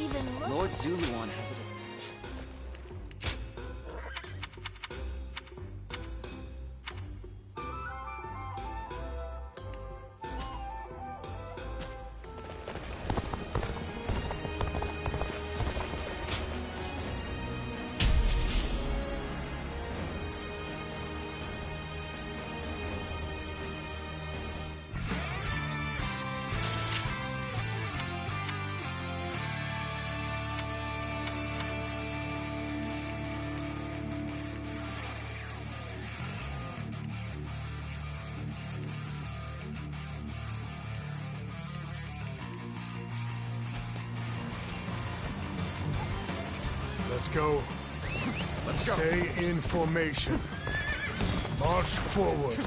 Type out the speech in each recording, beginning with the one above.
even look? Lord Zuluan has it as... Let's go. Let's go. Stay in formation. March forward.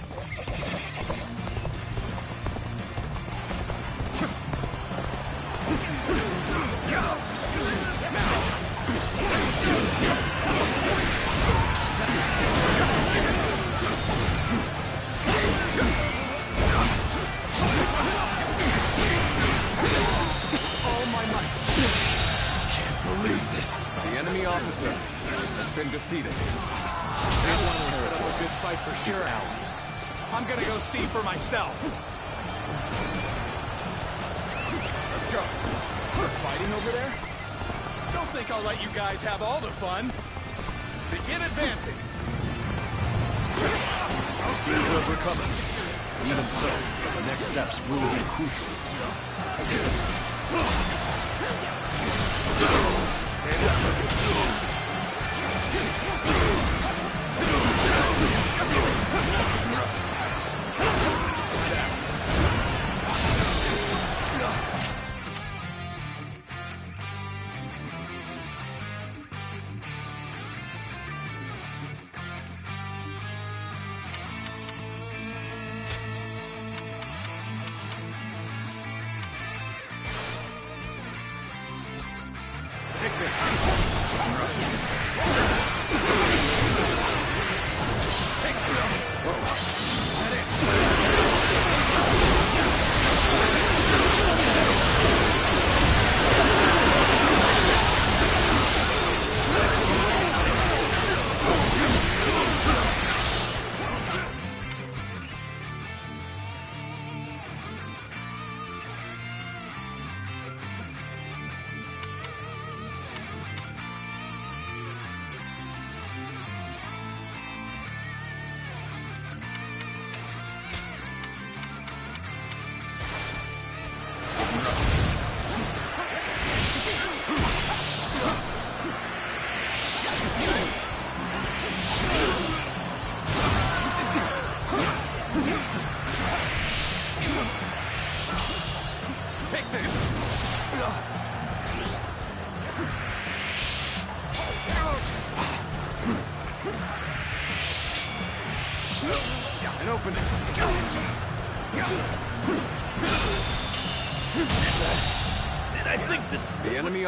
Officer has been defeated. This territory a good fight for sure. Ours. I'm gonna go see for myself. Let's go. We're fighting over there? Don't think I'll let you guys have all the fun. Begin advancing. I'll see what we're coming. Even so, the next steps will be crucial.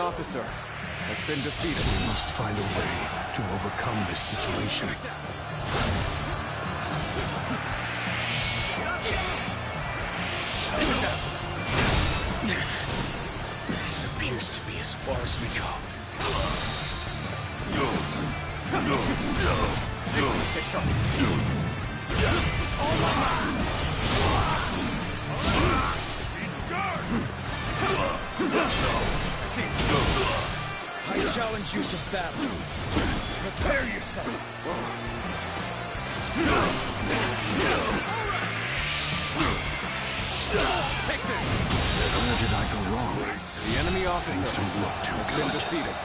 Officer has been defeated. We must find a way to overcome this situation. This appears to be as far as we go. Stay sharp. I challenge you to battle. Prepare yourself. Take this. Where did I go wrong? The enemy officer has been defeated.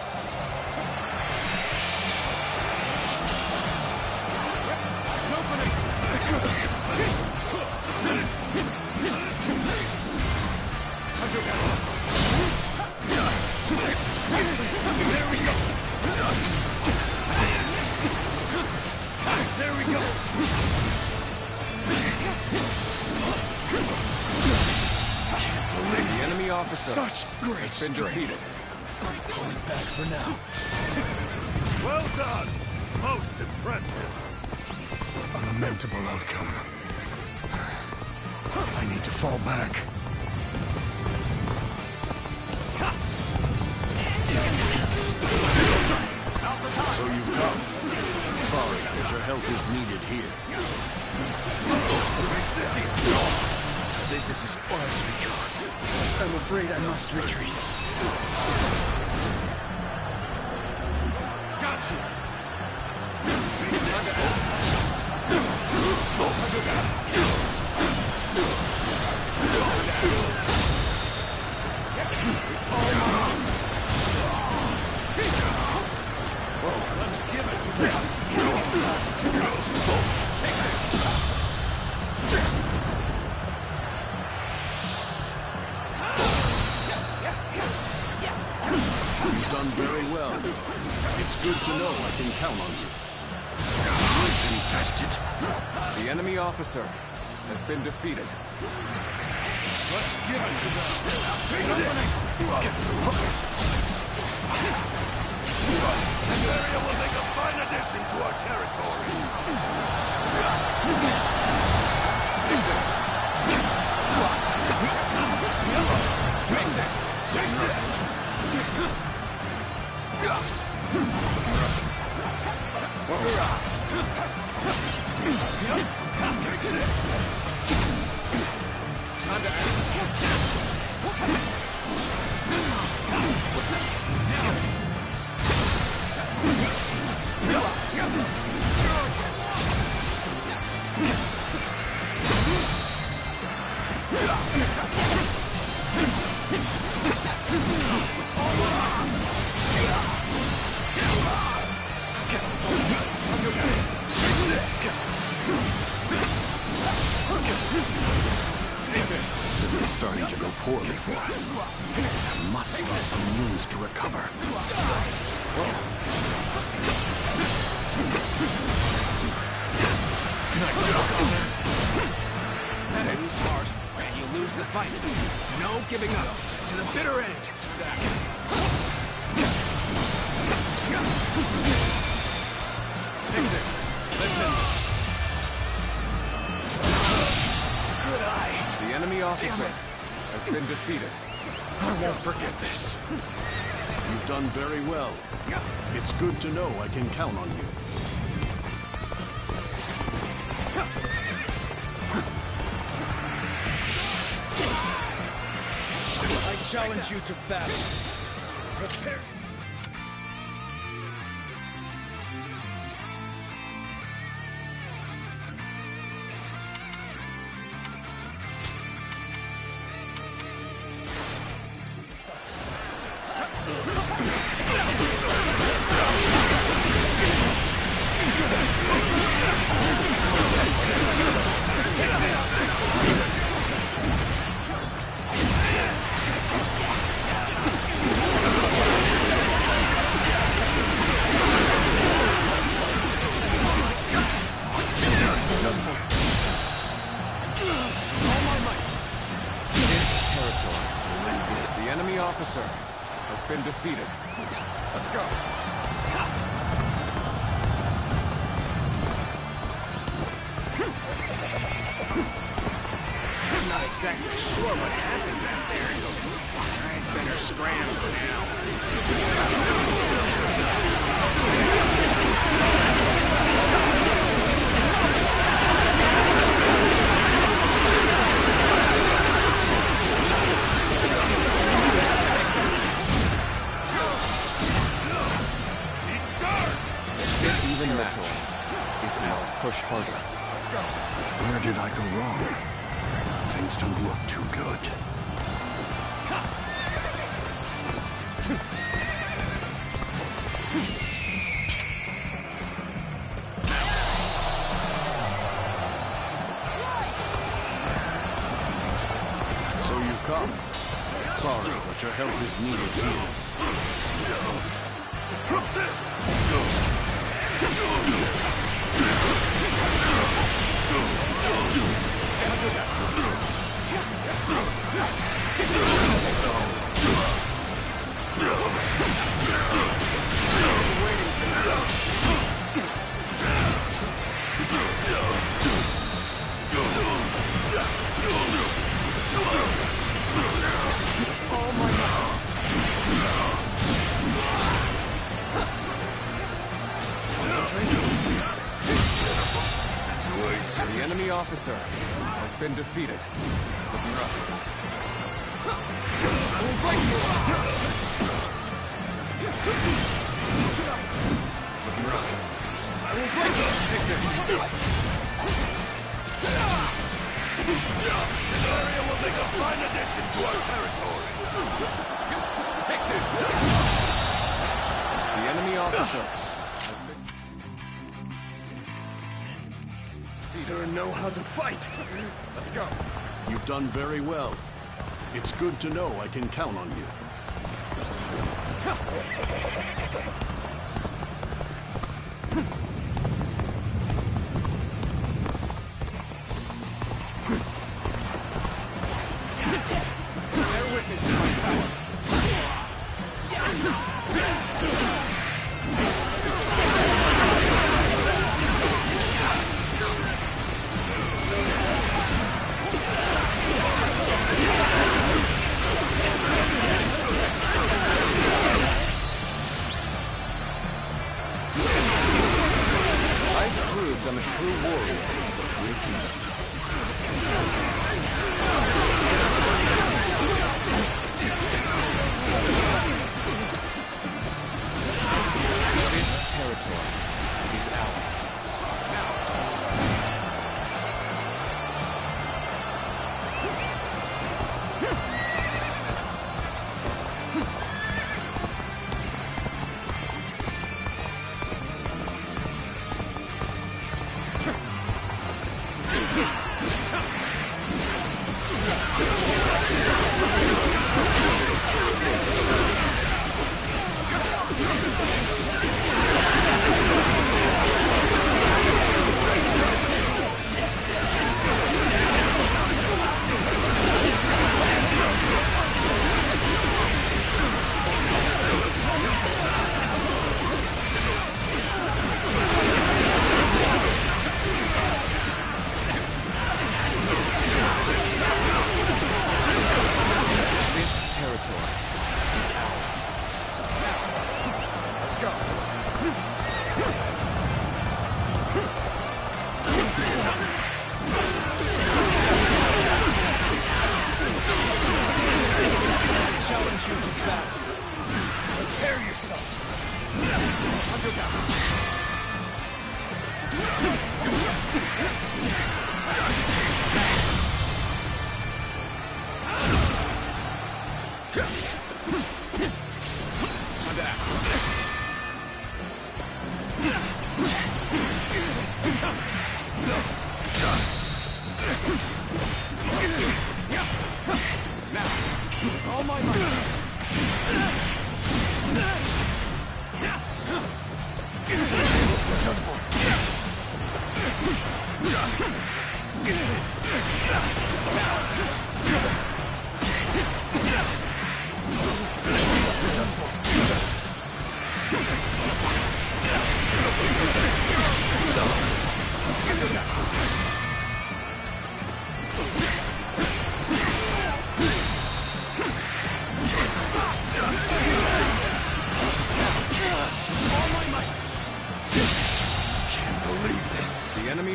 There we go. There we go. The enemy officer has been defeated. I'm pulling back for now. Well done. Most impressive. A lamentable outcome. I need to fall back. So you've come. Sorry, but your help is needed here. This is as far as we go. I'm afraid I must retreat. Got you! Let's give it to them. Take this. You've done very well. It's good to know I can count on you. Infested. The enemy officer has been defeated. Let's give it to them! This area will make a fine addition to our territory! Take this. Take this. Take this. Time to act. What's next? This is starting to go poorly for us. There must be some means to recover. That ends hard, and you lose the fight. No giving up. To the bitter end. Take this. Let's end this. Good eye. The enemy officer has been defeated. I won't forget this. You've done very well. It's good to know I can count on you. I challenge you to battle. Prepare. The enemy officer has been defeated. Let's go. I'm not exactly sure what happened back there. I'd better scram for now. Even that is out. Push harder. Let's go. Where did I go wrong? Things don't look too good. So you've come. Sorry, but your help is needed here. What's this? Compilation. The enemy officer has been defeated. Looking rough. Looking rough. I will break you! Take this! This area will make a fine addition to our territory. Take this! The enemy officer has been... Sure know how to fight. Let's go. You've done very well. It's good to know I can count on you. Bear witness to my power. I've proved I'm a true warrior of three kingdoms. This territory is ours.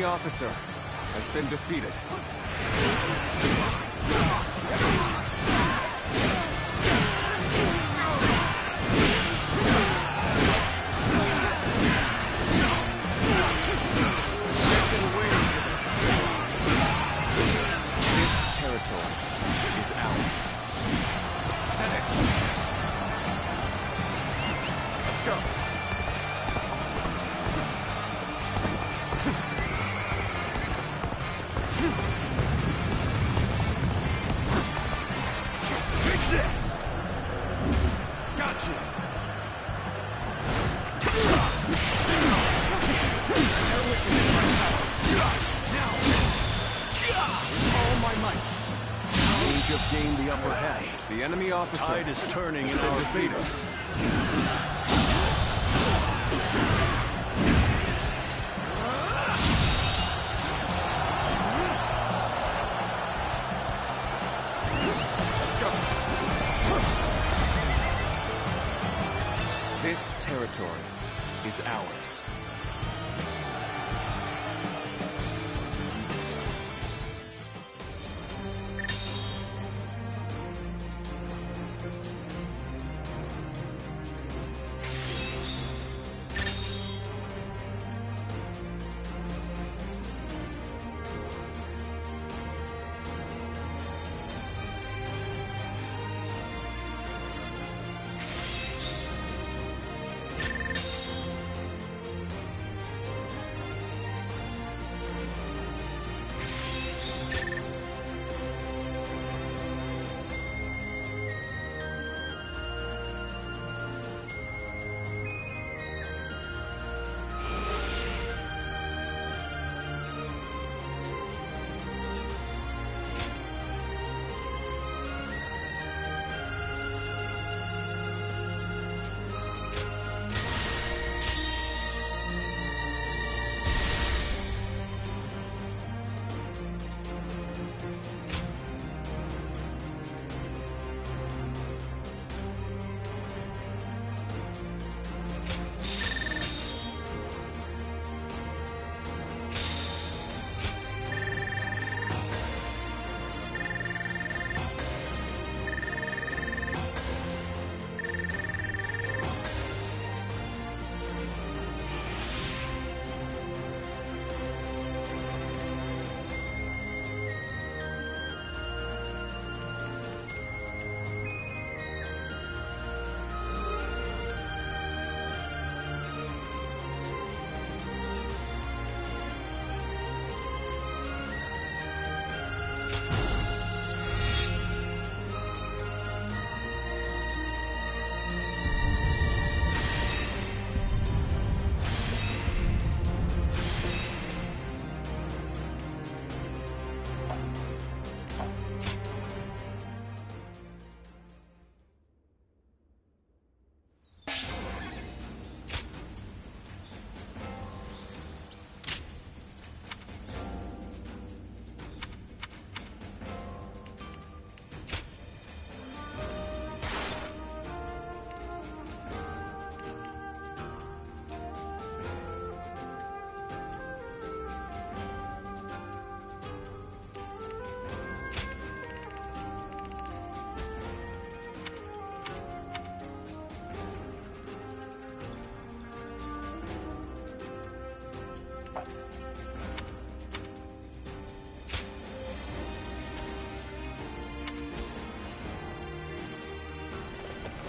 Officer has been defeated. This territory is ours. Let's go. The enemy officer Tide is turning in our favor. Let's go. This territory is ours.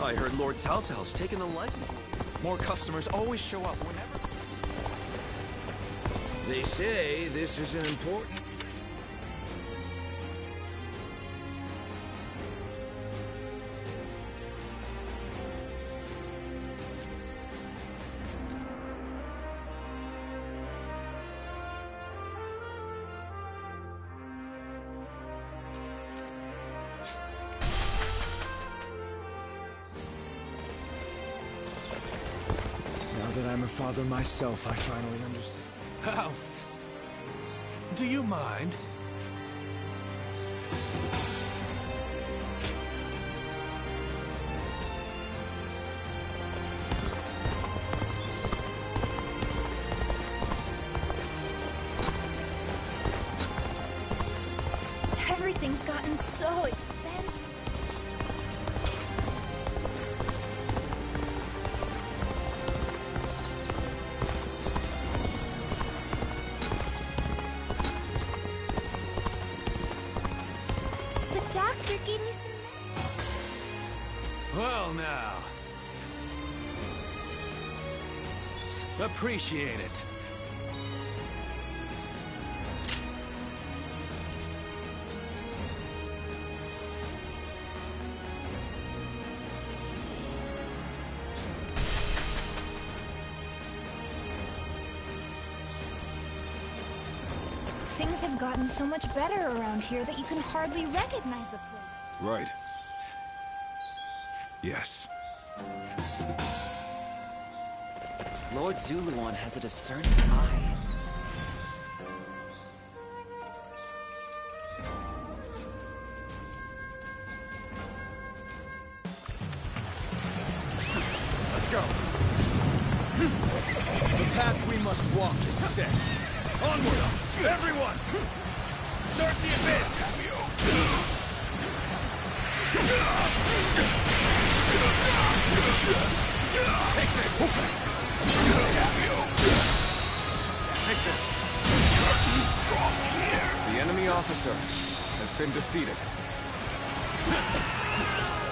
I heard Lord Taltal's taken a liking. More customers always show up whenever... They say this is an important... Now that I'm a father myself, I finally understand. Alf, do you mind? Everything's gotten so expensive. The doctor gave me some... Well now. Appreciate it. Things have gotten so much better around here that you can hardly recognize the place. Right. Yes. Lord Zuluan has a discerning eye. Let's go. The path we must walk is set. Onward, everyone! Start the advance! Take this! Take this! The enemy officer has been defeated.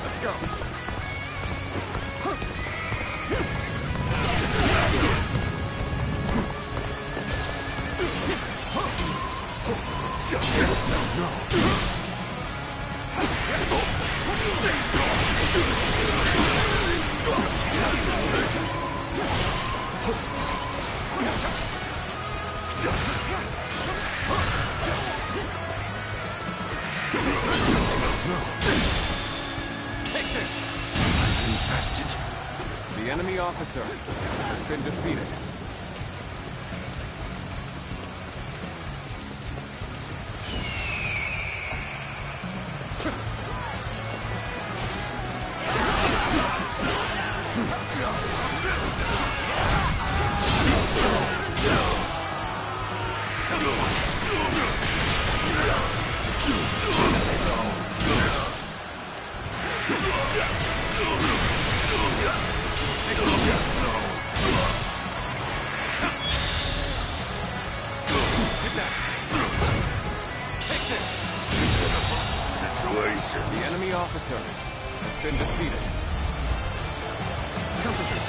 Let's go! Take this! Infested. The enemy officer has been defeated. The enemy officer has been defeated. Concentrate.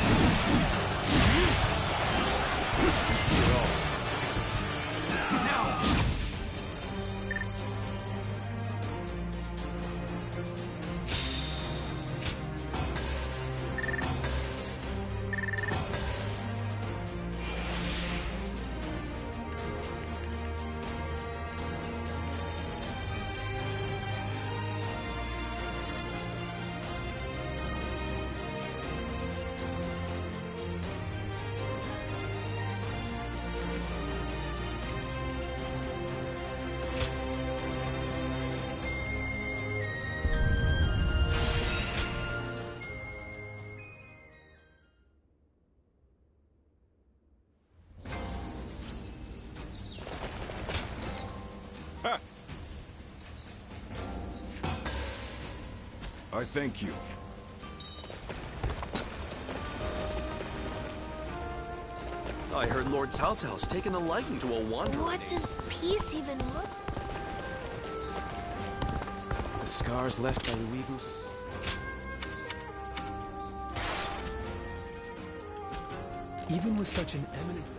I see it all. Now! I thank you. I heard Lord Taltal's taken a liking to a wanderer. What does peace even look like? The scars left by the Weebles. Even with such an eminent figure.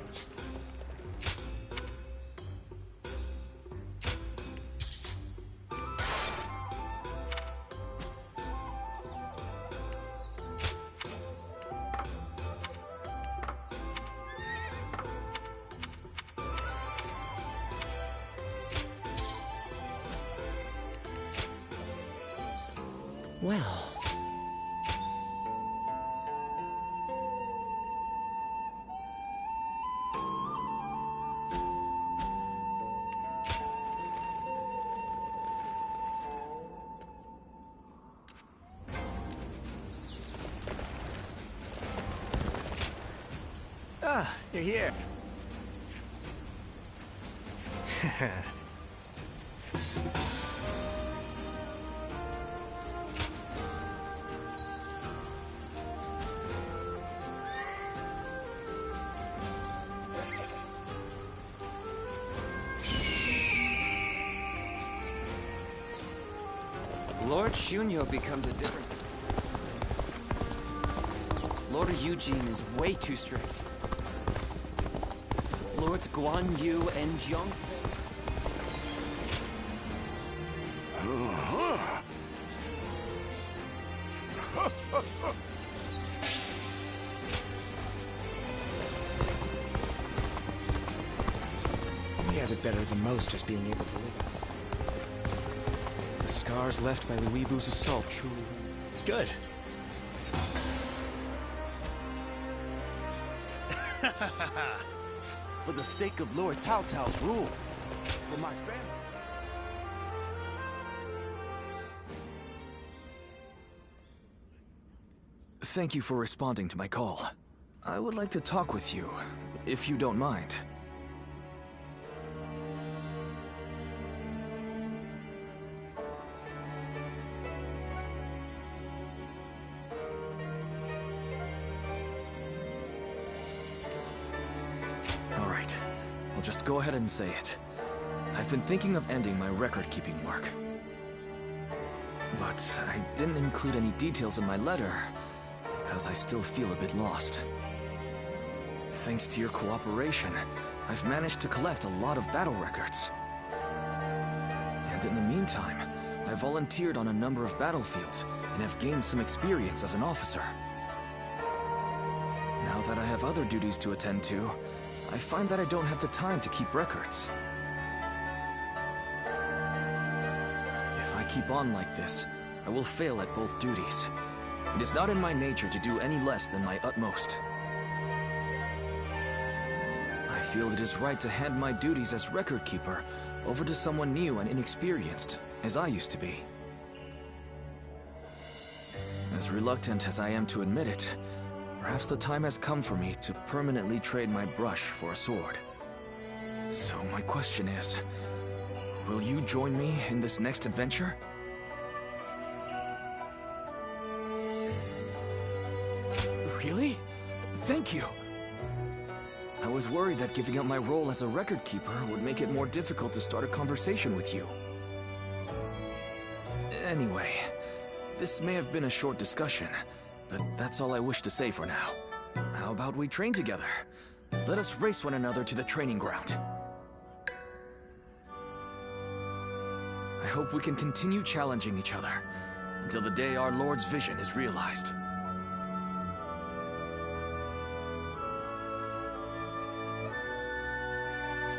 Well... Ah, you're here. Lord Shunyo becomes a different... Lord Eugene is way too strict. Lords Guan Yu and Jiang... We have it better than most, just being able to live out. The scars left by the Weebu's assault truly... Good. For the sake of Lord Tao Tao's rule. For my family. Thank you for responding to my call. I would like to talk with you, if you don't mind. Alright, I'll just go ahead and say it. I've been thinking of ending my record-keeping work. But I didn't include any details in my letter, because I still feel a bit lost. Thanks to your cooperation, I've managed to collect a lot of battle records. And in the meantime, I volunteered on a number of battlefields and have gained some experience as an officer. Now that I have other duties to attend to, I find that I don't have the time to keep records. If I keep on like this, I will fail at both duties. It is not in my nature to do any less than my utmost. I feel it is right to hand my duties as record keeper over to someone new and inexperienced, as I used to be. As reluctant as I am to admit it, perhaps the time has come for me to permanently trade my brush for a sword. So my question is, will you join me in this next adventure? Really? Thank you! I was worried that giving up my role as a record keeper would make it more difficult to start a conversation with you. Anyway, this may have been a short discussion, but that's all I wish to say for now. How about we train together? Let us race one another to the training ground. I hope we can continue challenging each other until the day our Lord's vision is realized.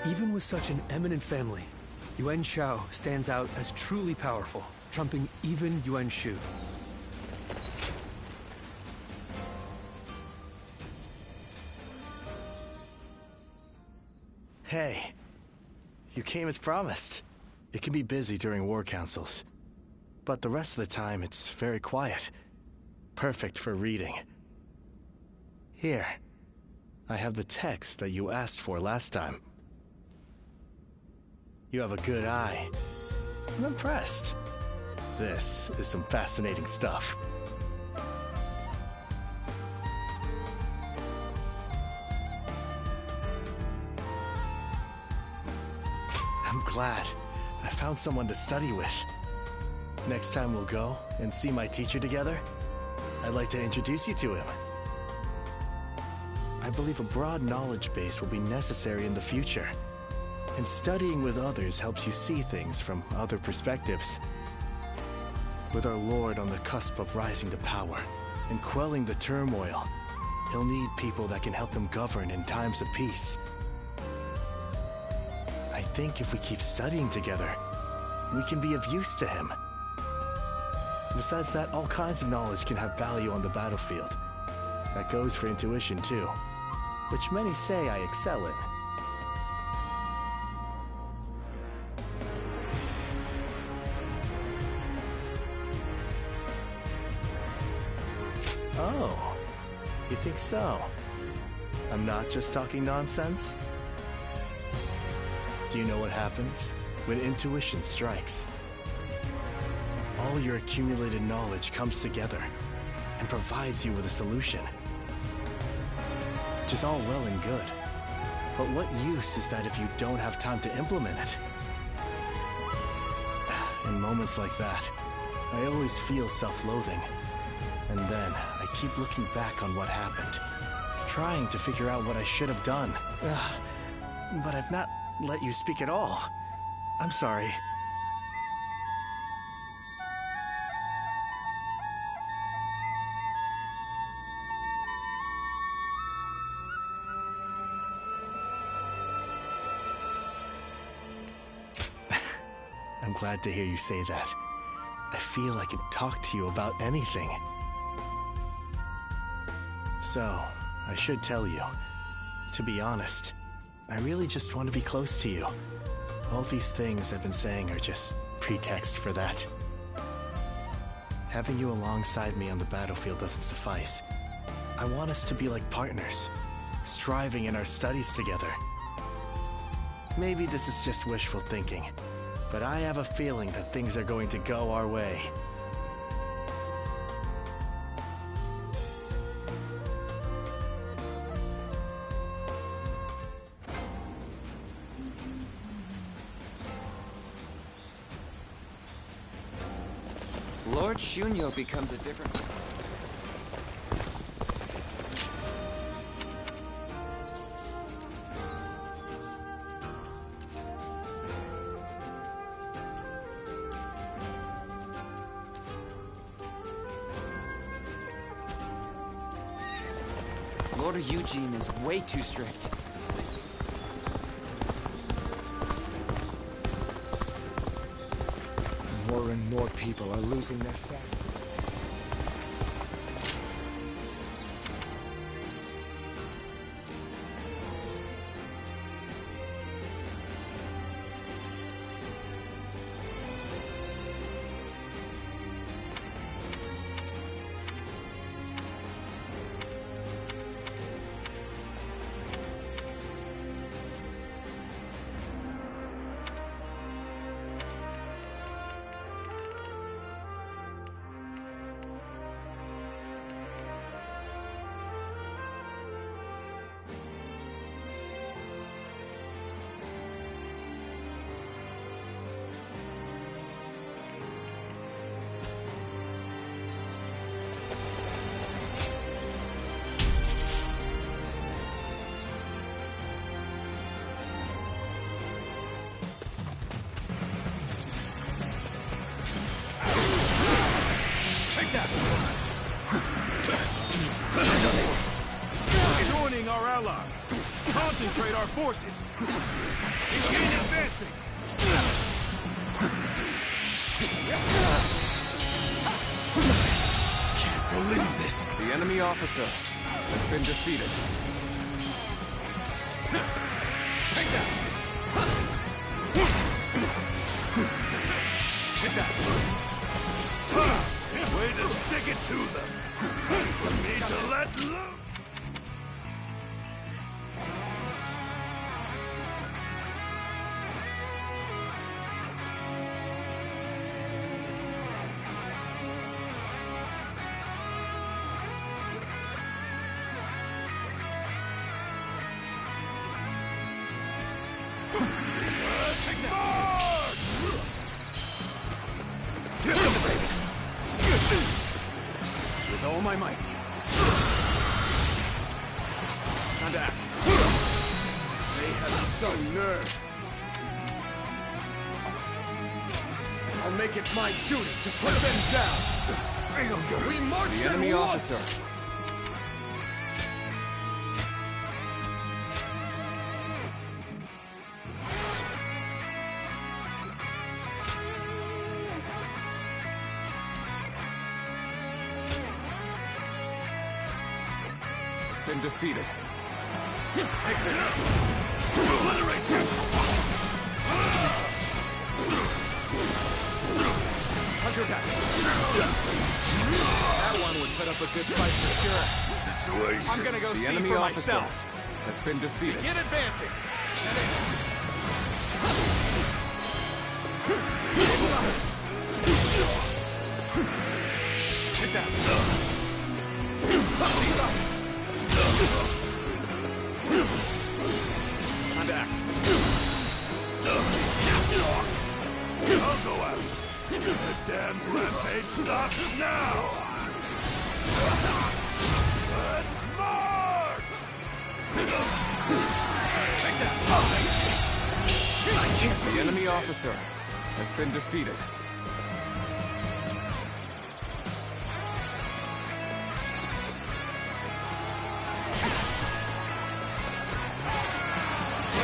Even with such an eminent family, Yuan Shao stands out as truly powerful, trumping even Yuan Shu. Hey, you came as promised. It can be busy during war councils, but the rest of the time it's very quiet. Perfect for reading. Here, I have the text that you asked for last time. You have a good eye. I'm impressed. This is some fascinating stuff. I'm glad I found someone to study with. Next time we'll go and see my teacher together, I'd like to introduce you to him. I believe a broad knowledge base will be necessary in the future. And studying with others helps you see things from other perspectives. With our Lord on the cusp of rising to power and quelling the turmoil, he'll need people that can help him govern in times of peace. I think if we keep studying together, we can be of use to him. Besides that, all kinds of knowledge can have value on the battlefield. That goes for intuition too, which many say I excel in. Oh, you think so? I'm not just talking nonsense? Do you know what happens when intuition strikes? All your accumulated knowledge comes together and provides you with a solution. Which is all well and good. But what use is that if you don't have time to implement it? In moments like that, I always feel self-loathing. And then I keep looking back on what happened, trying to figure out what I should have done. But I've not let you speak at all. I'm sorry. I'm glad to hear you say that. I feel I can talk to you about anything. So, I should tell you, to be honest, I really just want to be close to you. All these things I've been saying are just pretext for that. Having you alongside me on the battlefield doesn't suffice. I want us to be like partners, striving in our studies together. Maybe this is just wishful thinking, but I have a feeling that things are going to go our way. Lord Shunyo becomes a different... Lord Eugene is way too strict. More and more people are losing their family. Joining our allies. Concentrate our forces. Begin advancing. Can't believe this. The enemy officer has been defeated. Take that. Take that. Way to stick it to them. For me to let loose. With all my might. some nerve. I'll make it my duty to put them down. We march The enemy at officer. once. Been defeated. Take this! Obliterate you! Counterattack! That one would put up a good fight for sure. Situation. I'm gonna go The see enemy for officer myself. has been defeated. Begin advancing. Take that. Time to act. I'll go out. The damned rampage stops now. Let's march! Take that. The enemy officer has been defeated.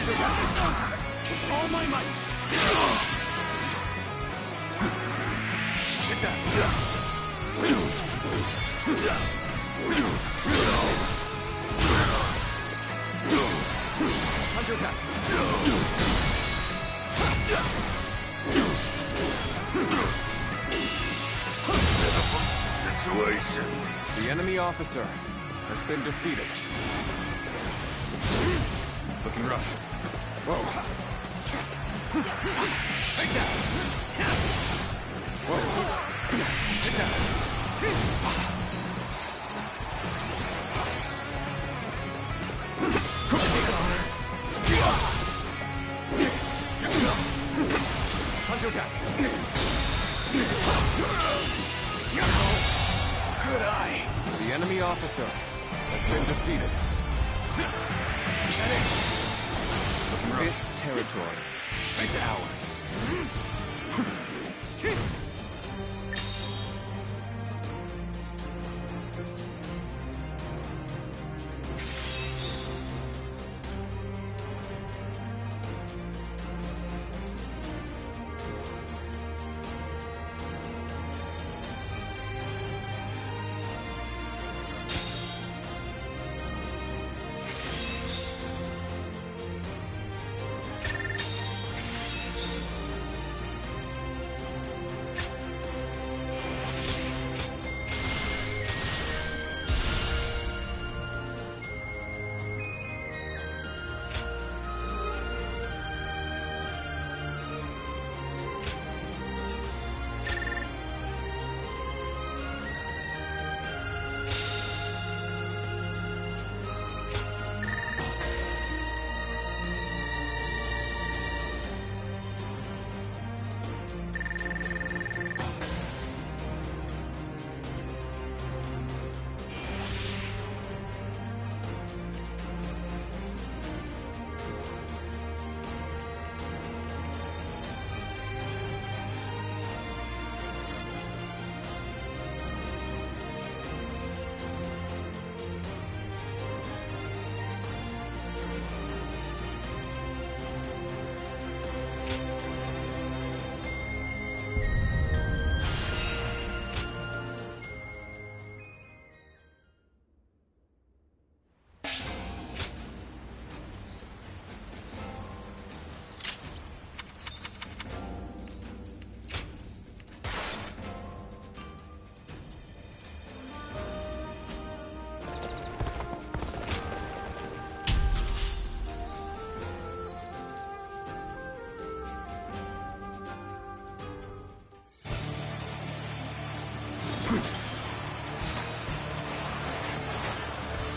With all my might. Take that. Counterattack. Situation. The enemy officer has been defeated. Looking rough. Whoa. Take that. Whoa. Take that. Counterattack. Good eye. The enemy officer has been defeated. This territory is ours.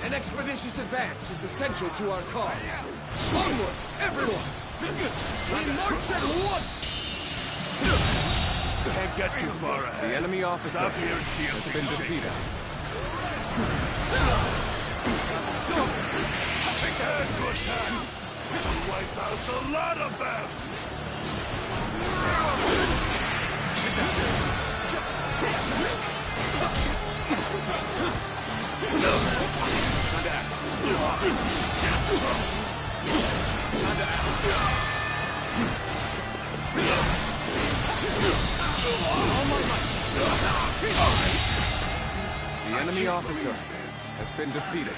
An expeditious advance is essential to our cause. Onward, everyone! We march at once! Can't get too far ahead. The enemy officer Stop here and see has if been we can defeated. Take the hand to attack. Wipe out the lot of them! Time to act. Time to act. All my might. The enemy officer has been defeated.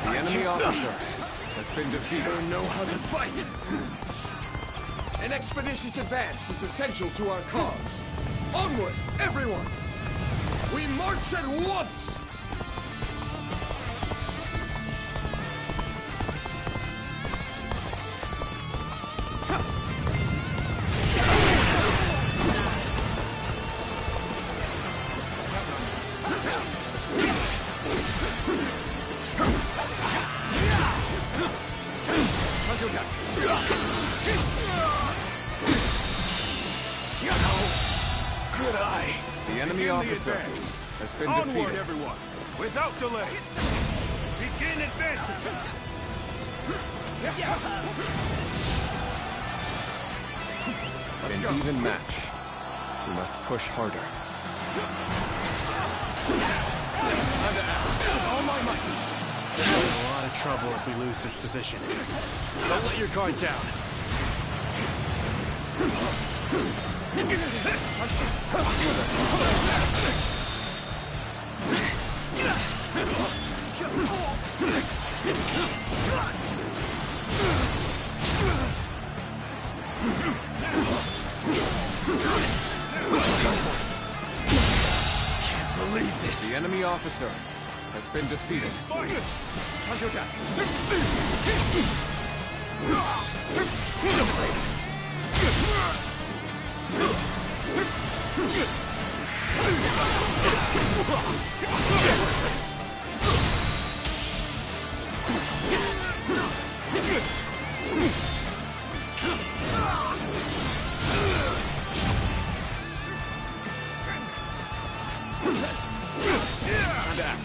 The enemy officer has been defeated. Sure know how to fight. An expeditious advance is essential to our cause. Onward, everyone! We march at once! Good eye. The enemy officer has been defeated. Everyone, without delay. Begin advancing. An even match. We must push harder. Time to act. All my might. We're in a lot of trouble if we lose this position. Don't let your guard down. Can't believe this. The enemy officer has been defeated. Time to attack. Time to act.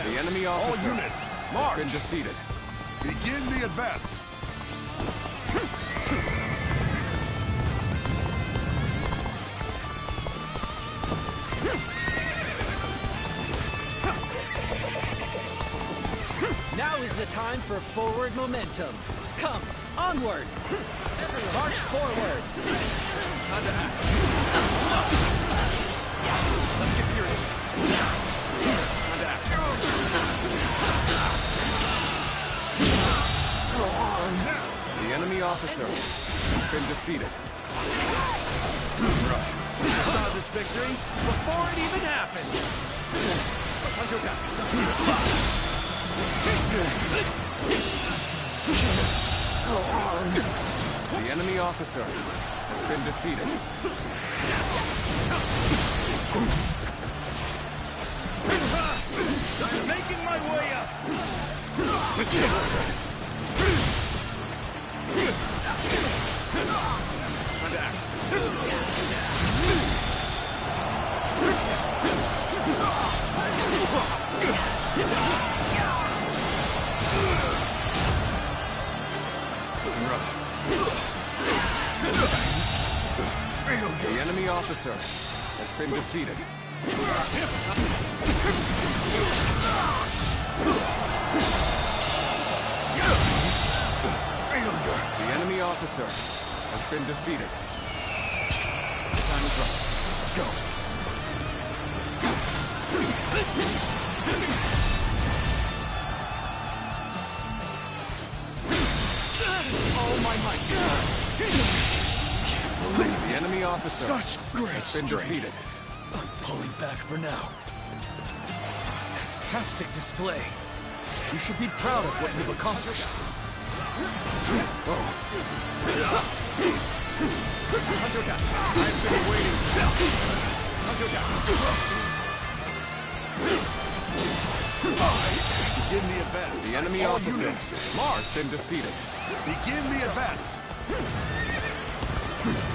The enemy officer All units, has march. been defeated. Begin the advance. Now is the time for forward momentum. Come, onward! March forward! Time to act. Let's get serious. Time to act. Go on. The enemy officer has been defeated. I saw this victory before it even happened. Time to attack. Go on. The enemy officer has been defeated. I'm making my way up. Time to act. The enemy officer has been defeated. The enemy officer has been defeated. The time is right. Go. All my might. The enemy officer Such great has been strength. defeated. I'm pulling back for now. Fantastic display. You should be proud of what you've accomplished. Counterattack! I've been waiting. Counterattack! Begin the advance. The enemy All officer units, has been defeated. begin the advance.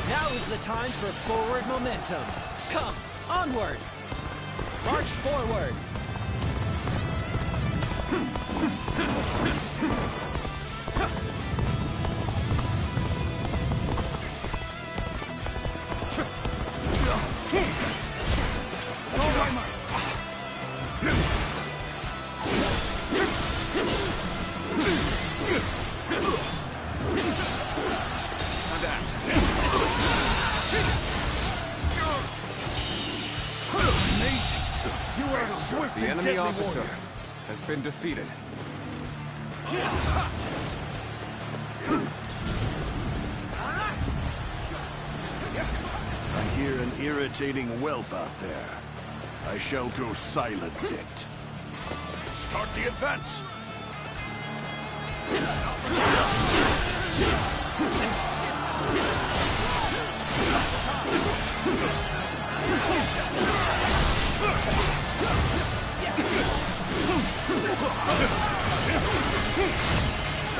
Now is the time for forward momentum. Come, onward! March forward! The enemy officer has been defeated. I hear an irritating whelp out there. I shall go silence it. Start the advance!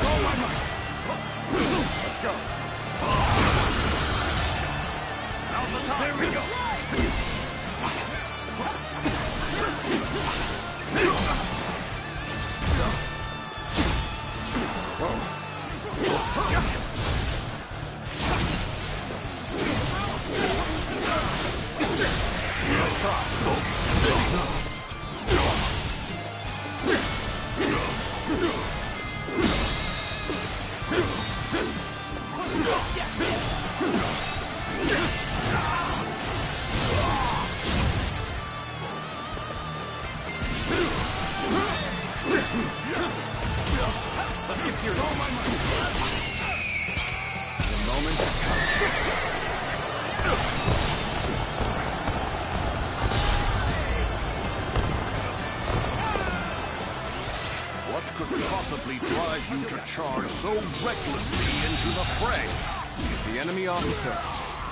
All my might! Let's go! Now's the time! There we go! Nice try! Let's get serious. The moment has come. What could possibly drive you to charge so recklessly into the fray? The enemy officer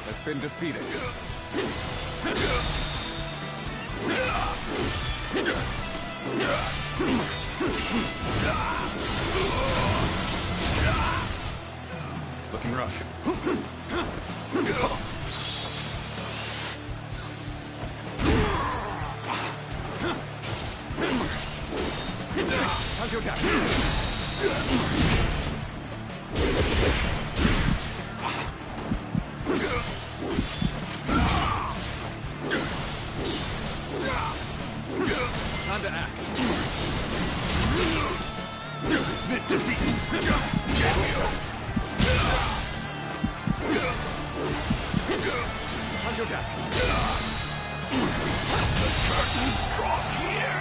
has been defeated. Looking rough. Counterattack! Time to act. Defeat. Counterattack! The curtain draws here.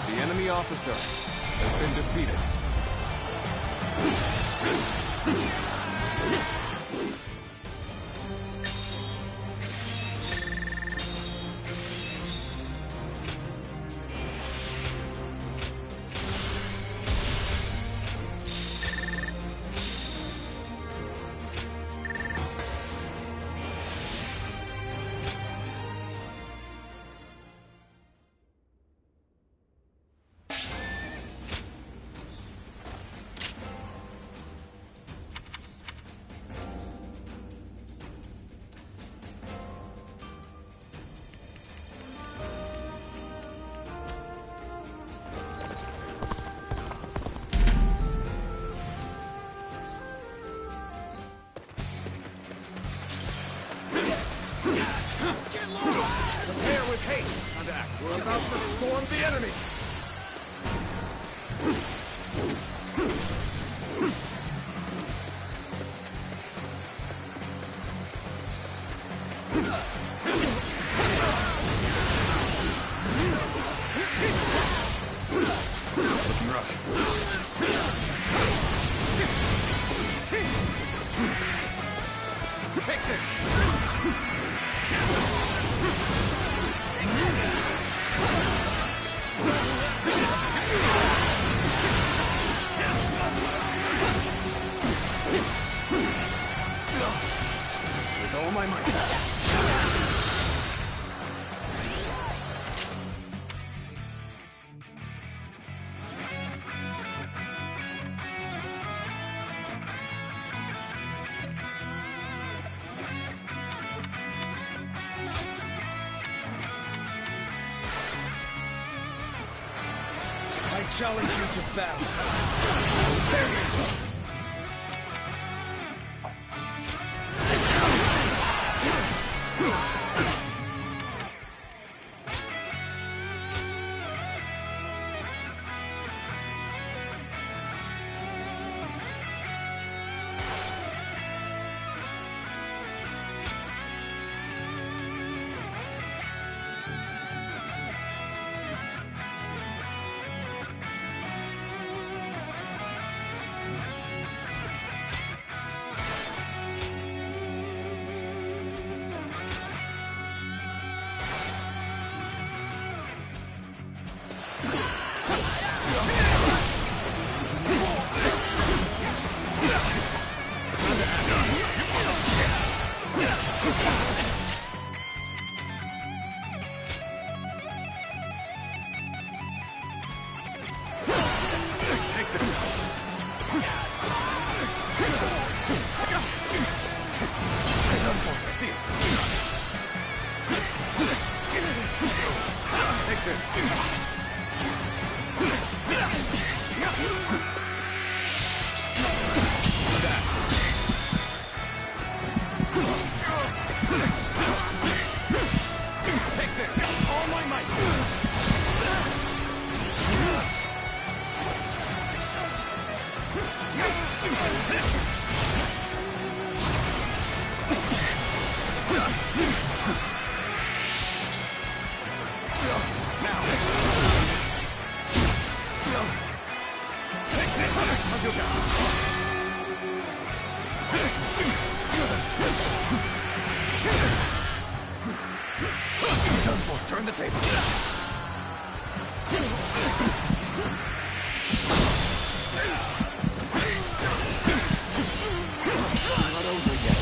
The enemy officer has been defeated. Prepare with haste. Time to act. We're about to storm the enemy. Looking rough. Take this! challenge you to battle. Prepare yourself. Turn the table. Not over yet.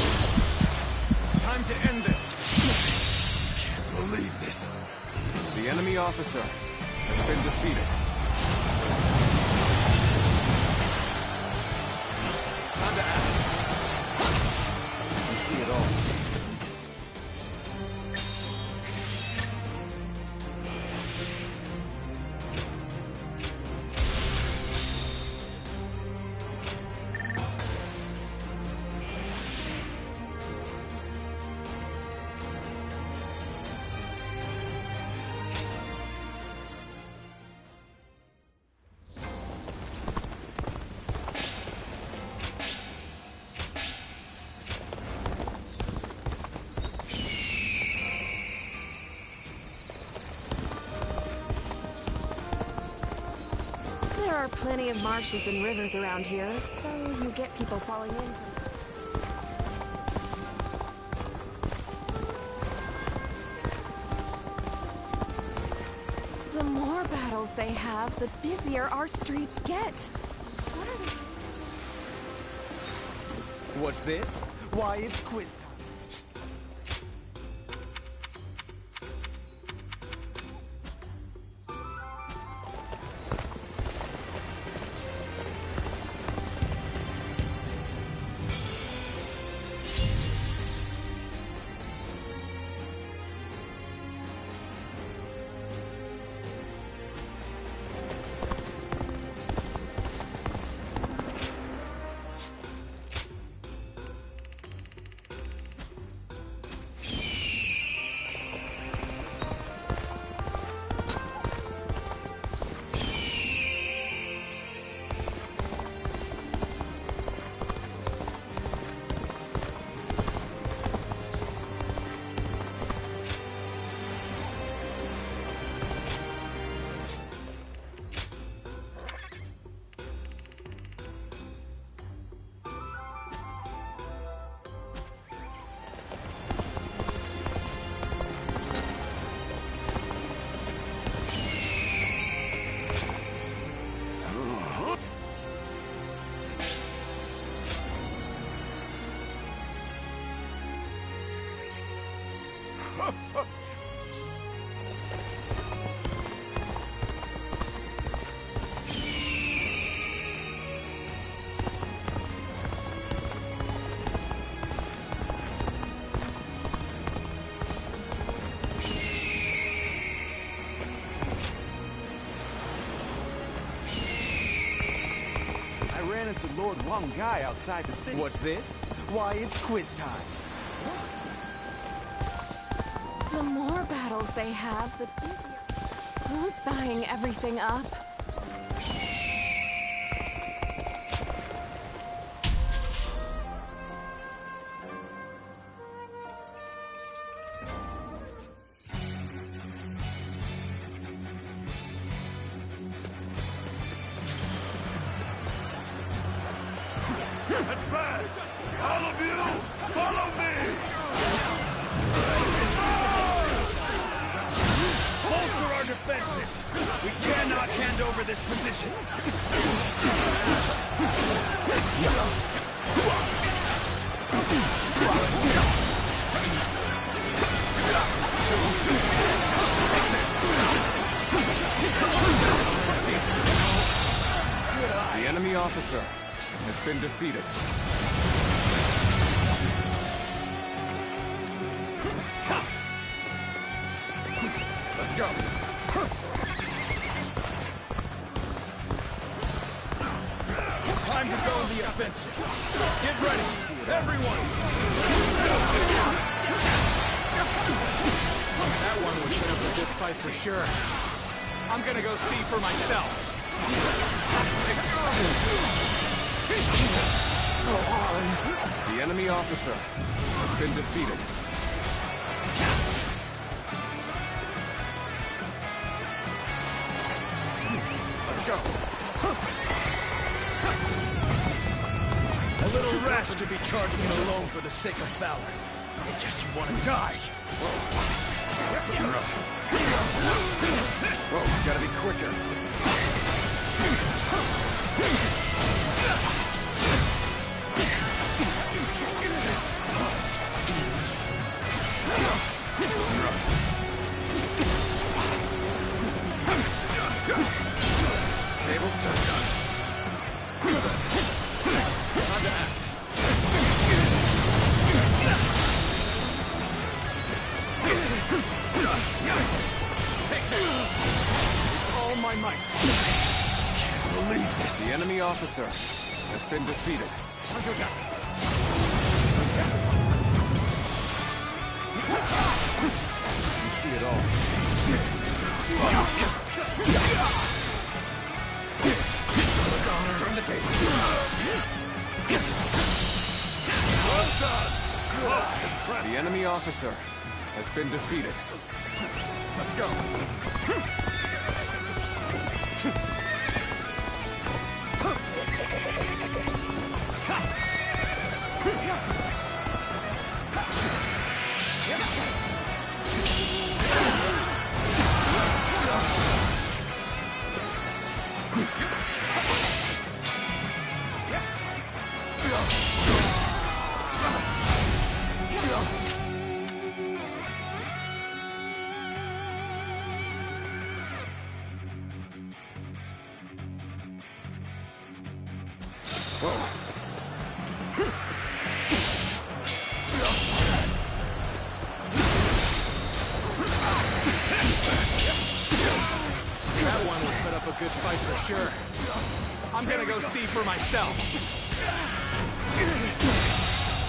Time to end this. Can't believe this. The enemy officer has been defeated. Time to act. You see it all. There are plenty of marshes and rivers around here, so you get people falling in. The more battles they have, the busier our streets get. What are they? What's this? Why, it's quiz time. ran into Lord Wrong Guy outside the city. What's this? Why, it's quiz time. The more battles they have, the busier. Who's buying everything up? Advance! All of you, follow me! Bolster our defenses! We cannot hand over this position! The enemy officer has been defeated. Let's go. Time to go on the offensive. Get ready, everyone! That one would put up a good fight for sure. I'm gonna go see for myself. The enemy officer has been defeated. Let's go. A little rash to be charging it alone for the sake of valor. I guess you want to die. Whoa, gotta be quicker. Tables turned. Time to act. Take this! All my might. Can't believe this. The enemy officer has been defeated. Under attack. You see it all. Turn the table. Well done! The enemy officer has been defeated. Let's go. That one would put up a good fight for sure. I'm gonna go see for myself.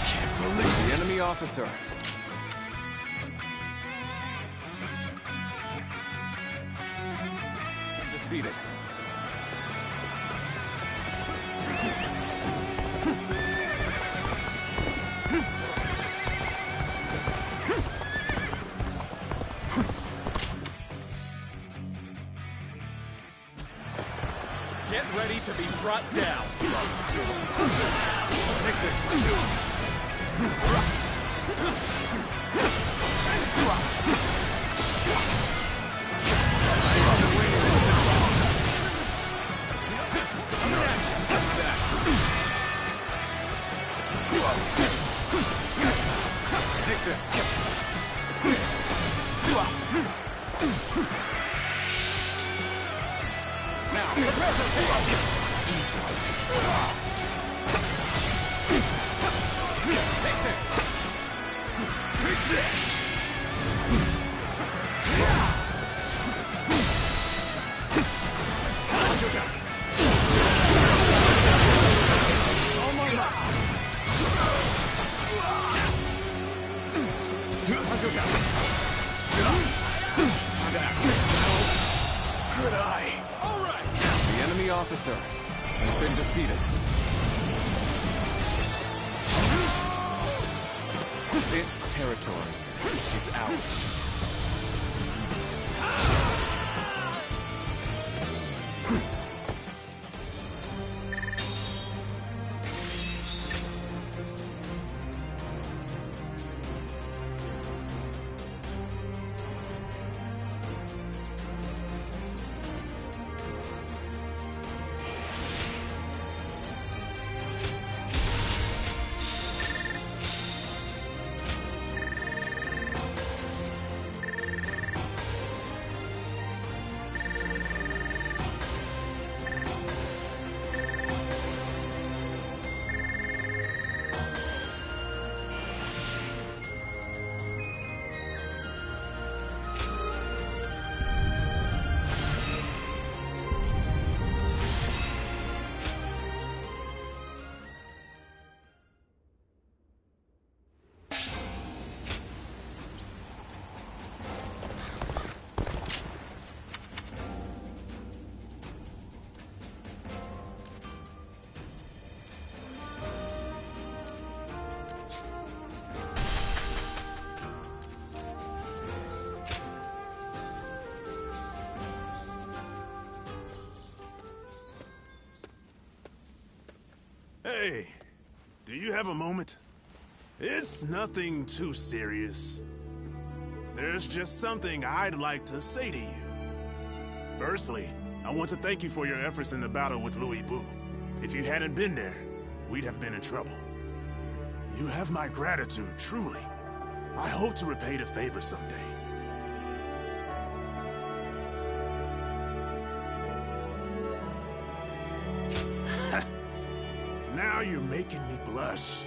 Can't believe The enemy officer defeated. Get ready to be brought down. Take this. Take this. Now, prepare for pain. Easy. Take this. Take this! officer has been defeated. This territory is ours. Hey, do you have a moment? It's nothing too serious. There's just something I'd like to say to you. Firstly, I want to thank you for your efforts in the battle with Louis Boo. If you hadn't been there, we'd have been in trouble. You have my gratitude, truly. I hope to repay the favor someday. Now you're making me blush.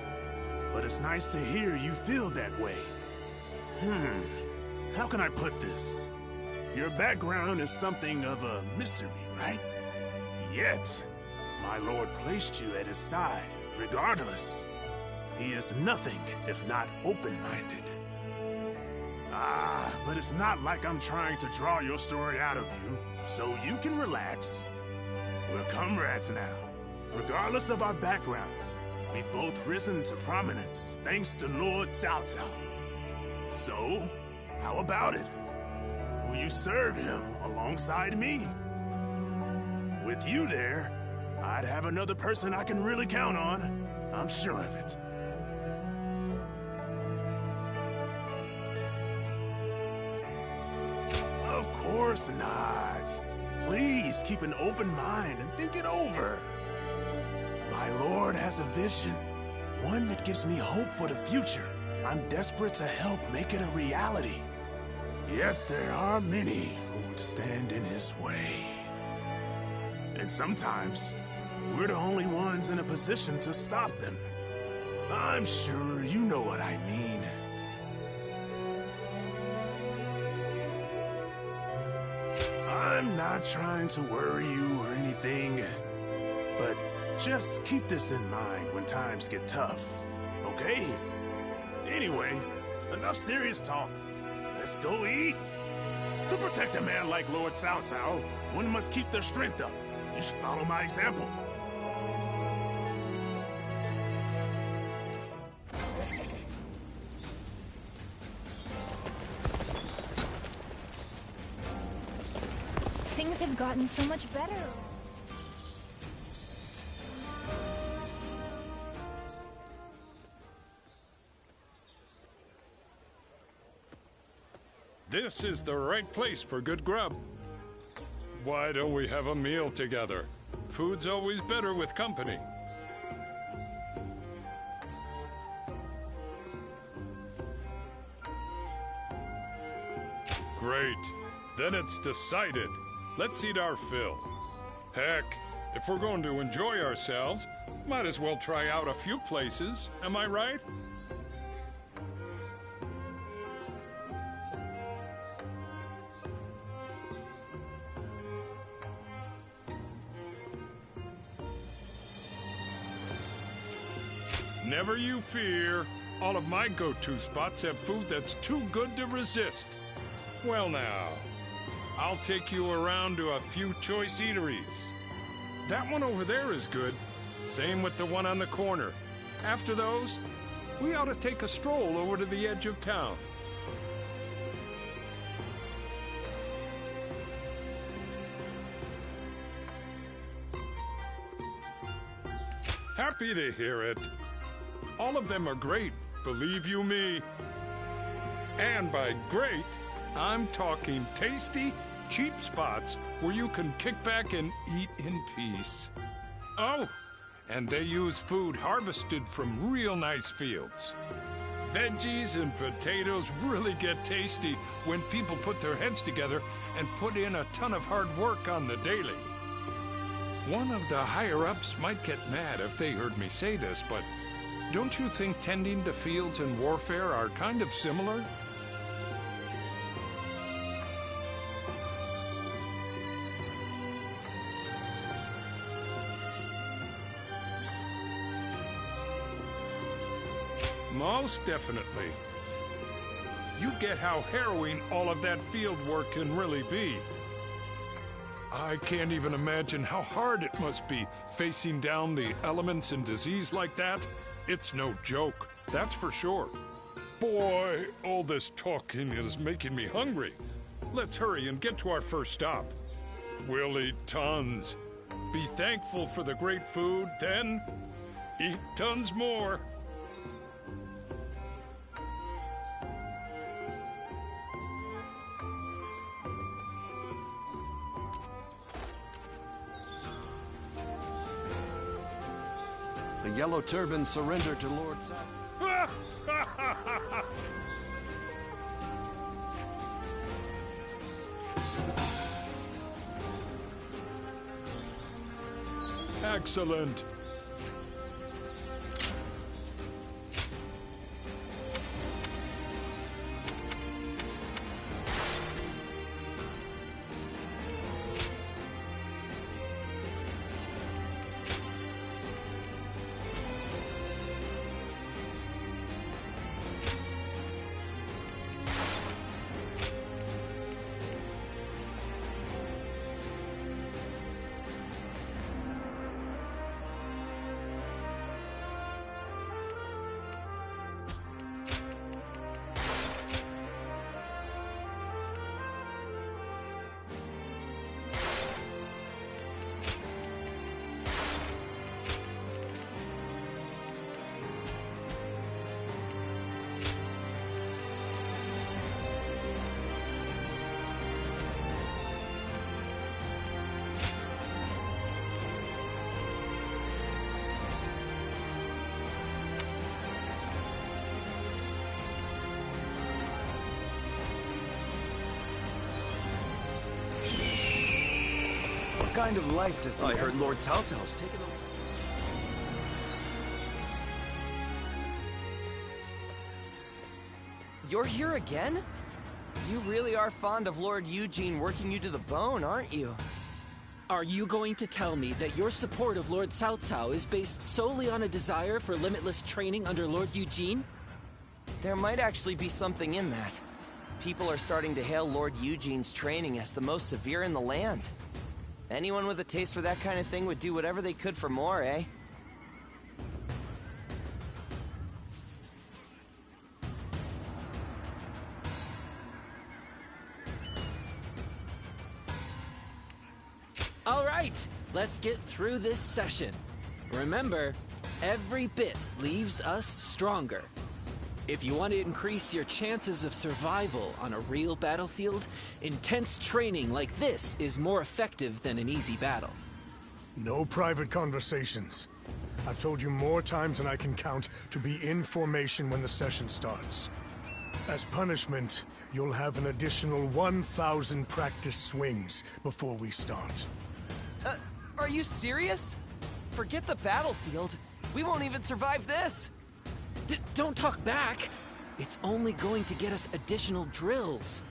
But it's nice to hear you feel that way. How can I put this? Your background is something of a mystery, right? Yet, my lord placed you at his side, regardless. He is nothing if not open-minded. But it's not like I'm trying to draw your story out of you, so you can relax. We're comrades now. Regardless of our backgrounds, we've both risen to prominence thanks to Lord Cao Cao. So, how about it? Will you serve him alongside me? With you there, I'd have another person I can really count on. I'm sure of it. Of course not. Please keep an open mind and think it over. My lord has a vision, one that gives me hope for the future. I'm desperate to help make it a reality. Yet there are many who would stand in his way. And sometimes, we're the only ones in a position to stop them. I'm sure you know what I mean. I'm not trying to worry you or anything, but just keep this in mind when times get tough, okay? Anyway, enough serious talk. Let's go eat. To protect a man like Lord Cao Cao, one must keep their strength up. You should follow my example. Things have gotten so much better. This is the right place for good grub. Why don't we have a meal together? Food's always better with company. Great. Then it's decided. Let's eat our fill. Heck, if we're going to enjoy ourselves, might as well try out a few places, am I right? Never you fear. All of my go-to spots have food that's too good to resist. Well now, I'll take you around to a few choice eateries. That one over there is good. Same with the one on the corner. After those, we ought to take a stroll over to the edge of town. Happy to hear it. All of them are great, believe you me. And by great, I'm talking tasty, cheap spots where you can kick back and eat in peace. Oh, and they use food harvested from real nice fields. Veggies and potatoes really get tasty when people put their heads together and put in a ton of hard work on the daily. One of the higher-ups might get mad if they heard me say this, but don't you think tending to fields and warfare are kind of similar? Most definitely. You get how harrowing all of that field work can really be. I can't even imagine how hard it must be facing down the elements and disease like that. It's no joke, that's for sure. Boy, all this talking is making me hungry. Let's hurry and get to our first stop. We'll eat tons. Be thankful for the great food, then eat tons more. The Yellow Turban surrendered to Lord South. Excellent. What kind of life does the I heard Lord Cao Cao's taken over. You're here again? You really are fond of Lord Eugene working you to the bone, aren't you? Are you going to tell me that your support of Lord Cao Cao is based solely on a desire for limitless training under Lord Eugene? There might actually be something in that. People are starting to hail Lord Eugene's training as the most severe in the land. Anyone with a taste for that kind of thing would do whatever they could for more, eh? All right, let's get through this session. Remember, every bit leaves us stronger. If you want to increase your chances of survival on a real battlefield, intense training like this is more effective than an easy battle. No private conversations. I've told you more times than I can count to be in formation when the session starts. As punishment, you'll have an additional 1,000 practice swings before we start. Are you serious? Forget the battlefield. We won't even survive this. Don't talk back. It's only going to get us additional drills.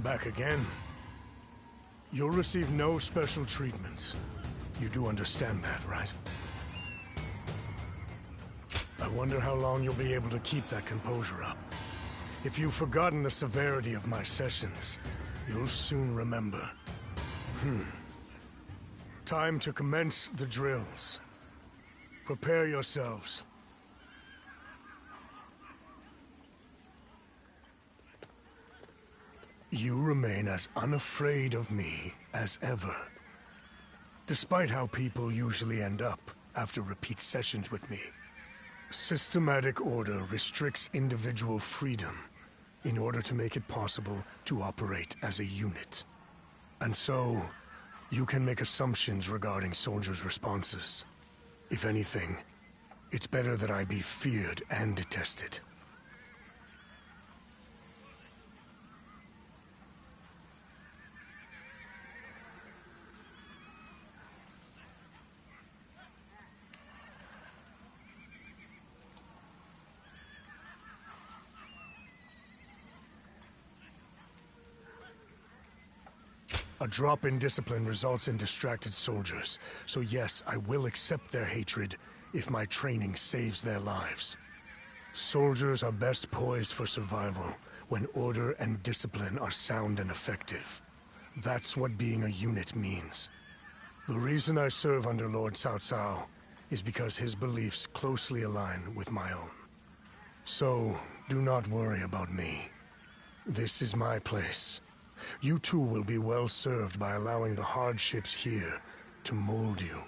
Back again. You'll receive no special treatment. You do understand that, right? I wonder how long you'll be able to keep that composure up. If you've forgotten the severity of my sessions, you'll soon remember. Time to commence the drills. Prepare yourselves. You remain as unafraid of me as ever. Despite how people usually end up after repeat sessions with me. Systematic order restricts individual freedom in order to make it possible to operate as a unit. And so, you can make assumptions regarding soldiers' responses. If anything, it's better that I be feared and detested. A drop in discipline results in distracted soldiers, so yes, I will accept their hatred if my training saves their lives. Soldiers are best poised for survival when order and discipline are sound and effective. That's what being a unit means. The reason I serve under Lord Cao Cao is because his beliefs closely align with my own. So, do not worry about me. This is my place. You too will be well served by allowing the hardships here to mold you.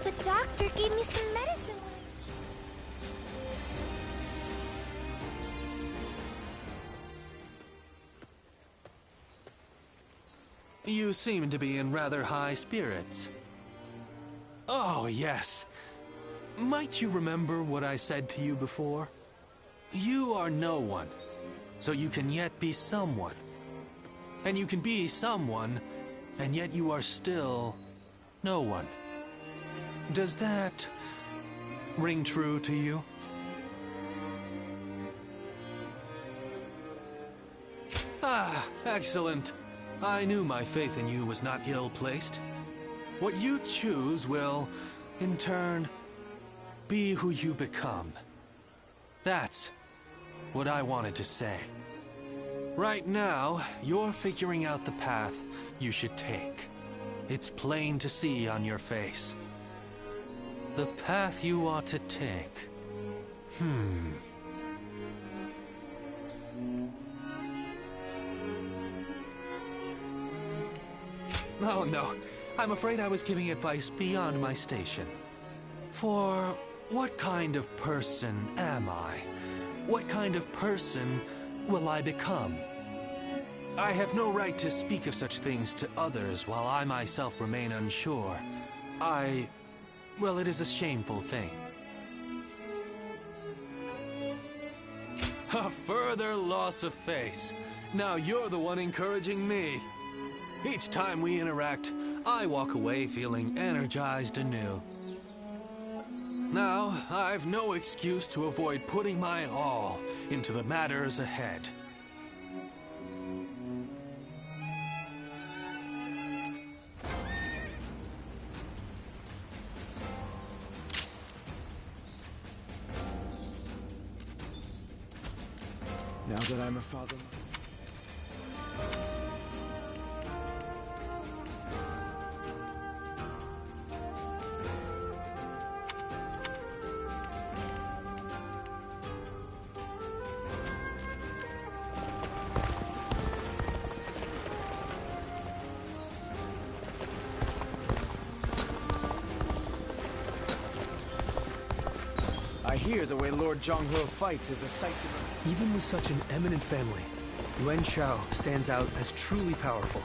The doctor gave me some medicine. You seem to be in rather high spirits. Oh, yes. Might you remember what I said to you before? You are no one, so you can yet be someone. And you can be someone, and yet you are still no one. Does that ring true to you? Ah, excellent. I knew my faith in you was not ill-placed. What you choose will, in turn, be who you become. That's what I wanted to say. Right now, you're figuring out the path you should take. It's plain to see on your face. The path you ought to take. Oh no, I'm afraid I was giving advice beyond my station. For what kind of person am I? What kind of person will I become? I have no right to speak of such things to others while I myself remain unsure. Well, it is a shameful thing. A further loss of face. Now you're the one encouraging me. Each time we interact, I walk away feeling energized anew. Now, I've no excuse to avoid putting my all into the matters ahead. Now that I'm a father... I hear the way Lord Zhonghe fights is a sight to behold. Even with such an eminent family, Yuan Shao stands out as truly powerful.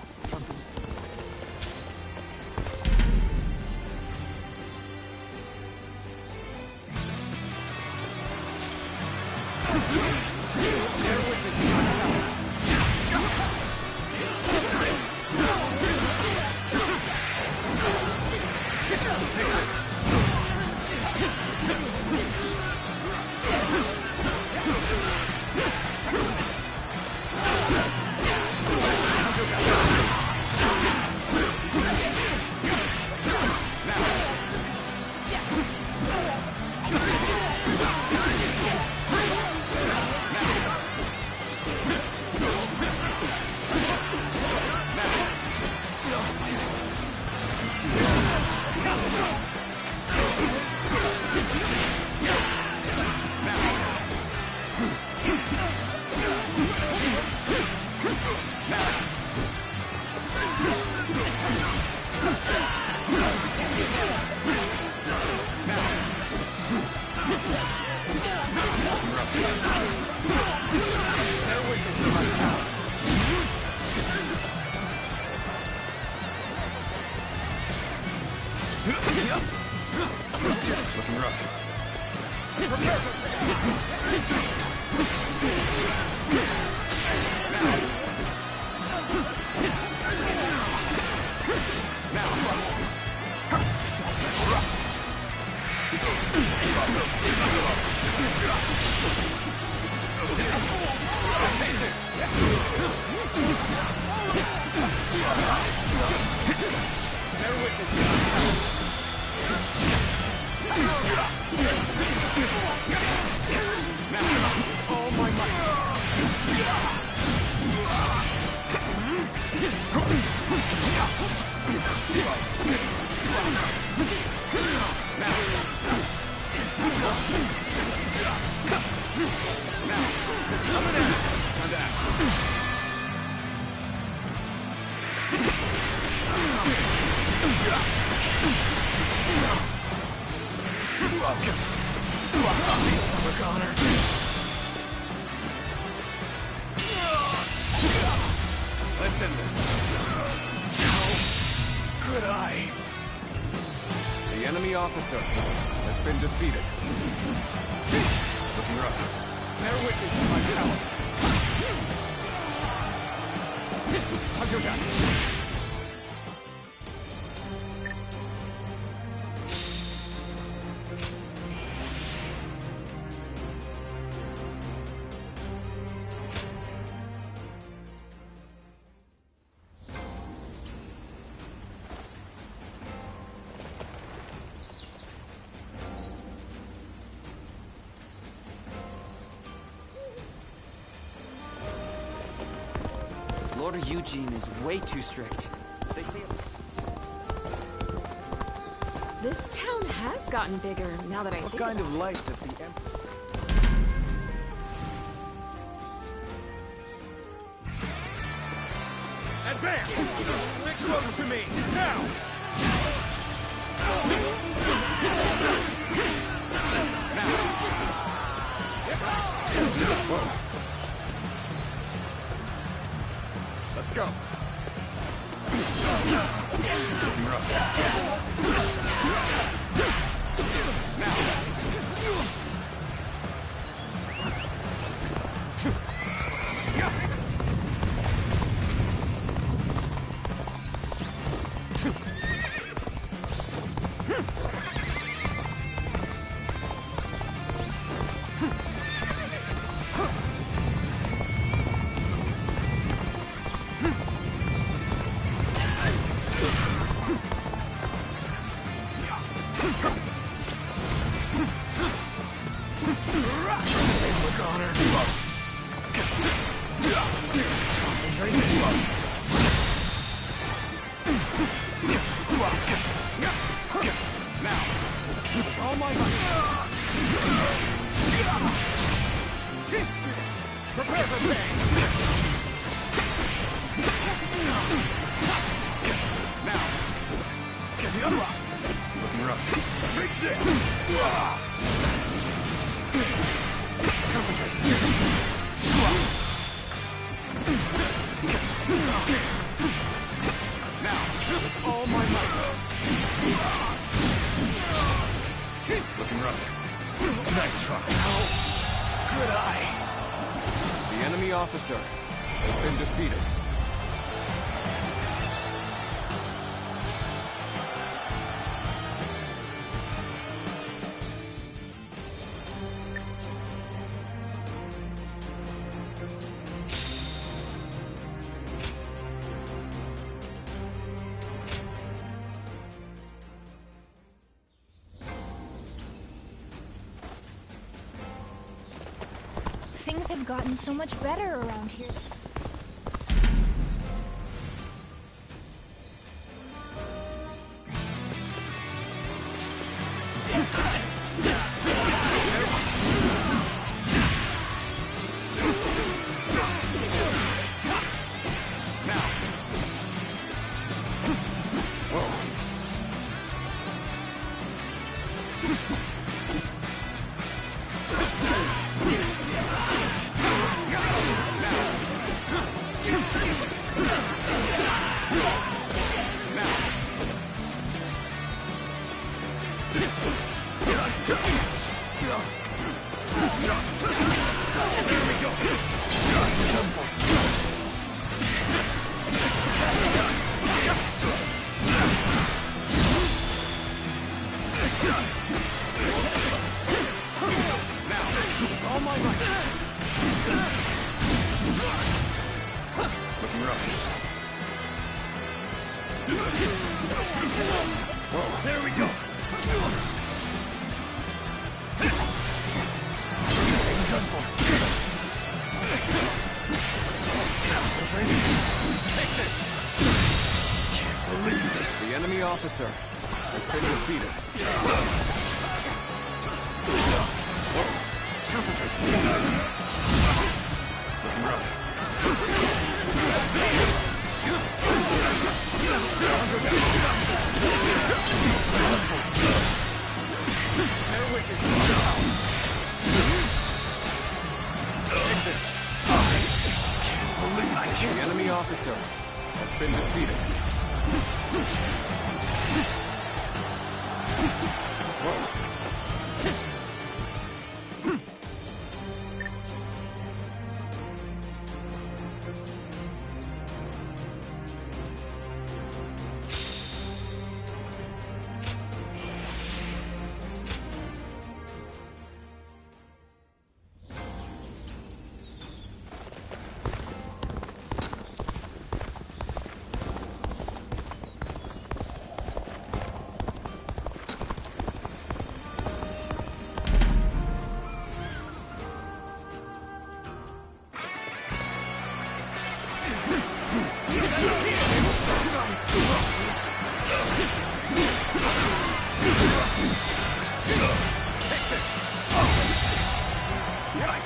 Looking rough. Take this! Bear witness all my might! Let's end this. How could I? The enemy officer has been defeated. Looking rough. Bear witness to my power. Hunter. Lord Eugene is way too strict. They say This town has gotten bigger now that I think What kind about of life does the Emperor... Advance! Stick closer to me, now! Let's go. Looking rough. Prepare for bang! Now! Get the unlock! Looking rough. Take this! Looking rough. Nice try. Good eye. The enemy officer has been defeated. Things have gotten so much better around here. The enemy officer has been defeated. Looking rough. Their wick is Take this. The enemy officer has been defeated.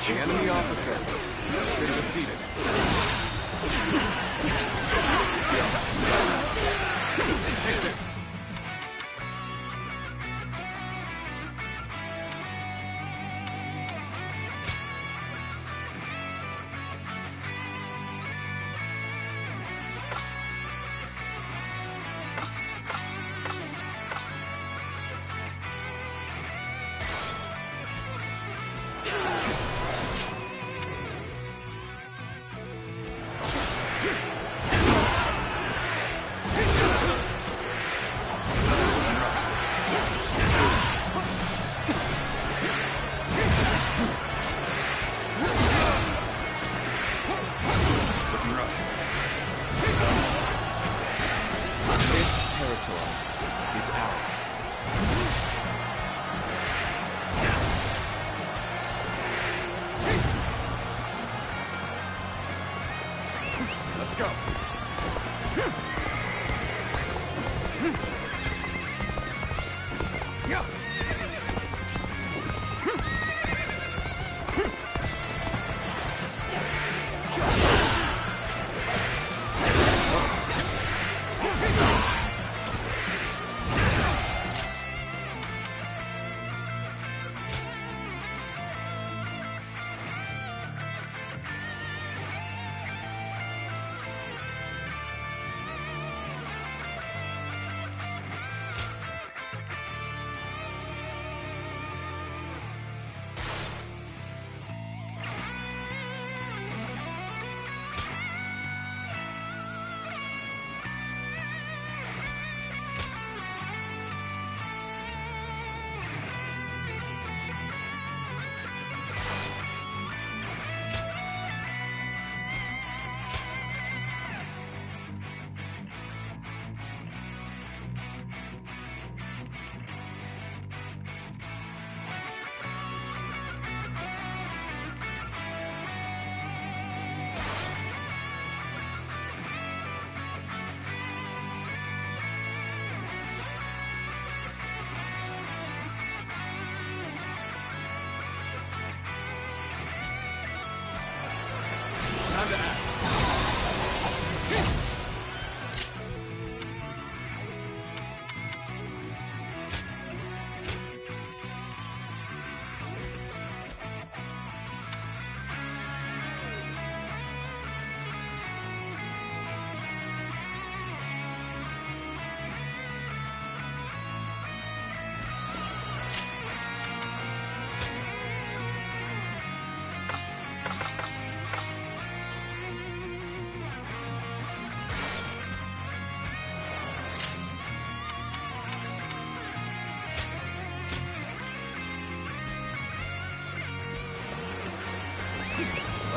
The enemy officer has been defeated. Take this. Is ours.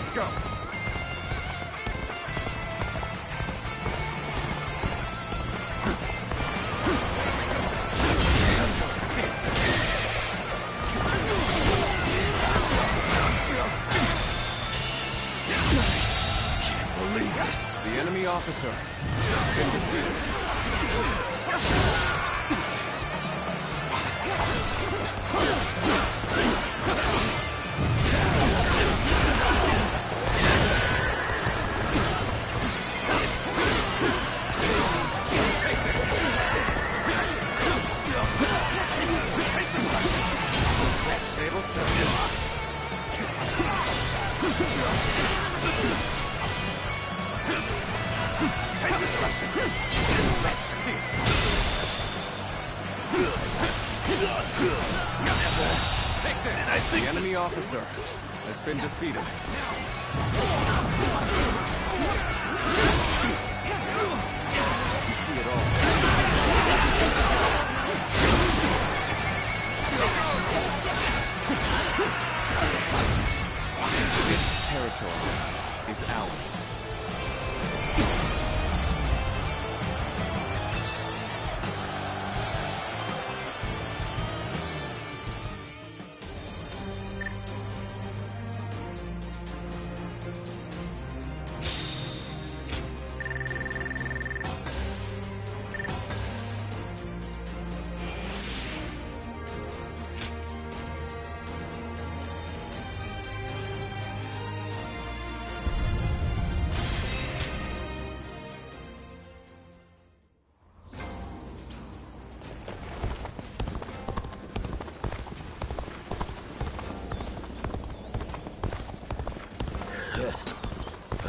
Let's go. See it. Can't believe this. The enemy officer has been defeated. The enemy officer has been defeated. You see it all. This territory is ours.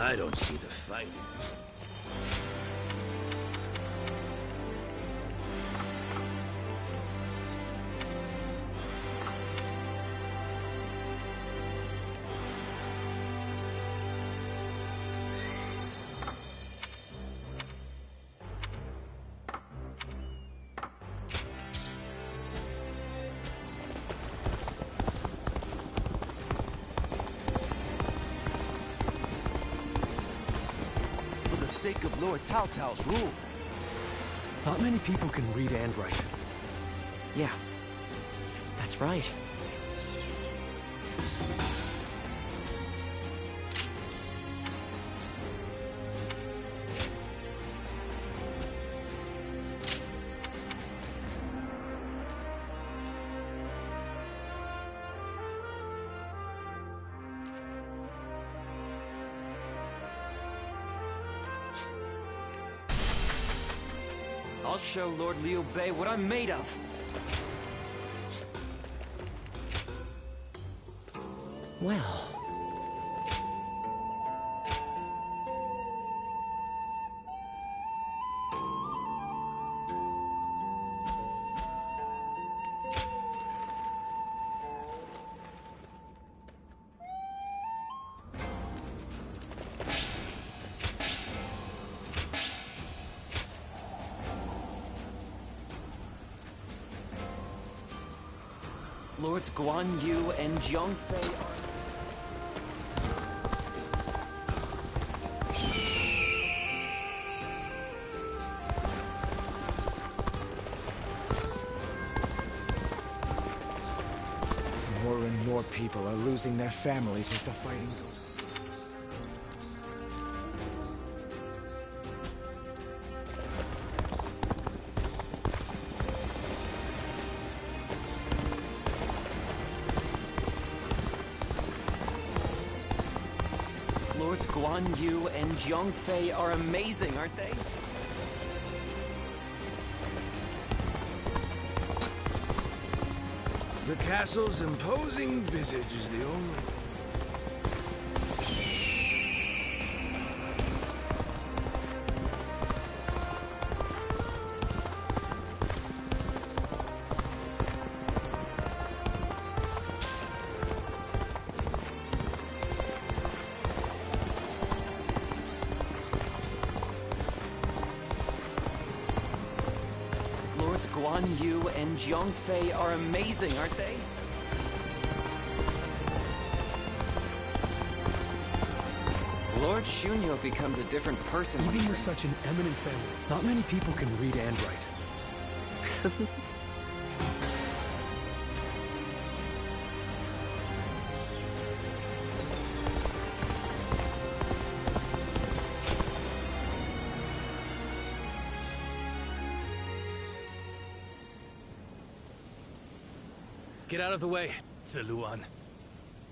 I don't see the fighting. Sake of Lord Taltal's rule. Not many people can read and write. Yeah, that's right. I'll show Lord Liu Bei what I'm made of. Well... Lords Guan Yu and Zhang Fei are... More and more people are losing their families as the fighting goes. Lords Guan Yu and Zhang Fei are amazing, aren't they? The castle's imposing visage is the only... Lords Guan Yu and Zhang Fei are amazing, aren't they? Lord Shunyo becomes a different person. Even with such an eminent family, not many people can read and write. Get out of the way, Zeluan.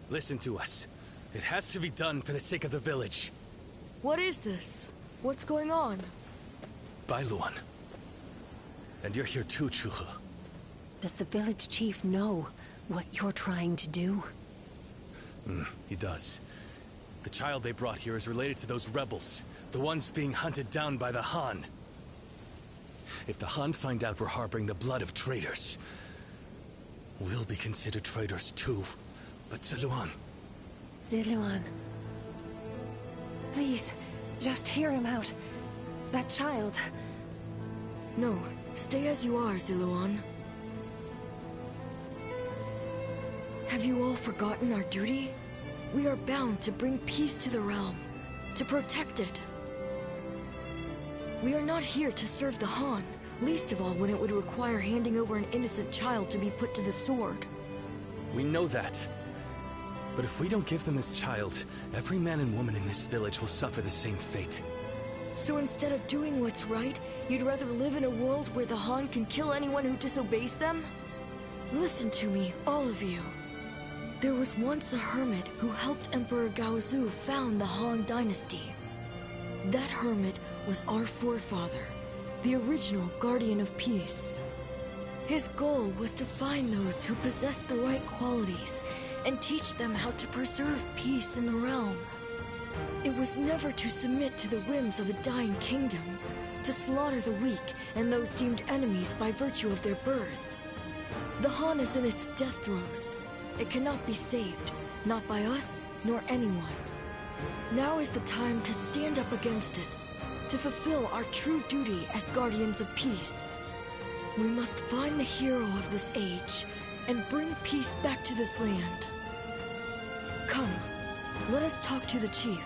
Listen to us. It has to be done for the sake of the village. What is this? What's going on? Bailuan. And you're here too, Chuhu. Does the village chief know what you're trying to do? He does. The child they brought here is related to those rebels, the ones being hunted down by the Han. If the Han find out we're harboring the blood of traitors, we'll be considered traitors too. But Zeluan... Zeluan. Please, just hear him out. That child... No, stay as you are, Zeluan. Have you all forgotten our duty? We are bound to bring peace to the realm, to protect it. We are not here to serve the Han, least of all when it would require handing over an innocent child to be put to the sword. We know that. But if we don't give them this child, every man and woman in this village will suffer the same fate. So instead of doing what's right, you'd rather live in a world where the Han can kill anyone who disobeys them? Listen to me, all of you. There was once a hermit who helped Emperor Gaozu found the Han Dynasty. That hermit was our forefather, the original Guardian of Peace. His goal was to find those who possessed the right qualities and teach them how to preserve peace in the realm. It was never to submit to the whims of a dying kingdom, to slaughter the weak and those deemed enemies by virtue of their birth. The Han is in its death throes. It cannot be saved, not by us nor anyone. Now is the time to stand up against it, to fulfill our true duty as guardians of peace. We must find the hero of this age and bring peace back to this land. Come, let us talk to the chief.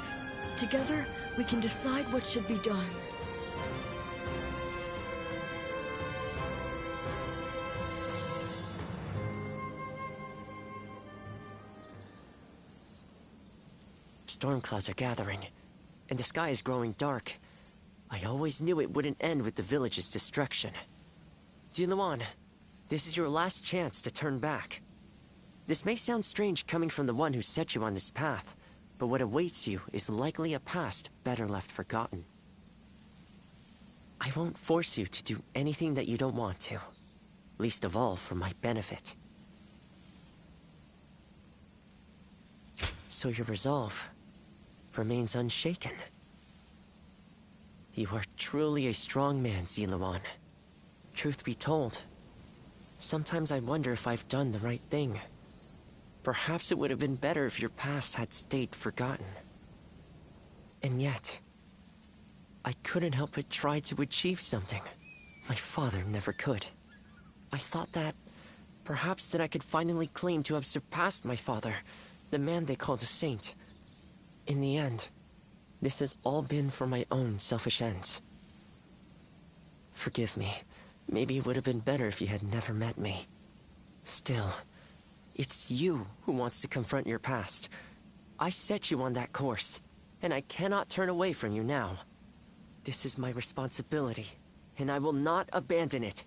Together, we can decide what should be done. Storm clouds are gathering, and the sky is growing dark. I always knew it wouldn't end with the village's destruction. Zeluan, this is your last chance to turn back. This may sound strange coming from the one who set you on this path, but what awaits you is likely a past better left forgotten. I won't force you to do anything that you don't want to, least of all for my benefit. So your resolve remains unshaken. You are truly a strong man, Zeluan. Truth be told, sometimes I wonder if I've done the right thing. Perhaps it would have been better if your past had stayed forgotten. And yet, I couldn't help but try to achieve something my father never could. I thought that perhaps that I could finally claim to have surpassed my father, the man they called a saint. In the end, this has all been for my own selfish ends. Forgive me. Maybe it would have been better if you had never met me. Still, it's you who wants to confront your past. I set you on that course, and I cannot turn away from you now. This is my responsibility, and I will not abandon it.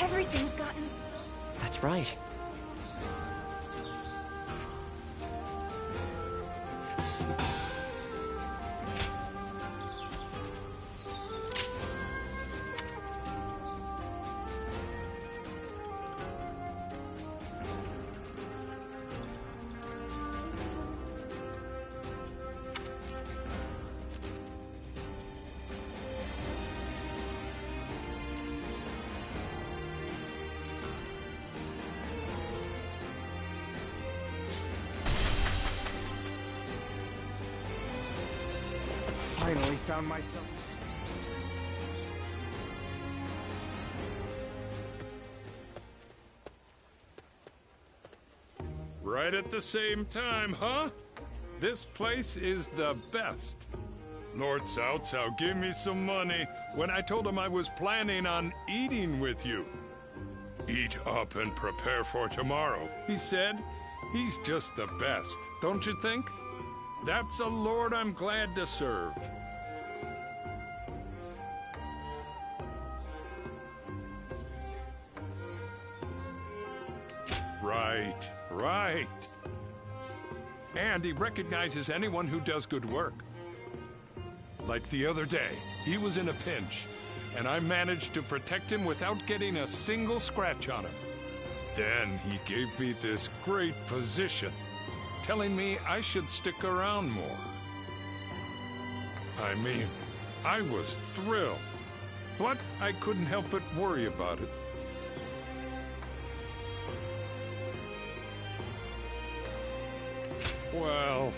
Everything's gotten so... That's right. found myself... Right at the same time, huh? This place is the best. Lord Cao Cao gave me some money when I told him I was planning on eating with you. Eat up and prepare for tomorrow, he said. He's just the best, don't you think? That's a lord I'm glad to serve. Right, right. And he recognizes anyone who does good work. Like the other day, he was in a pinch, and I managed to protect him without getting a single scratch on him. Then he gave me this great position, telling me I should stick around more. I mean, I was thrilled, but I couldn't help but worry about it. Well,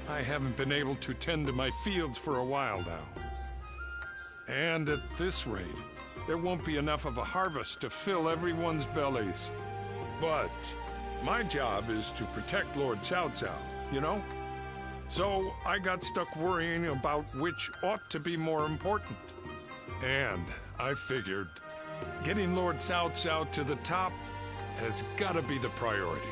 I haven't been able to tend to my fields for a while now. And at this rate, there won't be enough of a harvest to fill everyone's bellies. But my job is to protect Lord Cao Cao, you know? So I got stuck worrying about which ought to be more important. And I figured getting Lord Cao Cao to the top has got to be the priority.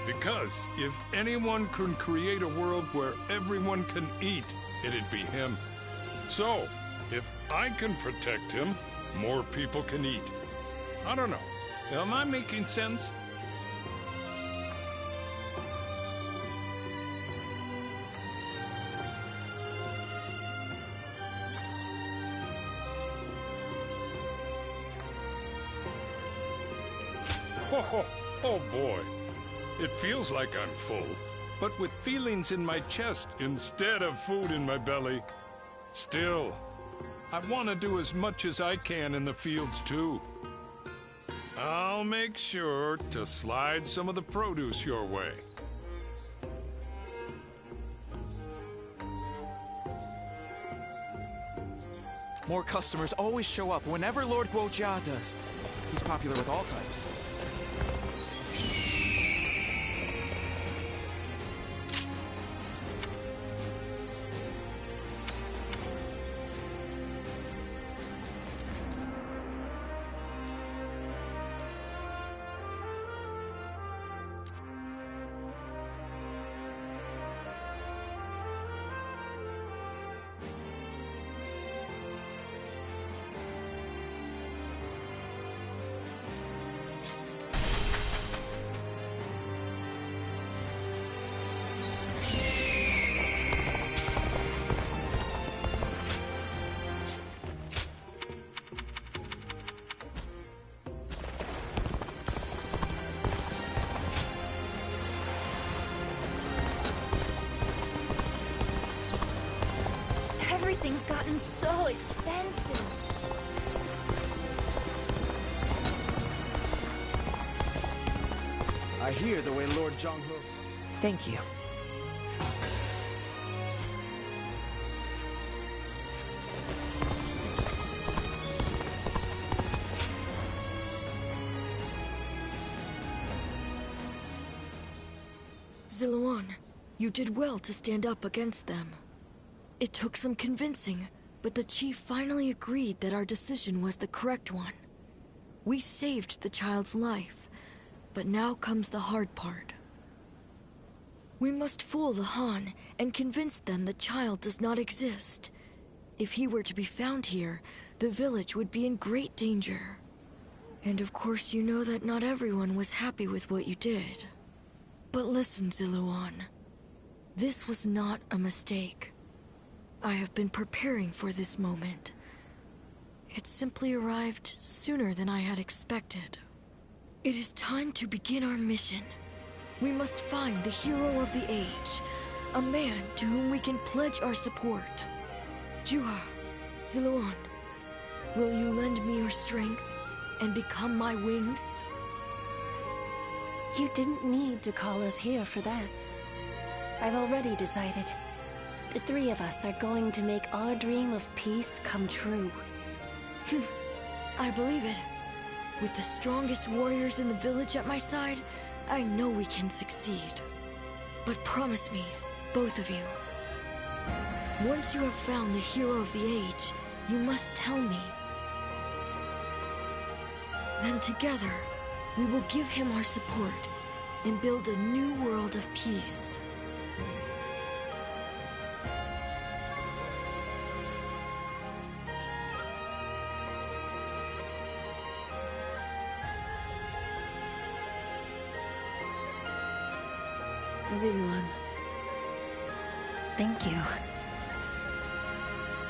Because if anyone can create a world where everyone can eat, it'd be him. So, if I can protect him, more people can eat. I don't know. Am I making sense? Oh boy. It feels like I'm full, but with feelings in my chest instead of food in my belly. Still, I want to do as much as I can in the fields too. I'll make sure to slide some of the produce your way. More customers always show up whenever Lord Guojia does. He's popular with all types. Everything's gotten so expensive. I hear the way Lord Zhonghe... Thank you. Ziluan, you did well to stand up against them. It took some convincing, but the chief finally agreed that our decision was the correct one. We saved the child's life, but now comes the hard part. We must fool the Han and convince them the child does not exist. If he were to be found here, the village would be in great danger. And of course you know that not everyone was happy with what you did. But listen, Ziluan. This was not a mistake. I have been preparing for this moment. It simply arrived sooner than I had expected. It is time to begin our mission. We must find the hero of the age, a man to whom we can pledge our support. Juha, Ziluan, will you lend me your strength and become my wings? You didn't need to call us here for that. I've already decided. The three of us are going to make our dream of peace come true. I believe it. With the strongest warriors in the village at my side, I know we can succeed. But promise me, both of you, once you have found the hero of the age, you must tell me. Then together, we will give him our support and build a new world of peace. Zulon. Thank you.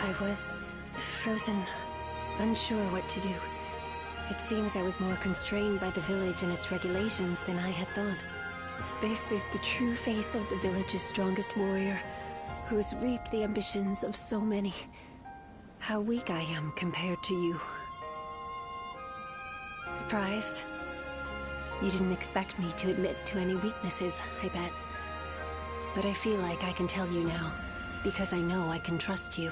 I was frozen, unsure what to do. It seems I was more constrained by the village and its regulations than I had thought. This is the true face of the village's strongest warrior, who has reaped the ambitions of so many. How weak I am compared to you. Surprised? You didn't expect me to admit to any weaknesses, I bet. But I feel like I can tell you now, because I know I can trust you.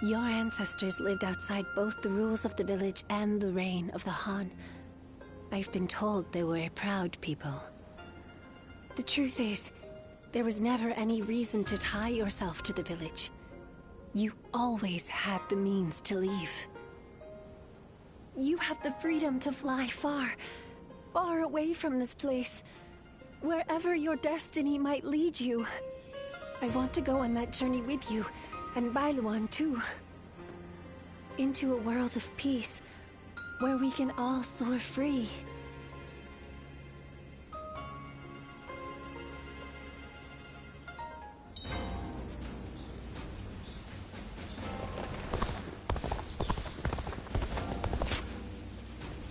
Your ancestors lived outside both the rules of the village and the reign of the Han. I've been told they were a proud people. The truth is, there was never any reason to tie yourself to the village. You always had the means to leave. You have the freedom to fly far, far away from this place. Wherever your destiny might lead you. I want to go on that journey with you, and Bailuan too. Into a world of peace, where we can all soar free.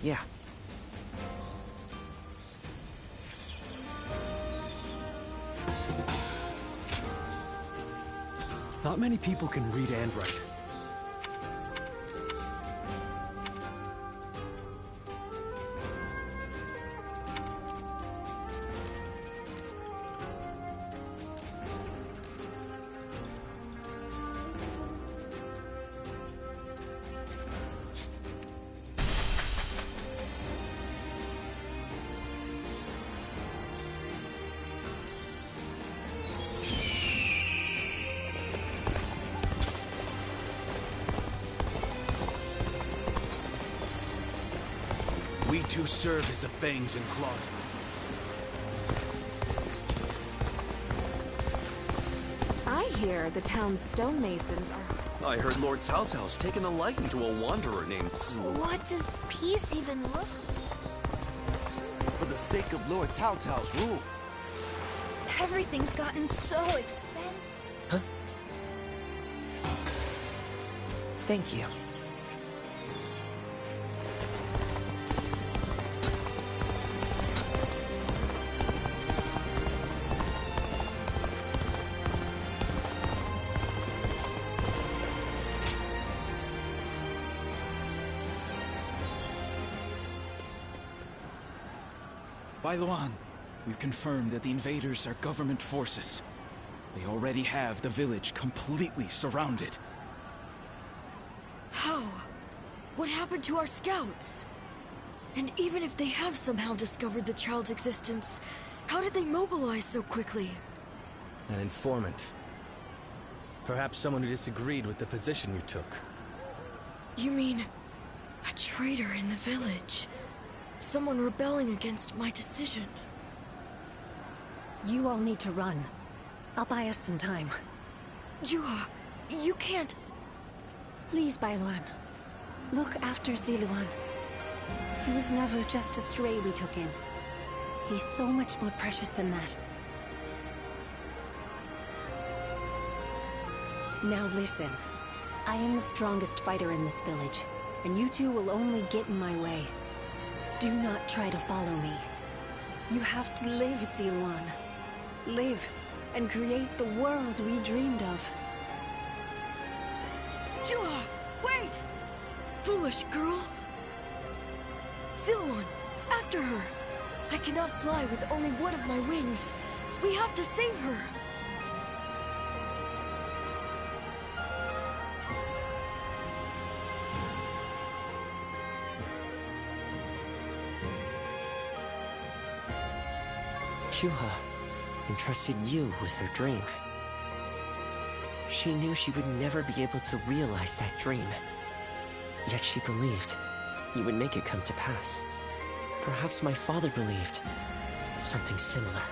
Yeah. Not many people can read and write. We two serve as the fangs and claws. I hear the town's stonemasons are... I heard Lord Cao Cao's taken a liking to a wanderer named Zulu. What does peace even look like? For the sake of Lord Cao Cao's rule. Everything's gotten so expensive. Huh? Thank you. Bailuan, we've confirmed that the invaders are government forces. They already have the village completely surrounded. How? What happened to our scouts? And even if they have somehow discovered the child's existence, how did they mobilize so quickly? An informant. Perhaps someone who disagreed with the position you took. You mean a traitor in the village? Someone rebelling against my decision. You all need to run. I'll buy us some time. Jua, you can't... Please, Bailuan. Look after Ziluan. He was never just a stray we took in. He's so much more precious than that. Now listen. I am the strongest fighter in this village, and you two will only get in my way. Do not try to follow me. You have to live, Ziluan. Live, and create the world we dreamed of. Jua, wait! Foolish girl! Ziluan, after her! I cannot fly with only one of my wings. We have to save her! Chuha entrusted you with her dream. She knew she would never be able to realize that dream. Yet she believed you would make it come to pass. Perhaps my father believed something similar.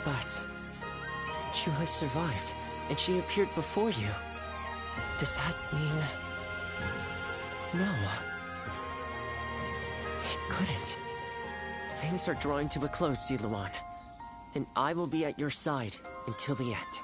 But Chuha survived, and she appeared before you. Does that mean... No. It couldn't. Things are drawing to a close, Siluan. And I will be at your side until the end.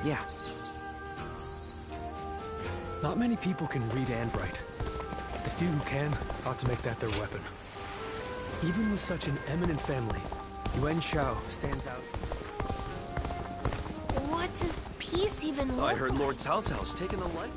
Yeah. Not many people can read and write. The few who can ought to make that their weapon. Even with such an eminent family, Yuan Shao stands out. What does peace even look like? I heard Lord Cao Cao's taken a light.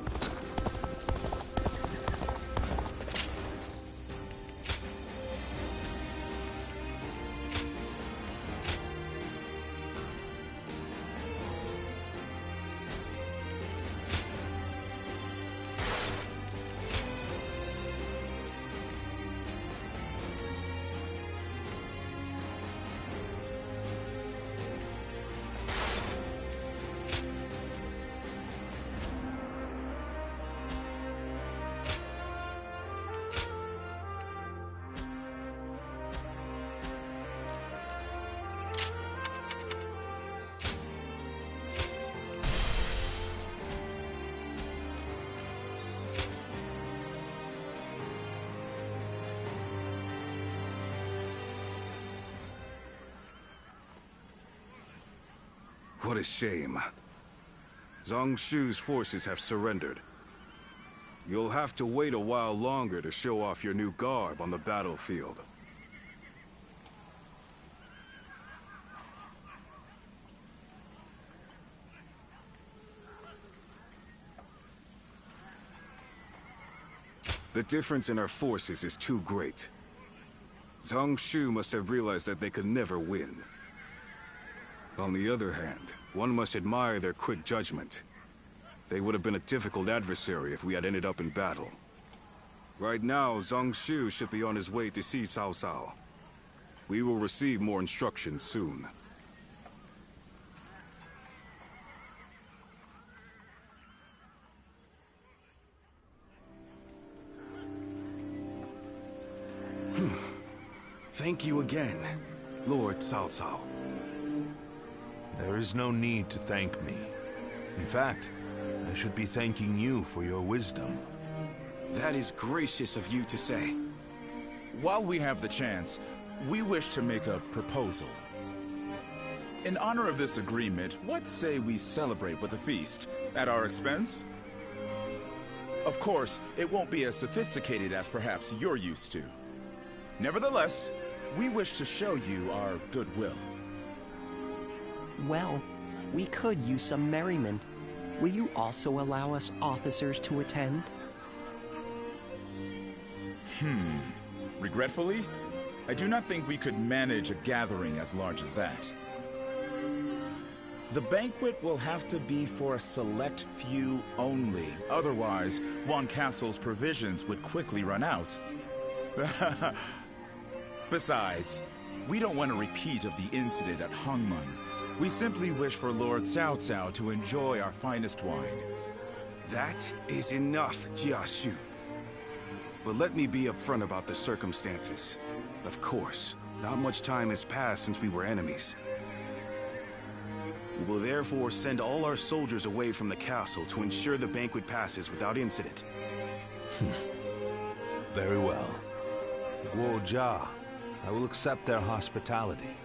What a shame. Zhang Shu's forces have surrendered. You'll have to wait a while longer to show off your new garb on the battlefield. The difference in our forces is too great. Zhang Shu must have realized that they could never win. On the other hand, one must admire their quick judgment. They would have been a difficult adversary if we had ended up in battle. Right now, Zhang Shu should be on his way to see Cao Cao. We will receive more instructions soon. Thank you again, Lord Cao Cao. There is no need to thank me. In fact, I should be thanking you for your wisdom. That is gracious of you to say. While we have the chance, we wish to make a proposal. In honor of this agreement, what say we celebrate with a feast at our expense? Of course, it won't be as sophisticated as perhaps you're used to. Nevertheless, we wish to show you our goodwill. Well, we could use some merriment. Will you also allow us officers to attend? Regretfully, I do not think we could manage a gathering as large as that. The banquet will have to be for a select few only. Otherwise, Wan Castle's provisions would quickly run out. Besides, we don't want a repeat of the incident at Hongmen. We simply wish for Lord Cao Cao to enjoy our finest wine. That is enough, Jia Shu. But let me be upfront about the circumstances. Of course, not much time has passed since we were enemies. We will therefore send all our soldiers away from the castle to ensure the banquet passes without incident. Very well. Guo Jia, I will accept their hospitality.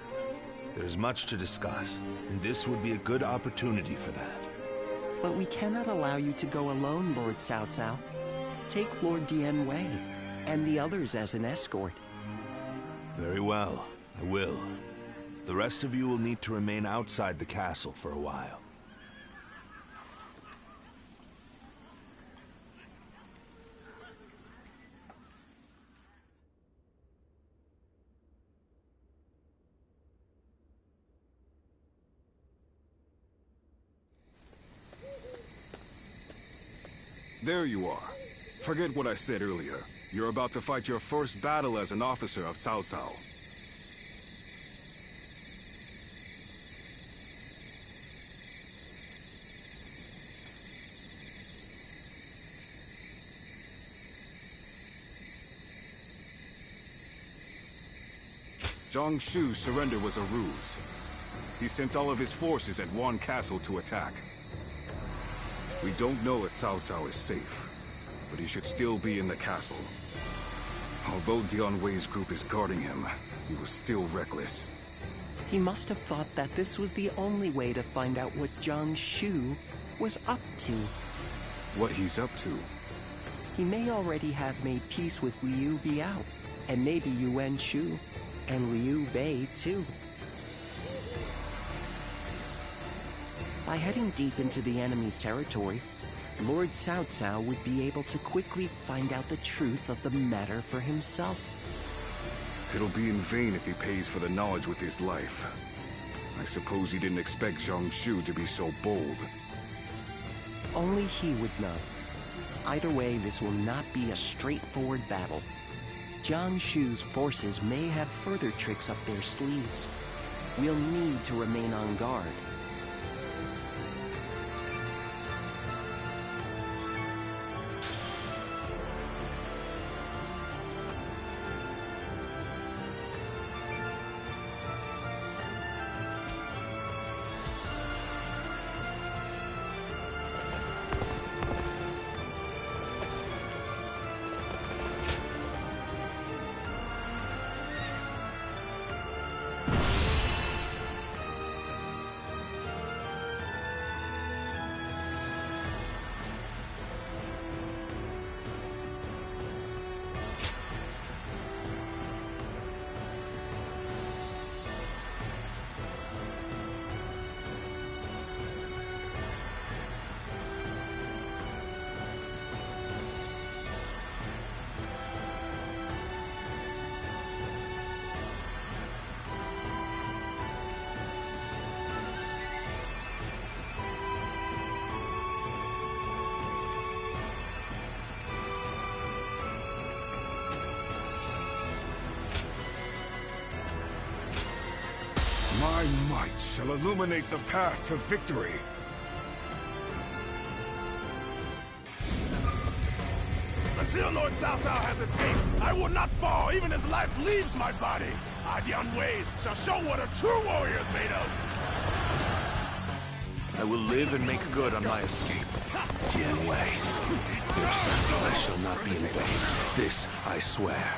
There's much to discuss, and this would be a good opportunity for that. But we cannot allow you to go alone, Lord Cao Cao. Take Lord Dian Wei and the others as an escort. Very well, I will. The rest of you will need to remain outside the castle for a while. There you are. Forget what I said earlier. You're about to fight your first battle as an officer of Cao Cao. Zhang Shu's surrender was a ruse. He sent all of his forces at Wan Castle to attack. We don't know if Cao Cao is safe, but he should still be in the castle. Although Dian Wei's group is guarding him, he was still reckless. He must have thought that this was the only way to find out what Zhang Shu was up to. What he's up to? He may already have made peace with Liu Biao, and maybe Yuan Shu, and Liu Bei too. By heading deep into the enemy's territory, Lord Cao Cao would be able to quickly find out the truth of the matter for himself. It'll be in vain if he pays for the knowledge with his life. I suppose he didn't expect Zhang Shu to be so bold. Only he would know. Either way, this will not be a straightforward battle. Zhang Shu's forces may have further tricks up their sleeves. We'll need to remain on guard. My might shall illuminate the path to victory. Until Lord Cao Cao has escaped, I will not fall even as life leaves my body. Dian Wei shall show what a true warrior is made of. I will live and make good on my escape. Dian Wei, your sacrifice shall not be in vain. This I swear.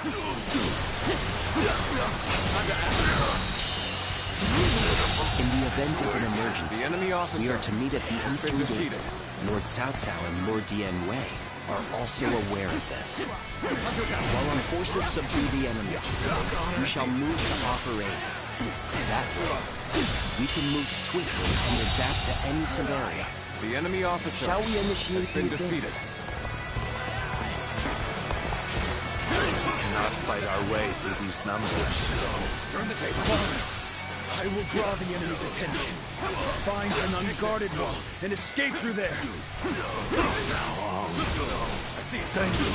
In the event of an emergency, the enemy officer we are to meet at the Eastern Gate. Lord Cao Cao and Lord Dian Wei are also aware of this. While our forces subdue the enemy, we shall move to offer aid. That way, we can move swiftly and adapt to any scenario. The enemy officer shall we initiate has been defeated. We cannot fight our way through these numbers. Turn the table. I will draw the enemy's attention. Find an unguarded wall and escape through there. I see it. Thank you.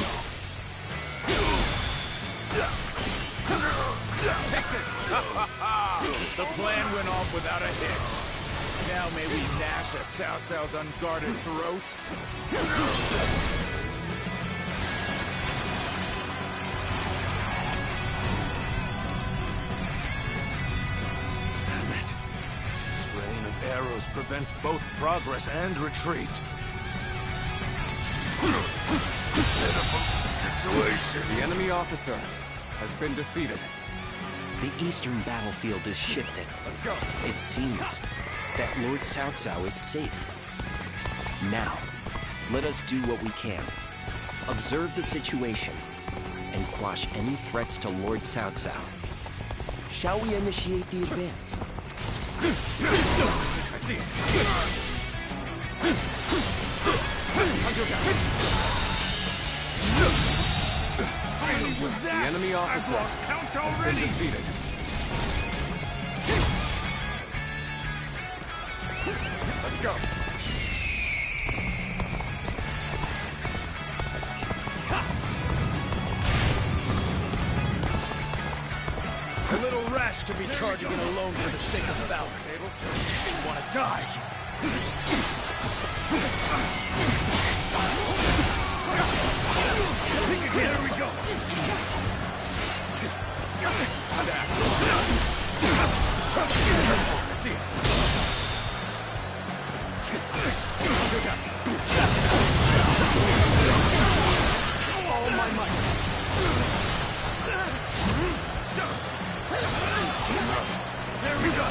Take this! The plan went off without a hitch. Now may we gnash at Cao Cao's unguarded throat? Arrows prevents both progress and retreat. Pitiful situation. The enemy officer has been defeated. The eastern battlefield is shifting. Let's go. It seems that Lord Cao Cao is safe. Now, let us do what we can. Observe the situation and quash any threats to Lord Cao Cao. Shall we initiate the advance? I see it. The enemy officer has been defeated. Let's go. A little rash to be charging it alone for the sake of valor. Tables turn. You want to die? Here we go. I see it. All my might. There we go.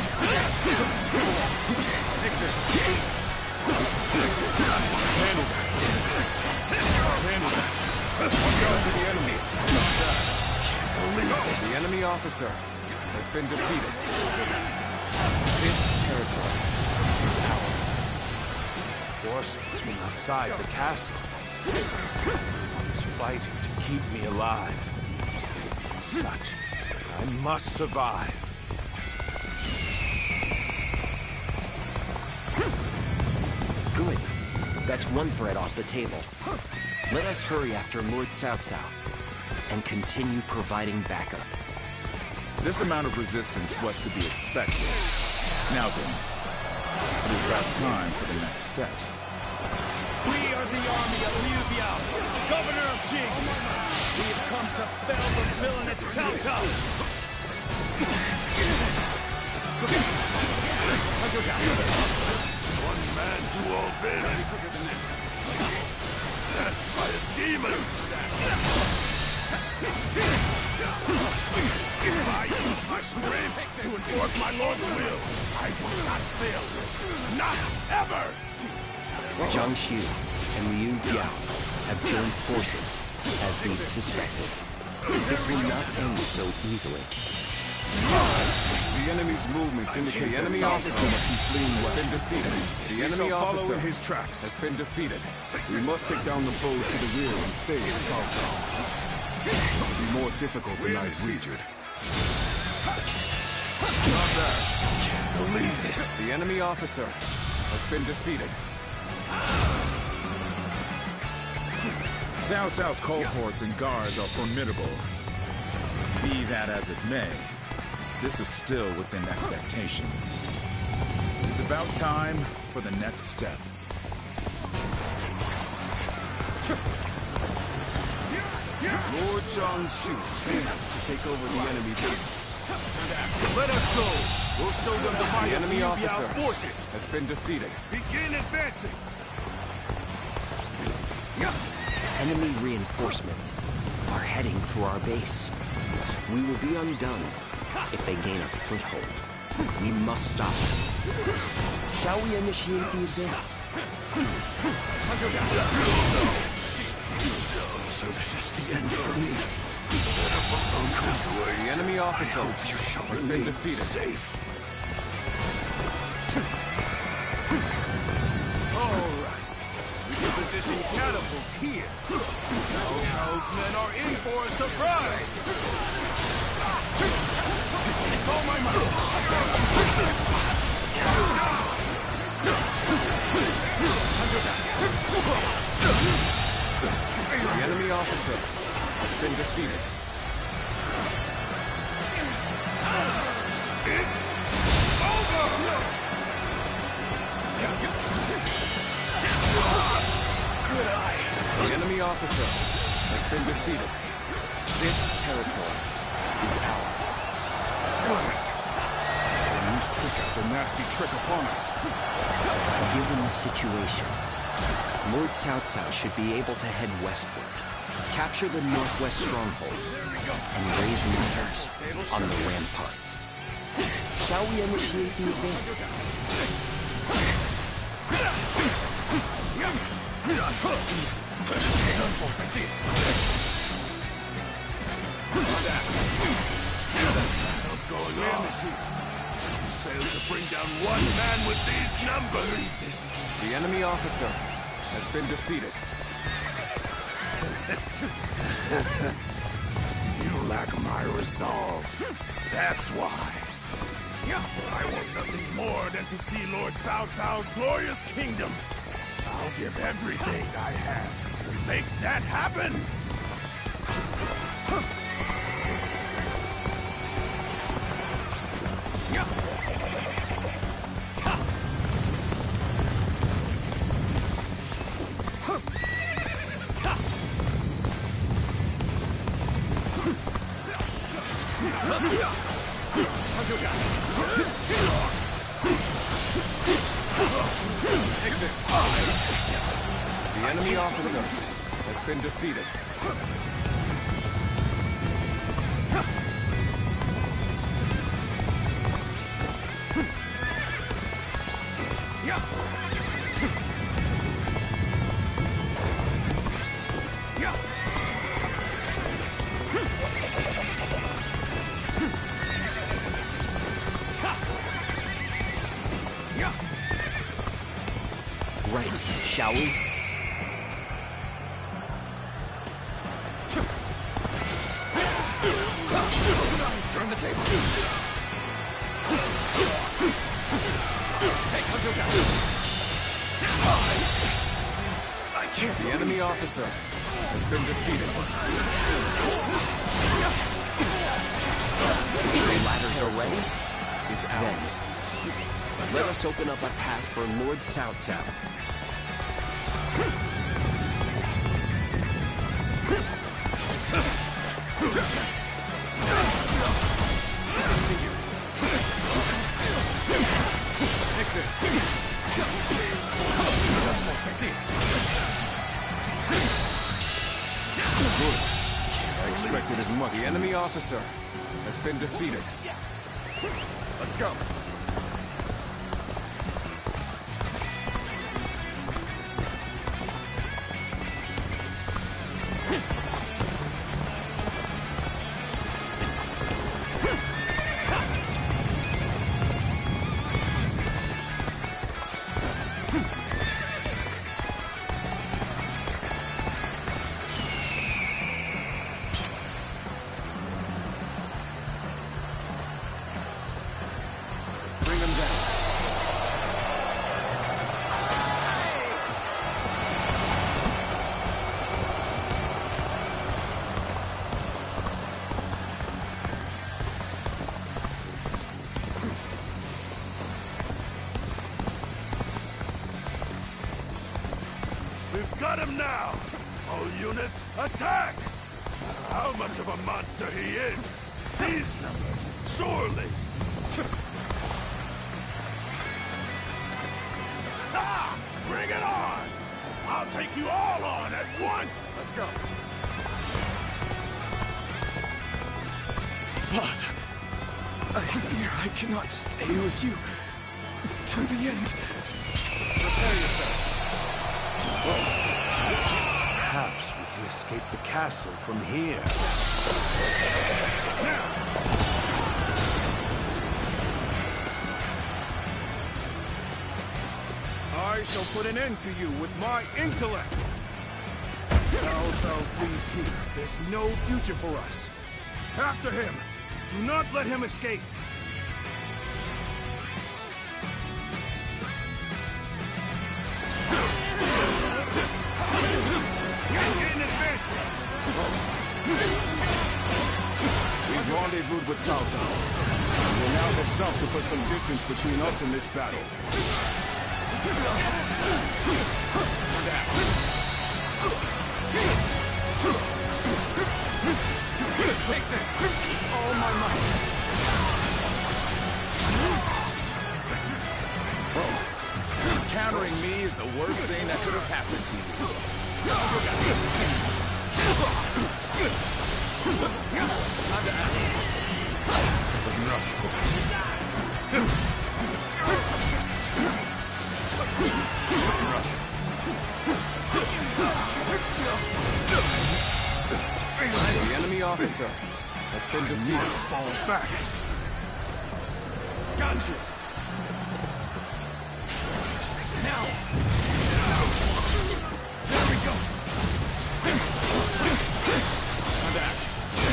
Take this. Handle that. Handle that. Watch out for the enemy. The enemy officer has been defeated. This territory is ours. Forces from outside the castle. One is fighting to keep me alive. As such, I must survive. Good. That's one threat off the table. Let us hurry after Lord Cao Cao and continue providing backup. This amount of resistance was to be expected. Now then, it is about time for the next step. We are the army of Liu Biao, governor of Jing. We have come to fell the villainous Cao Cao. One man do all this. Possessed by a demon. I use my strength to enforce my lord's will. I will not fail. Not ever. Zhang Xu and Liu Biao have joined forces, as we suspected. This will not end so easily. The enemy's movements indicate the enemy officer must be fleeing west. Has been defeated. The enemy officer in his tracks. has been defeated. We must take down the foes to the rear and save Cao Cao. This will be more difficult than I feared. Not bad. Can't believe this. The enemy officer has been defeated. Cao Cao's cohorts and guards are formidable. Be that as it may, this is still within expectations. It's about time for the next step. Lord Jiangsu plans to take over the enemy bases. Let us go. We'll show them the might The of enemy Liu officer Biao's forces. has been defeated. Begin advancing. Enemy reinforcements are heading for our base. We will be undone if they gain a foothold. We must stop them. Shall we initiate the advance? So this is the end for me. The enemy officer has been defeated. Safe. All right. We can position catapults here. Those men are in for a surprise. Oh my The enemy officer has been defeated. It's over! Good eye. The enemy officer has been defeated. This territory is ours. Blast! Enemy's trick after nasty trick upon us. Given the situation, Lord Cao Cao should be able to head westward, capture the northwest stronghold, and raise leaders on the ramparts. Shall we initiate the advance? Easy. I see it. What's going You failed to bring down one man with these numbers! The enemy officer has been defeated. You lack my resolve. That's why. I want nothing more than to see Lord Cao Cao's glorious kingdom. I'll give everything I have to make that happen! Take this. The enemy officer has been defeated. Right, shall we? Turn the table. Take Hunter down. I can't. The enemy officer has been defeated. The ladders are ready? Is ours. Let us open up a path for Lord Cao Cao. Take this. I see it. Good. I expected as much. The enemy officer has been defeated. Let's go. Bring them down. We've got him now! All units, attack! How much of a monster he is! These numbers, surely! Ah! Bring it on! I'll take you all on at once! Let's go. Father, I fear I cannot stay with you to the end. Prepare yourselves. Perhaps we can escape the castle from here. I shall put an end to you with my intellect! Cao Cao, please hear. There's no future for us. After him! Do not let him escape! Getting advanced! We've rendezvoused with Cao Cao. We'll now head south to put some distance between us and this battle. Take this! All my might! Countering me is the worst thing that could have happened to you. Time to act. The enemy officer has been defeated. Fall back! dungeon! Now! There we go! Now that. So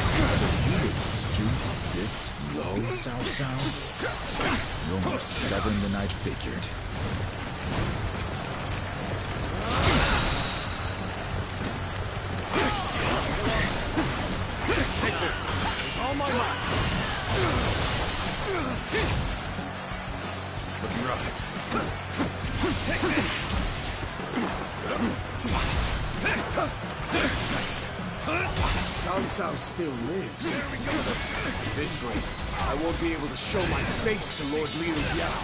you would stoop this low, Sao? You're more stubborn than I'd figured. Take this! With all my might! Looking rough. Take this! Sao still lives. There we go. At this rate, I won't be able to show my face to Lord Liu Yao.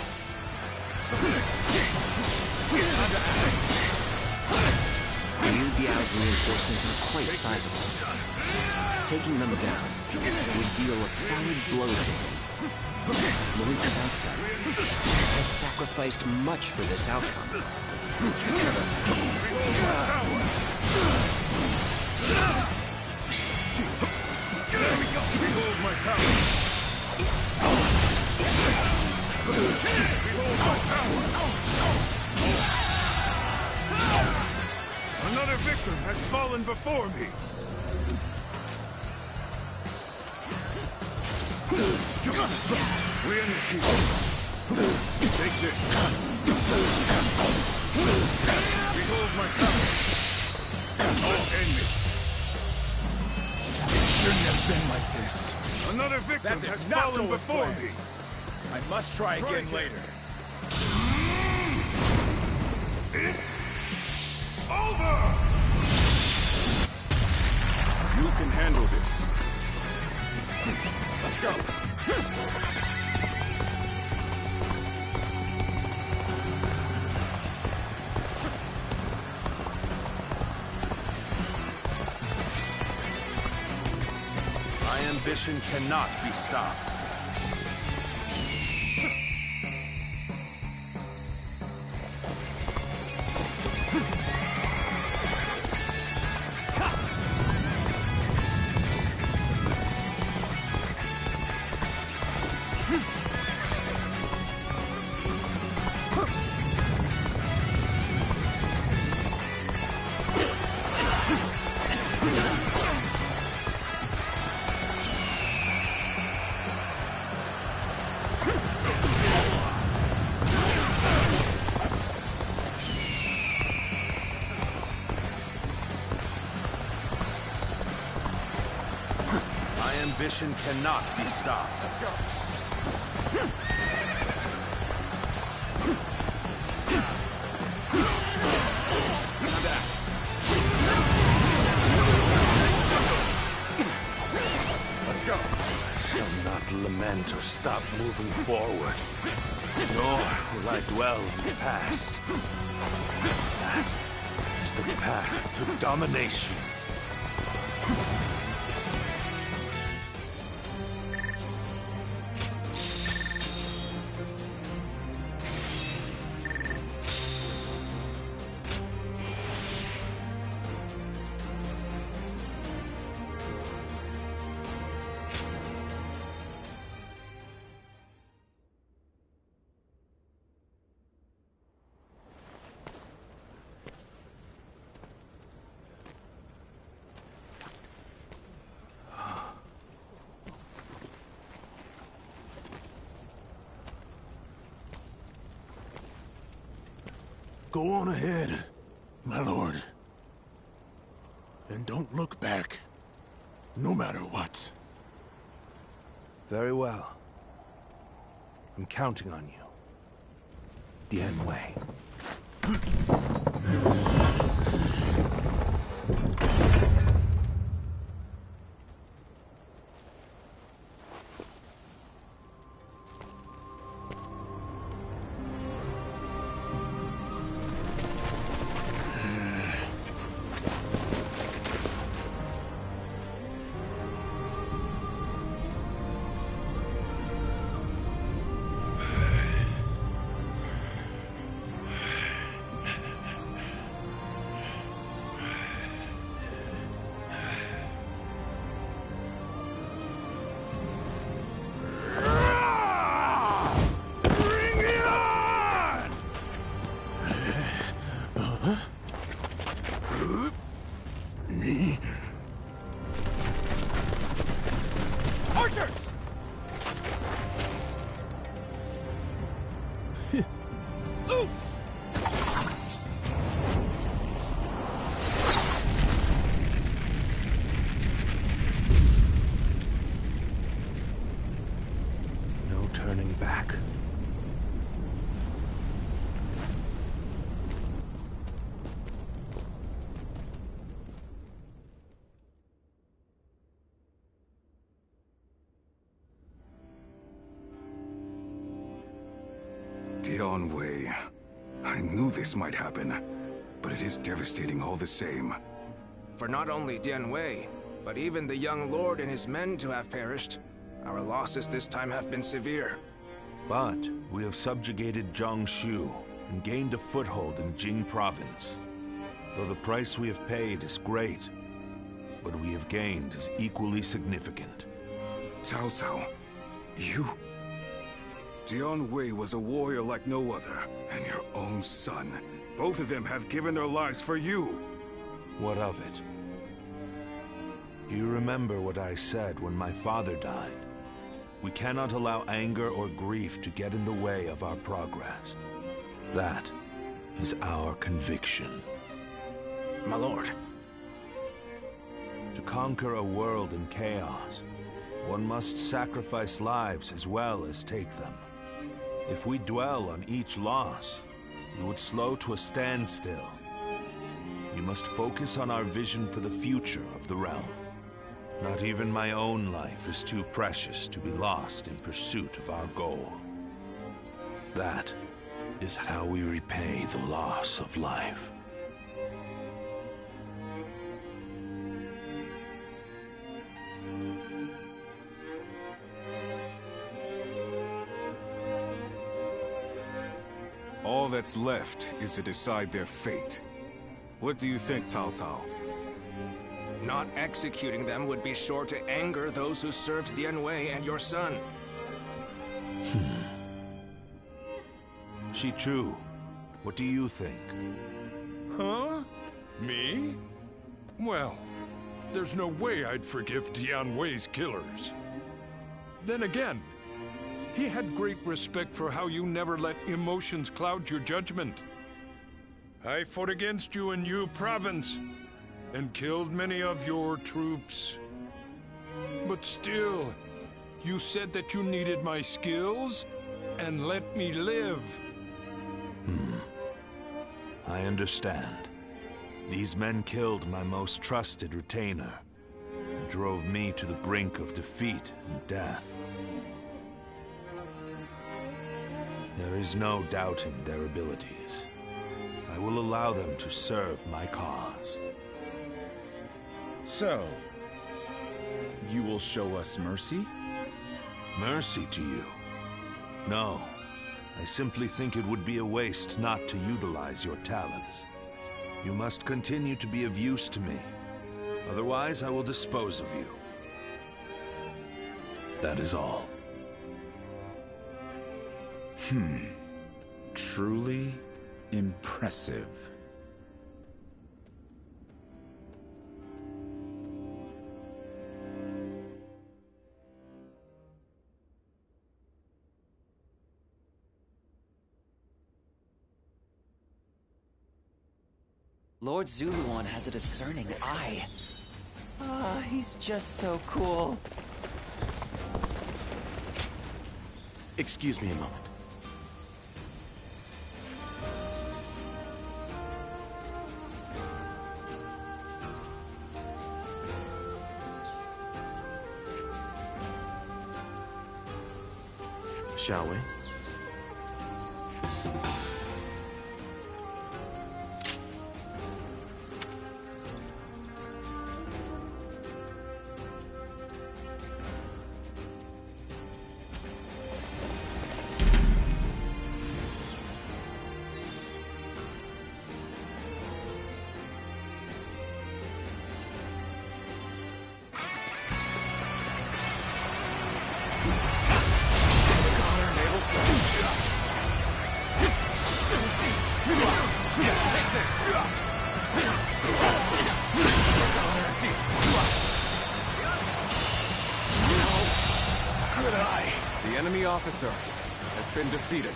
Liu Biao's reinforcements are quite sizable. Taking them down would deal a solid blow to him. Lord Cao has sacrificed much for this outcome. There we go! Behold my power! Behold my power! Another victim has fallen before me! We initiate. Take this. Behold my power. I'll end this. It shouldn't have been like this. Another victim has fallen before me! I must try again later. It's over! You can handle this. Let's go. My ambition cannot be stopped. Ambition cannot be stopped. Let's go. Let's go. I shall not lament or stop moving forward, nor will I dwell in the past. That is the path to domination. Go on ahead, my lord. And don't look back, no matter what. Very well. I'm counting on you. Dian Wei. Archers! Loose! No turning back. Wei. I knew this might happen, but it is devastating all the same. For not only Wei, but even the young lord and his men to have perished, our losses this time have been severe. But we have subjugated Jiangsu and gained a foothold in Jing province. Though the price we have paid is great, what we have gained is equally significant. Cao Cao, you... Wei was a warrior like no other, and your own son. Both of them have given their lives for you. What of it? Do you remember what I said when my father died? We cannot allow anger or grief to get in the way of our progress. That is our conviction. My lord. To conquer a world in chaos, one must sacrifice lives as well as take them. If we dwell on each loss, we would slow to a standstill. We must focus on our vision for the future of the realm. Not even my own life is too precious to be lost in pursuit of our goal. That is how we repay the loss of life. All that's left is to decide their fate. What do you think, Cao Cao? Not executing them would be sure to anger those who served Wei and your son. Shichu, what do you think? Huh? Me? Well, there's no way I'd forgive Wei's killers. Then again, he had great respect for how you never let emotions cloud your judgment. I fought against you in Yu province, and killed many of your troops. But still, you said that you needed my skills, and let me live. I understand. These men killed my most trusted retainer, and drove me to the brink of defeat and death. There is no doubting their abilities. I will allow them to serve my cause. So, you will show us mercy? Mercy to you? No. I simply think it would be a waste not to utilize your talents. You must continue to be of use to me. Otherwise, I will dispose of you. That is all. Truly impressive. Lord Zuluan has a discerning eye. Ah, he's just so cool. Excuse me a moment. Shall we? The enemy officer has been defeated.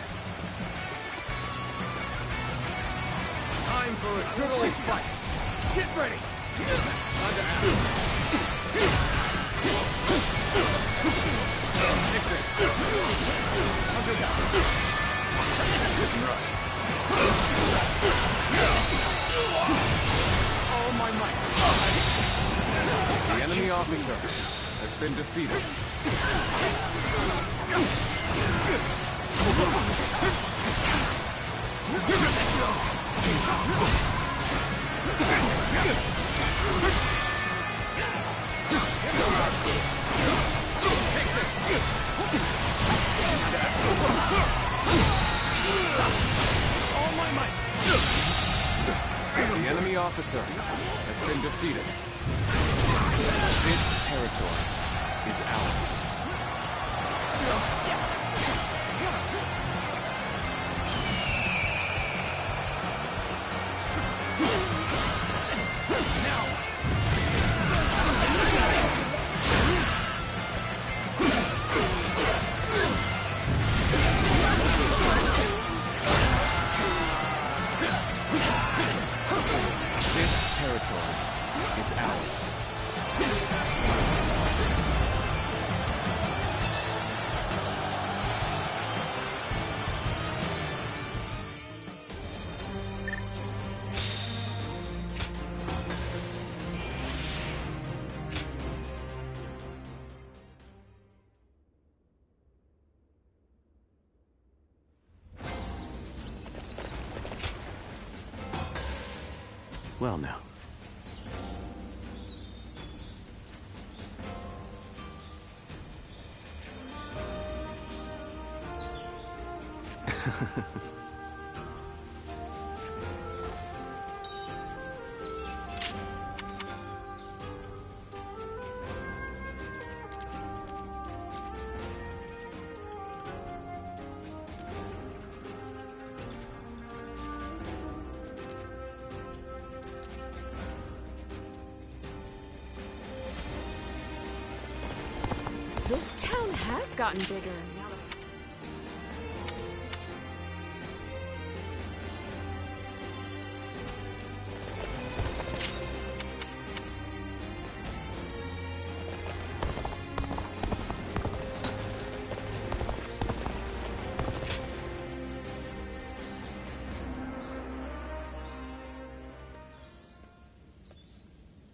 Time for a good old fight. Get ready. Time to act. Take this. Hunter down. Rush. All my might. The enemy officer has been defeated. All my might. The enemy officer has been defeated. This territory is ours. This territory is ours. Well now. This town has gotten bigger.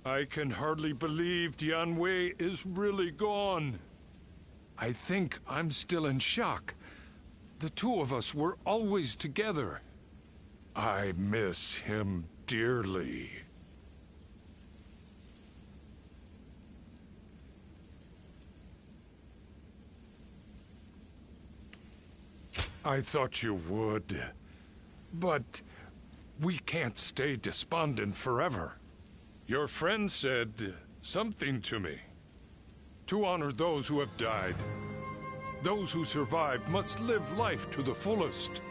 I can hardly believe Dianwei is really gone. I think I'm still in shock. The two of us were always together. I miss him dearly. I thought you would. But we can't stay despondent forever. Your friend said something to me. To honor those who have died. Those who survived must live life to the fullest.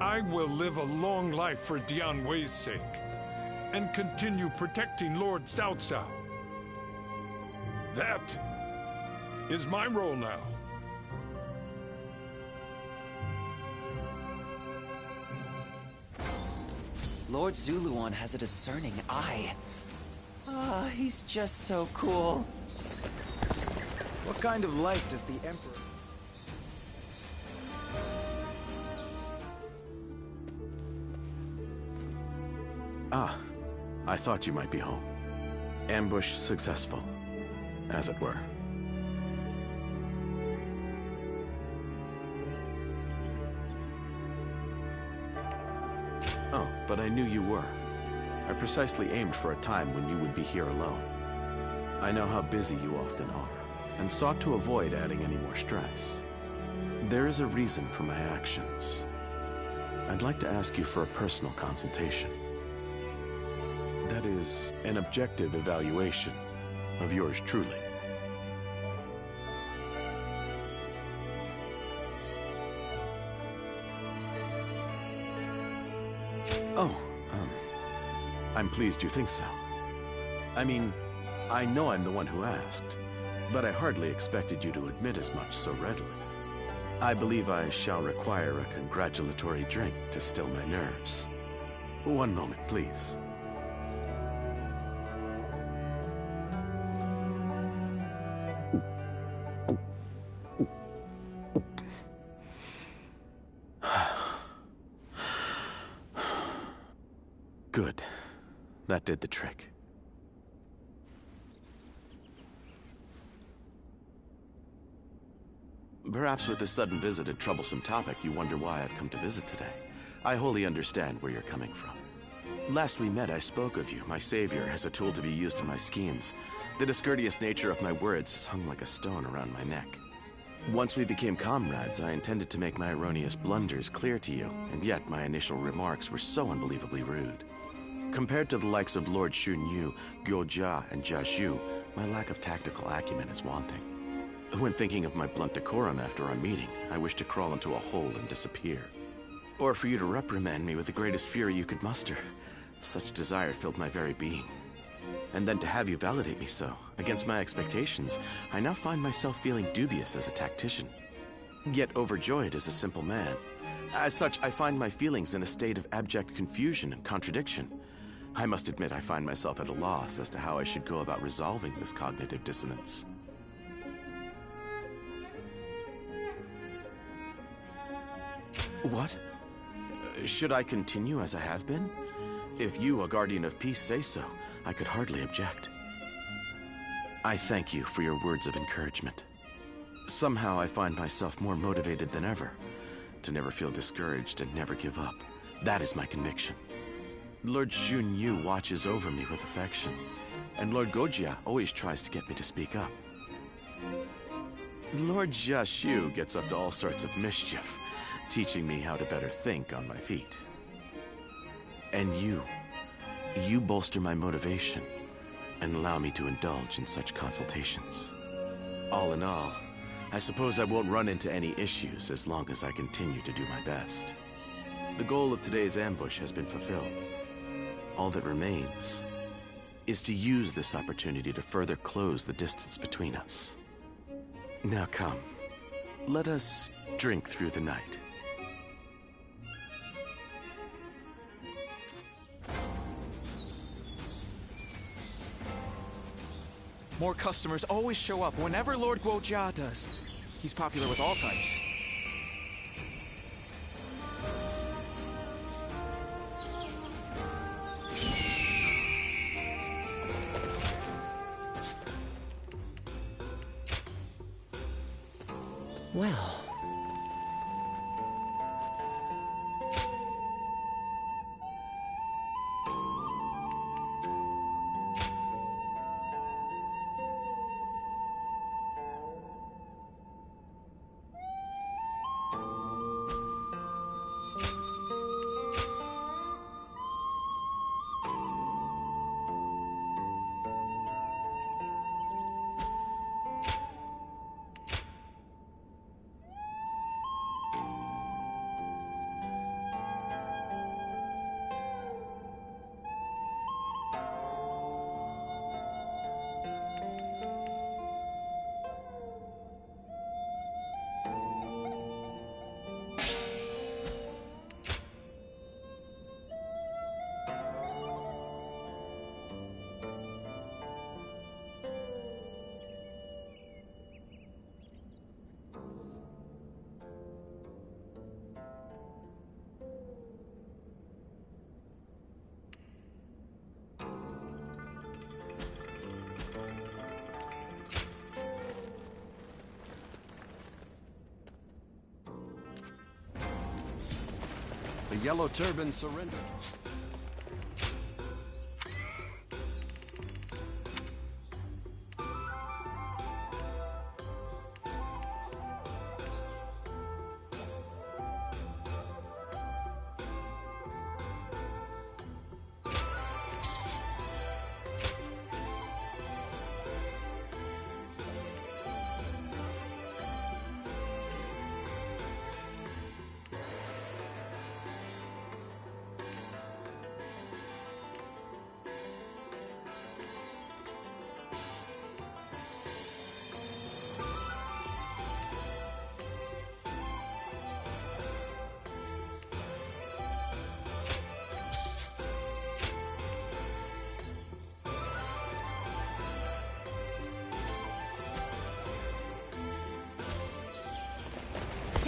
I will live a long life for Dianwei's sake, and continue protecting Lord Cao Cao. That is my role now. Lord Zuluan has a discerning eye. Ah, he's just so cool. What kind of life does the Emperor... Ah, I thought you might be home. Ambush successful, as it were. Oh, but I knew you were. I precisely aimed for a time when you would be here alone. I know how busy you often are, and sought to avoid adding any more stress. There is a reason for my actions. I'd like to ask you for a personal consultation. That is, an objective evaluation of yours truly. Oh, I'm pleased you think so. I mean, I know I'm the one who asked, but I hardly expected you to admit as much so readily. I believe I shall require a congratulatory drink to still my nerves. One moment, please. Good. That did the trick. Perhaps with this sudden visit and troublesome topic, you wonder why I've come to visit today. I wholly understand where you're coming from. Last we met, I spoke of you, my savior, as a tool to be used in my schemes. The discourteous nature of my words has hung like a stone around my neck. Once we became comrades, I intended to make my erroneous blunders clear to you, and yet my initial remarks were so unbelievably rude. Compared to the likes of Lord Shunyu, Gyojia, and Jashu, my lack of tactical acumen is wanting. When thinking of my blunt decorum after our meeting, I wish to crawl into a hole and disappear. Or for you to reprimand me with the greatest fury you could muster. Such desire filled my very being. And then to have you validate me so, against my expectations, I now find myself feeling dubious as a tactician. Yet overjoyed as a simple man. As such, I find my feelings in a state of abject confusion and contradiction. I must admit I find myself at a loss as to how I should go about resolving this cognitive dissonance. What? Should I continue as I have been? If you, a guardian of peace, say so, I could hardly object. I thank you for your words of encouragement. Somehow I find myself more motivated than ever, to never feel discouraged and never give up. That is my conviction. Lord Shunyu watches over me with affection, and Lord Gojia always tries to get me to speak up. Lord Jashu gets up to all sorts of mischief, teaching me how to better think on my feet. And you bolster my motivation and allow me to indulge in such consultations. All in all, I suppose I won't run into any issues as long as I continue to do my best. The goal of today's ambush has been fulfilled. All that remains is to use this opportunity to further close the distance between us. Now come, let us drink through the night. More customers always show up whenever Lord Guojia does. He's popular with all types. Well... The Yellow Turban surrendered.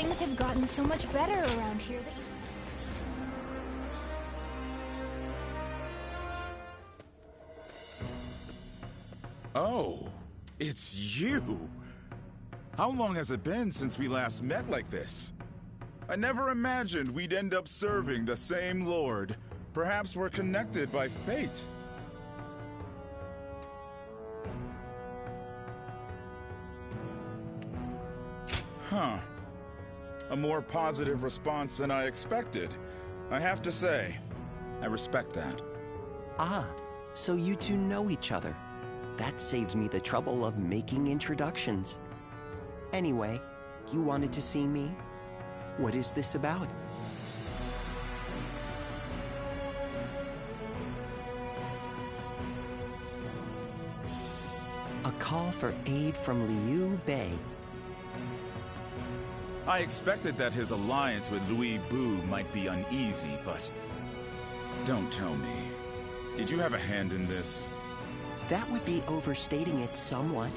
Things have gotten so much better around here that you... Oh, it's you! How long has it been since we last met like this? I never imagined we'd end up serving the same Lord. Perhaps we're connected by fate. Huh. A more positive response than I expected. I have to say, I respect that. Ah, so you two know each other. That saves me the trouble of making introductions. Anyway, you wanted to see me? What is this about? A call for aid from Liu Bei. I expected that his alliance with Louis Bu might be uneasy, but... Don't tell me. Did you have a hand in this? That would be overstating it somewhat.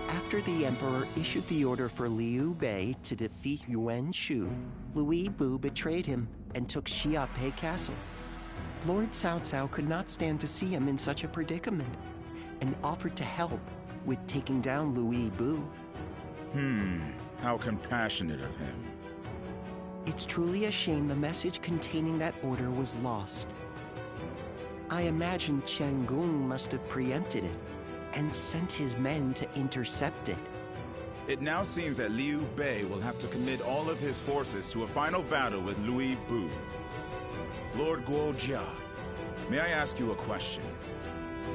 After the Emperor issued the order for Liu Bei to defeat Yuan Shu, Louis Bu betrayed him and took Xiaopei Castle. Lord Cao Cao could not stand to see him in such a predicament, and offered to help with taking down Louis Bu. How compassionate of him. It's truly a shame the message containing that order was lost. I imagine Chen Gong must have preempted it and sent his men to intercept it. It now seems that Liu Bei will have to commit all of his forces to a final battle with Louis Bu. Lord Guojia, may I ask you a question?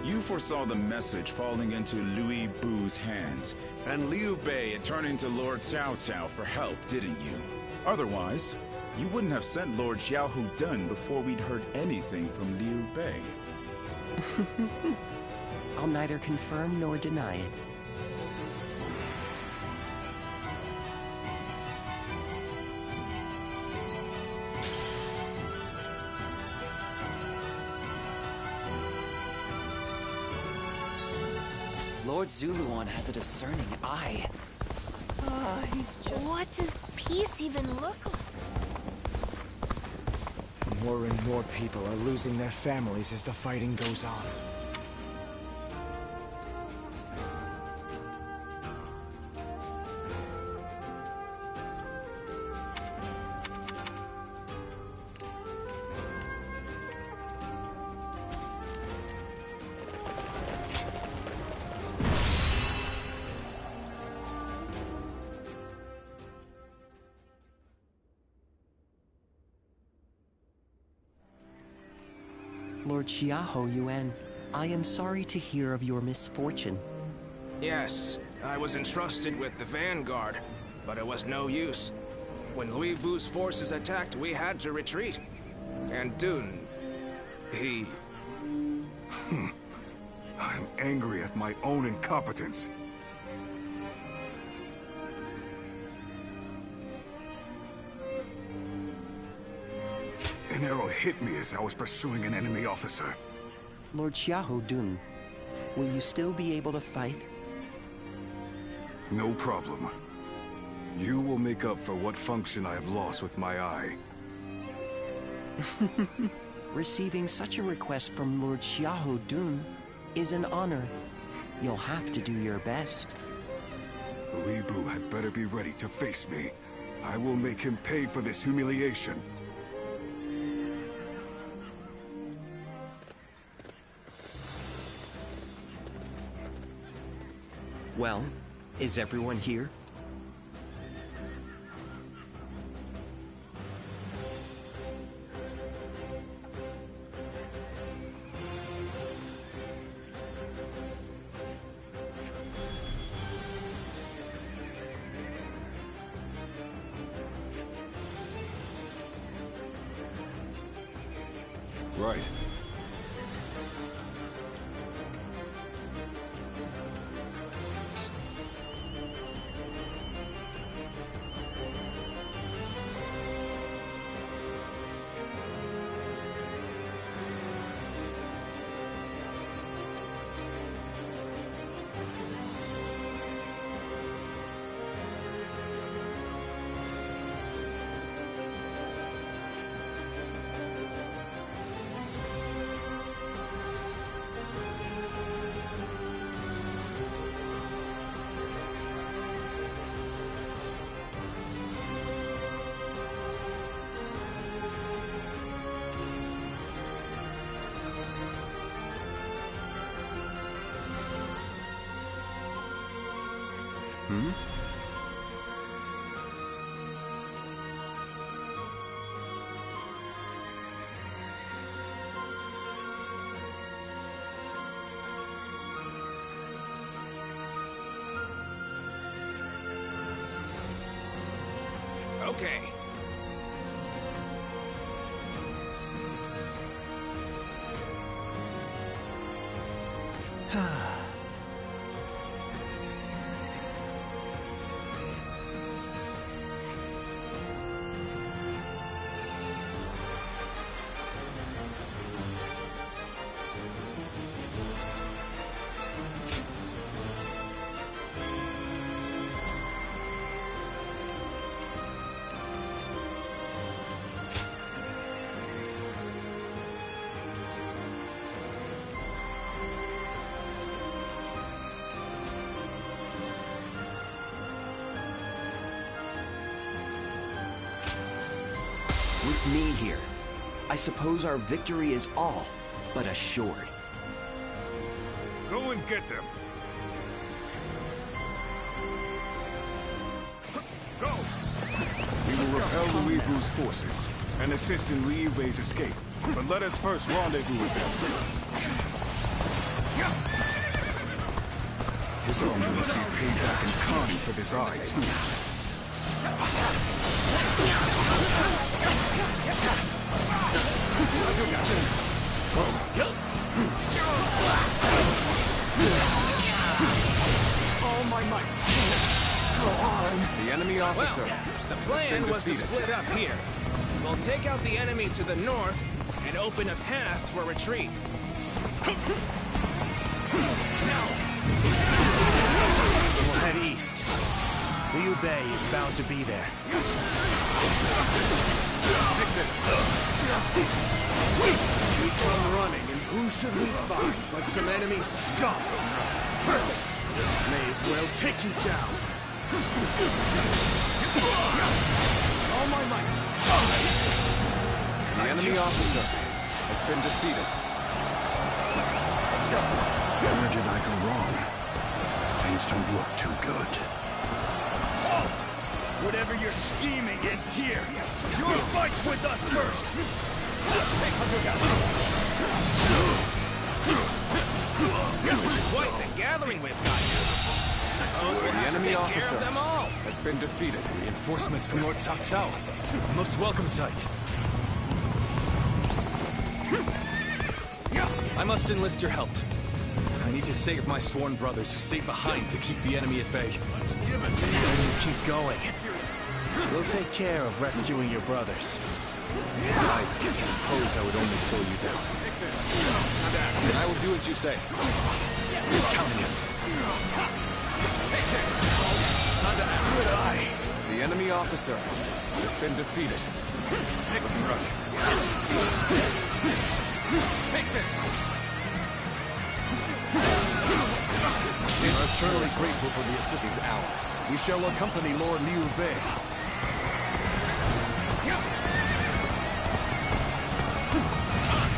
You foresaw the message falling into Louis Bu's hands, and Liu Bei had turned into Lord Cao Cao for help, didn't you? Otherwise, you wouldn't have sent Lord Xiahou Dun before we'd heard anything from Liu Bei. I'll neither confirm nor deny it. Lord Zuluan has a discerning eye. He's just... What does peace even look like? More and more people are losing their families as the fighting goes on. Lord Xiahou Yuan, I am sorry to hear of your misfortune. Yes, I was entrusted with the vanguard, but it was no use. When Louis Bu's forces attacked, we had to retreat. And Dun, he... I'm angry at my own incompetence. An arrow hit me as I was pursuing an enemy officer. Lord Xiahou Dun, will you still be able to fight? No problem. You will make up for what function I have lost with my eye. Receiving such a request from Lord Xiahou Dun is an honor. You'll have to do your best. Louis Bu had better be ready to face me. I will make him pay for this humiliation. Well, is everyone here? Right. Hmm? Okay. With me here, I suppose our victory is all but assured. Go and get them. Go! We will repel Liu Bu's forces and assist in Liu Bei's escape. But let us first rendezvous with them. His owner must be paid back in kind for this eye, too. All my might. Go on. The enemy officer. Well, the plan was to split up here. We'll take out the enemy to the north and open a path for retreat. We'll head east. Liu Bei is bound to be there. Take this. We come running, and who should we find but some enemy scum? Perfect. May as well take you down. All my might. The enemy officer has been defeated. Let's go. Where did I go wrong? Things don't look too good. Halt! Whatever you're scheming ends here. Your fight's with us first. This is quite the gathering we've got here. Suppose we'll The enemy take officer care of them all. has been defeated. Reinforcements from Lord Cao Cao. Most welcome sight. I must enlist your help. I need to save my sworn brothers who stayed behind to keep the enemy at bay. Keep going. We'll take care of rescuing your brothers. I suppose I would only slow you down. And I will do as you say. You're counting it. Take this. Time to act. Good eye. The enemy officer has been defeated. Take a rush. Take this. We are eternally grateful for the assistance. Ours. We shall accompany Lord Liu Bei.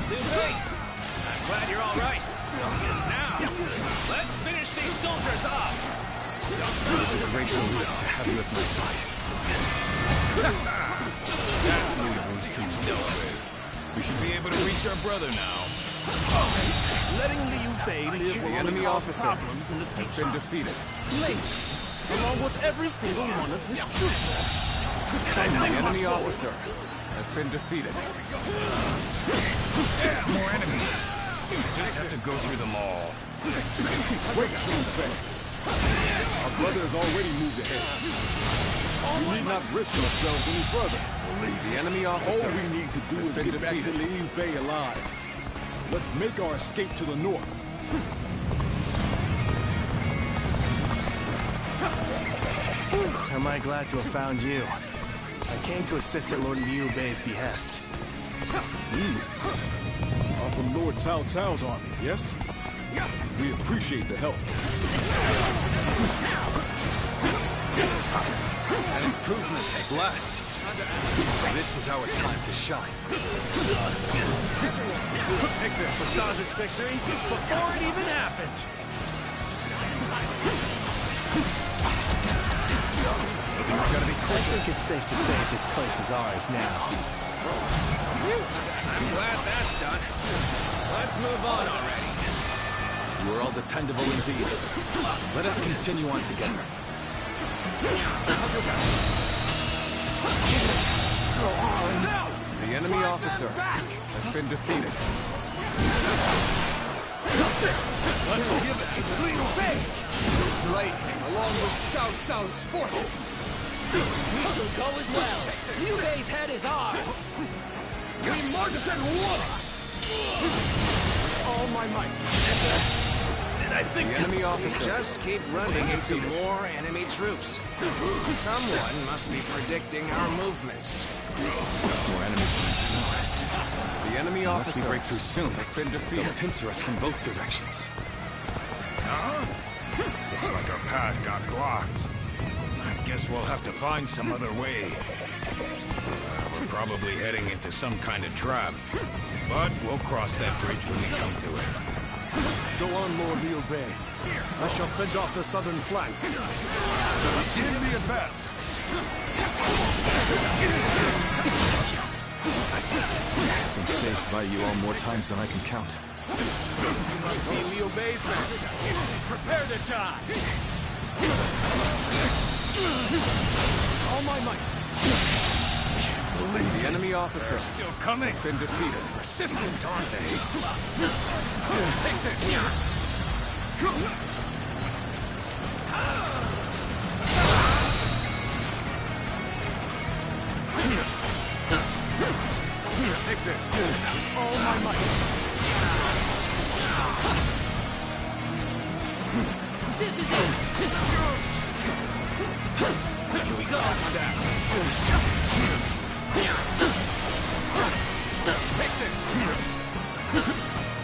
Liu Bei, I'm glad you're all right. Now, let's finish these soldiers off. It's a great relief to have you at my side. That's Liu Bu's troops dealt with. We should be able to reach our brother now. Letting Liu Bei live The will only enemy cause officer problems in the has future. been defeated. Slaves, along with every single one of his troops. The enemy officer has been defeated. More enemies. Just have to go through them all. Wait, our brother has already moved ahead. We need not risk ourselves any further. The enemy officer All we need to do has is been get back to defeated. Liu Bei alive. Let's make our escape to the north. Am I glad to have found you? I came to assist at Lord Liu Bei's behest. You are from Lord Cao Cao's army, yes? We appreciate the help. An improvement at last. This is our time to shine. Take this. We saw this victory before it even happened. think it's safe to say this place is ours now. I'm glad that's done. Let's move on already. You are all dependable indeed. Let us continue on together. The enemy officer has been defeated. Let's give it. It's Liu Bei! Blazing along with Cao Cao's forces. We shall go as well. Liu Bei's head is ours. We march at once! All my might. Did I think the enemy officer just keep running into more enemy troops? Someone must be predicting our movements. More enemies than I realized. The enemy officer, unless we break through soon, has been defeated. They'll pincer us from both directions. Huh? Looks like our path got blocked. I guess we'll have to find some other way. We're probably heading into some kind of trap. But we'll cross that bridge when we come to it. Go on, Lord Liu Bei. I shall fend off the southern flank. Begin the advance. I've been saved by you all more times than I can count. You must be Liu Bei's men. Prepare to die. All my might. The enemy officer still coming. Has been defeated. Persistent, aren't they? Take this. Take this. All my might. This is it! Here we go. Take this.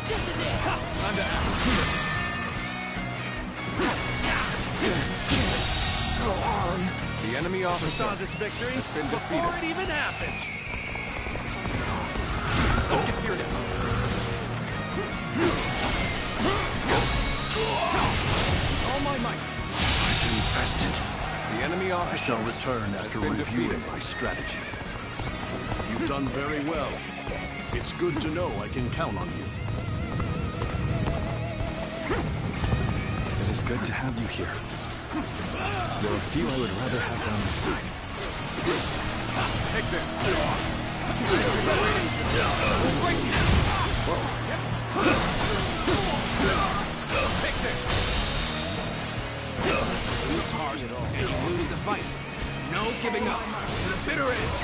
This is it! Time to act. Go on. The enemy officer saw this victory has been before defeated. it even happened. Let's get serious. All my might. Infested. The enemy I officer shall return after reviewing my strategy. You've done very well. It's good to know I can count on you. It is good to have you here. There are few I would rather have by my side. Take this. Take this. Lose heart and you lose the fight. No giving up to the bitter end.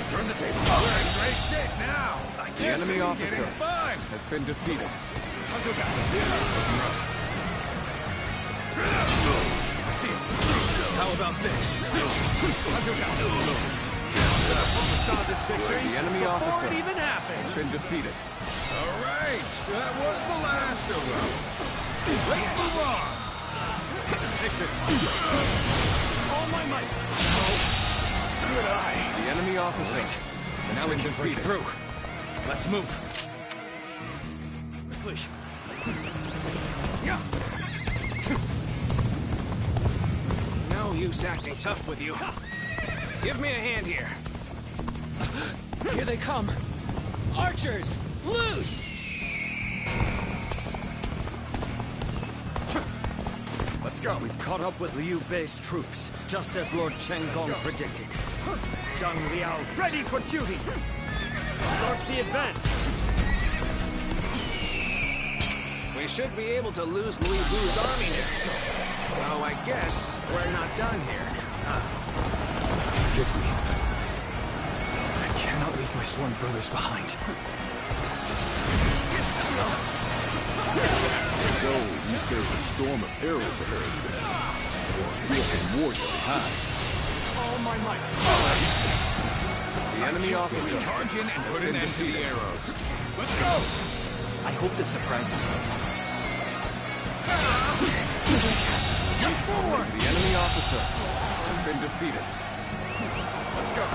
Turn the table. We're in great shape now. The enemy officer has been defeated. I see it. How about this? Saw this victory The enemy officer it even happened. has been defeated. All right, that was the last of them. Let's move on. Take this. All my might. Good eye. The enemy officer Now we can break through. Let's move. Quickly. No use acting tough with you. Give me a hand here. Here they come! Archers! Loose! Let's go. We've caught up with Liu Bei's troops, just as Lord Chen Gong predicted. Zhang Liao, ready for duty! Start the advance! We should be able to lose Li Bu's army now. Though I guess we're not done here. Forgive me. I cannot leave my sworn brothers behind. So, there's a storm of arrows ahead. Let's feel some warrior behind. All my might. The enemy officer Charge in and put an end to the arrows. Let's go. I hope this surprises you. Get forward. The enemy officer has been defeated. Let's go.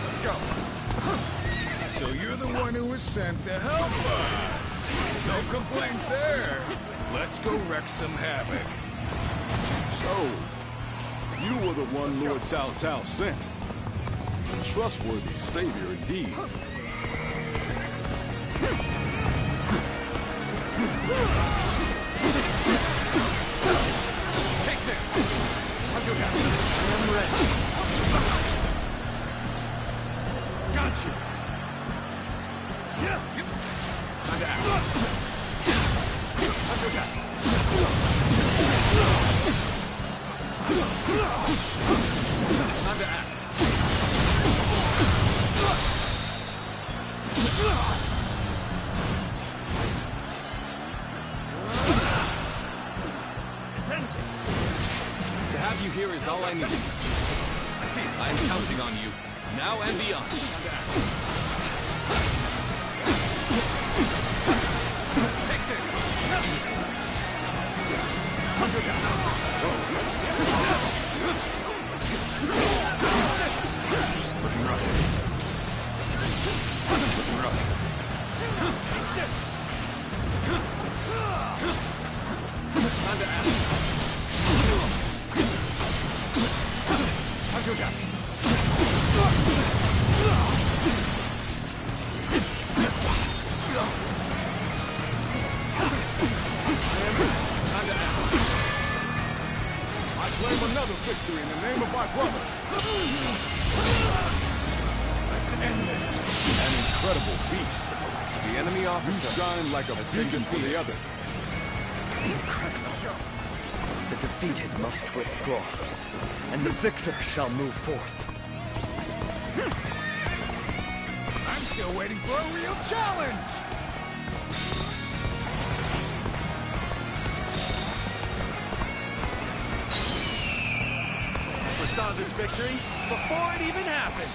Let's go. So you're the one who was sent to help us. No complaints there. Let's go wreak some havoc. So, you were the one Lord Cao Cao sent. A trustworthy savior indeed. Take this! I am ready. Got you! Time to act. Time to act. Sent it. To have you here is all I need. I see it. I'm counting on you, now and beyond. Take this. Easy. Looking rough. Looking rough. Take this. Time to act. Time to attack. Time to act. I claim another victory in the name of my brother. Let's end this. An incredible feast. The enemy officer You shine like a beacon for the other. Incredible. The defeated must withdraw, and the victor shall move forth. I'm still waiting for a real challenge! Foresaw this victory before it even happened.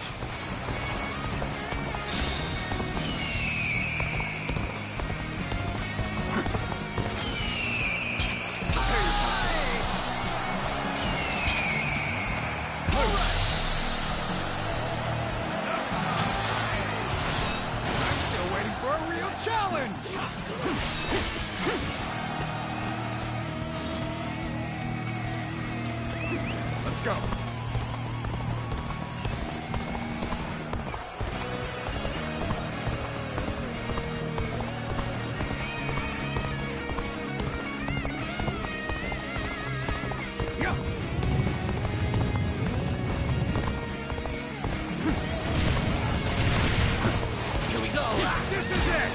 Let's go. Here we go. This is it.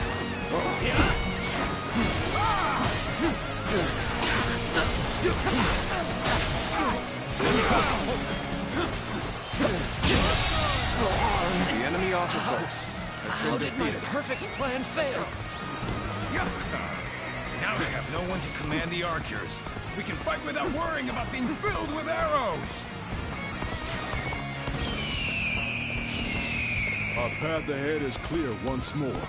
The enemy officer has been defeated. My perfect plan failed. Now we have no one to command the archers. We can fight without worrying about being filled with arrows. Our path ahead is clear once more.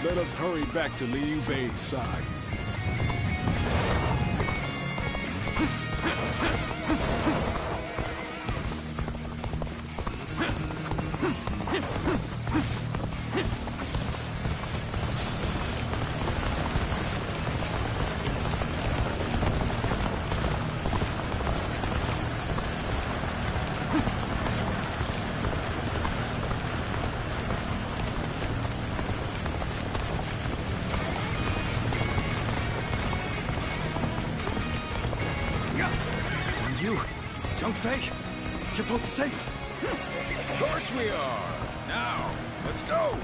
Let us hurry back to Liu Bei's side. You're both safe. Of course we are. Now, let's go.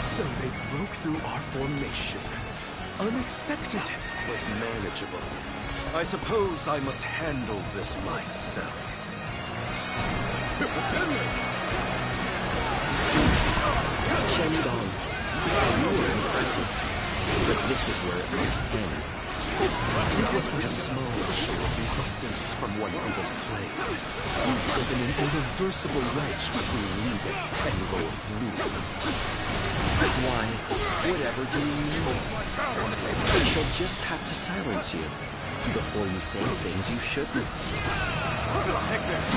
So they broke through our formation. Unexpected, but manageable. I suppose I must handle this myself. Shendong, you were impressive, but this is where it must end. It was but a small show of resistance from one who was plagued. You've driven an irreversible wedge between Liu and Lord Lu. Why, whatever do you mean? I shall just have to silence you before you say things you shouldn't. Take this!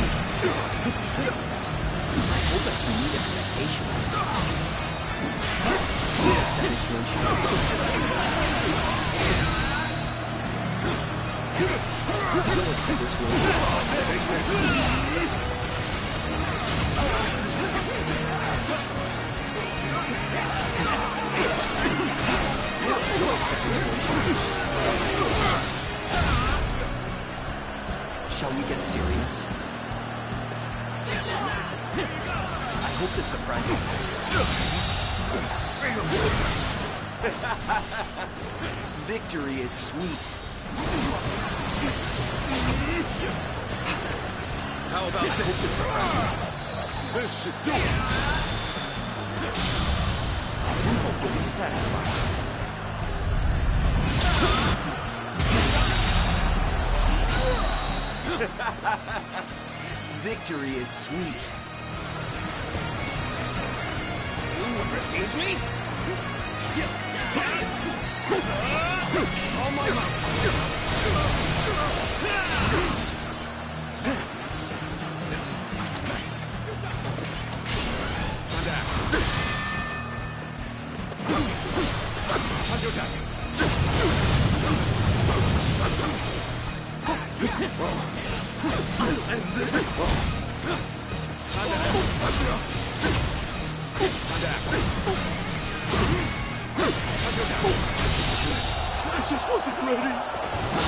I hope I can meet expectations. Savage, don't you? You'll accept this one. Take this! Shall we get serious? I hope this surprises you. Victory is sweet. How about this? This should do it. I do hope you'll be satisfied. Victory is sweet. You refuse me? All my might. I just wasn't ready.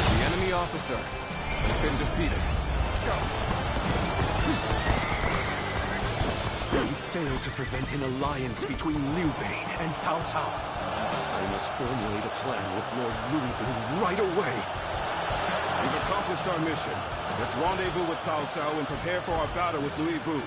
The enemy officer has been defeated. Let's go. You failed to prevent an alliance between Liu Bei and Cao Cao. I must formulate a plan with Lord Louis right away. We've accomplished our mission. Let's rendezvous with Cao Cao and prepare for our battle with Louis Bu.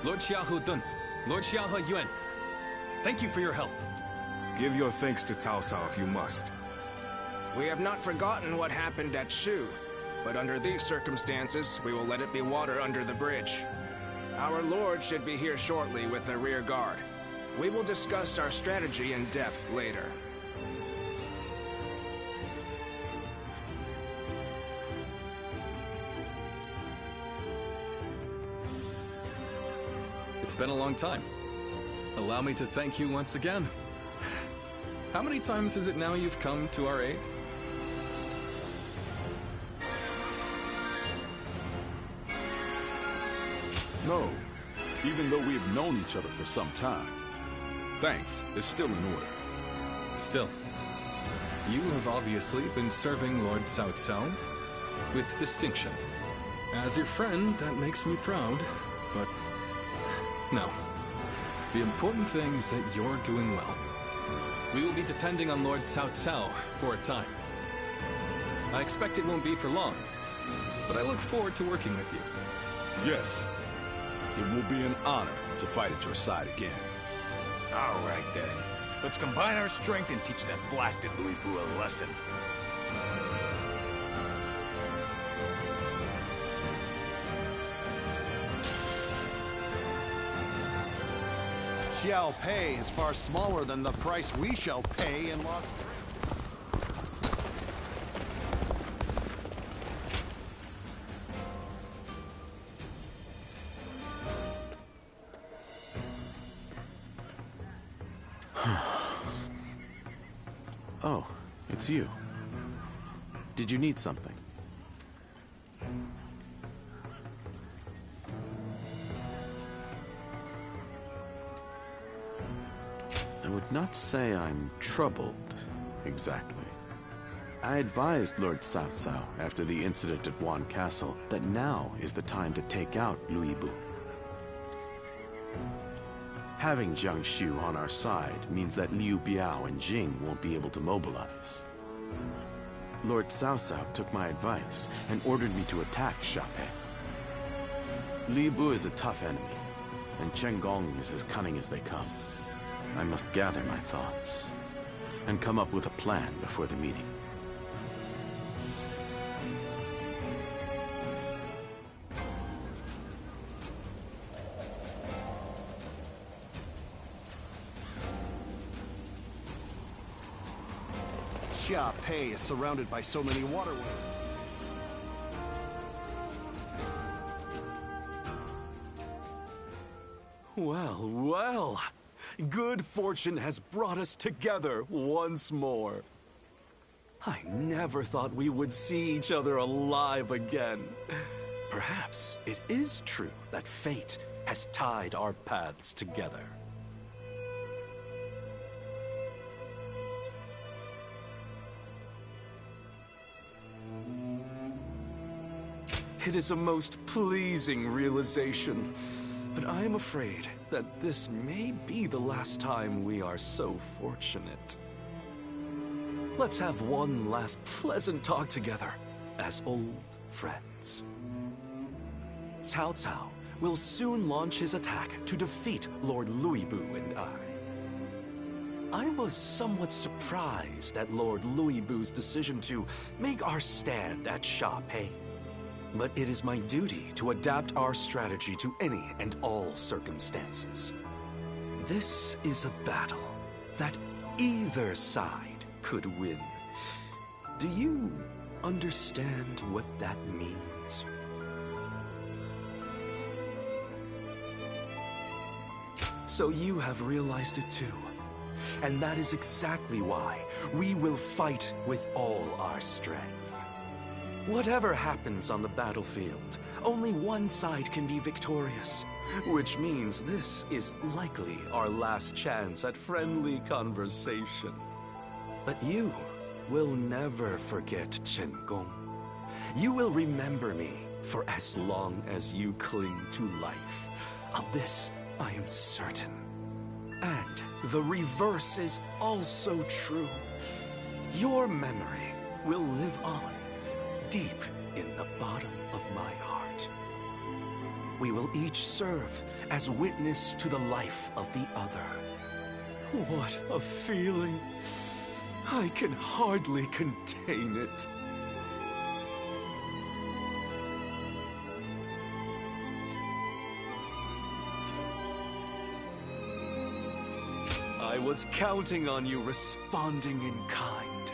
Lord Xiaohu Dun, Lord Xiaohu Yuan, thank you for your help. Give your thanks to Cao Cao if you must. We have not forgotten what happened at Shu, but under these circumstances, we will let it be water under the bridge. Our lord should be here shortly with the rear guard. We will discuss our strategy in depth later. It's been a long time. Allow me to thank you once again. How many times is it now you've come to our aid? No, even though we have known each other for some time. Thanks is still in order. Still, you have obviously been serving Lord Cao Cao with distinction. As your friend, that makes me proud, but no. The important thing is that you're doing well. We will be depending on Lord Cao Cao for a time. I expect it won't be for long, but I look forward to working with you. Yes. It will be an honor to fight at your side again. All right, then. Let's combine our strength and teach that blasted Louis Bu a lesson. Xiao Pei is far smaller than the price we shall pay in lost Oh, it's you. Did you need something? I would not say I'm troubled, exactly. I advised Lord Cao Cao after the incident at Wan Castle that now is the time to take out Louis Bu. Having Jiang Shu on our side means that Liu Biao and Jing won't be able to mobilize. Lord Cao Cao took my advice and ordered me to attack Xiaopei. Li Bu is a tough enemy, and Chen Gong is as cunning as they come. I must gather my thoughts and come up with a plan before the meeting. Xiaopei is surrounded by so many waterways. Well, well. Good fortune has brought us together once more. I never thought we would see each other alive again. Perhaps it is true that fate has tied our paths together. It is a most pleasing realization, but I am afraid that this may be the last time we are so fortunate. Let's have one last pleasant talk together as old friends. Cao Cao will soon launch his attack to defeat Lord Louis Bu and I was somewhat surprised at Lord Louis Bu's decision to make our stand at Xiaopei. But it is my duty to adapt our strategy to any and all circumstances. This is a battle that either side could win. Do you understand what that means? So you have realized it too. And that is exactly why we will fight with all our strength. Whatever happens on the battlefield, only one side can be victorious, which means this is likely our last chance at friendly conversation. But you will never forget Chen Gong. You will remember me for as long as you cling to life. Of this, I am certain. And the reverse is also true. Your memory will live on, deep in the bottom of my heart. We will each serve as witness to the life of the other. What a feeling! I can hardly contain it. I was counting on you responding in kind.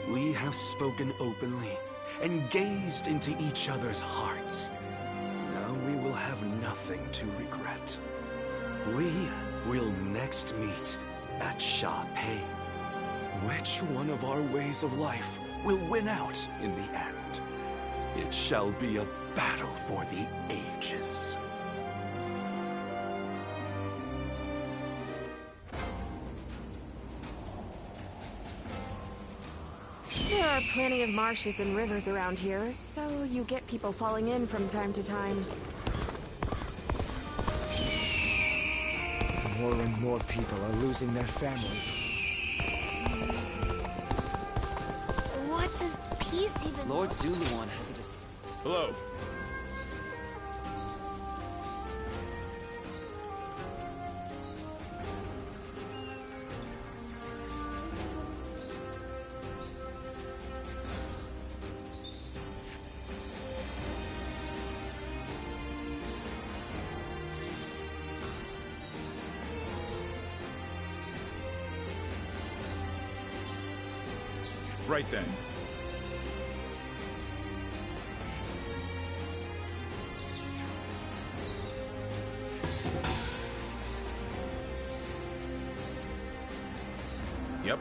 We have spoken openly and gazed into each other's hearts. Now we will have nothing to regret. We will next meet at Xiaopei. Which one of our ways of life will win out in the end? It shall be a battle for the ages. There are plenty of marshes and rivers around here, so you get people falling in from time to time. More and more people are losing their families. What does peace even Lord Zuluan has it as... Hello. Right then. Yep.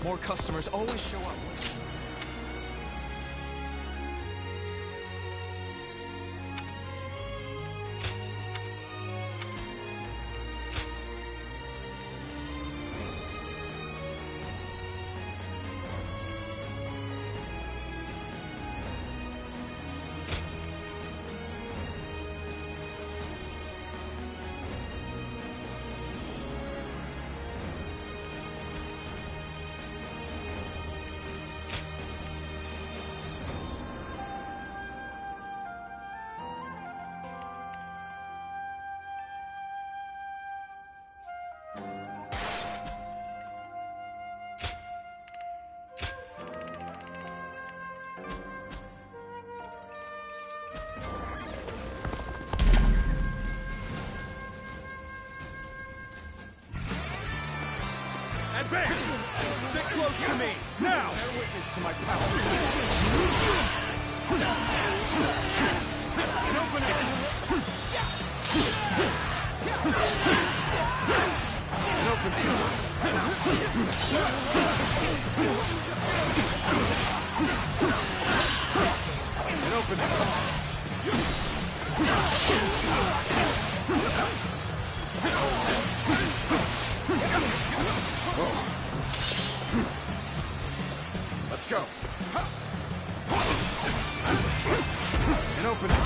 More customers always show up. Advance! Stick close to me, now! Bear witness to my power. An opening! An opening! An Let's go. An opening.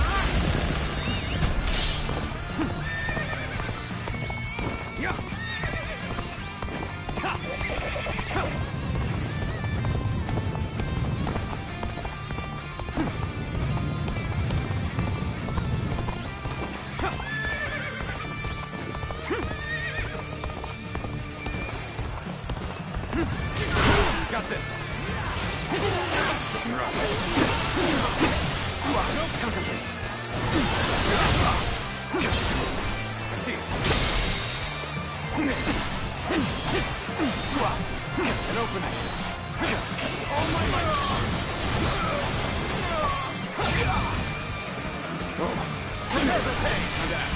Got this. Looking rough. Concentrate. I see it. An opening. All my might. Prepare the pain for that.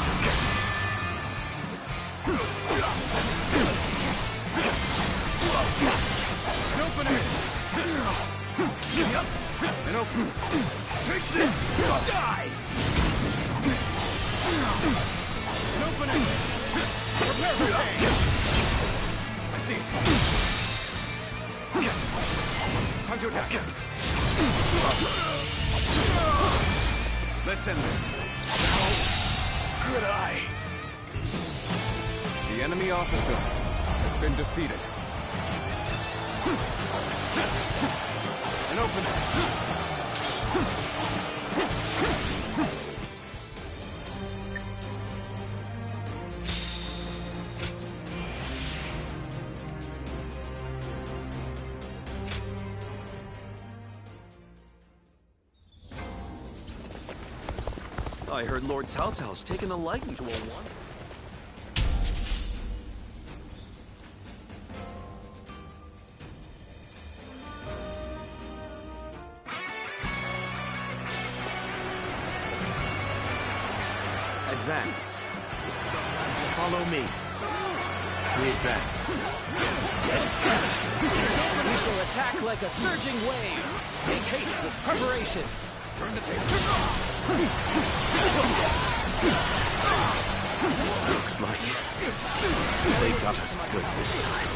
An opening! An opening! Take this! Die! An opening! Prepare for pain! I see it! Time to attack! Let's end this! How could I? The enemy officer has been defeated. An opening. I heard Lord Cao Cao's taken a liking to a one. Advance. Follow me. We advance. We shall attack like a surging wave. Make haste with preparations. Turn the table. Looks like they got us good this time.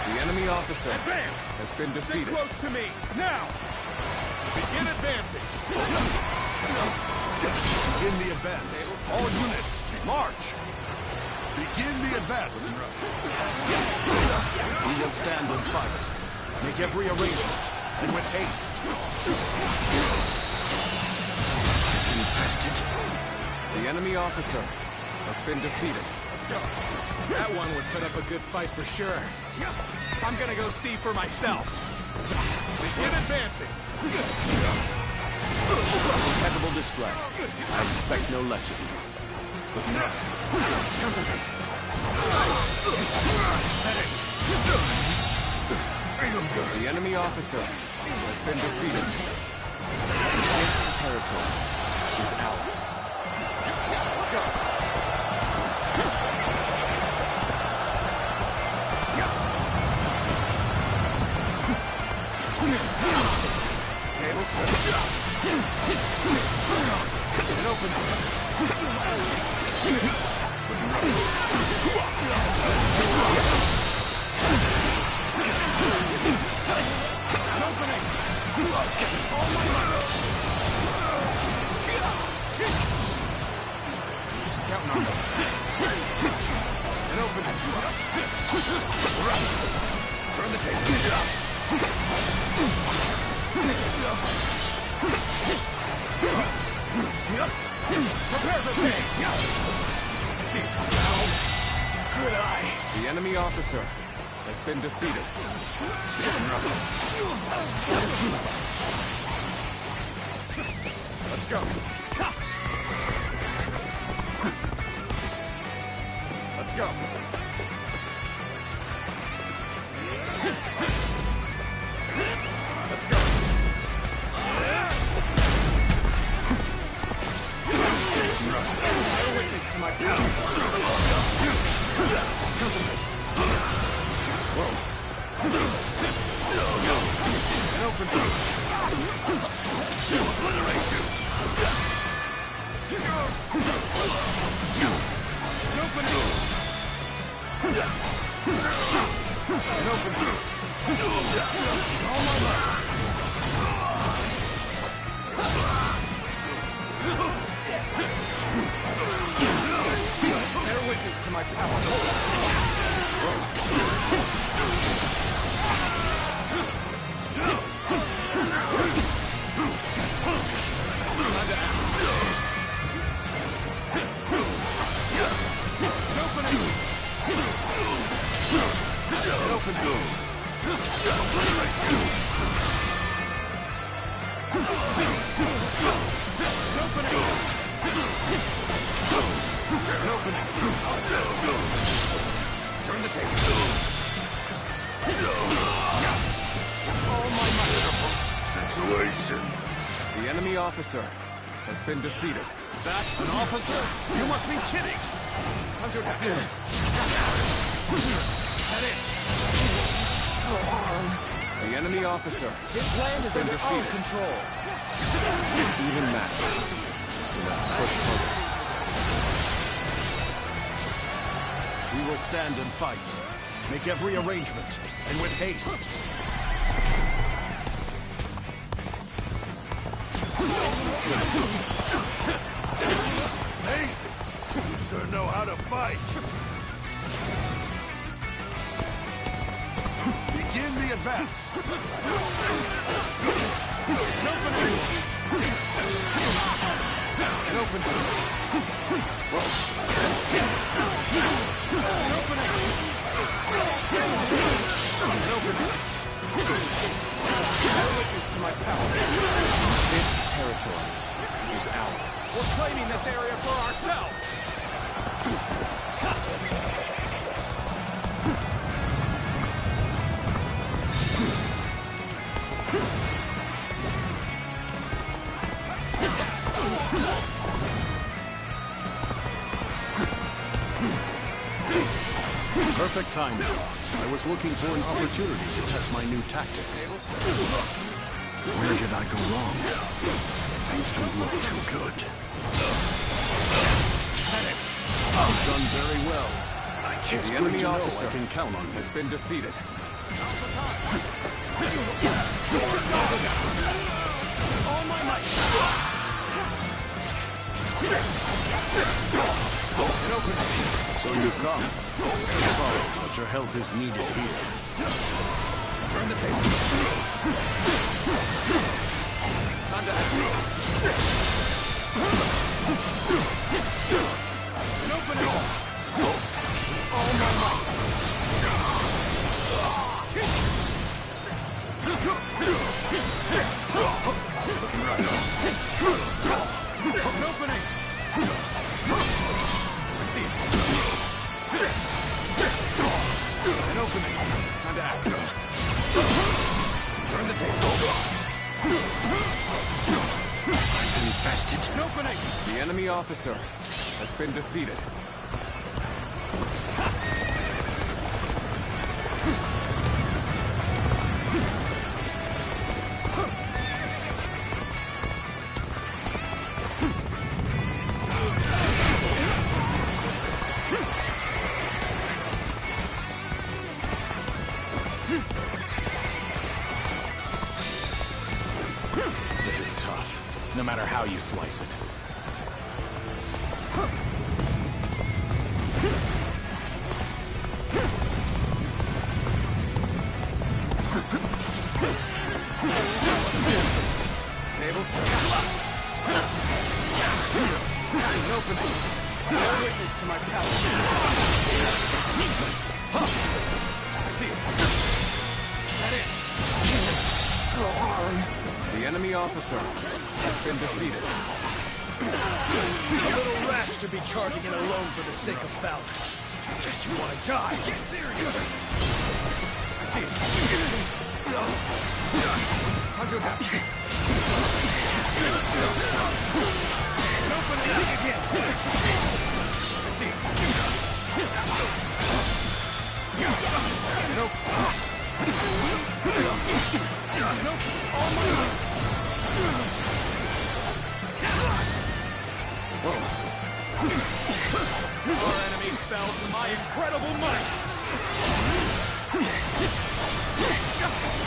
The enemy officer has been defeated. Stay close to me, now! Begin advancing! Begin the advance. All units, march! Begin the advance. We will stand and fight. Make every arrangement, and with haste. Infested. The enemy officer has been defeated. Let's go. That one would put up a good fight for sure. I'm gonna go see for myself. Begin advancing. Impeccable display. I expect no lessons. Good enough. Concentrate. The enemy officer has been defeated. This territory is ours. go. Tables turn. And open. An opening. Counting on them. An opening. Turn the table. Prepare for pain! See it now. Good eye. The enemy officer has been defeated. Let's go. Let's go. Let's go. Bear witness to my power. Concentrate. Whoa. And open. Obliterate you. And open. And open. All my might. Bear witness to my power. Turn the table. All my might. Situation. The enemy officer has been defeated. That an officer? You must be kidding. Time to attack. Head in. Go on. The enemy officer. His land is under our control. Even that. We must push further. We will stand and fight. Make every arrangement, and with haste. Amazing! You sure know how to fight! Begin the advance! An opening! Bear witness to my power. This territory is ours. We're claiming this area for ourselves! Perfect timing. I was looking for an opportunity to test my new tactics. Where did I go wrong? Things don't look too good. You've done very well. The enemy officer I can count on has been defeated. All my might. So you've come. Sorry, but your help is needed here. Turn the table. Time to act. An opening. All my might. Looking right. An opening. I see it. An opening. Time to act. Turn the table. Infested. An opening. The enemy officer has been defeated. This is tough, no matter how you slice it. Tables turn. An opening. No witness to my power. I see it. That it. Go on. The enemy officer has been defeated. A little rash to be charging in alone for the sake of balance. Guess you want to die. Get serious. I see it. Time to attack. Open it up again. I see it. Nope. Nope. All my might. Our enemy fell to my incredible might.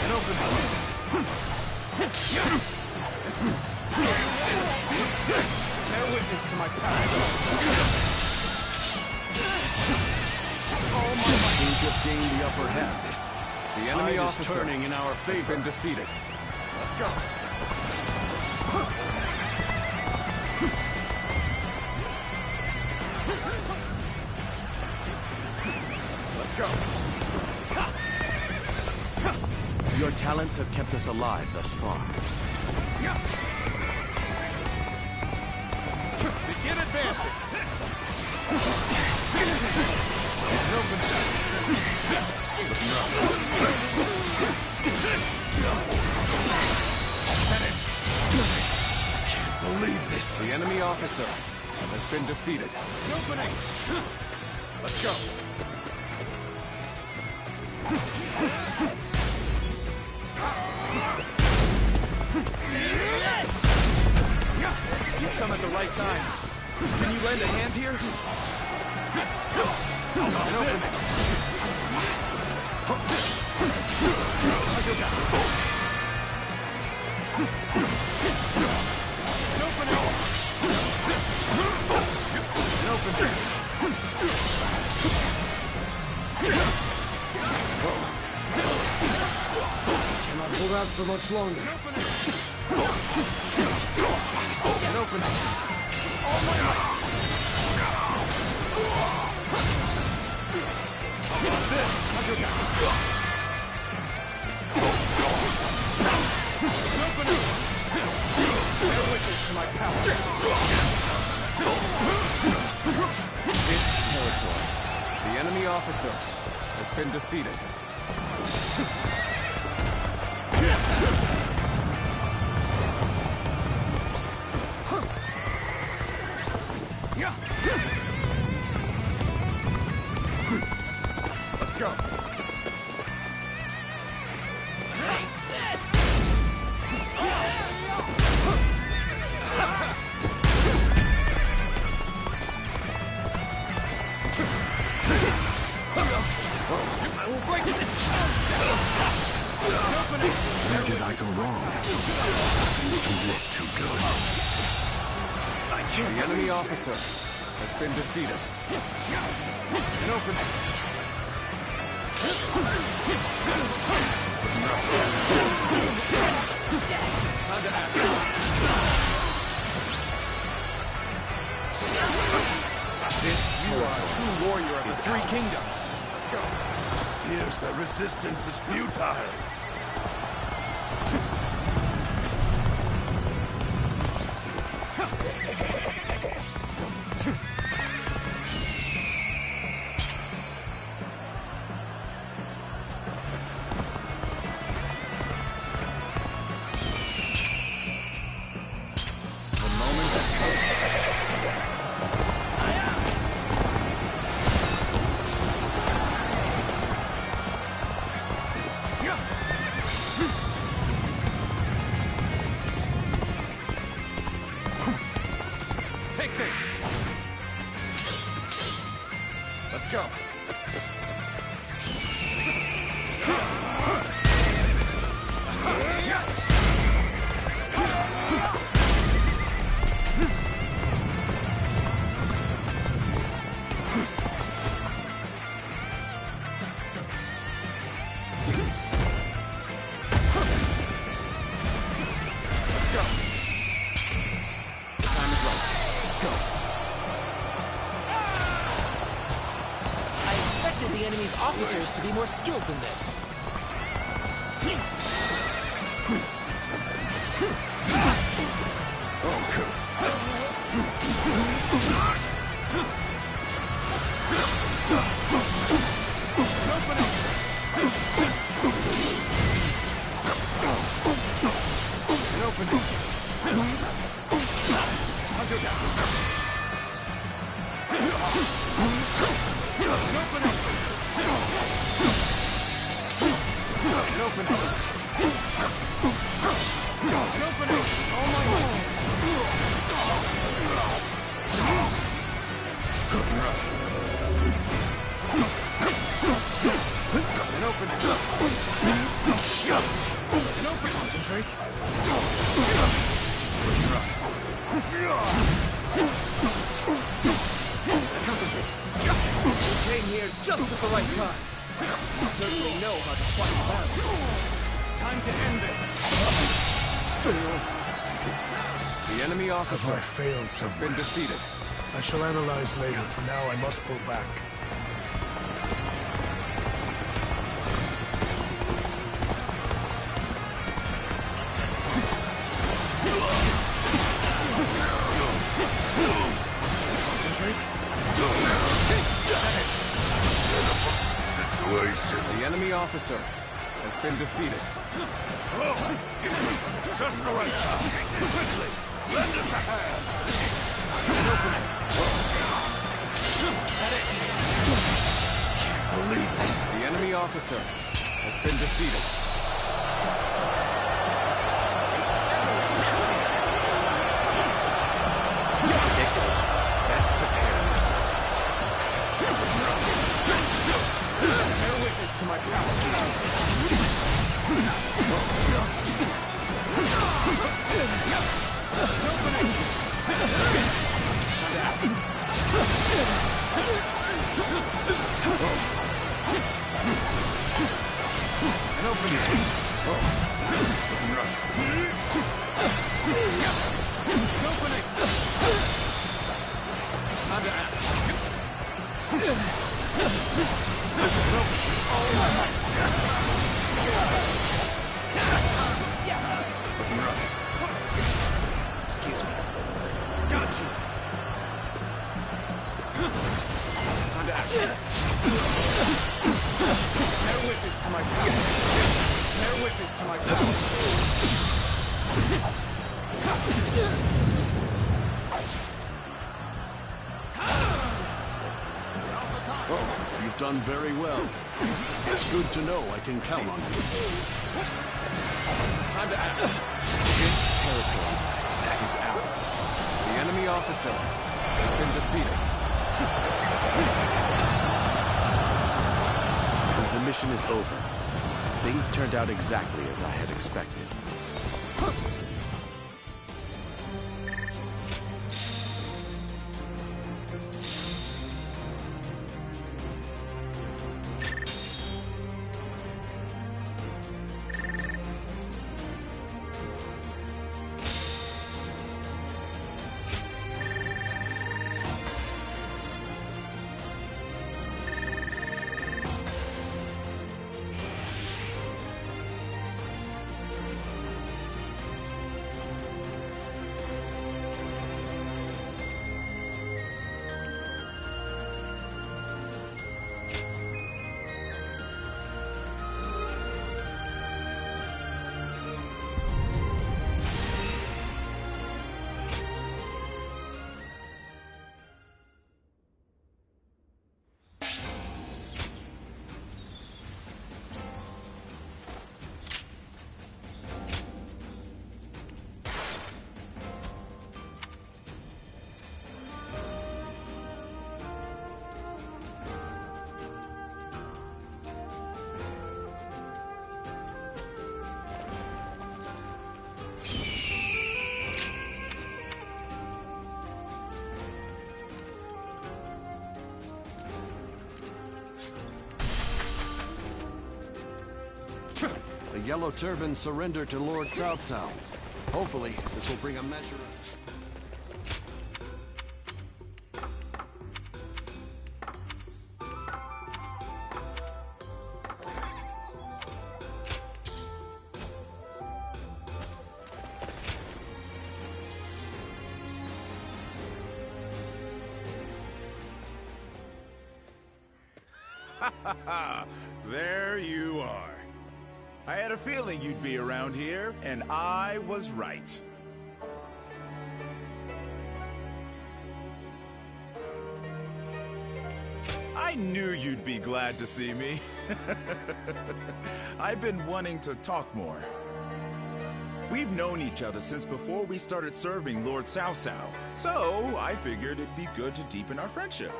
And open it. Bear witness to my power. All my might. Seems to have gained the upper hand. The enemy Tide is officer turning in our favor. has been defeated. Let's go. Let's go. Your talents have kept us alive thus far. Begin advancing. Can't believe this. The enemy officer has been defeated. Opening. Let's go. You've come at the right time. Can you lend a hand here? An opening. Cannot hold out for much longer. An opening. All my might. How about this? An opening. Bear witness to my power. This territory. The enemy officer has been defeated. Let's go. I will break it. Where did I go wrong? Seems to look too good. The enemy officer has been defeated. An opening. Time to act. This you are a true warrior of the Three Kingdoms. Let's go. Here's the resistance is futile. The moment has come. warriors to be more skilled than this. Officer has been defeated. I shall analyze later. For now, I must pull back. Concentrate. Situation. The enemy officer has been defeated. Just the right time. Quickly. Lend us a hand! Can't believe this. The enemy officer has been defeated. Predictable. Best prepare yourself. Bear witness to my power. Excuse me. Got you! Time to act. Bear witness to my power. Bear witness to my power. Oh, you've done very well. It's good to know I can count on you. Time to act. This territory is ours. The enemy officer has been defeated. The mission is over. Things turned out exactly as I had expected. The Yellow Turban surrendered to Lord Cao. Hopefully, this will bring a measure of... There you are. I had a feeling you'd be around here, and I was right. I knew you'd be glad to see me. I've been wanting to talk more. We've known each other since before we started serving Lord Cao Cao, so I figured it'd be good to deepen our friendship.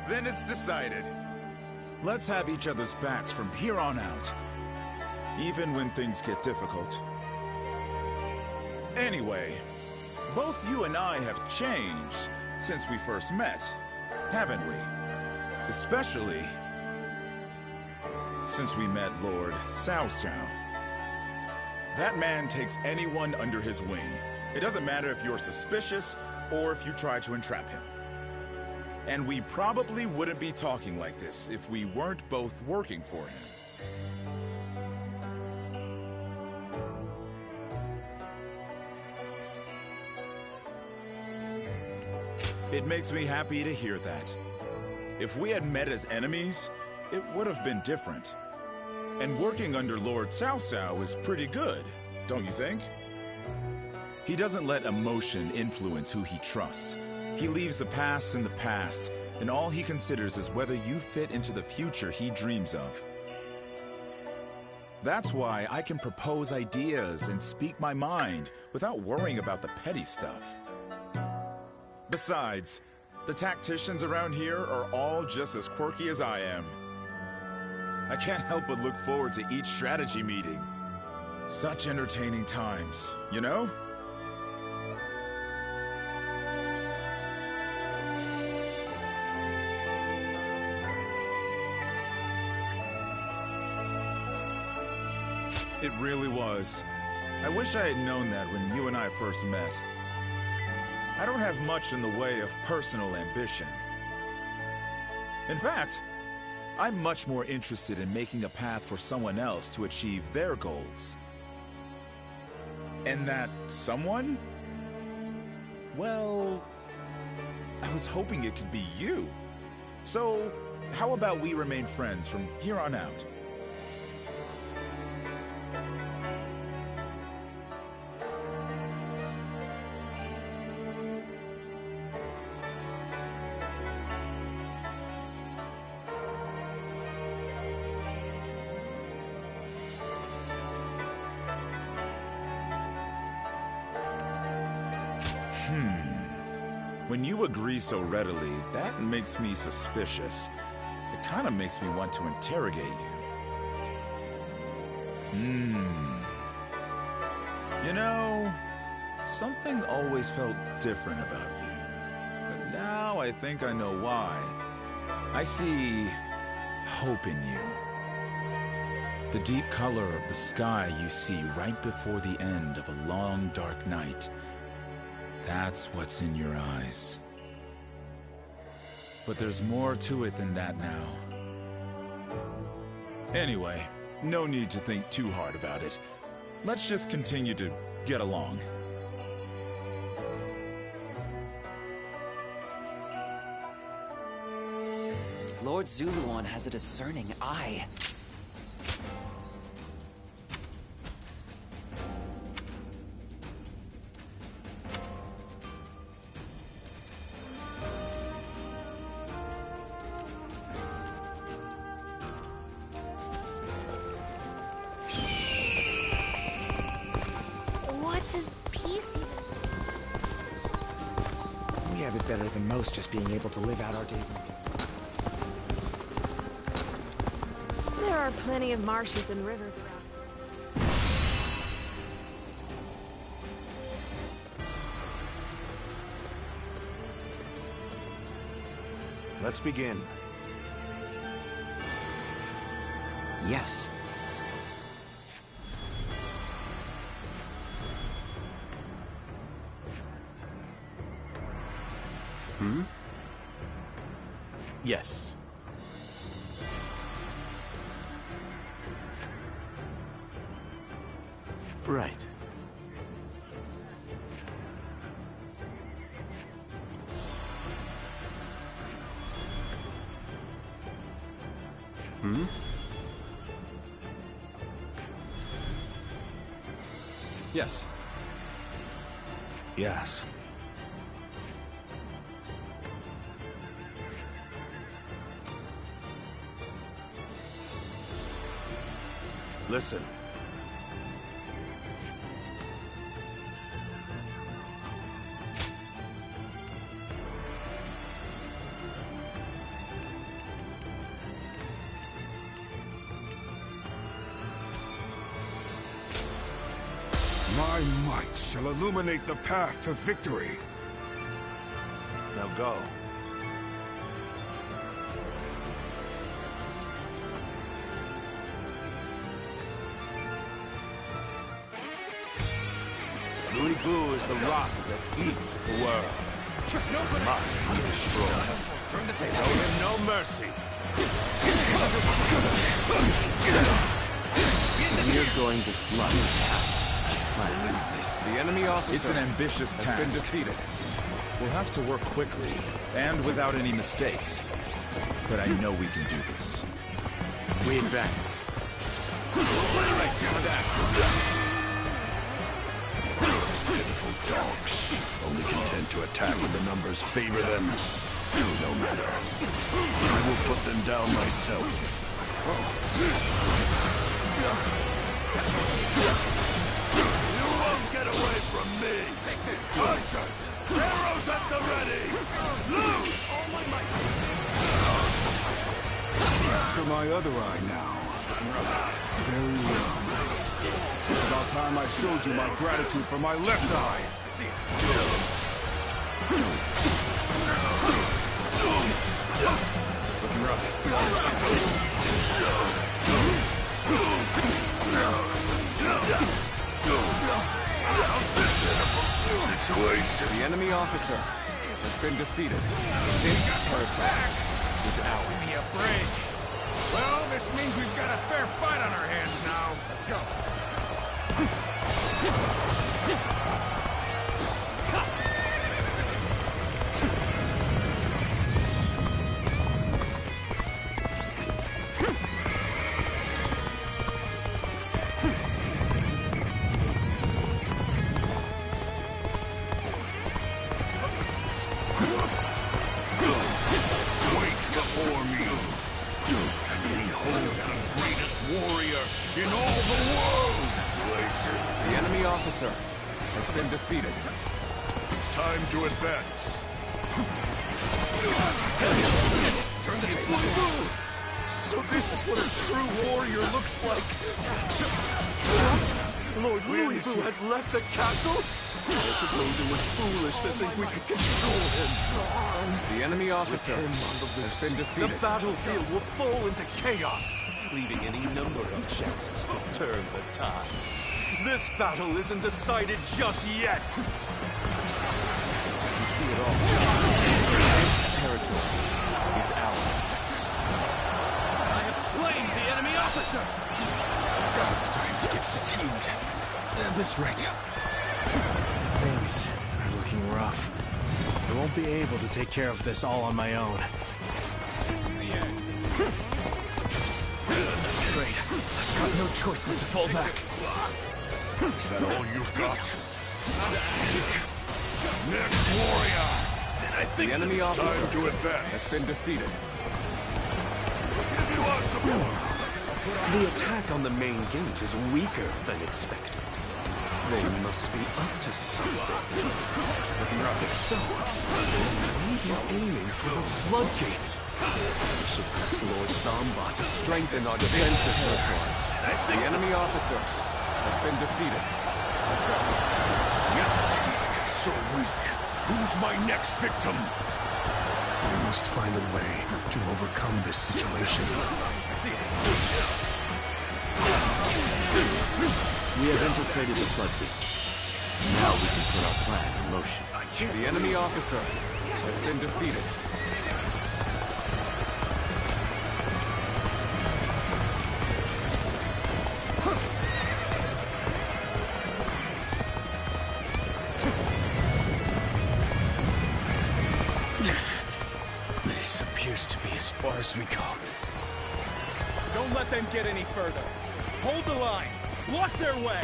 Then it's decided. Let's have each other's backs from here on out, even when things get difficult. Anyway, both you and I have changed since we first met, haven't we? Especially since we met Lord Cao Cao. That man takes anyone under his wing. It doesn't matter if you're suspicious or if you try to entrap him. And we probably wouldn't be talking like this if we weren't both working for him. It makes me happy to hear that. If we had met as enemies, it would have been different. And working under Lord Cao Cao is pretty good, don't you think? He doesn't let emotion influence who he trusts. He leaves the past in the past, and all he considers is whether you fit into the future he dreams of. That's why I can propose ideas and speak my mind without worrying about the petty stuff. Besides, the tacticians around here are all just as quirky as I am. I can't help but look forward to each strategy meeting. Such entertaining times, you know? It really was. I wish I had known that when you and I first met. I don't have much in the way of personal ambition. In fact, I'm much more interested in making a path for someone else to achieve their goals. And that someone? Well, I was hoping it could be you. So, how about we remain friends from here on out? When you agree so readily, that makes me suspicious. It kind of makes me want to interrogate you. You know, something always felt different about you. But now I think I know why. I see hope in you. The deep color of the sky you see right before the end of a long, dark night. That's what's in your eyes. But there's more to it than that now. Anyway, no need to think too hard about it. Let's just continue to get along. Lord Zuluan has a discerning eye. We have it better than most, just being able to live out our days in peace. There are plenty of marshes and rivers around. Let's begin. Yes. Yes. Right. Hmm? Yes. Yes. Listen. My might shall illuminate the path to victory. Now go. Louis Boo is the rock that eats the world. It must be destroyed. Turn the table. Show him no mercy. We're going to flood the castle. The enemy officer It's an ambitious task. has been defeated. We'll have to work quickly, and without any mistakes. But I know we can do this. We advance. Those pitiful dogs, only content to attack when the numbers favor them. No matter. I will put them down myself. You won't get away from me! Take this! Archers! Arrows at the ready! Loose! All my might! After my other eye now. Very well. It's about time I showed you my gratitude for my left eye. I see it. Looking rough. Situation. The enemy officer has been defeated. This territory is ours. Give me a break. Well, this means we've got a fair fight on our hands now. Let's go. In all the world! The enemy officer has been defeated. It's time to advance. Turn the table. So this is what a true warrior looks like. What? Lord Louis Boo has left the castle? I suppose it was foolish to think we could control him. The enemy officer has been defeated. The battlefield will fall into chaos, leaving any number of chances to turn the tide. This battle isn't decided just yet. I can see it all. This territory is ours. I have slain the enemy officer! I'm starting to get fatigued. At this rate, things are looking rough. I won't be able to take care of this all on my own. Afraid I've got no choice but to fall back. Is that all you've got? Next warrior! Then I think the enemy this is officer time to advance. has been defeated. Give you our support! The attack on the main gate is weaker than expected. They must be up to something. Looking rough. If so, maybe aiming for the floodgates. We should ask Lord Zomba to strengthen our defenses. The enemy officer has been defeated. Let's go. So weak. Who's my next victim? We must find a way to overcome this situation. I see it. We have infiltrated the floodgate. Now we can put our plan in motion. The enemy officer has been defeated. This appears to be as far as we go. Don't let them get any further. Hold the line. Block their way.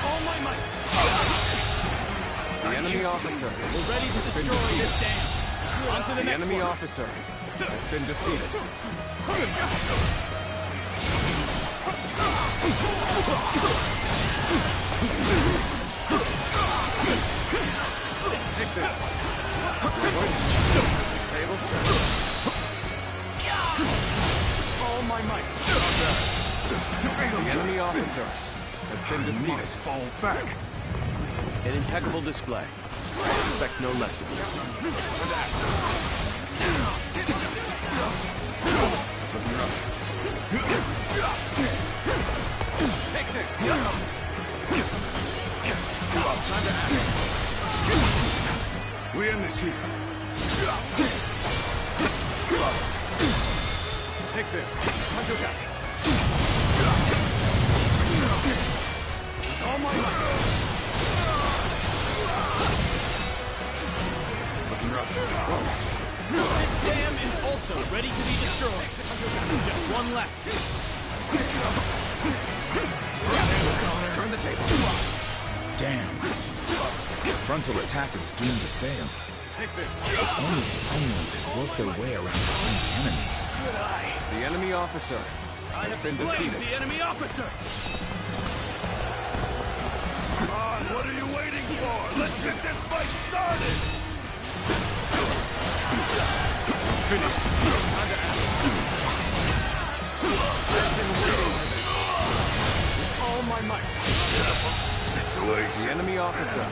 All my might. The enemy officer. We're ready to destroy this dam. On to the next enemy one. officer has been defeated. Take this. Tables turn. All my might. The enemy officer has been defeated. Must fall back. An impeccable display. I expect no less of you. Take this. Time to act. We end this here. Take this. Punch attack. All my might. Looking rough. This dam is also ready to be destroyed. Just one left. Turn the table. Damn. Frontal attack is doomed to fail. Take this. Only someone could work their way around behind the enemy. Good eye. The enemy officer I has have been slain defeated. the enemy officer. Come on, what are you waiting for? Let's get this fight started! Finished. Time to act. I've been waiting for this. With all my might. Situation. The enemy officer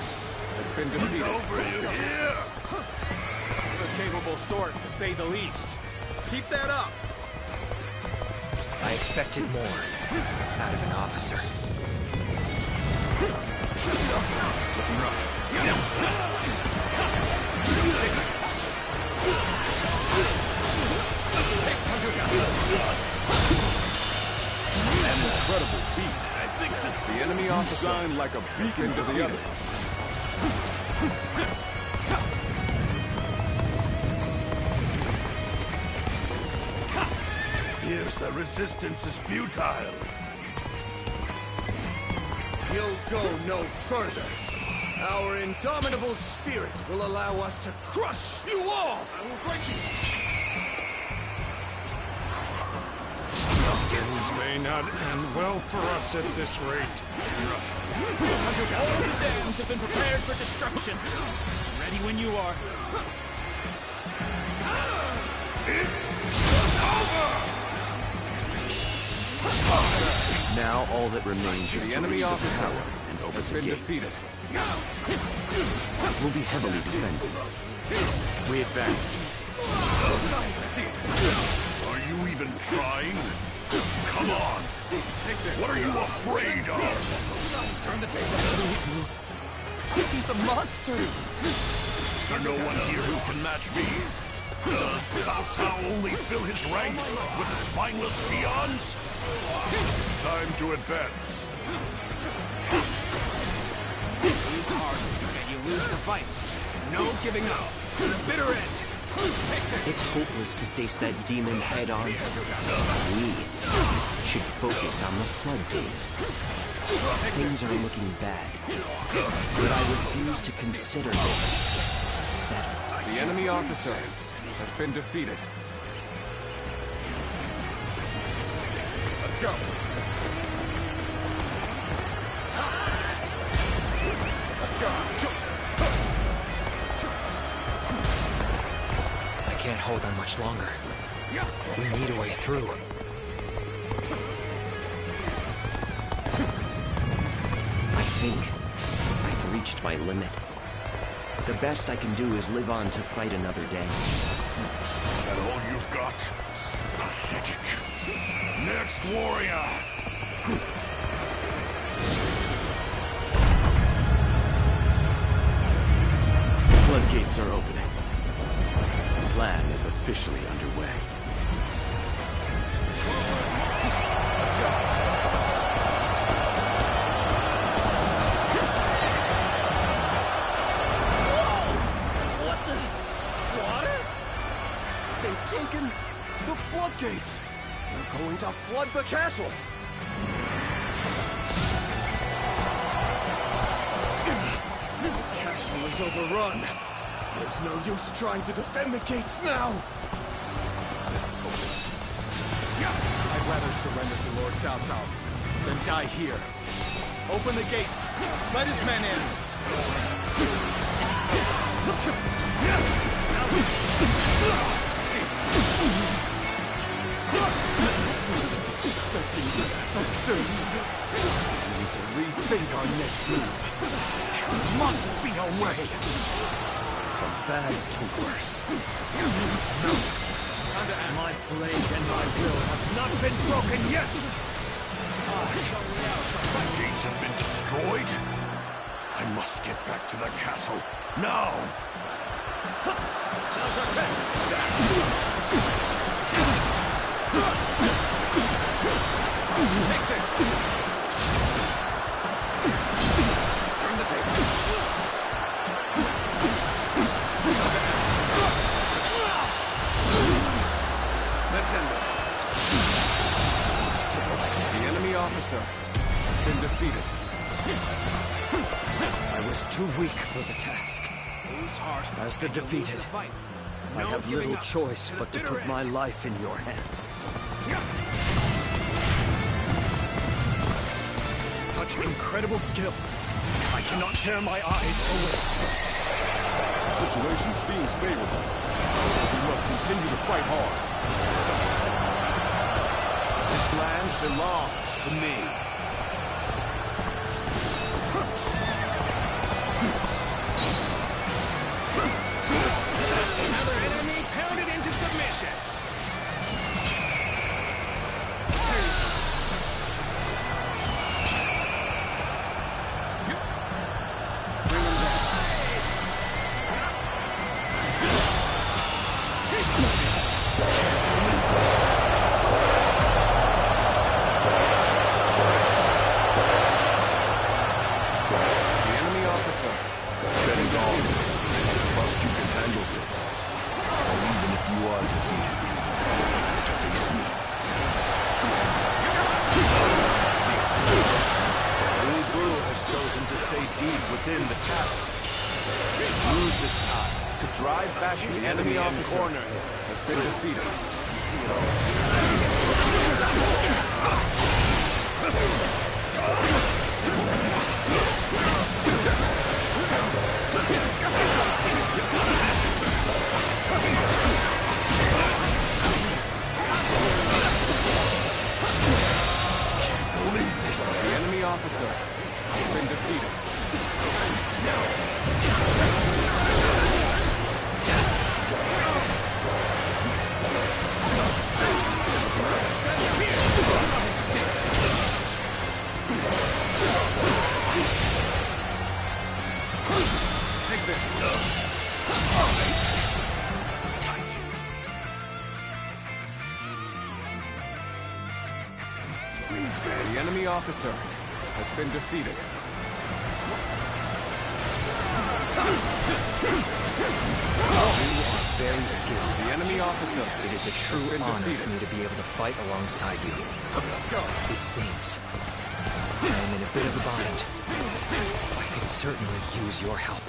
has been defeated. Over you here! A capable sort, to say the least. Keep that up. I expected more out of an officer. Looking rough. An incredible feat. I think this The enemy officer shine like a beacon to the others. Here's the resistance is futile. You'll go no further. Our indomitable spirit will allow us to crush you all! I will break you! Things may not end well for us at this rate. All the dams have been prepared for destruction. Ready when you are. It's over! Now all that remains is The to enemy reach the officer tower and open has the been gates. defeated. It will be heavily defended. We advance. I see it. Are you even trying? Come on! Take this. What are you afraid of? Turn the table. He's a monster. Is there no one here who can match me? Does Cao Cao only fill his ranks with spineless peons? It's time to advance. Lose hard, and you lose the fight. No giving up. To the bitter end. Take this. It's hopeless to face that demon head on. We should focus on the floodgates. Things are looking bad, but I refuse to consider this settled. The enemy officer has been defeated. Let's go. Let's go. I can't hold on much longer. We need a way through. I think I've reached my limit. The best I can do is live on to fight another day. Is that all you've got? Pathetic. Next warrior! The floodgates are opening. The plan is officially underway. Let's go. They've taken the floodgates! They're going to flood the castle! The castle is overrun. There's no use trying to defend the gates now. This is hopeless. I'd rather surrender to Lord Cao Cao than die here. Open the gates. Let his men in. Wasn't expecting defectors. We need to rethink our next move. There must be a way. From bad to worse. My blade and my will have not been broken yet! The gates have been destroyed. I must get back to the castle, now! Now's our chance! Take this! Turn the table. Let's end this. The enemy officer has been defeated. I was too weak for the task. As the defeated, I have little choice but to put my life in your hands. Such incredible skill. I cannot tear my eyes away. The situation seems favorable. We must continue to fight hard. This land belongs to me. Another enemy pounded into submission. Bring him down. Within the castle. Use this time to drive back the enemy officer corner has been defeated. You see it all. Can't believe this. The enemy officer has been defeated. Take this. The enemy officer has been defeated. Very skilled. The enemy officer. It is a true honor for me to be able to fight alongside you. Let's go. It seems I am in a bit of a bind. I could certainly use your help.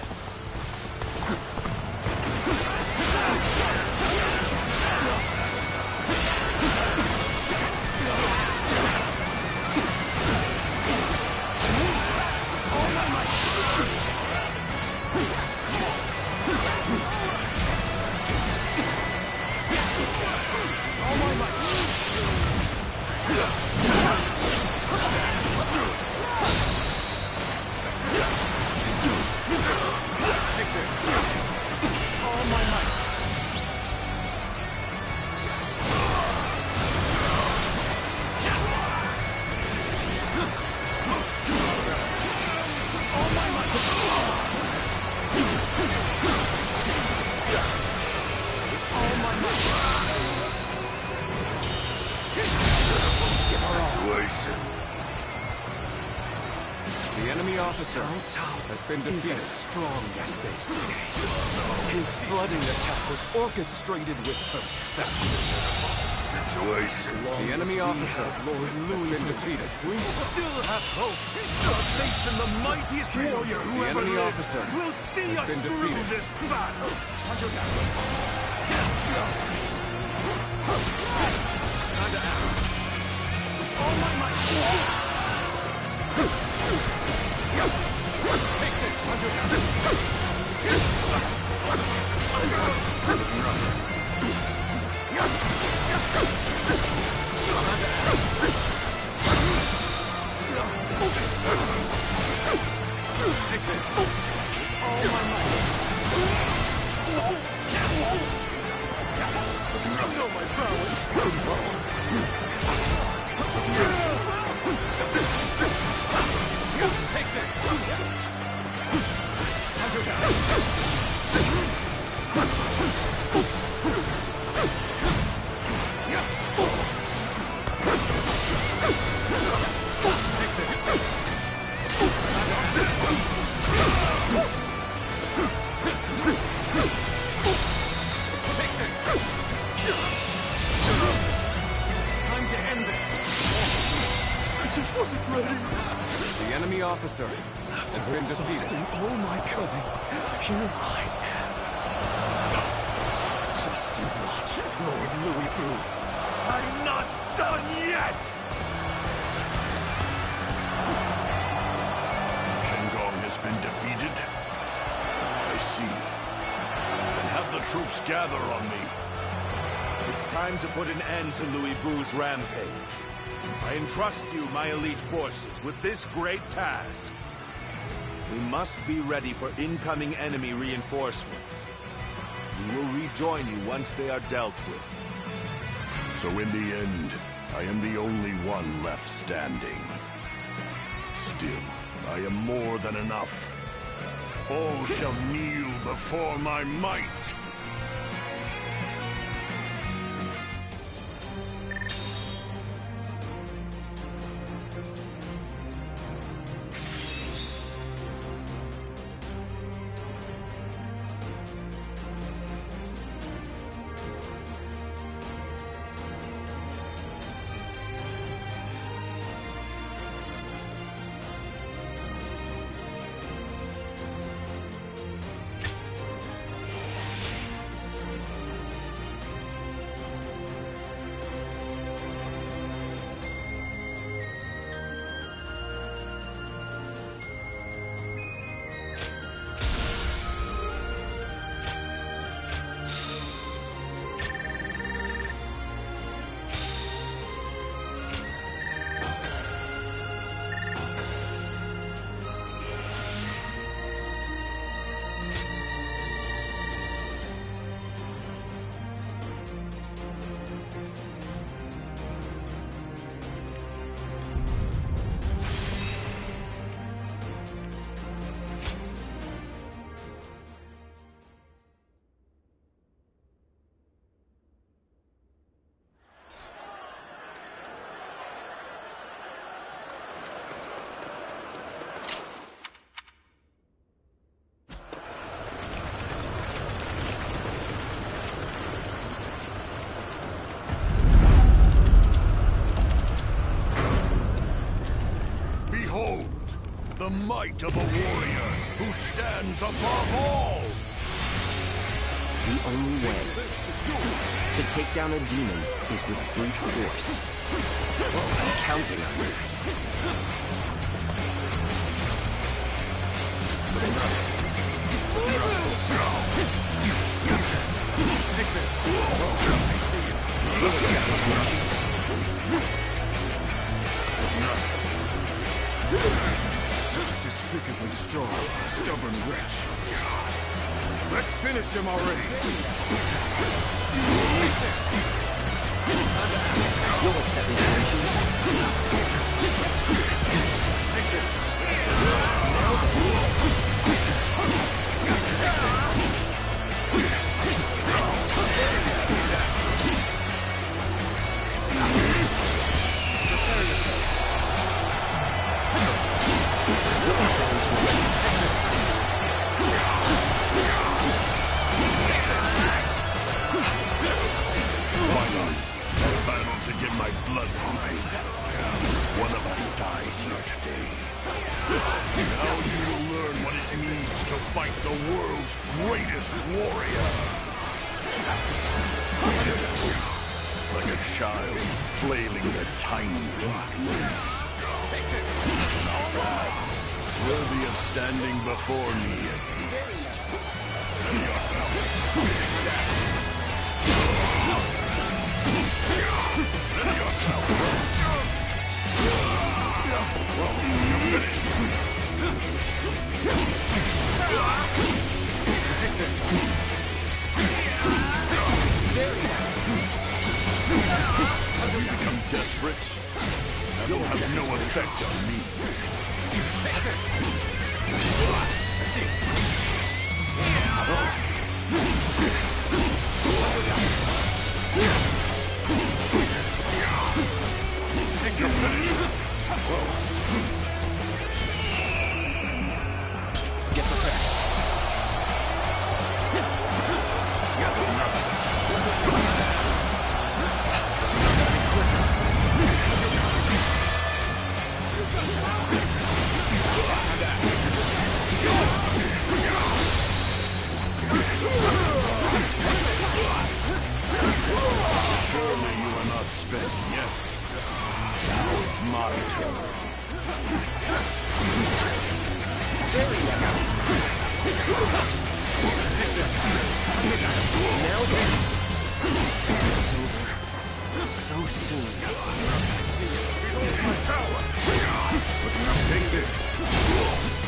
officer has been defeated. Is as strong as they say. His flooding attack was orchestrated with perfection. The enemy officer has been defeated. We still have hope. Our faith in the mightiest warrior who The ever enemy lived officer will see has us been through defeated. this battle. Time to act. All my might. Take this. Take this. All my might. You know my prowess. Take this. Time to end this. I just wasn't ready. The enemy officer has been defeated. All my cunning, here I am. Just you watch, Lord Louis Boo. I'm not done yet! Chengong has been defeated? I see. Then have the troops gather on me. It's time to put an end to Louis Boo's rampage. I entrust you, my elite forces, with this great task. We must be ready for incoming enemy reinforcements. We will rejoin you once they are dealt with. So in the end, I am the only one left standing. Still, I am more than enough. All shall kneel before my might. The might of a warrior who stands above all! The only way to take down a demon is with brute force. I'm counting on you. Take this. I see you. Such a despicably strong, stubborn wretch. Let's finish him already. Take this. You'll accept these conditions. Take this. Prepare yourselves. Why not? I'll battle to get my blood pumping. One of us dies here today. Now you will learn what it means to fight the world's greatest warrior. Like a child flailing their tiny weak limbs. Not bad. Worthy of standing before me, at least. Ready yourself. Ready yourself. You're finished. Take this. Have you become desperate? That'll have no effect on me. Take this. I see it. Take your finish. Get prepared. Surely you are not spent yet. Now it's my turn. There we go. Take this. Now then. It's over. So soon. I see it. Behold my power. Take this.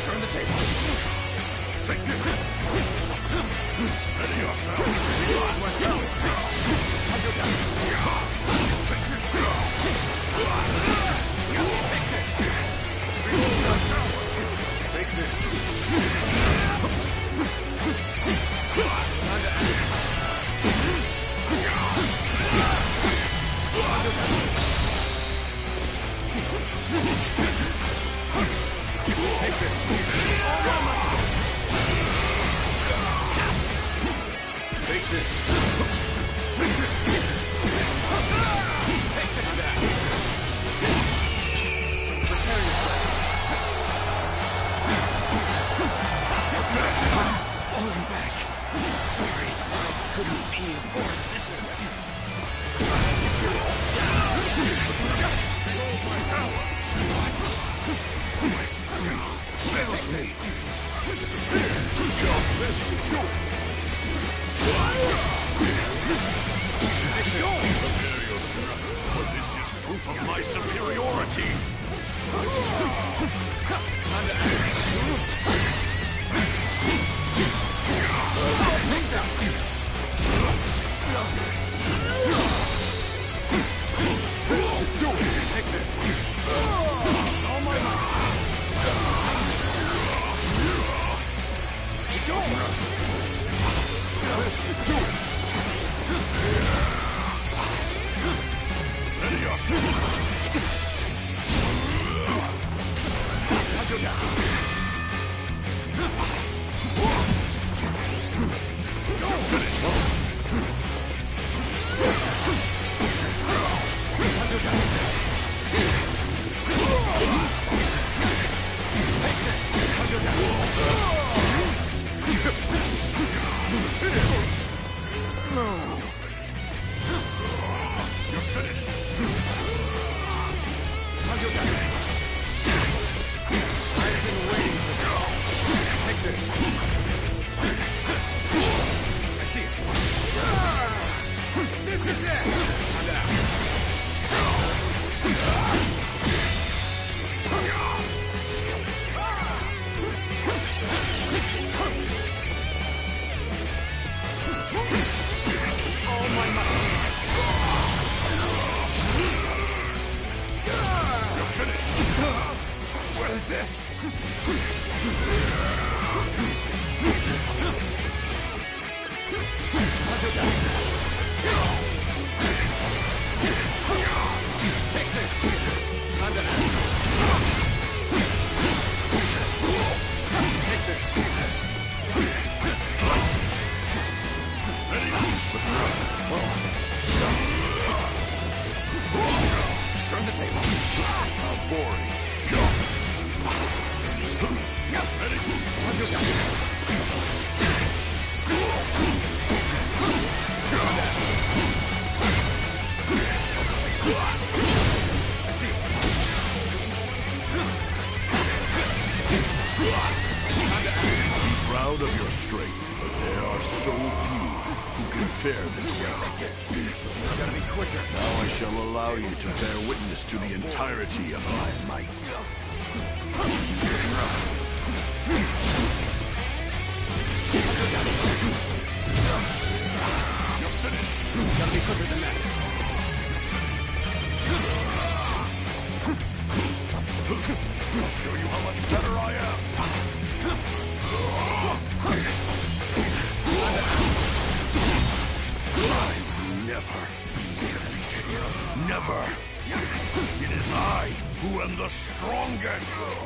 Turn the table. Take this. Ready yourself. Behold my power. Take this. Behold my power. Take this. Take this. Take this. Take this. Take this back. Prepare yourselves. Falling back. Sorry. Couldn't be of more assistance. What? Fails me. Disappear. Prepare yourself, for this is proof of my superiority. Take that. Take this. All my might. Go! Ready yourself. I see it. Be proud of your strength, but there are so few who can fare this well against me. Gotta be quicker. Now I shall allow you to bear witness to the entirety of my might. You're finished. Gotta be quicker than that. I'll show you how much better I am. I will never be defeated. Never. It is I who am the strongest.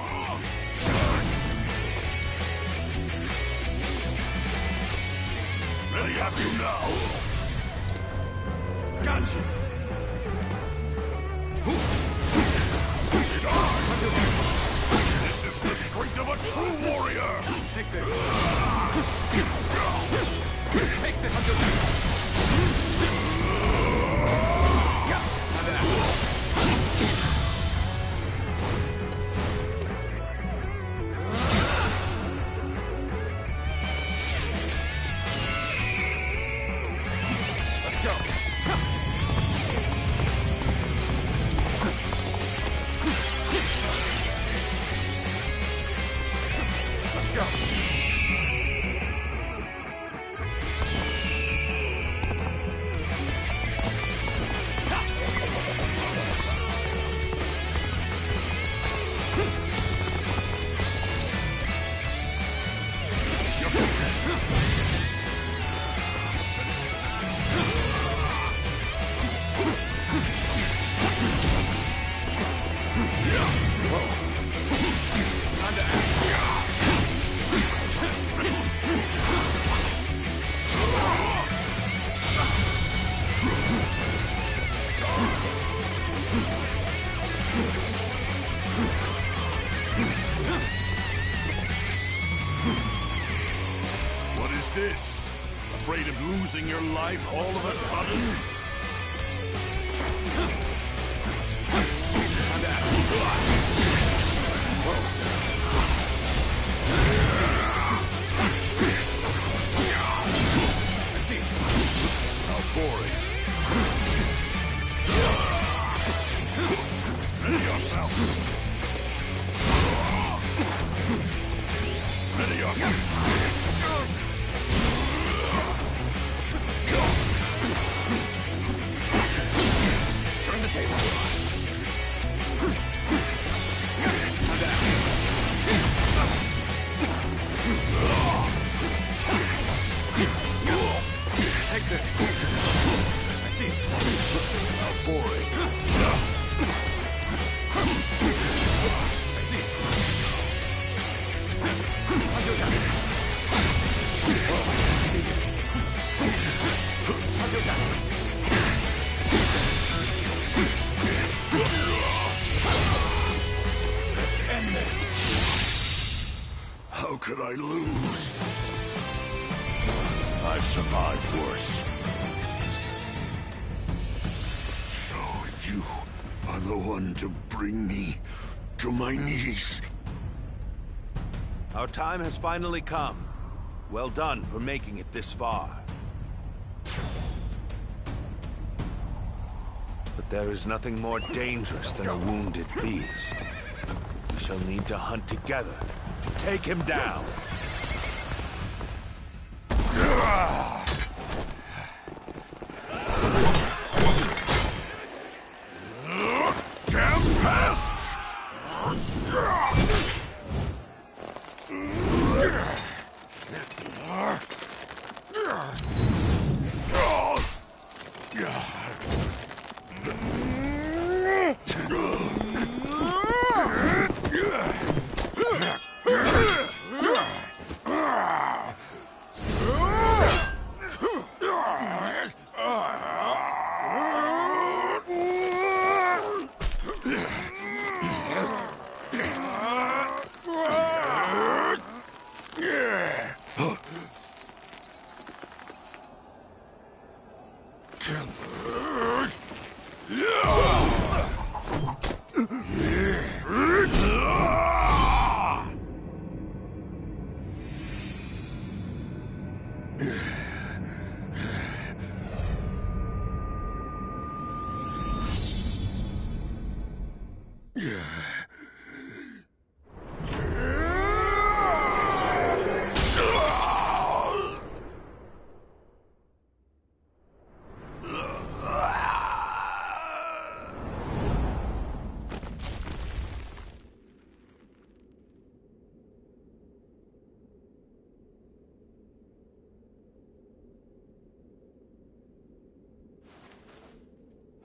Ready have you now. Got you. This is the strength of a true warrior! Take this! Take this! Let's go! Let's go! What is this? Afraid of losing your life all of a sudden? I see it. How boring. Ready yourself. Ready yourself. Turn the table. Take this. I see it. How boring. I see it. I'll do that. I see it. I'll do that. Let's end this. How could I lose? I've survived worse. So you are the one to bring me to my knees. Our time has finally come. Well done for making it this far. But there is nothing more dangerous than a wounded beast. We shall need to hunt together to take him down. Damn pests!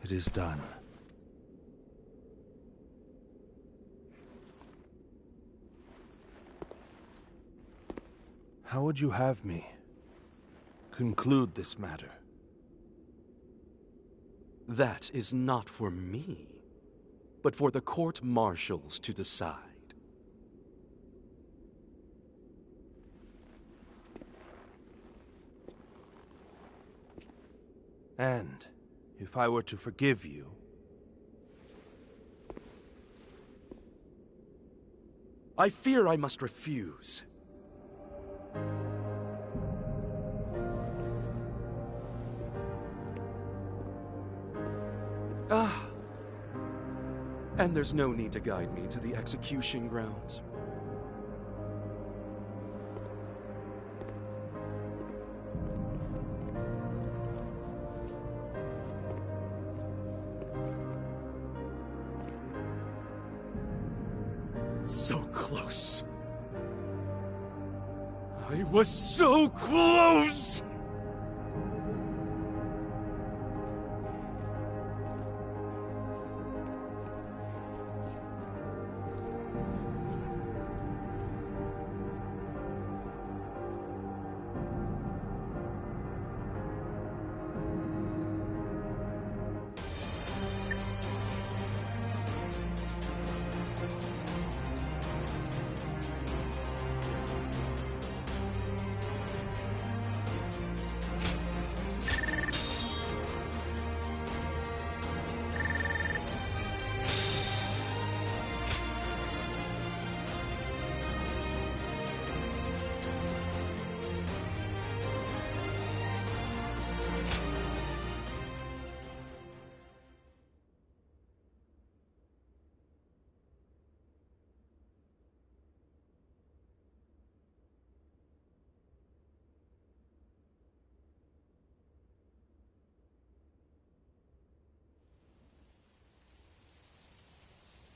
It is done. How would you have me conclude this matter? That is not for me, but for the court-martials to decide. And if I were to forgive you, I fear I must refuse. And there's no need to guide me to the execution grounds. So close. I was so close!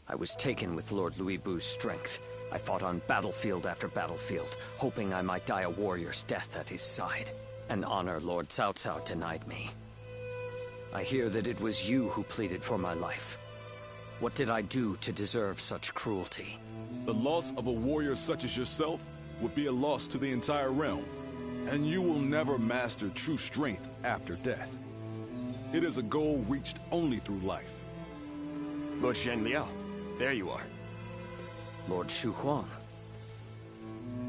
I was taken with Lord Louis Bu's strength. I fought on battlefield after battlefield, hoping I might die a warrior's death at his side. An honor Lord Cao Cao denied me. I hear that it was you who pleaded for my life. What did I do to deserve such cruelty? The loss of a warrior such as yourself would be a loss to the entire realm, and you will never master true strength after death. It is a goal reached only through life. Lord Zhenliao, there you are. Lord Shu Huang.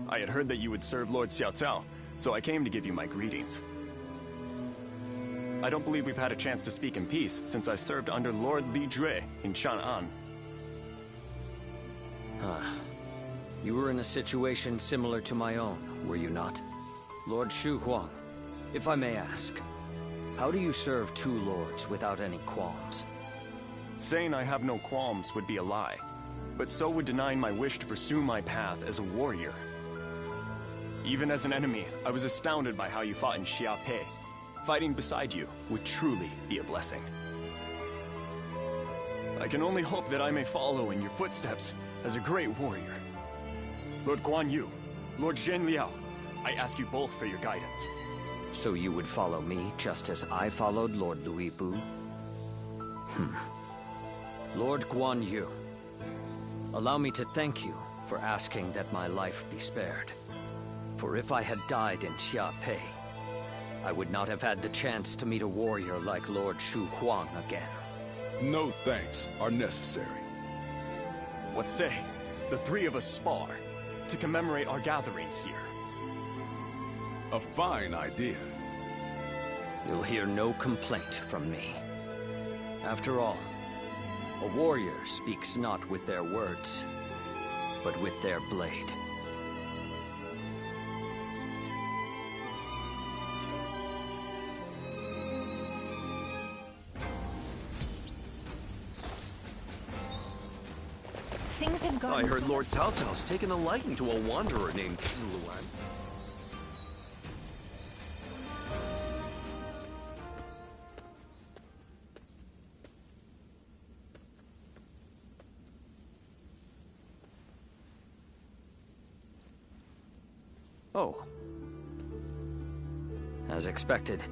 I had heard that you would serve Lord Cao Cao, so I came to give you my greetings. I don't believe we've had a chance to speak in peace since I served under Lord Li Jue in Chang'an. You were in a situation similar to my own, were you not? Lord Shu Huang, if I may ask, how do you serve two lords without any qualms? Saying I have no qualms would be a lie, but so would denying my wish to pursue my path as a warrior. Even as an enemy, I was astounded by how you fought in Xiape. Fighting beside you would truly be a blessing. I can only hope that I may follow in your footsteps as a great warrior. Lord Guan Yu, Lord Zhenliao, I ask you both for your guidance. So you would follow me just as I followed Lord Louis Bu? Lord Guan Yu, allow me to thank you for asking that my life be spared. For if I had died in Xiape, I would not have had the chance to meet a warrior like Lord Shu Huang again. No thanks are necessary. What say the three of us spar to commemorate our gathering here? A fine idea. You'll hear no complaint from me. After all, a warrior speaks not with their words, but with their blade. Things have gone. I heard Lord Cao Cao's taken a liking to a wanderer named Ziluan. Oh. As expected,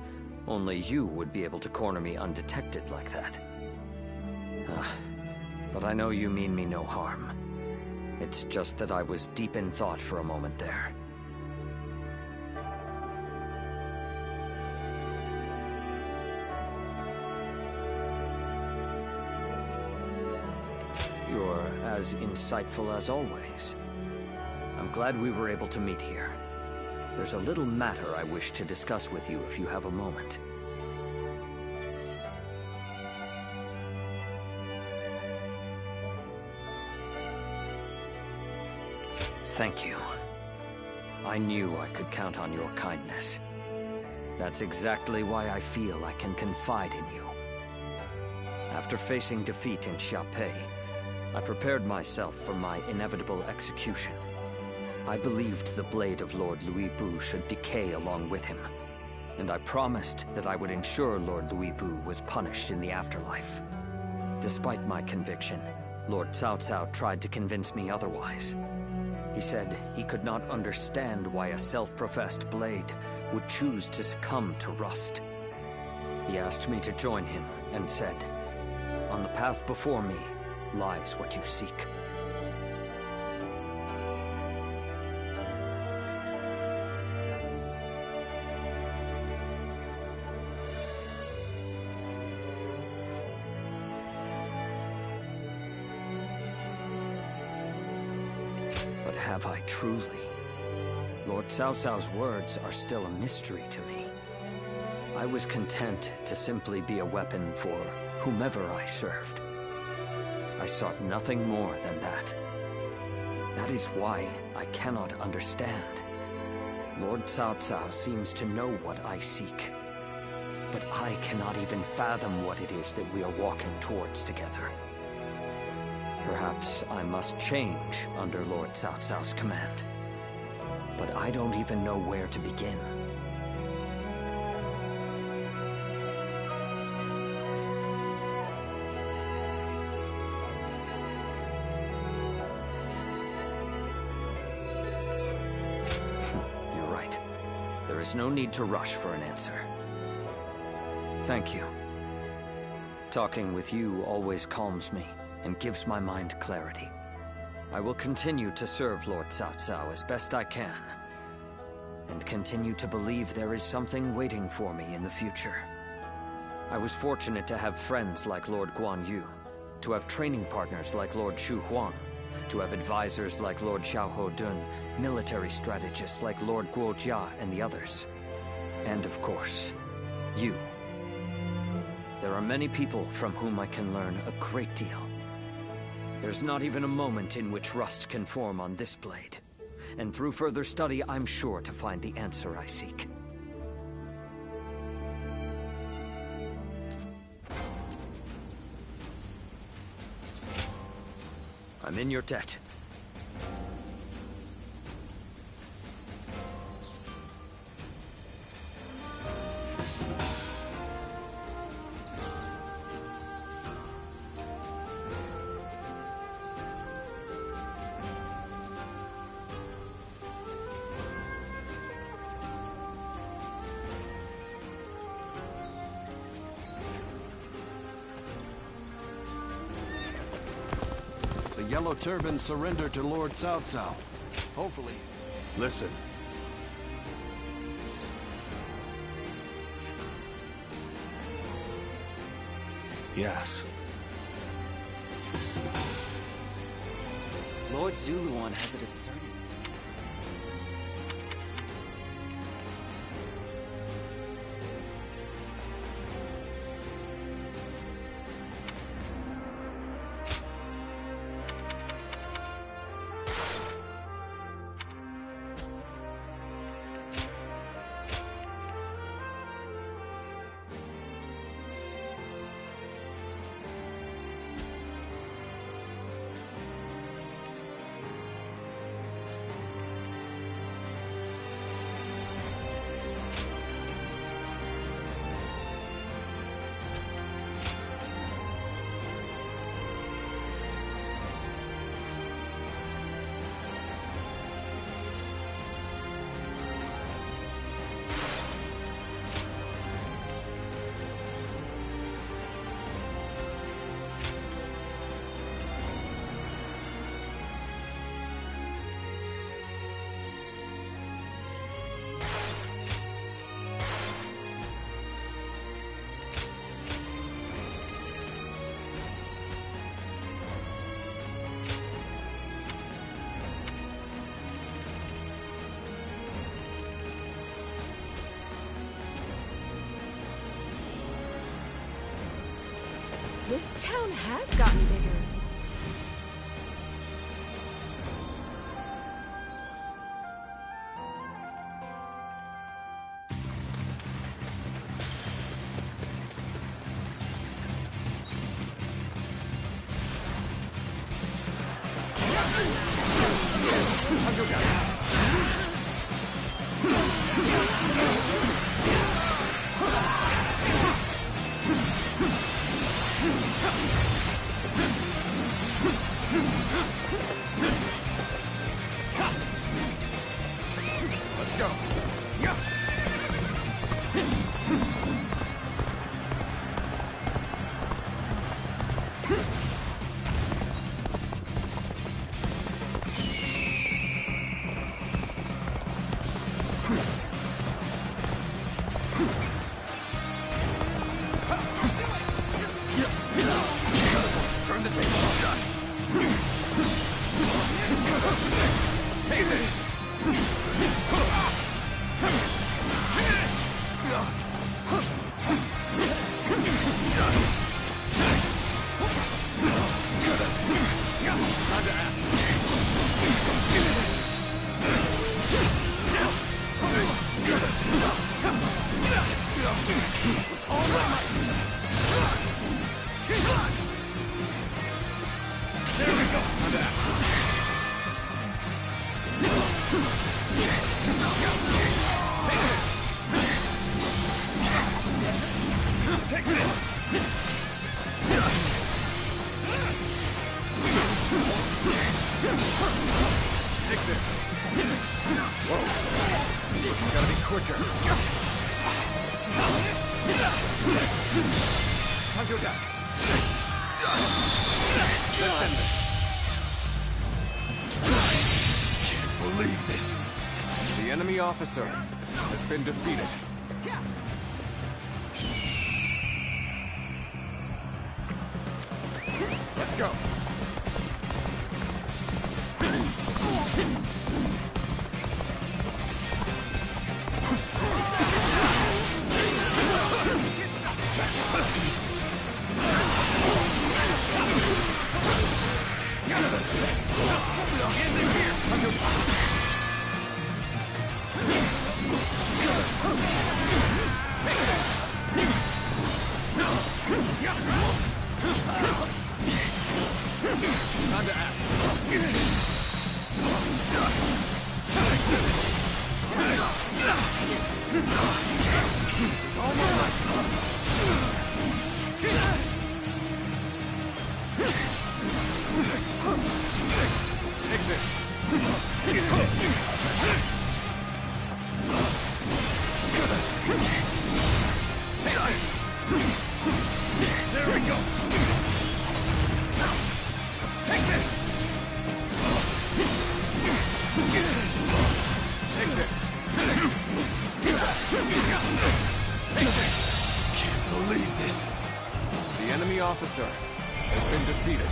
Only you would be able to corner me undetected like that. But I know you mean me no harm. It's just that I was deep in thought for a moment there. You're as insightful as always. I'm glad we were able to meet here. There's a little matter I wish to discuss with you if you have a moment. Thank you. I knew I could count on your kindness. That's exactly why I feel I can confide in you. After facing defeat in Xiaopei, I prepared myself for my inevitable execution. I believed the blade of Lord Louis Bu should decay along with him, and I promised that I would ensure Lord Louis Bu was punished in the afterlife. Despite my conviction, Lord Cao Cao tried to convince me otherwise. He said he could not understand why a self-professed blade would choose to succumb to rust. He asked me to join him and said, "On the path before me lies what you seek." But have I truly? Lord Cao Cao's words are still a mystery to me. I was content to simply be a weapon for whomever I served. I sought nothing more than that. That is why I cannot understand. Lord Cao Cao seems to know what I seek, but I cannot even fathom what it is that we are walking towards together. Perhaps I must change under Lord Cao Cao's command, but I don't even know where to begin. You're right. There is no need to rush for an answer. Thank you. Talking with you always calms me and gives my mind clarity. I will continue to serve Lord Cao Cao as best I can, and continue to believe there is something waiting for me in the future. I was fortunate to have friends like Lord Guan Yu, to have training partners like Lord Shu Huang, to have advisors like Lord Xiao Ho Dun, military strategists like Lord Guo Jia and the others. And of course, you. There are many people from whom I can learn a great deal. There's not even a moment in which rust can form on this blade. And through further study, I'm sure to find the answer I seek. I'm in your debt. The Yellow Turban surrendered to Lord Cao Cao. Hopefully. Listen. Yes. Lord Zuluan has a discerning... This town has gotten bigger. Let's go. Turn the table. Take this. Take this! Take this! Whoa! Gotta be quicker. Time to attack. Let's end this. Can't believe this. The enemy officer has been defeated. Let's go. Time to act. All my life. Take this. Take this. There we go. Take this. Take this. Take this. Can't believe this. The enemy officer has been defeated.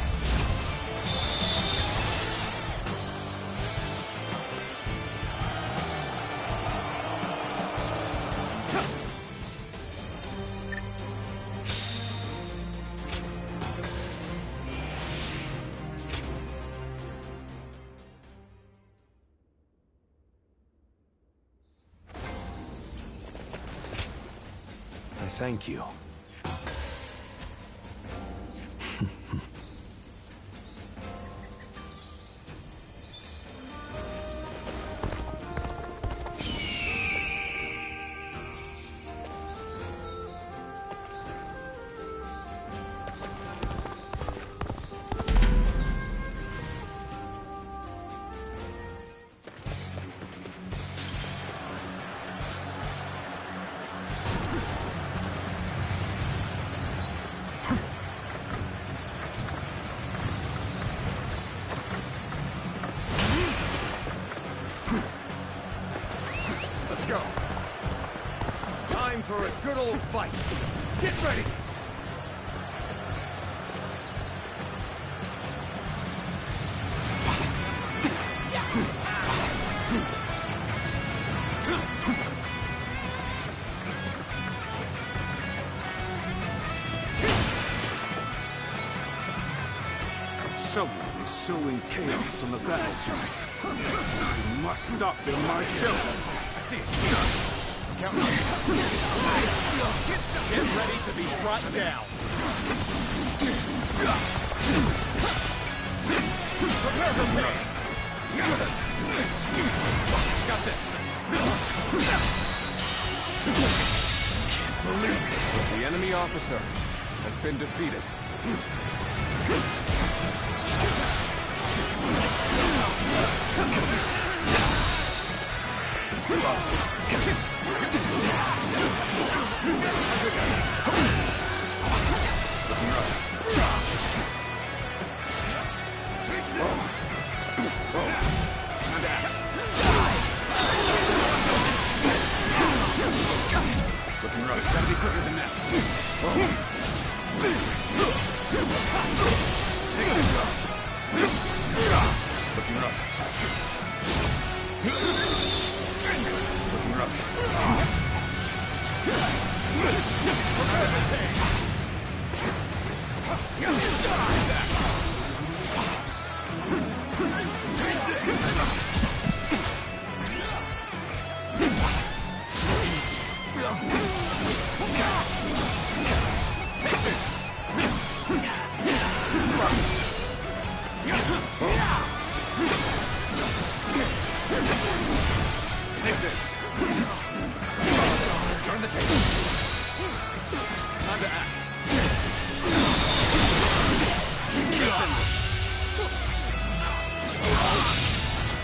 Thank you. Go. Time for a good old fight. Get ready. Someone is sowing chaos on the battlefield. I must stop them myself. I see it. Count on it. Get ready to be brought down. Prepare for pain. Got this. Can't believe this. The enemy officer has been defeated. Looking rough. Gotta be quicker than that. Take it. Looking rough. Looking rough. Take this. Take this. Turn the table. Time to act.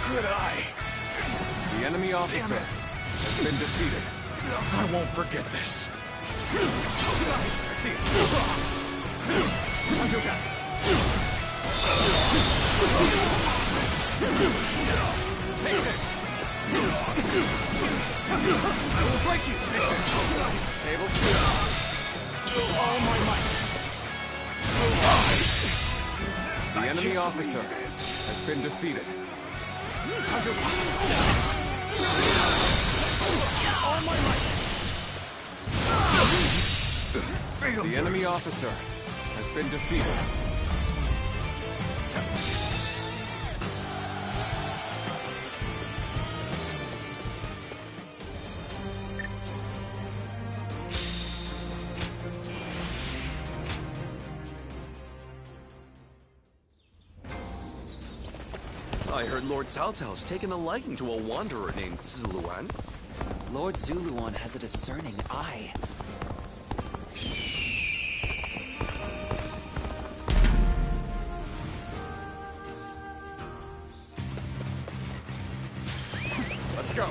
Good eye. The enemy officer has been defeated. I won't forget this. I see it. Time to attack. Take this. I will break you. Take this. Table still. All my might. The enemy officer has been defeated. All my might. The enemy officer has been defeated. I heard Lord Cao Cao's taken a liking to a wanderer named Zuluan. Lord Zuluan has a discerning eye. Let's go.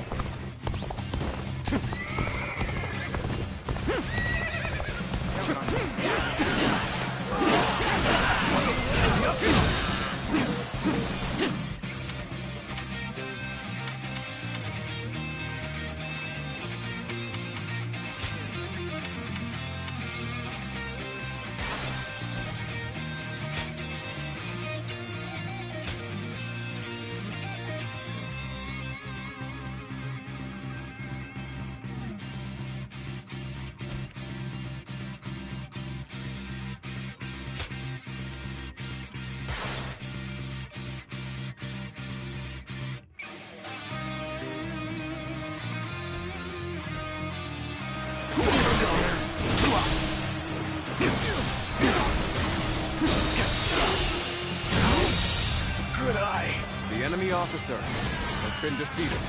Good eye. The enemy officer has been defeated.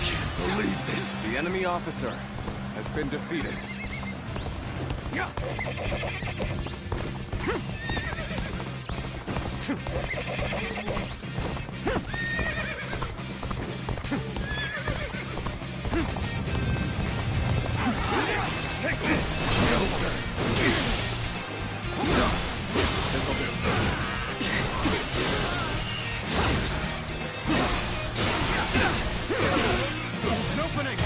Can't believe this. The enemy officer has been defeated. Yeah. Take this! This'll do. An opening!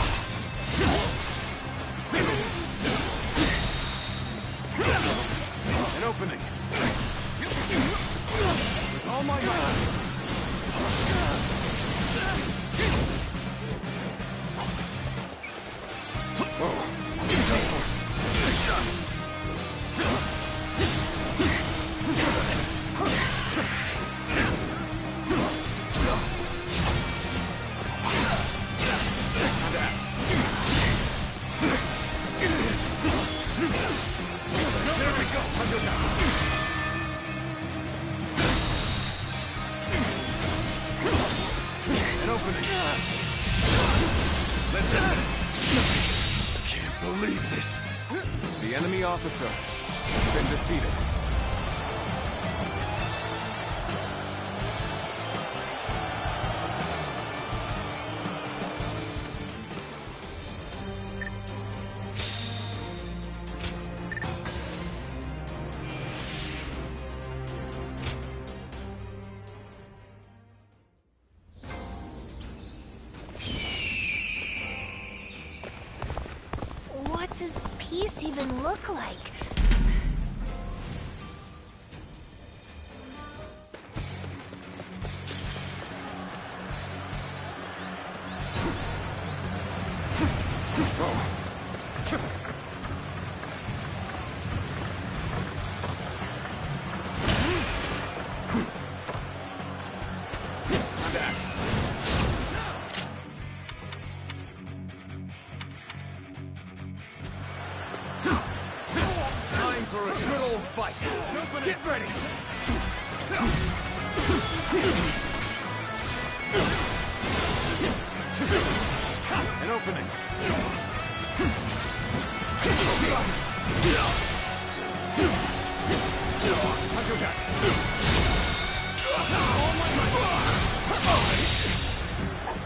An opening. With all my might. Let's end this! Can't believe this! The enemy officer has been defeated. What does peace even look like? Get ready! An opening.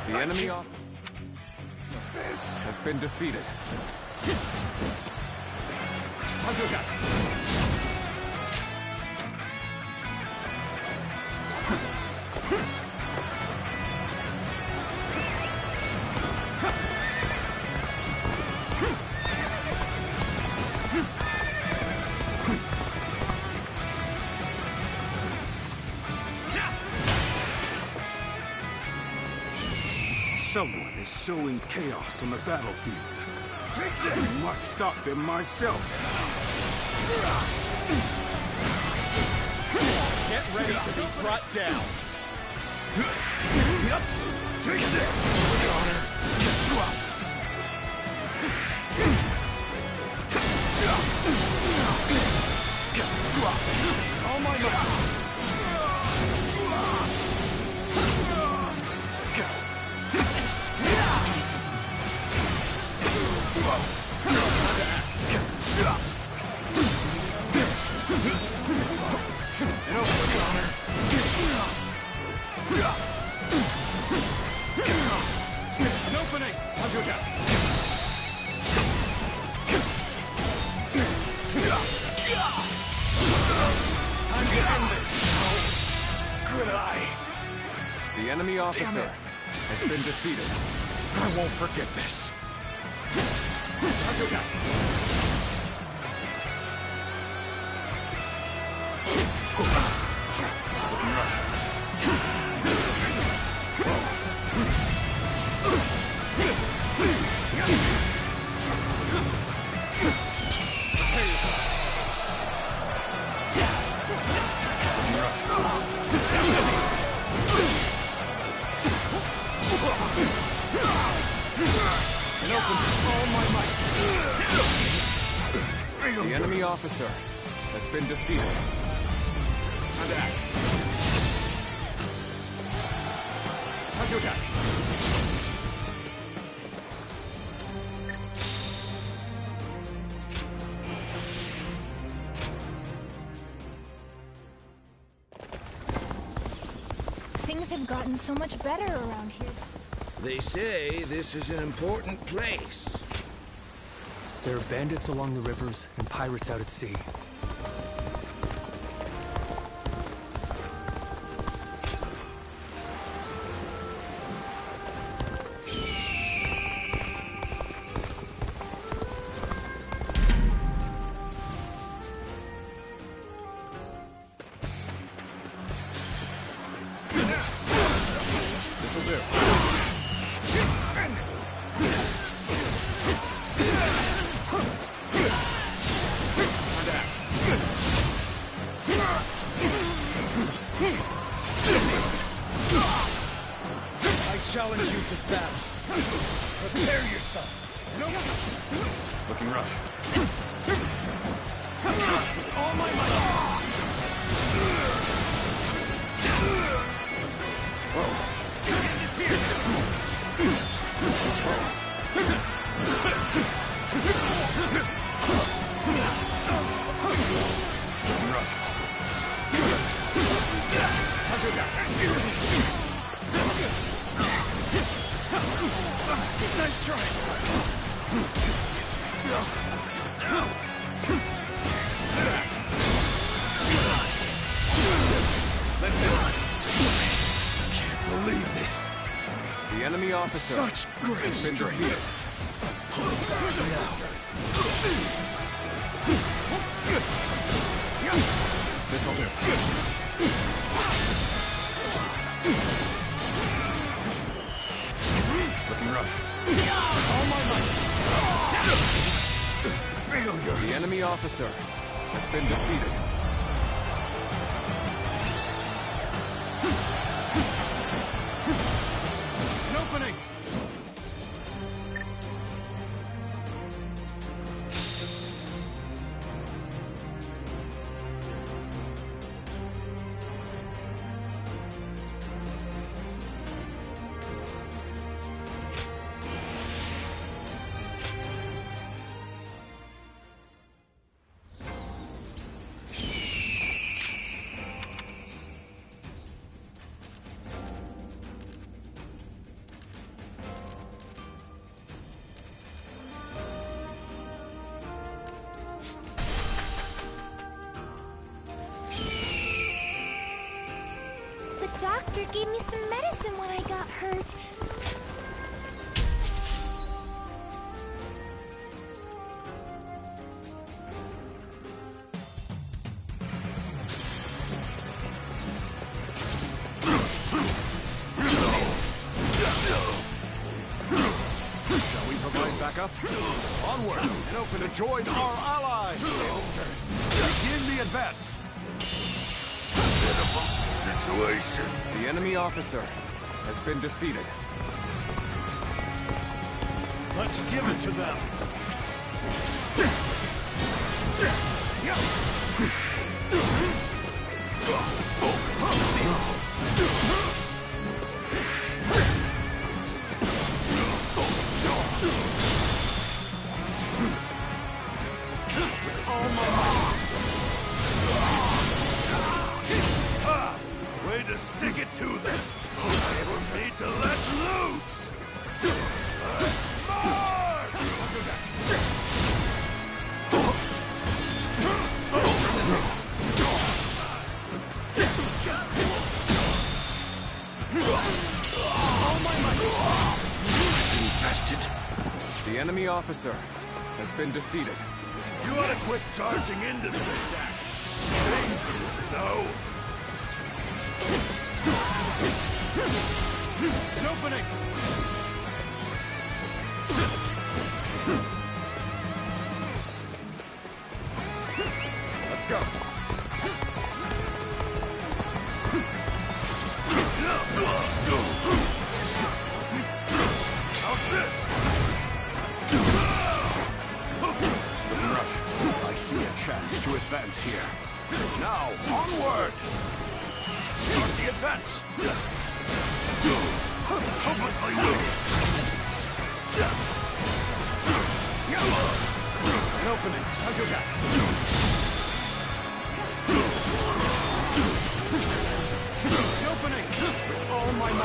The enemy has been defeated. Someone is sowing chaos on the battlefield. I must stop them myself. Get ready to be brought down. Take this! All my might! An opening! Time to end this! Good eye! The enemy officer has been defeated. I won't forget this. The enemy officer has been defeated. Time to act. Time to attack. gotten so much better around here. They say this is an important place. There are bandits along the rivers and pirates out at sea. This'll do. I challenge you to battle. Prepare yourself. Looking rough. All my might. Whoa. Get this here. Looking rough. Nice try. Can't believe this. The enemy officer Such great has been strength. defeated. This'll do. Looking rough. All my might. The enemy officer has been defeated. An opening. The doctor gave me some medicine when I got hurt. Shall we provide backup? Onward and open to join our allies! Begin the advance! Situation. The enemy officer has been defeated. Let's give it to them. Way to stick it to them. Enables me to let loose. Infested. The enemy officer has been defeated. You ought to quit charging into this attack. Dangerous, though. An opening. Let's go. How's this? Rough. I see a chance to advance here. Now, onward! Start the advance! Hopelessly weak! An opening. Counterattack. An opening. With all my might.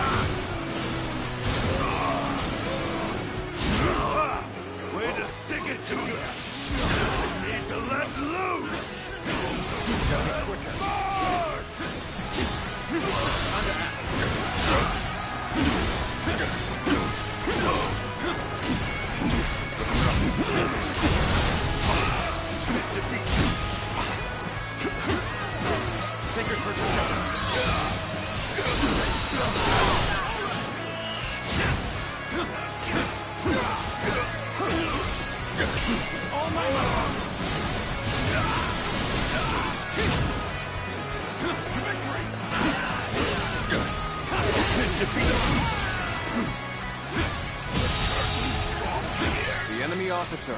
enemy officer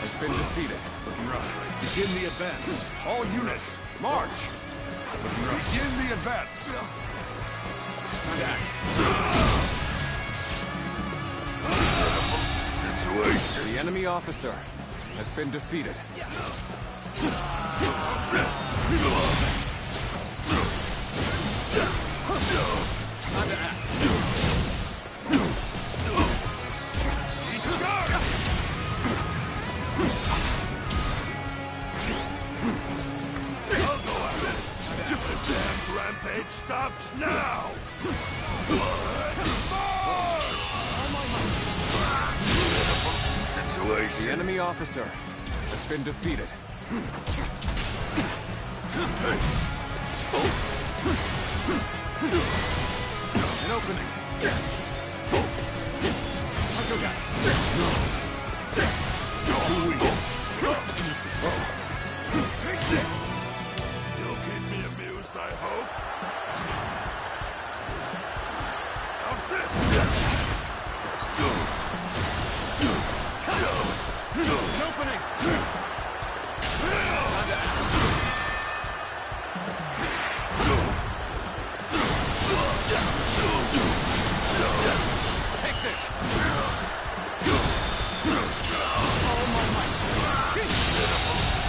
has been defeated. Looking rough. Begin the advance. All units, march. Looking rough. Begin the advance. Time to act. Situation. The enemy officer has been defeated. Time to act. I'll go at it. If the damn rampage stops now! Situation. The enemy officer has been defeated. An opening. Easy. Take it. You'll keep me amused, I hope. How's this? An opening. Take this.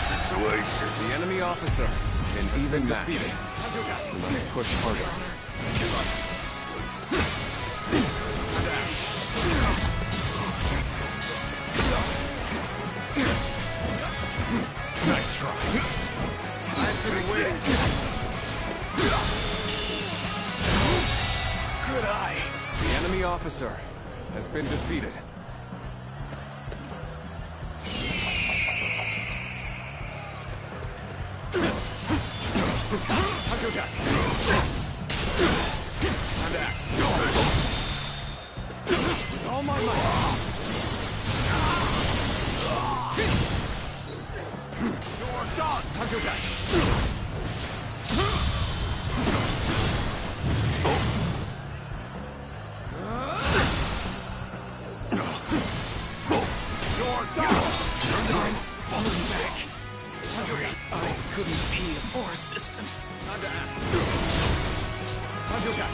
Situation. The enemy officer in even defeated. We must push harder. Nice try. I've been waiting for this. Good eye. The enemy officer has been defeated. Counterattack. Time to act. With all my might. You're done. Counterattack. You're done. I'm falling back. Sorry, I couldn't be of more assistance. Time to act. Time to attack.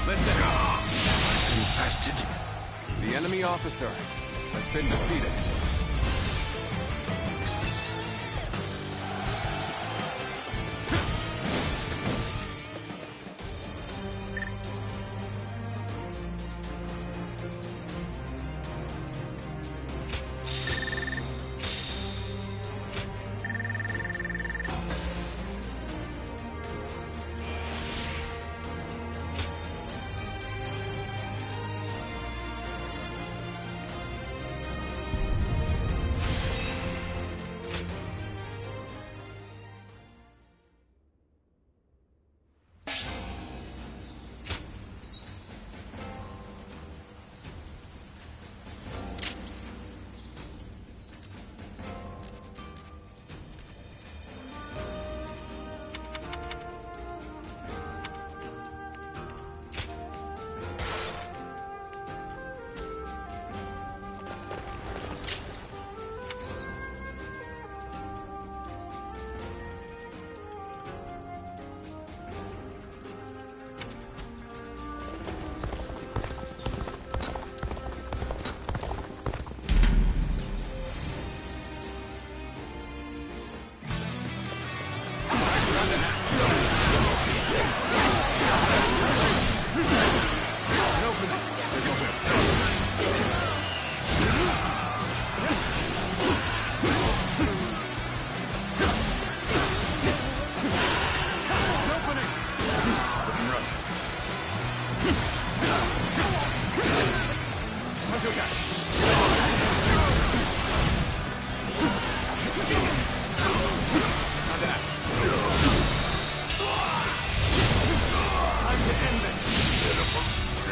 Let's end this. You bastard. The enemy officer has been defeated.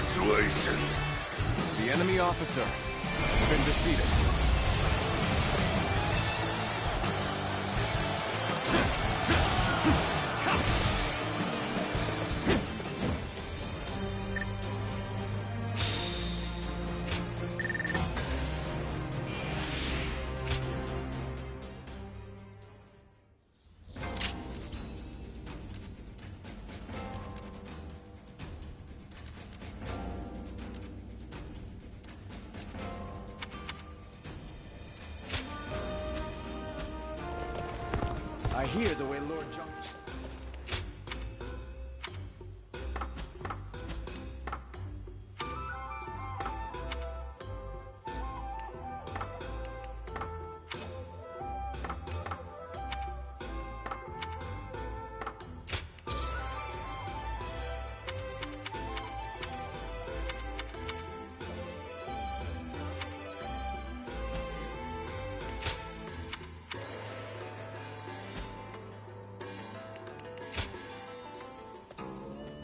Situation. The enemy officer has been defeated. I hear the way Lord John...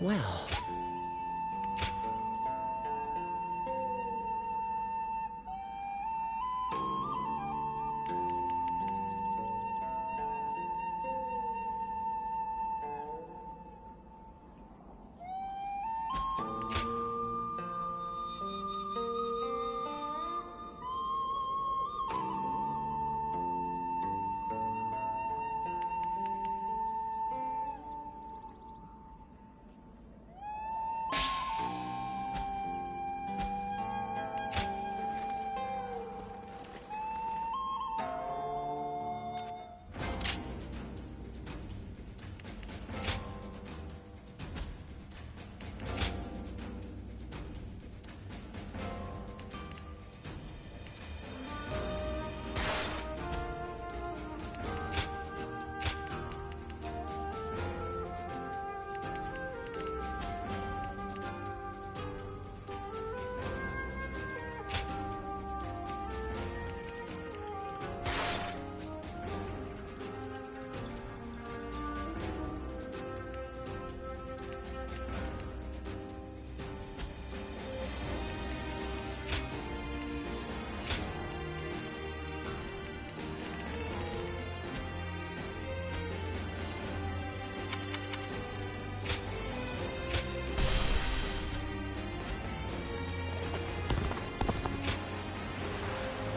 Well...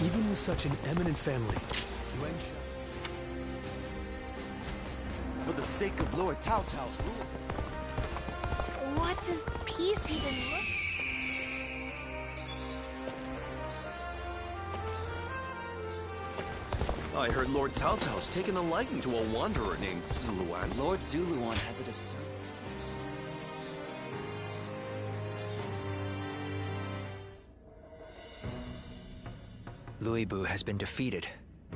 Even with such an eminent family, For the sake of Lord Cao Cao's rule. What does peace even look? I heard Lord Cao Cao's taken a liking to a wanderer named Zuluan. Lord Zuluan has a discern. Louis Bu has been defeated,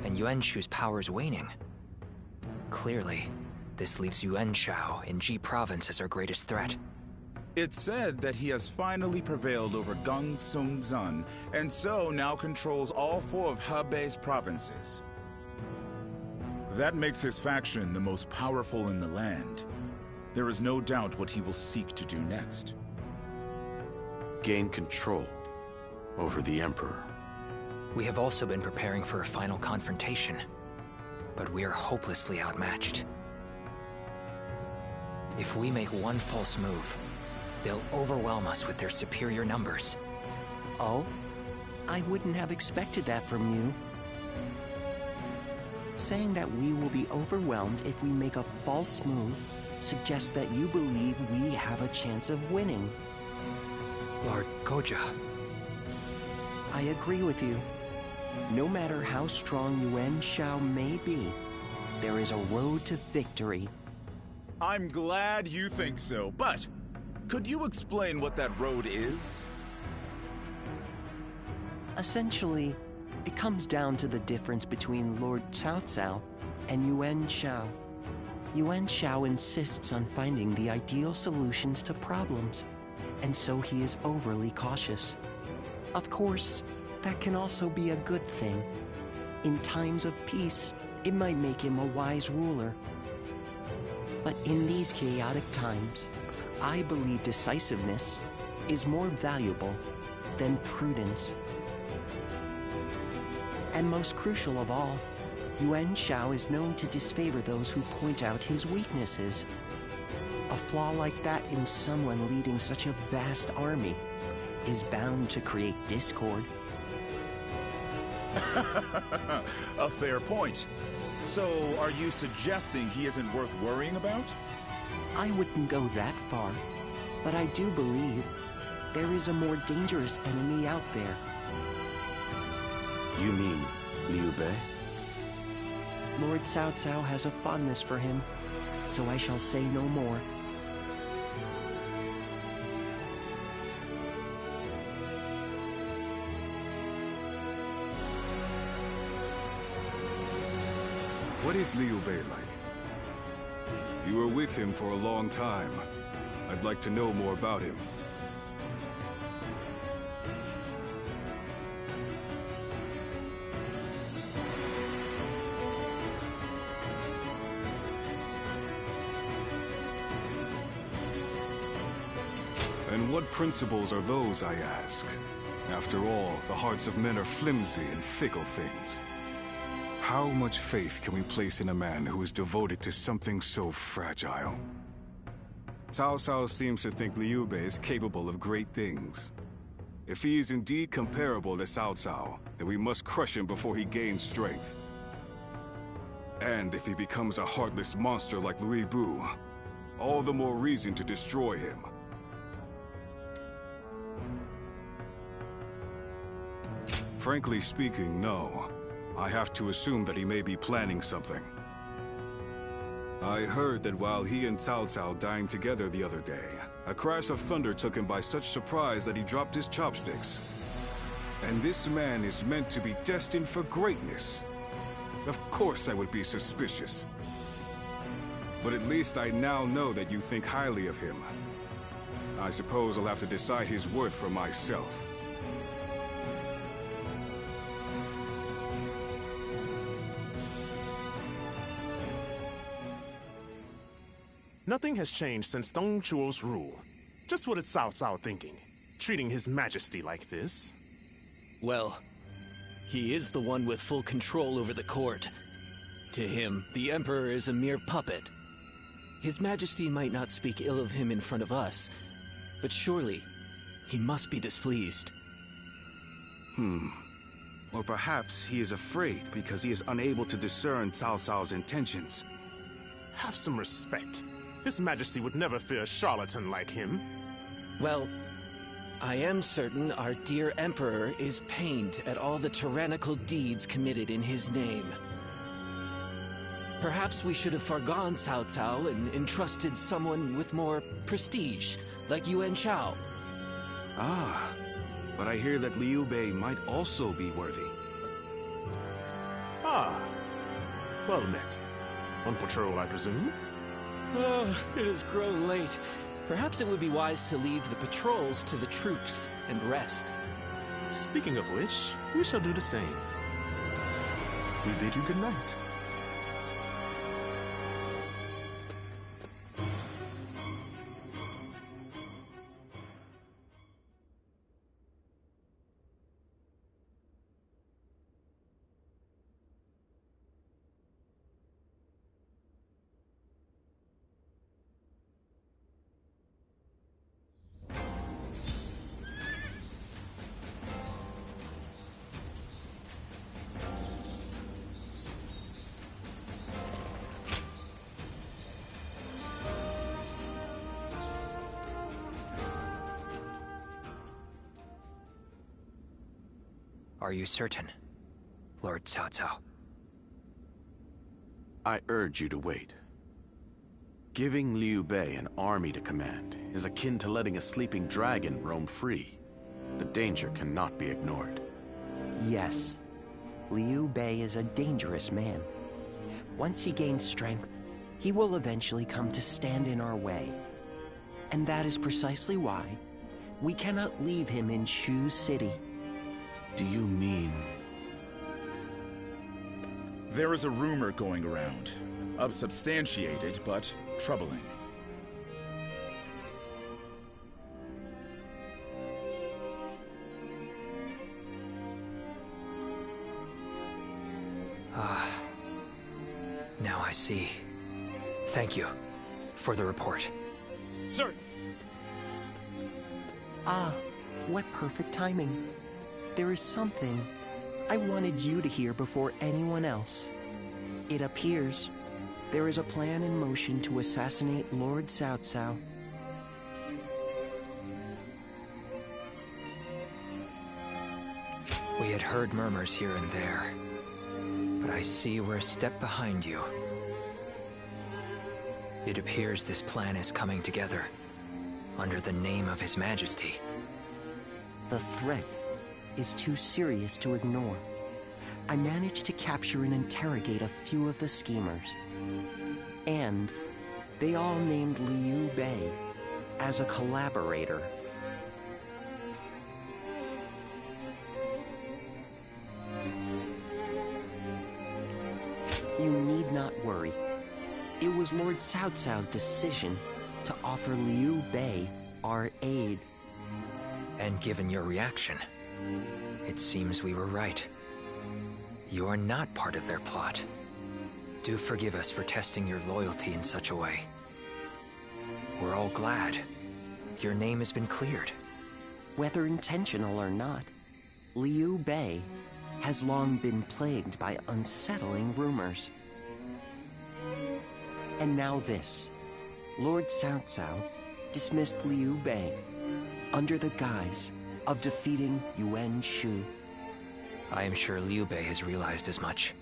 and Yuan Shu's power is waning. Clearly, this leaves Yuan Shao in Ji Province as our greatest threat. It's said that he has finally prevailed over Gong Sung Zun, and so now controls all 4 of Hebei's provinces. That makes his faction the most powerful in the land. There is no doubt what he will seek to do next. Gain control over the Emperor. We have also been preparing for a final confrontation, but we are hopelessly outmatched. If we make one false move, they'll overwhelm us with their superior numbers. Oh? I wouldn't have expected that from you. Saying that we will be overwhelmed if we make a false move suggests that you believe we have a chance of winning. Lord Goja. I agree with you. No matter how strong Yuan Shao may be, there is a road to victory. I'm glad you think so, but could you explain what that road is? Essentially, it comes down to the difference between Lord Cao Cao and Yuan Shao. Yuan Shao insists on finding the ideal solutions to problems, and so he is overly cautious. Of course, that can also be a good thing. In times of peace, it might make him a wise ruler. But in these chaotic times, I believe decisiveness is more valuable than prudence. And most crucial of all, Yuan Shao is known to disfavor those who point out his weaknesses. A flaw like that in someone leading such a vast army is bound to create discord. A fair point. So, are you suggesting he isn't worth worrying about? I wouldn't go that far, but I do believe there is a more dangerous enemy out there. You mean Liu Bei? Lord Cao Cao has a fondness for him, so I shall say no more. What is Liu Bei like? You were with him for a long time. I'd like to know more about him. And what principles are those, I ask? After all, the hearts of men are flimsy and fickle things. How much faith can we place in a man who is devoted to something so fragile? Cao Cao seems to think Liu Bei is capable of great things. If he is indeed comparable to Cao Cao, then we must crush him before he gains strength. And if he becomes a heartless monster like Lu Bu, all the more reason to destroy him. Frankly speaking, no. I have to assume that he may be planning something. I heard that while he and Cao Cao dined together the other day, a crash of thunder took him by such surprise that he dropped his chopsticks. And this man is meant to be destined for greatness. Of course I would be suspicious. But at least I now know that you think highly of him. I suppose I'll have to decide his worth for myself. Nothing has changed since Dong Chuo's rule. Just what is Cao Cao thinking? Treating his majesty like this? Well, he is the one with full control over the court. To him, the Emperor is a mere puppet. His Majesty might not speak ill of him in front of us, but surely he must be displeased. Or perhaps he is afraid because he is unable to discern Cao Cao's intentions. Have some respect. His Majesty would never fear a charlatan like him. Well, I am certain our dear Emperor is pained at all the tyrannical deeds committed in his name. Perhaps we should have forgone Cao Cao and entrusted someone with more prestige, like Yuan Shao. Ah, but I hear that Liu Bei might also be worthy. Ah, well met. On patrol, I presume? It has grown late. Perhaps it would be wise to leave the patrols to the troops and rest. Speaking of which, we shall do the same. We bid you good night. Are you certain, Lord Cao Cao? I urge you to wait. Giving Liu Bei an army to command is akin to letting a sleeping dragon roam free. The danger cannot be ignored. Yes, Liu Bei is a dangerous man. Once he gains strength, he will eventually come to stand in our way. And that is precisely why we cannot leave him in Shu City. Do you mean... There is a rumor going around. Unsubstantiated, but troubling. Now I see. Thank you for the report. Sir! Ah, what perfect timing. There is something I wanted you to hear before anyone else. It appears there is a plan in motion to assassinate Lord Cao Cao. We had heard murmurs here and there. but I see we're a step behind you. It appears this plan is coming together, under the name of His Majesty. The threat is too serious to ignore. I managed to capture and interrogate a few of the schemers. And they all named Liu Bei as a collaborator. You need not worry. It was Lord Cao Cao's decision to offer Liu Bei our aid. And given your reaction, it seems we were right. You are not part of their plot. Do forgive us for testing your loyalty in such a way. We're all glad. Your name has been cleared. Whether intentional or not, Liu Bei has long been plagued by unsettling rumors. And now this. Lord Cao Cao dismissed Liu Bei under the guise of defeating Yuan Shu. I am sure Liu Bei has realized as much.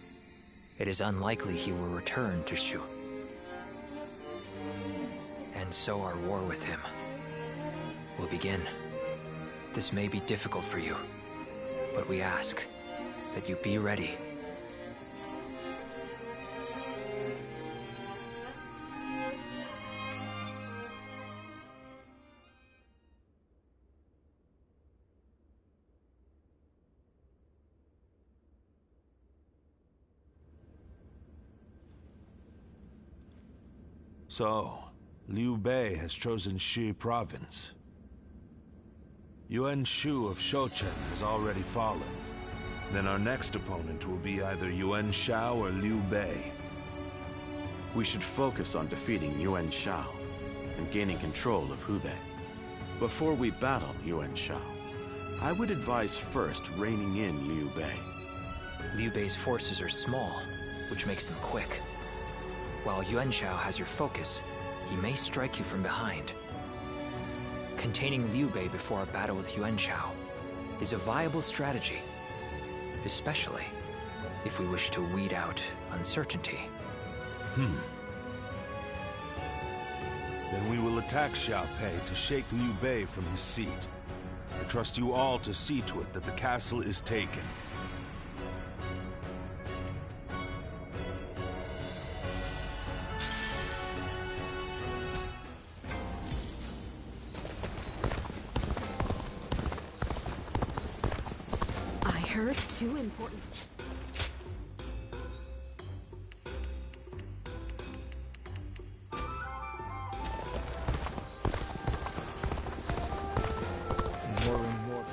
It is unlikely he will return to Shu. And so our war with him will begin. This may be difficult for you, but we ask that you be ready. So, Liu Bei has chosen Shi province. Yuan Shu of Shouchen has already fallen. Then our next opponent will be either Yuan Shao or Liu Bei. We should focus on defeating Yuan Shao and gaining control of Hubei. Before we battle Yuan Shao, I would advise first reining in Liu Bei. Liu Bei's forces are small, which makes them quick. While Yuan Shao has your focus, he may strike you from behind. Containing Liu Bei before a battle with Yuan Shao is a viable strategy, especially if we wish to weed out uncertainty. Then we will attack Xiaopei to shake Liu Bei from his seat. I trust you all to see to it that the castle is taken. Too important. More.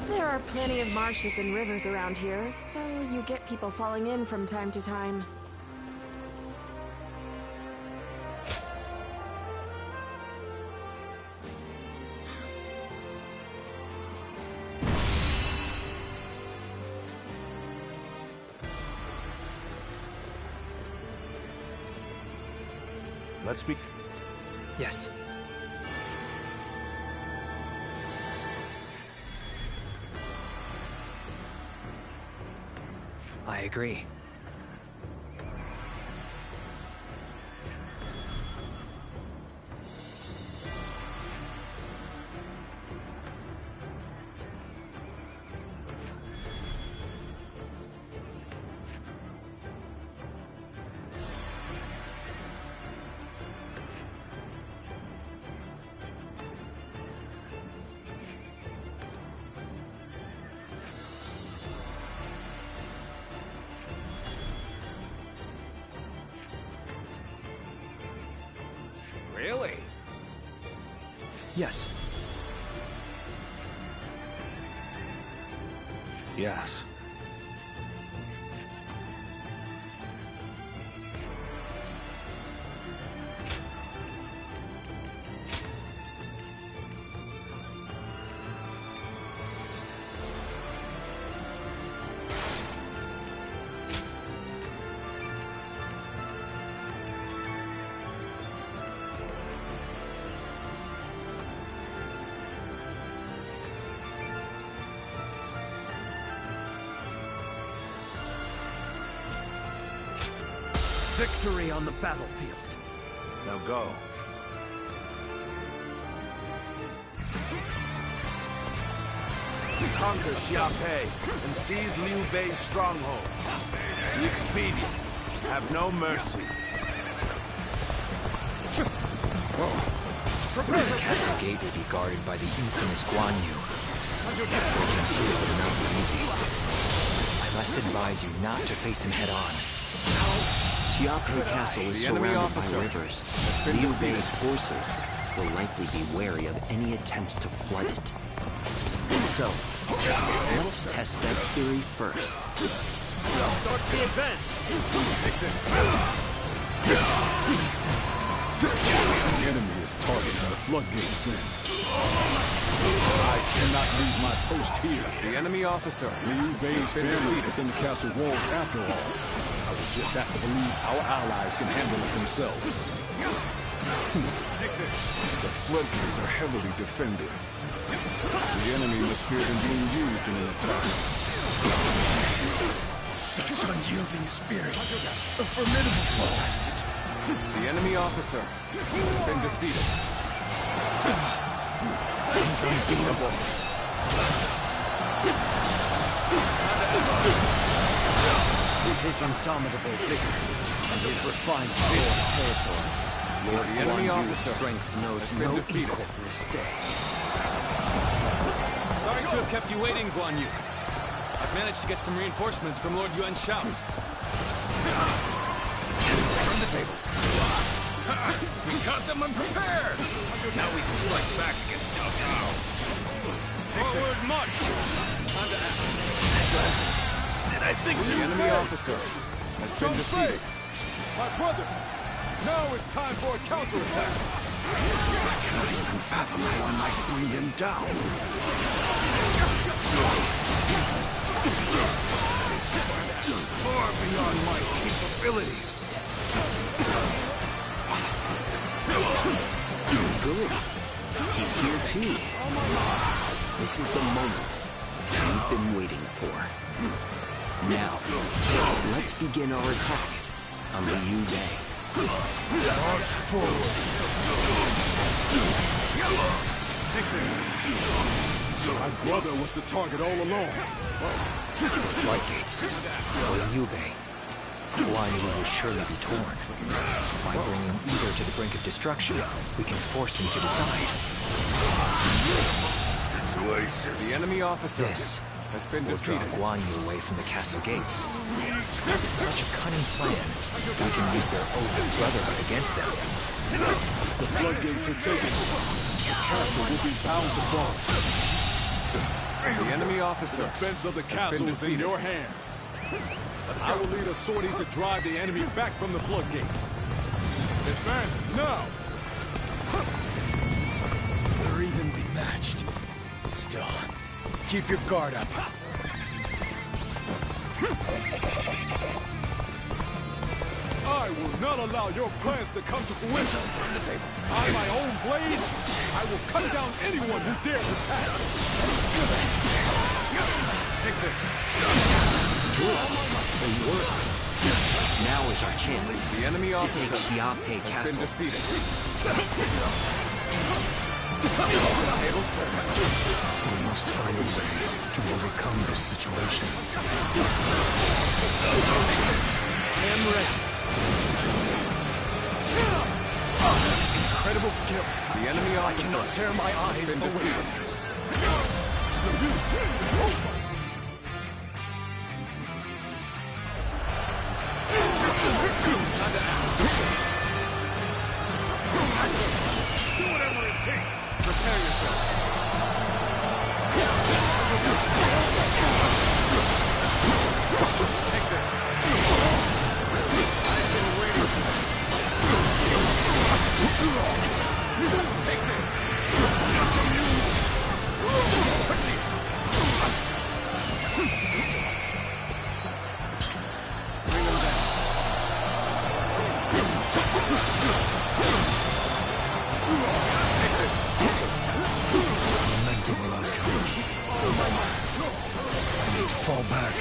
There are plenty of marshes and rivers around here, so you get people falling in from time to time. Let's speak. Yes. I agree. Yes. Yes. Victory on the battlefield. Now go. Conquer Xiape and seize Liu Bei's stronghold. Be expedient. Have no mercy. The castle gate will be guarded by the infamous Guan Yu. Breaking through it will not be easy. I must advise you not to face him head-on. Xiape Castle is surrounded by rivers. Liu Bei's forces will likely be wary of any attempts to flood it. So, let's test that theory first. Start the advance! Take this! The enemy is targeting the floodgates then. I cannot leave my post here. The enemy officer. Liu Bei's family is within the castle walls after all. I would just have to believe our allies can handle it themselves. Take this! The floodgates are heavily defended. The enemy must fear them being used in an attack. Such unyielding spirit. A formidable bastard. The enemy officer has been defeated. He's unbeatable. With his indomitable vigor and his refined territory, Lord the enemy officer strength knows no equal this day. Sorry to have kept you waiting, Guan Yu. I've managed to get some reinforcements from Lord Yuan Shao. From the tables. We caught them unprepared! Now we can strike back against Cao Cao. Forward march! Time to act. Did I think the enemy officer has been defeated? My brothers! Now it's time for a counterattack! I cannot even fathom how I might bring him down. Far beyond my capabilities. Good. He's here too. This is the moment we've been waiting for. Now, let's begin our attack on the Liu Bei. March forward. Take this. My brother was the target all along. The floodgates. For Liu Bei. Guan Yu will surely be torn. By bringing either to the brink of destruction, we can force him to decide. Situation. The enemy officer This has been will draw defeated. Guan Yu away from the castle gates. It's such a cunning plan. We can use their oath of brotherhood against them. The floodgates are taken. The castle will be bound to fall. The enemy officer The defense of the has castle been is in defeated. your hands. I will lead a sortie to drive the enemy back from the floodgates. Advance now! We're evenly matched. Still, keep your guard up. I will not allow your plans to come to fruition. On my own blade, I will cut down anyone who dares attack. Take this. Good. They worked. Now is our chance The enemy to officer take Xiape has been Castle. defeated. Tables turn. We must find a way to overcome this situation. I am ready. Incredible skill. The enemy I officer cannot tear my has eyes been away defeated. from you. Do whatever it takes. Prepare yourselves. Take this. I've been waiting for this. Take this. Proceed. Bring them down. Take this. Lamentable outcome. I need to fall back.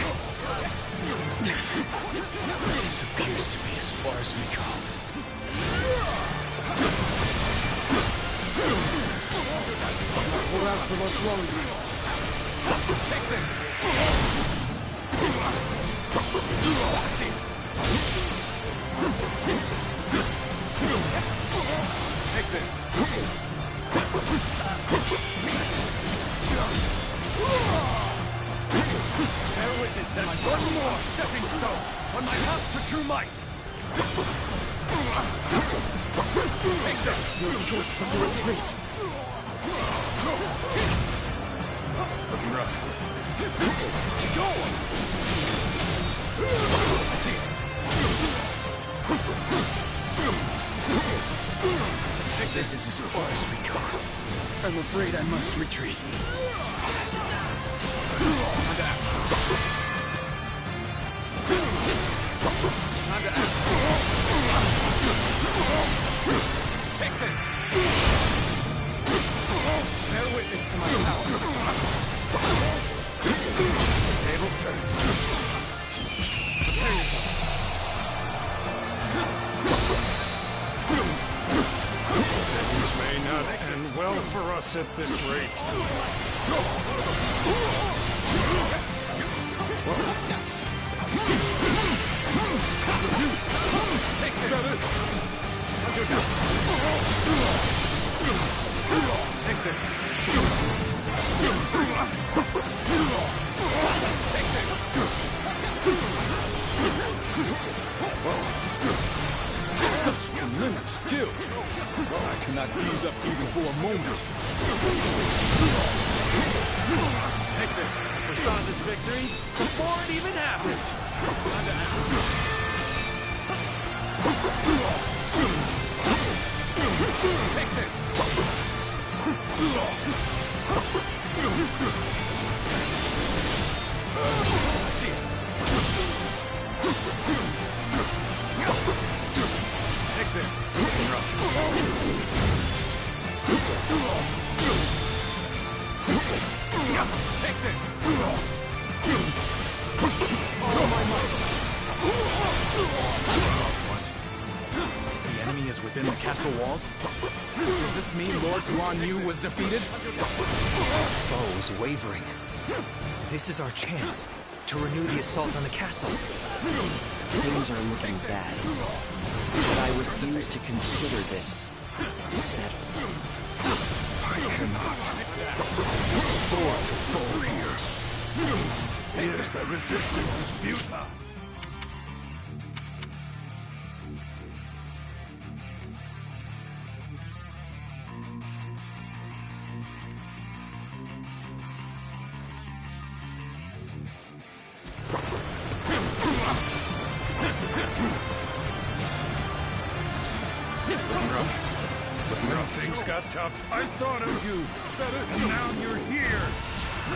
This appears to be as far as we go. Hold out for much longer. Take this. That's it. Take this. Bear witness that one more stepping stone on my path to true might. Take this. No choice but to retreat. Looking rough. Go! I see it. Take this. This is as far as we go. I'm afraid I must retreat. Time to act. Time to act. Take this. Bear witness to my power. The tables turn. Prepare yourselves. Things may not end well for us at this rate. Take this. Take this. Take this. Such tremendous skill. I cannot ease up even for a moment. Take this. For Sandra's victory before it even happened. Time to act. Take this. I see it. Take this. Rough. Take this. All my might. What? The enemy is within the castle walls? Does this mean Lord Guan Yu was defeated? Our foe is wavering. This is our chance to renew the assault on the castle. Things are looking bad. But I refuse to consider this settled. I cannot afford to fall here. Yes, the resistance is futile. Things got tough. I thought of you. And now you're here.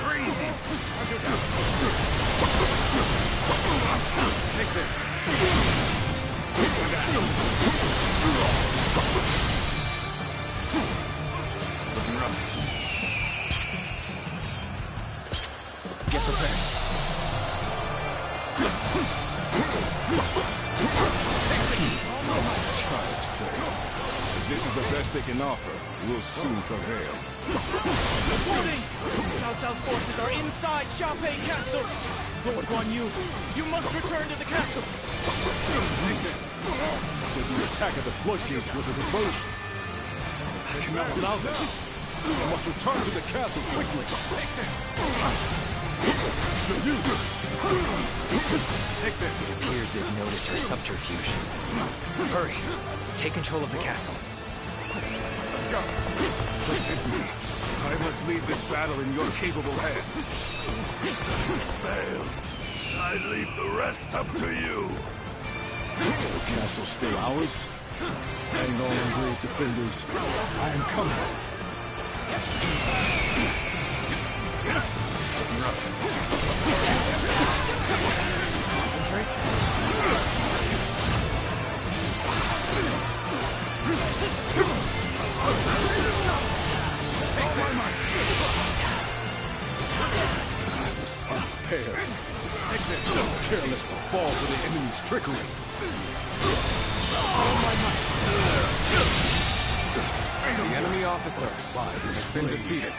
Crazy. Take this. Looking rough. Get prepared. Child's play. If this is the best they can offer, we'll soon prevail. Warning! Cao Cao's forces are inside Xiaopei Castle! Lord Guan Yu, you must return to the castle! Take this. So the attack at the floodgates was a diversion. I cannot allow this. I must return to the castle quickly. Take this. It's no use. Take this. It appears they've noticed our subterfuge. Hurry! Take control of the castle. Let's go. Forgive me. I must leave this battle in your capable hands. Failed. I leave the rest up to you. Is the castle still ours? Hang on, brave defenders. I am coming. Take my might. I was unprepared. Take this. So careless to fall for the enemy's trickery. The enemy officer has been defeated.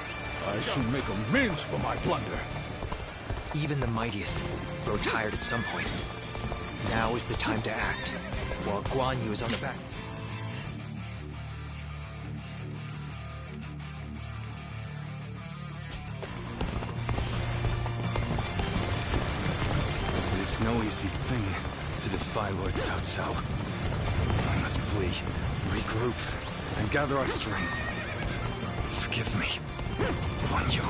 I should make amends for my blunder. Even the mightiest grow tired at some point. Now is the time to act, while Guan Yu is on the back. It is no easy thing to defy Lord Cao Cao. I must flee, regroup, and gather our strength. Forgive me, Guan Yu.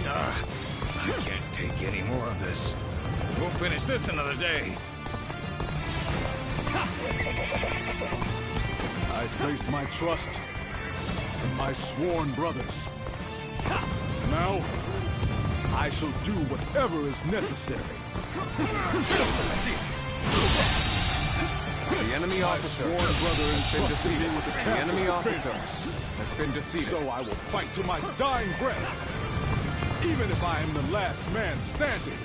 I can't take any more of this. We'll finish this another day. I place my trust in my sworn brothers. Now, I shall do whatever is necessary. I see it. The enemy officer has been defeated. The enemy officer has been defeated. So I will fight to my dying breath. Even if I am the last man standing.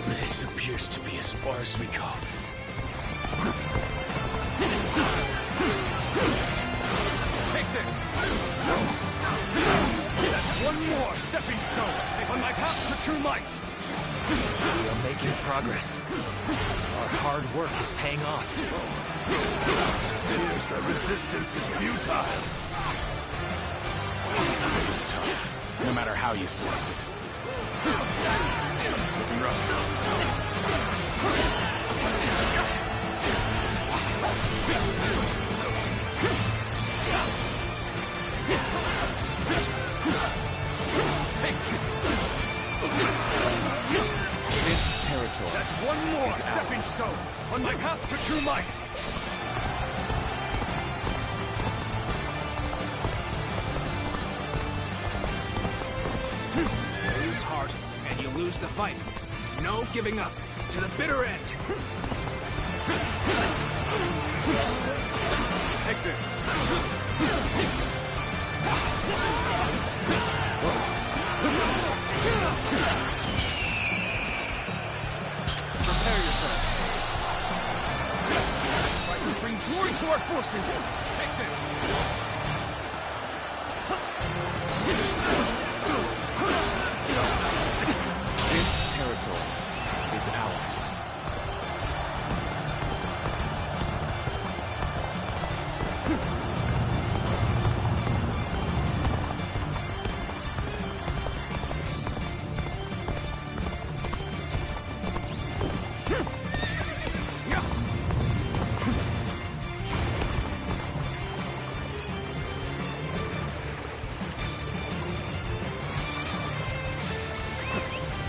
This appears to be as far as we go. Take this! That's one more stepping stone on my path to true might! We are making progress. Our hard work is paying off. Appears the resistance is futile. This is tough, no matter how you slice it. Looking rough. Take two. This territory. That's one more stepping stone on my path to true might! Lose heart, and you lose the fight. No giving up. To the bitter end. Take this. Prepare yourselves. Fight to bring glory to our forces. Take this. This territory is ours.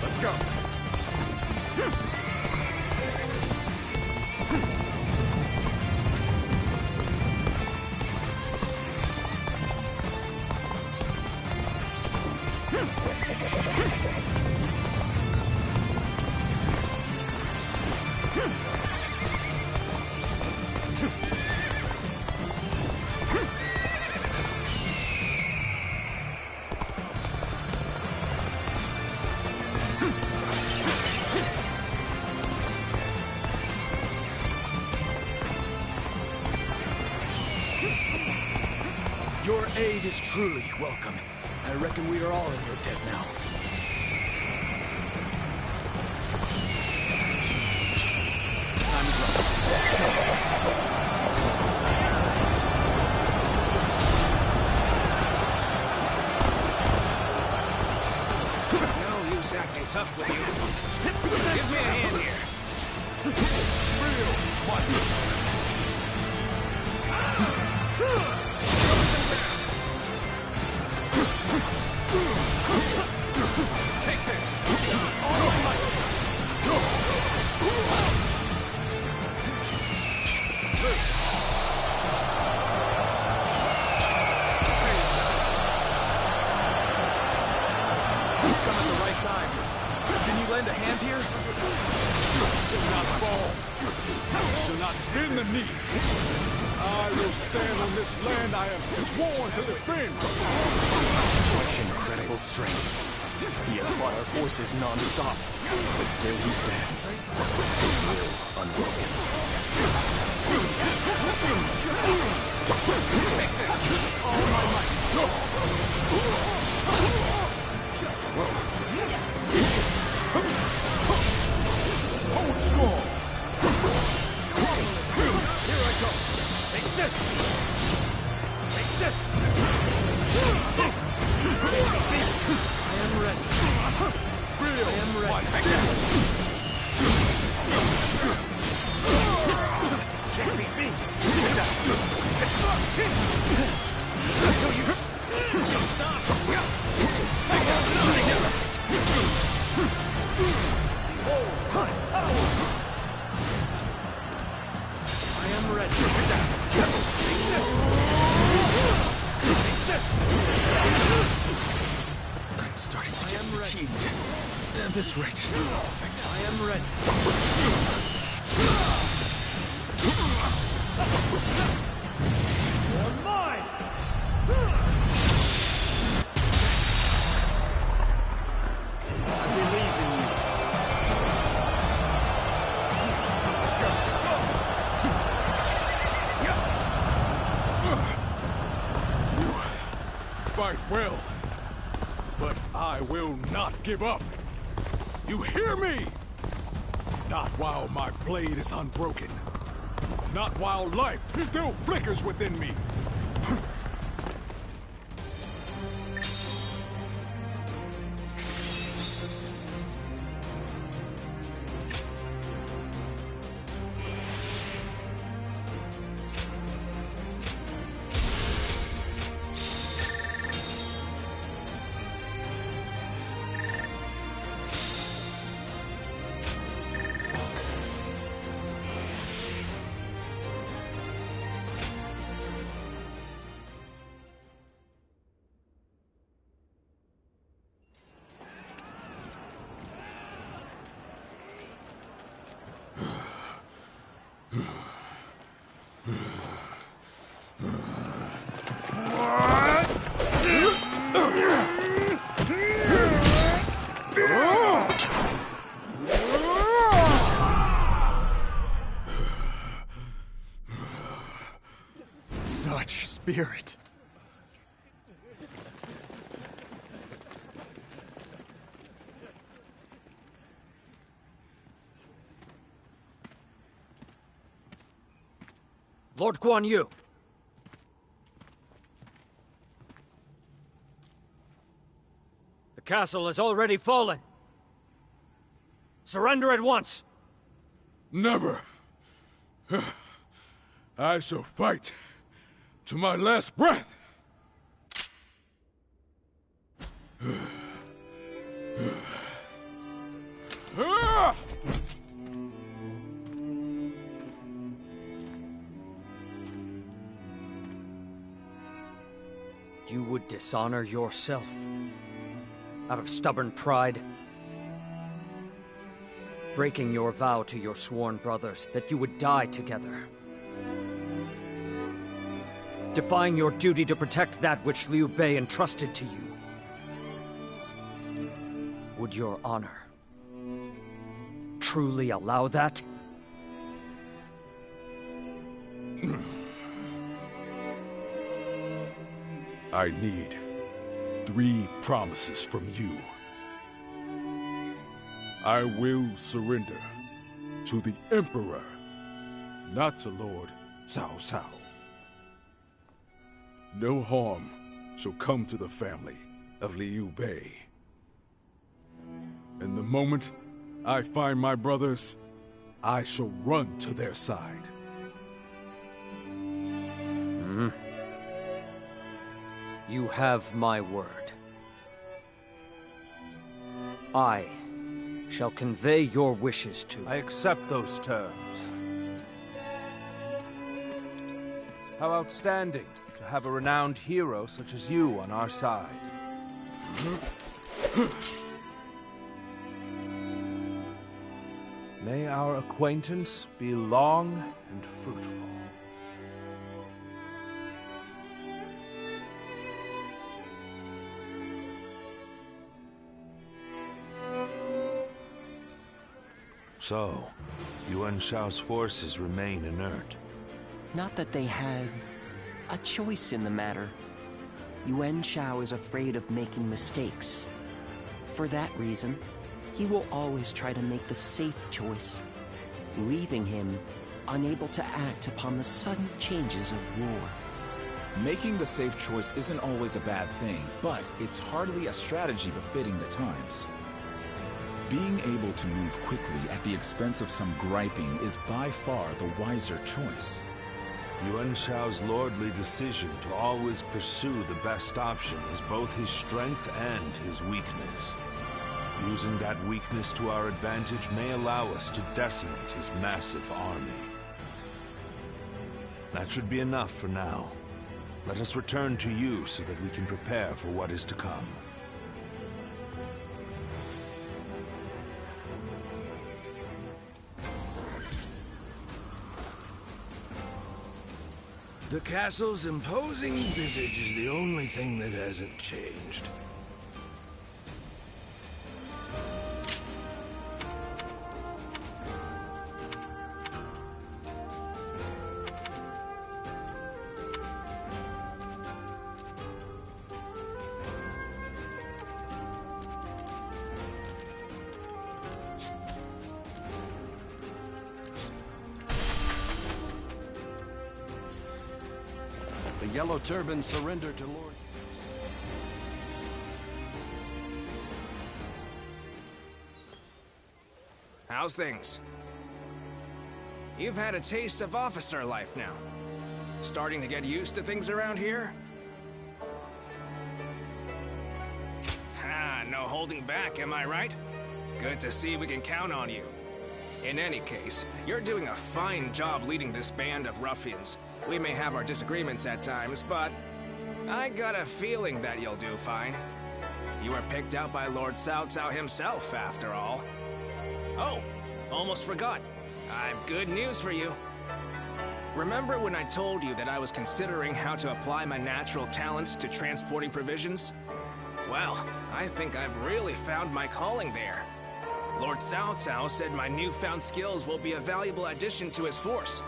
Let's go. Your aid is truly welcome. I reckon we are all in your debt now. Time is right. No use acting tough with you. Give me a hand here. Real Take this! All my might! Loose! Come at the right time. Can you lend a hand here? Shall not fall. Shall not bend the knee. I will stand on this land I have sworn to defend. Such incredible strength. He has fought our forces non-stop, but still he stands. His will unbroken. Take this! All my might! Hold strong! Here I go! Take this! Take this! I am ready. Feel I am ready. Take that! Can't beat me! Take that! No use! Stop! Take that! I am ready. Take that! Take this! Take this! I'm starting to get fatigued. At this rate. I am ready. You're mine! I believe in you. Let's go. You fight well, but I will not give up. You hear me? Not while my blade is unbroken. Not while life still flickers within me. Such spirit. Lord Guan Yu. The castle has already fallen. Surrender at once. Never. I shall fight to my last breath. You would dishonor yourself out of stubborn pride, breaking your vow to your sworn brothers that you would die together, defying your duty to protect that which Liu Bei entrusted to you. Would your honor truly allow that? I need 3 promises from you. I will surrender to the Emperor, not to Lord Cao Cao. No harm shall come to the family of Liu Bei. And the moment I find my brothers, I shall run to their side. You have my word. I shall convey your wishes to you. I accept those terms. How outstanding to have a renowned hero such as you on our side. May our acquaintance be long and fruitful. So, Yuan Shao's forces remain inert. Not that they had a choice in the matter. Yuan Shao is afraid of making mistakes. For that reason, he will always try to make the safe choice, leaving him unable to act upon the sudden changes of war. Making the safe choice isn't always a bad thing, but it's hardly a strategy befitting the times. Being able to move quickly at the expense of some griping is by far the wiser choice. Yuan Shao's lordly decision to always pursue the best option is both his strength and his weakness. Using that weakness to our advantage may allow us to decimate his massive army. That should be enough for now. Let us return to you so that we can prepare for what is to come. The castle's imposing visage is the only thing that hasn't changed. The Yellow Turban surrendered to Lord... How's things? You've had a taste of officer life now. Starting to get used to things around here? No holding back, am I right? Good to see we can count on you. In any case, you're doing a fine job leading this band of ruffians. We may have our disagreements at times, but I got a feeling that you'll do fine. You were picked out by Lord Cao Cao himself, after all. Oh, almost forgot. I've good news for you. Remember when I told you that I was considering how to apply my natural talents to transporting provisions? Well, I think I've really found my calling there. Lord Cao Cao said my newfound skills will be a valuable addition to his force.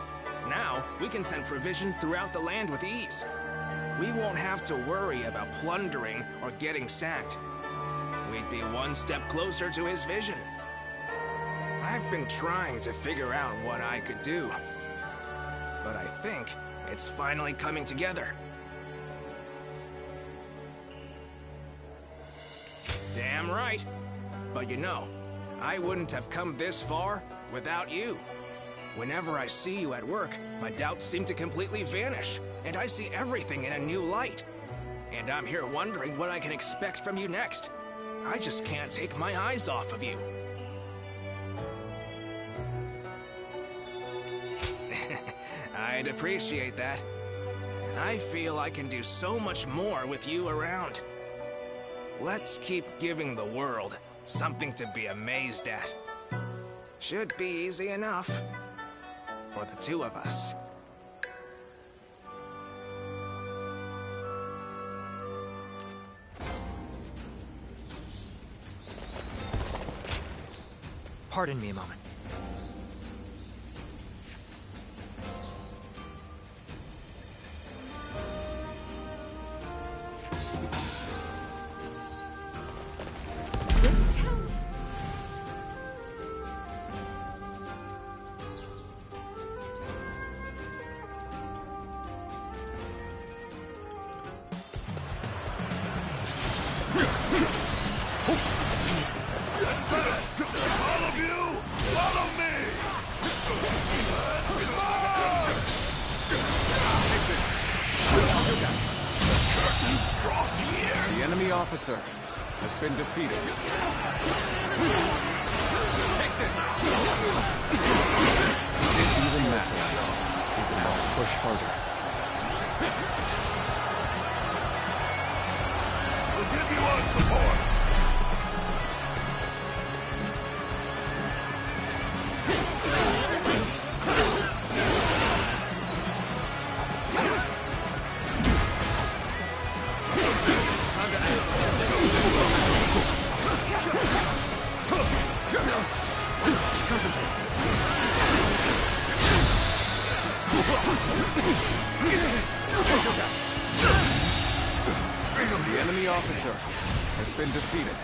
Now, we can send provisions throughout the land with ease. We won't have to worry about plundering or getting sacked. We'd be one step closer to his vision. I've been trying to figure out what I could do, but I think it's finally coming together. Damn right. But you know, I wouldn't have come this far without you. Whenever I see you at work, my doubts seem to completely vanish, and I see everything in a new light. And I'm here wondering what I can expect from you next. I just can't take my eyes off of you. I'd appreciate that. I feel I can do so much more with you around. Let's keep giving the world something to be amazed at. Should be easy enough. For the two of us. Pardon me a moment. This town... All of you, enemy officer has been defeated. Take this! Even that is about to push harder. We'll give you our support. The enemy officer has been defeated.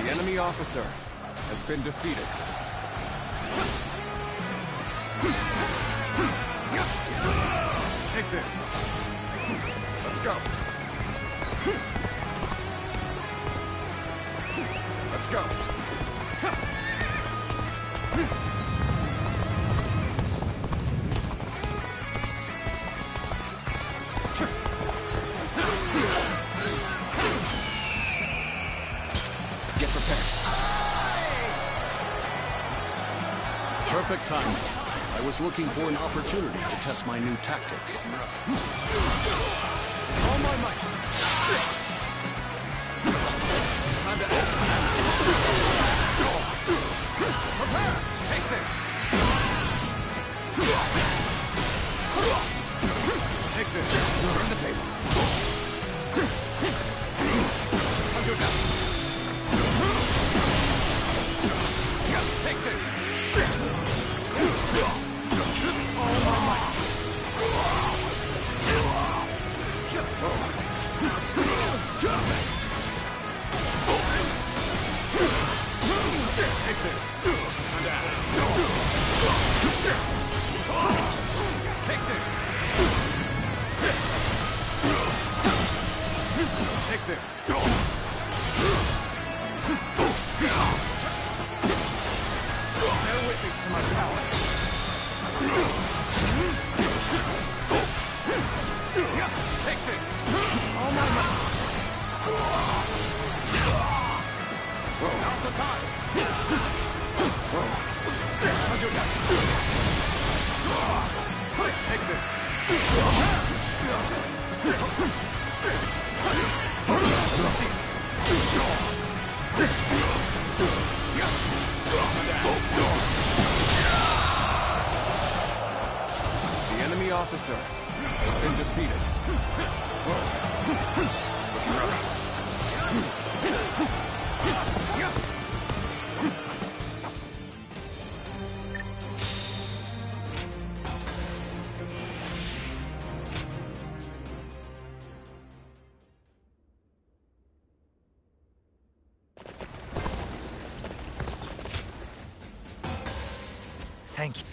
The enemy officer has been defeated. Take this. Let's go. Let's go. Get prepared. Perfect timing. I was looking for an opportunity to test my new tactics. All my might. Time to act. Prepare! Take this! Take this! Turn the tables! Come to attack! Take this! All my might! Take this! Time to act! Take this! Take this! Bear witness to my power! Take this! All my might! Now's the time! Take this! Receipt! The enemy officer has been defeated. Looking rough. Thank you.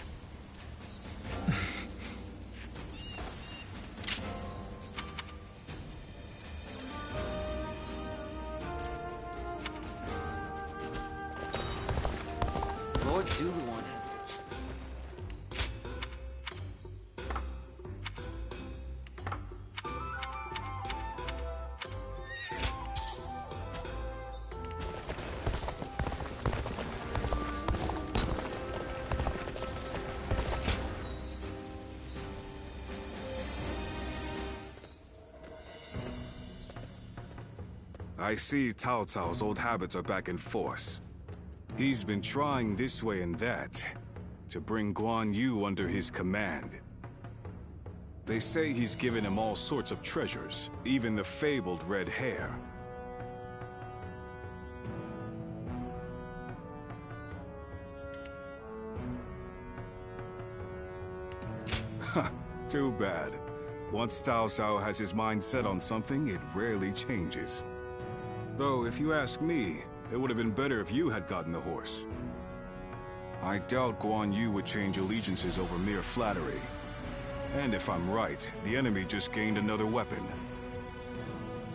Lord Zuluan has... I see Cao Cao's old habits are back in force. He's been trying this way and that to bring Guan Yu under his command. They say he's given him all sorts of treasures, even the fabled red hair. Huh, too bad. Once Cao Cao has his mind set on something, it rarely changes. Though, if you ask me, it would have been better if you had gotten the horse. I doubt Guan Yu would change allegiances over mere flattery. And if I'm right, the enemy just gained another weapon.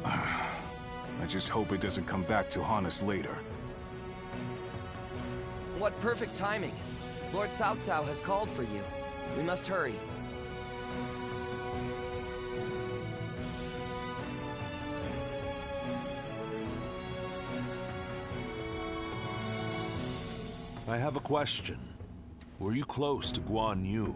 I just hope it doesn't come back to haunt us later. What perfect timing. Lord Cao Cao has called for you. We must hurry. I have a question. Were you close to Guan Yu?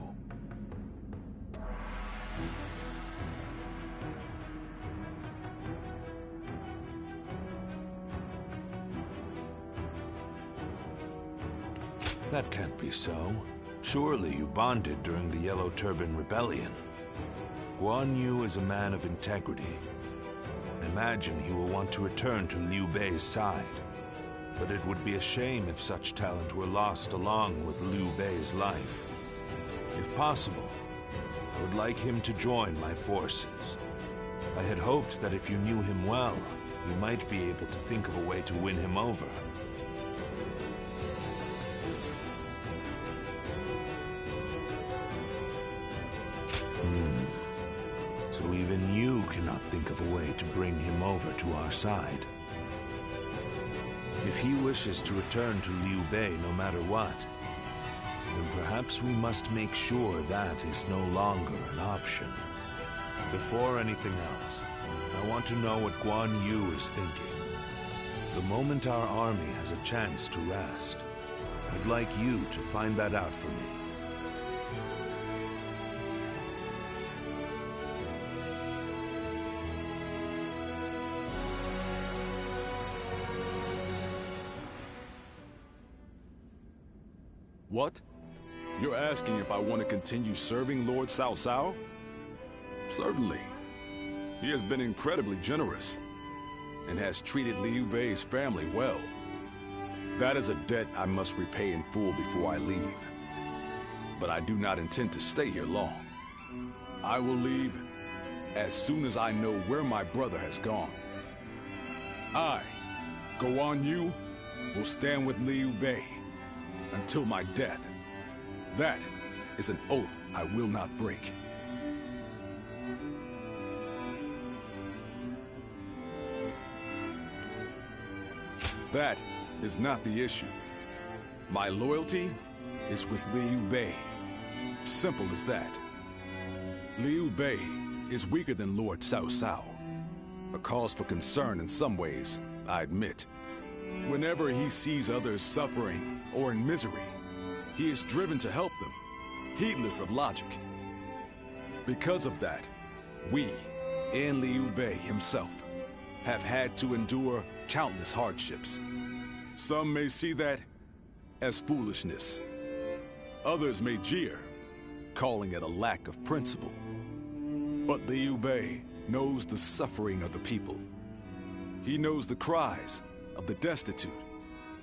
That can't be so. Surely you bonded during the Yellow Turban Rebellion. Guan Yu is a man of integrity. Imagine he will want to return to Liu Bei's side. But it would be a shame if such talent were lost along with Liu Bei's life. If possible, I would like him to join my forces. I had hoped that if you knew him well, you might be able to think of a way to win him over. So even you cannot think of a way to bring him over to our side. If he wishes to return to Liu Bei no matter what, then perhaps we must make sure that is no longer an option. Before anything else, I want to know what Guan Yu is thinking. The moment our army has a chance to rest, I'd like you to find that out for me. What? You're asking if I want to continue serving Lord Cao Cao? Certainly. He has been incredibly generous, and has treated Liu Bei's family well. That is a debt I must repay in full before I leave. But I do not intend to stay here long. I will leave as soon as I know where my brother has gone. I, Guan Yu, will stand with Liu Bei until my death. That is an oath I will not break. That is not the issue. My loyalty is with Liu Bei. Simple as that. Liu Bei is weaker than Lord Cao Cao. A cause for concern in some ways, I admit. Whenever he sees others suffering or in misery, he is driven to help them, heedless of logic. Because of that, we, and Liu Bei himself, have had to endure countless hardships. Some may see that as foolishness. Others may jeer, calling it a lack of principle. But Liu Bei knows the suffering of the people. He knows the cries of the destitute,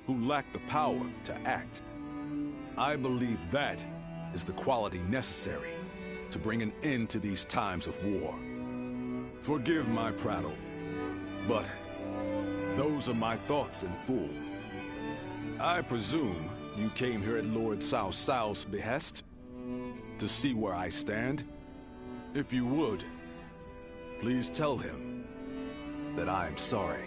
who lack the power to act. I believe that is the quality necessary to bring an end to these times of war. Forgive my prattle, but those are my thoughts in full. I presume you came here at Lord Cao Cao's behest? To see where I stand? If you would, please tell him that I am sorry.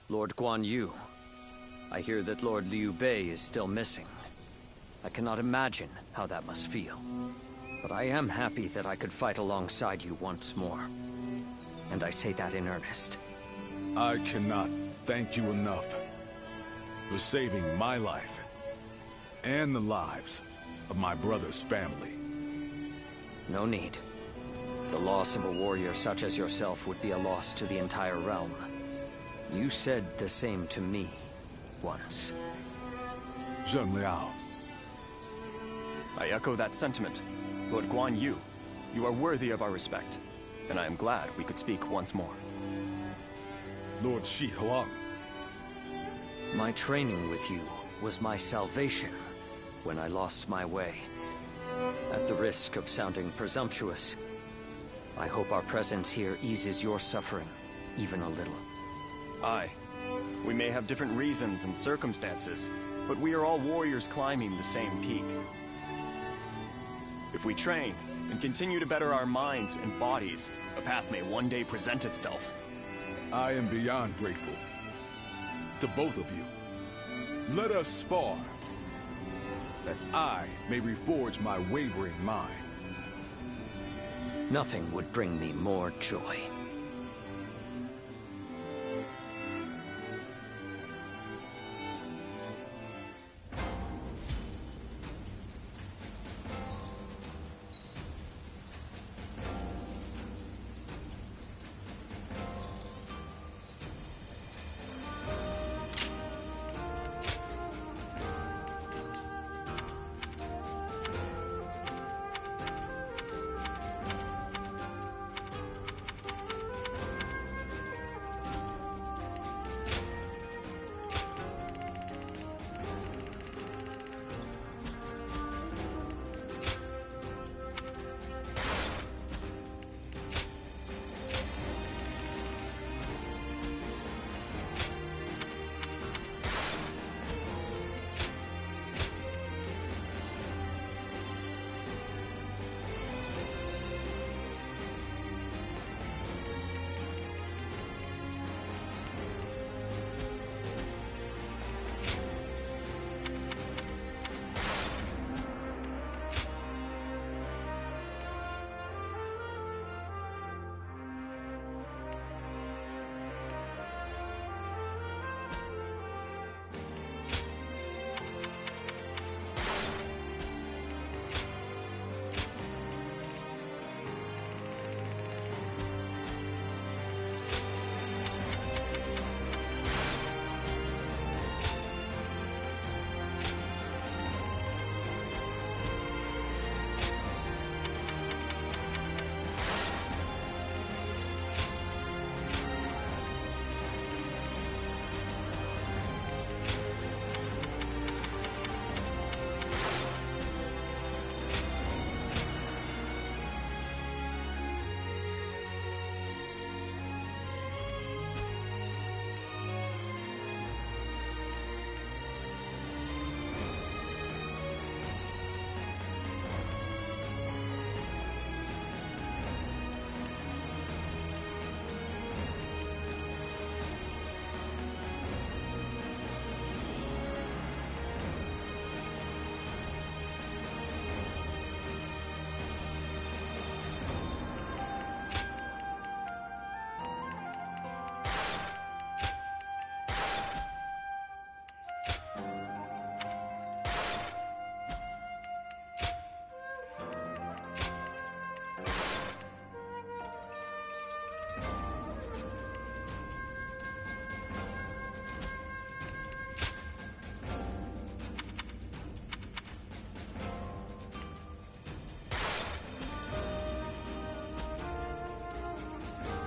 Lord Guan Yu, I hear that Lord Liu Bei is still missing. I cannot imagine how that must feel. But I am happy that I could fight alongside you once more. And I say that in earnest. I cannot thank you enough for saving my life and the lives of my brother's family. No need. The loss of a warrior such as yourself would be a loss to the entire realm. You said the same to me once. Zheng Liao. I echo that sentiment. Lord Guan Yu, you are worthy of our respect, and I am glad we could speak once more. Lord Shi Huang. My training with you was my salvation when I lost my way. At the risk of sounding presumptuous, I hope our presence here eases your suffering even a little. Aye. We may have different reasons and circumstances, but we are all warriors climbing the same peak. If we train and continue to better our minds and bodies, a path may one day present itself. I am beyond grateful to both of you. Let us spar. that I may reforge my wavering mind. Nothing would bring me more joy.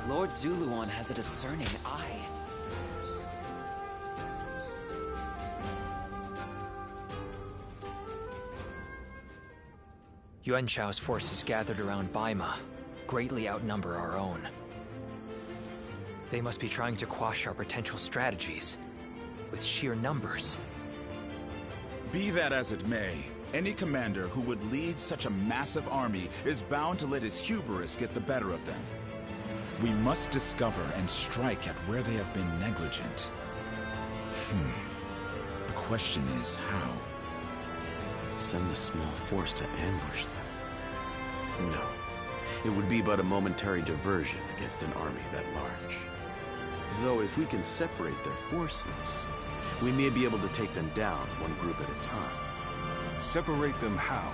Lord Zuluon has a discerning eye. Yuan Shao's forces gathered around Baima greatly outnumber our own. They must be trying to quash our potential strategies with sheer numbers. Be that as it may, any commander who would lead such a massive army is bound to let his hubris get the better of them. We must discover and strike at where they have been negligent. The question is how? Send a small force to ambush them? No. It would be but a momentary diversion against an army that large. Though if we can separate their forces, we may be able to take them down one group at a time. Separate them how?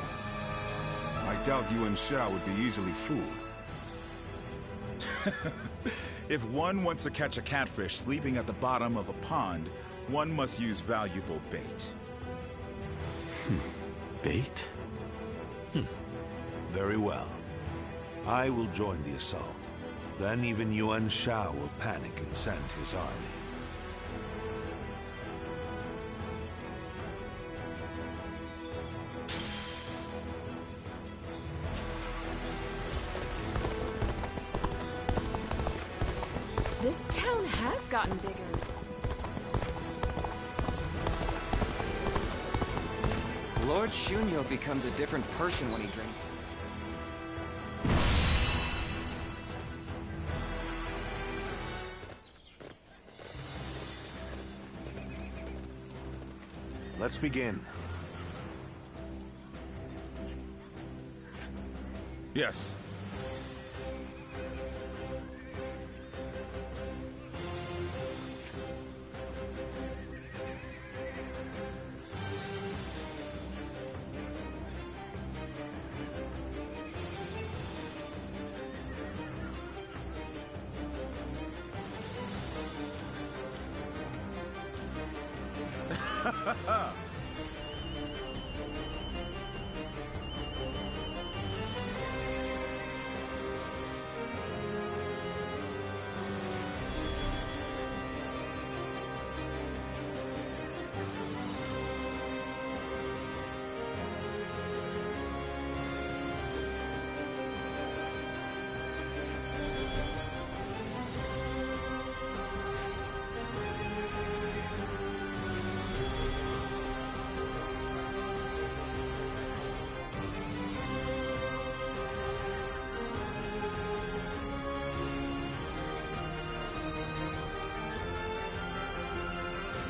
I doubt Yuan Shao would be easily fooled. If one wants to catch a catfish sleeping at the bottom of a pond, one must use valuable bait. Bait? Very well. I will join the assault. Then even Yuan Shao will panic and send his army. This town has gotten bigger. Lord Shunyo becomes a different person when he drinks. Let's begin. Yes.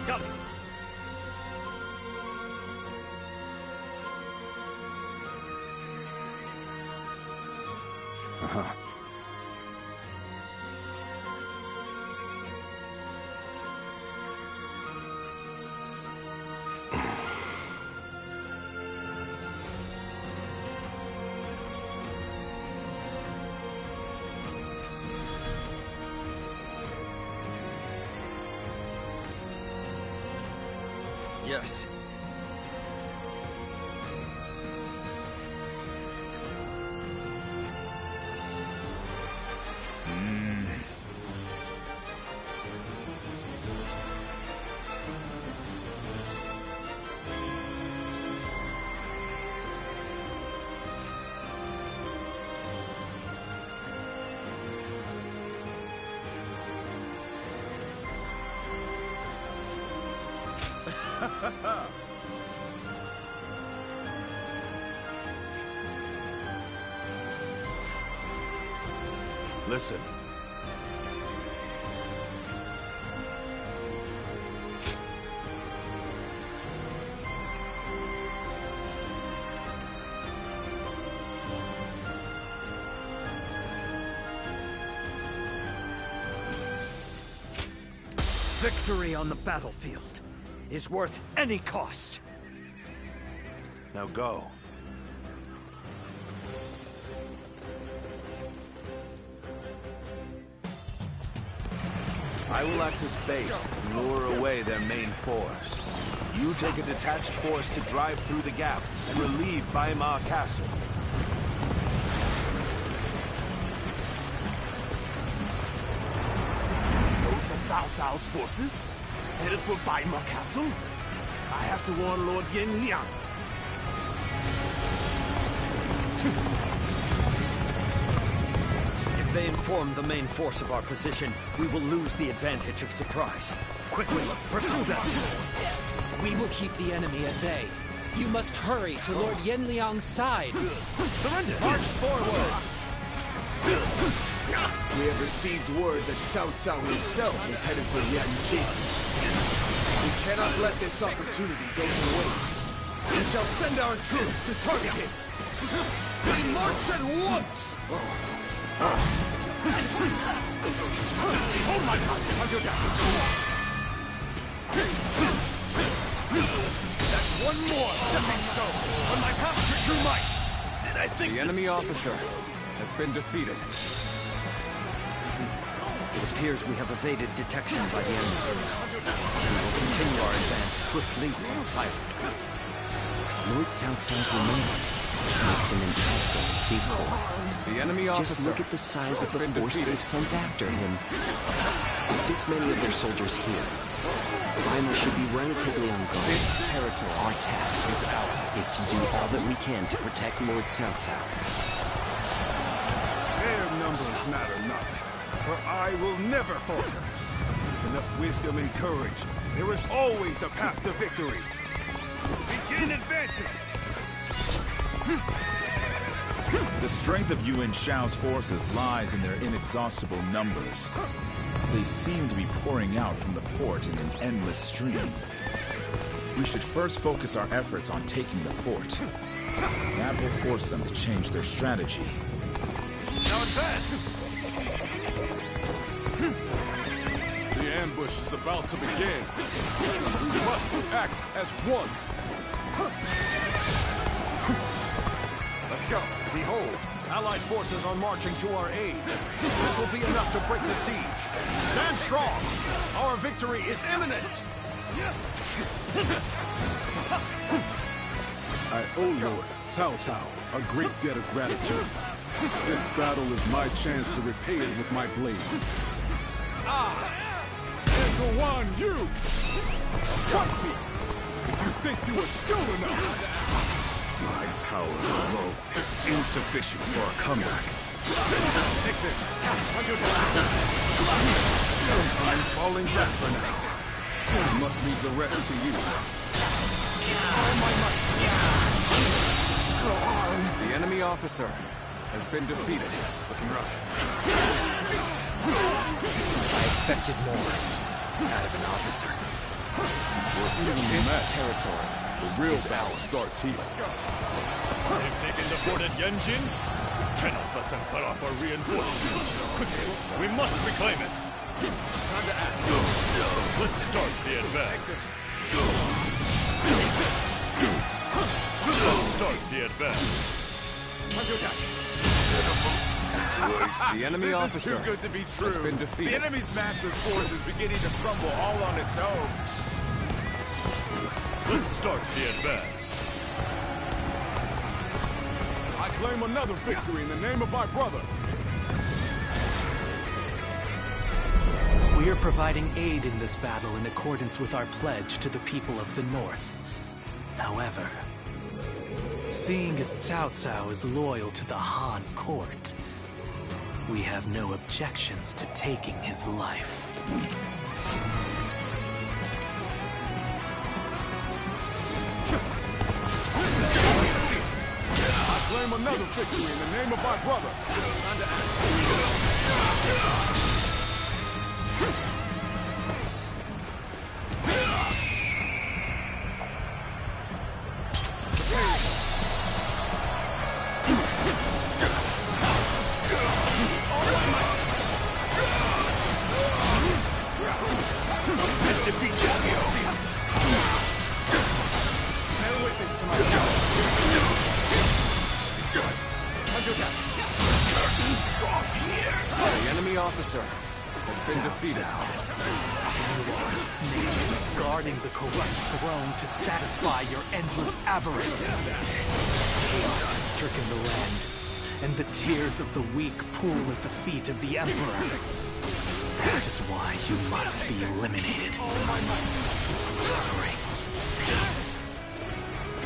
Come. Uh-huh. Yes. Listen. Victory on the battlefield is worth any cost. Now go. I will act as bait and lure away their main force. You take a detached force to drive through the gap and relieve Weimar Castle. Those are Cao Cao's forces, headed for Weimar Castle. I have to warn Lord Yen Liang. If they inform the main force of our position, we will lose the advantage of surprise. Quickly, pursue them! We will keep the enemy at bay. You must hurry to Lord Yen Liang's side. Surrender! March forward! We have received word that Cao Cao himself is headed for Yanjing. We cannot let this opportunity go to waste. We shall send our troops to target him. We march at once! Oh my God! That's one more stepping stone on my path to true might! Did I think the enemy officer has been defeated. It appears we have evaded detection by the enemy. We will continue our advance swiftly and silently. Lord Cao Cao's removal makes an impressive decoy. The enemy officer Just look at the size of the force they've sent after him. With this many of their soldiers here, Weimar should be relatively on guard. This territory, our task is ours. Is to do all that we can to protect Lord Cao Cao. Their numbers matter not, for I will never falter. With enough wisdom and courage, there is always a path to victory. Begin advancing! The strength of Yuan Shao's forces lies in their inexhaustible numbers. They seem to be pouring out from the fort in an endless stream. We should first focus our efforts on taking the fort. That will force them to change their strategy. Now advance! The ambush is about to begin. We must act as one. Let's go. Behold, Allied forces are marching to our aid. This will be enough to break the siege. Stand strong. Our victory is imminent. I owe Lord Cao Cao a great debt of gratitude. This battle is my chance to repay it with my blade. And Guan Yu! Fight me! If you think you are still enough! My power alone is insufficient for a comeback. Take this. I'm falling back for now. I must leave the rest to you. All my might. Go on. The enemy officer has been defeated. Looking rough. I expected more out of an officer. We're in this territory. The real battle starts here. They've taken the fort at Yenjin. Cannot let them cut off our reinforcements. We must reclaim it. Time to act. Let's start the advance. Let's start the advance. Time to attack. The enemy officer This is too good to be true. has been defeated. The enemy's massive force is beginning to crumble all on its own. Let's start the advance. I claim another victory in the name of my brother. We are providing aid in this battle in accordance with our pledge to the people of the North. However, seeing as Cao Cao is loyal to the Han court, we have no objections to taking his life. I claim another victory in the name of my brother. Time to act. The enemy officer has been defeated. You are a snake guarding the corrupt throne to satisfy your endless avarice. Chaos has stricken the land, and the tears of the weak pool at the feet of the Emperor. That is why you must be eliminated. Bring peace.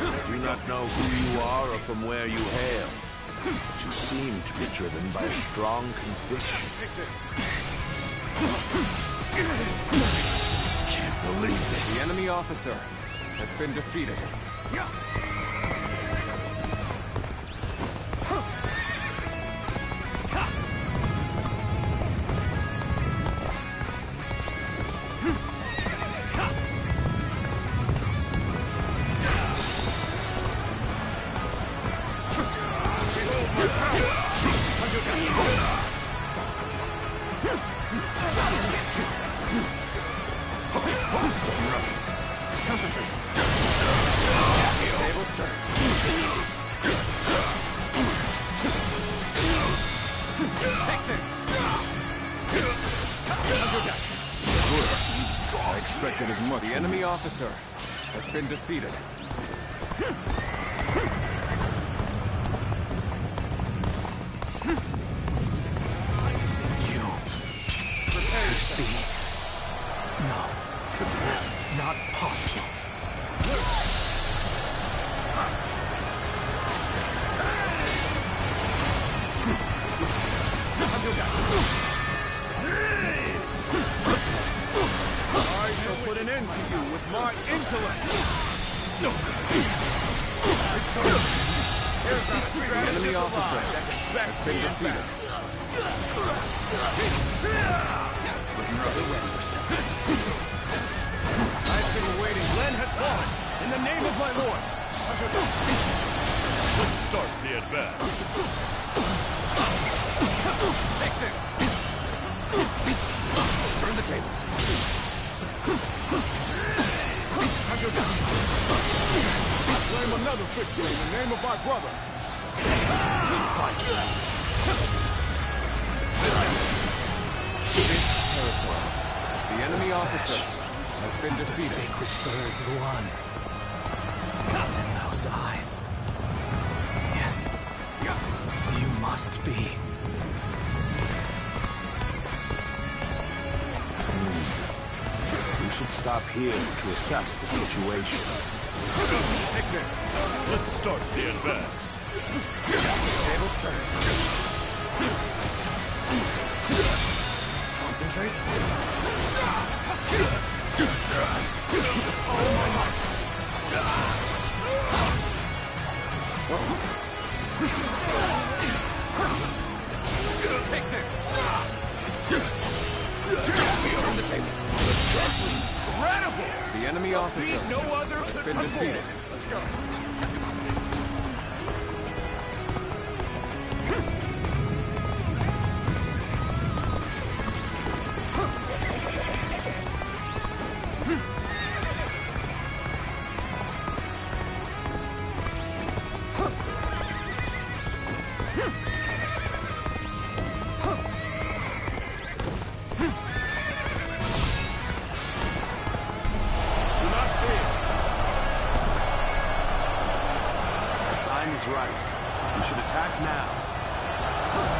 I do not know who you are or from where you hail, but you seem to be driven by a strong conviction. Can't believe this. The enemy officer has been defeated. The enemy officer has been defeated. No, that's not possible. I shall put an end to you with my intellect. No. The enemy officer has been defeated. I've been waiting. Len has fallen. In the name of my lord. Let's start the advance. tables. Claim another victory in the name of my brother. This territory, the enemy officer, has been defeated. The sacred third Luan. And those eyes. Yes. You must be. We should stop here to assess the situation. Take this. Let's start the advance. Tables turn. Concentrate. All my might. Take this. Turn the tables. Incredible! The enemy officer No other has could been avoid. defeated. Let's go. Right. We should attack now.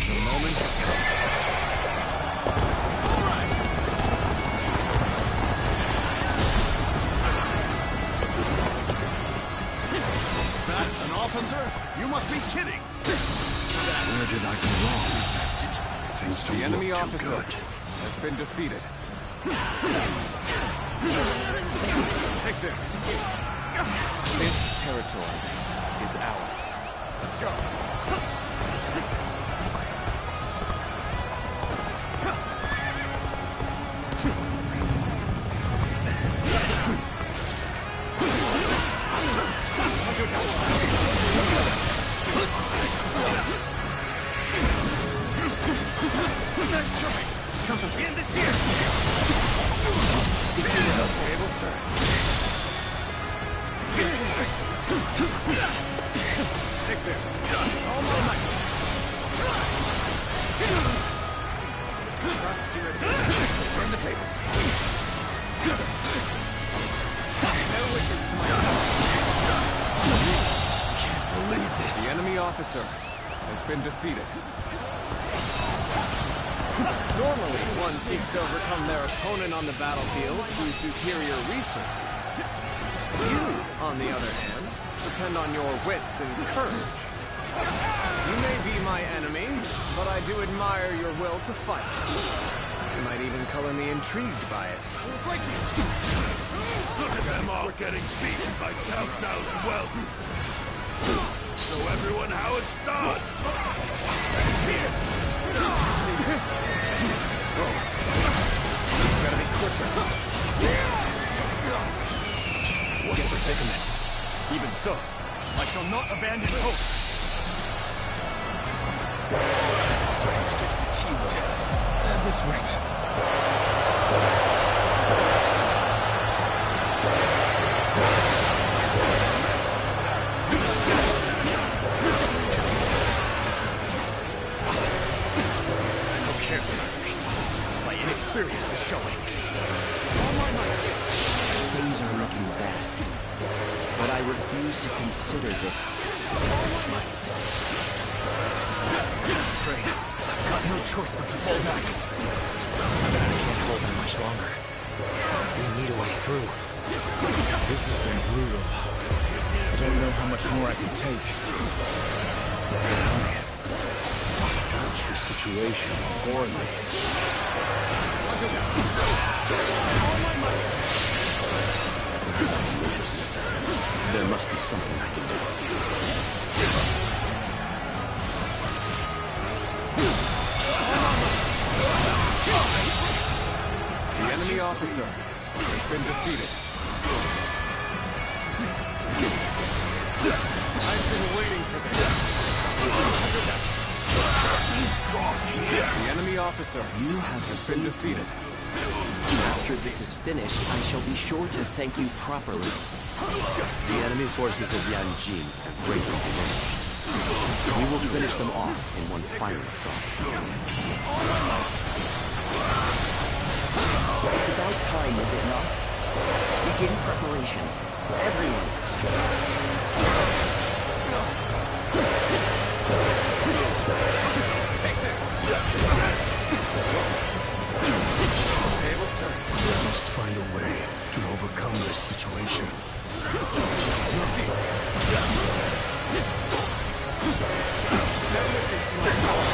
The moment has come. All right. That's an officer? You must be kidding. Where did I go wrong? Things don't The enemy look too officer good. has been defeated. Take this. This territory is ours. Let's go. Nice try. Concentrate. In this here. Tables turn. Take this. All my might. Trust your ability. Turn the tables. No witness to my Can't believe this. The enemy officer has been defeated. Normally, one seeks to overcome their opponent on the battlefield through superior resources. You, on the other hand, depend on your wits and courage. You may be my enemy, but I do admire your will to fight. You might even color me intrigued by it. Look at them all getting beaten by Cao Cao's welts. Show everyone how it's done. See it. Gotta be quicker. What a predicament. Even so, I shall not abandon hope. I'm starting to get fatigued at this rate. No cares this. My inexperience is showing. All my might. Things are looking bad, but I refuse to consider this sight. Afraid. I've got no choice but to fall back. I can't hold them much longer. We need a way through. This has been brutal. I don't know how much more I can take. Approach the situation poorly. There must be something I can do. The enemy officer has been defeated. I've waiting for this. The enemy officer has been defeated. After this is finished, I shall be sure to thank you properly. The enemy forces of Yanjin have greatly diminished. We will finish them off in one final assault. It's about time, is it not? Begin preparations. Everyone. Take this. Tables turn. We must find a way to overcome this situation. Your seat. Never let this to my power.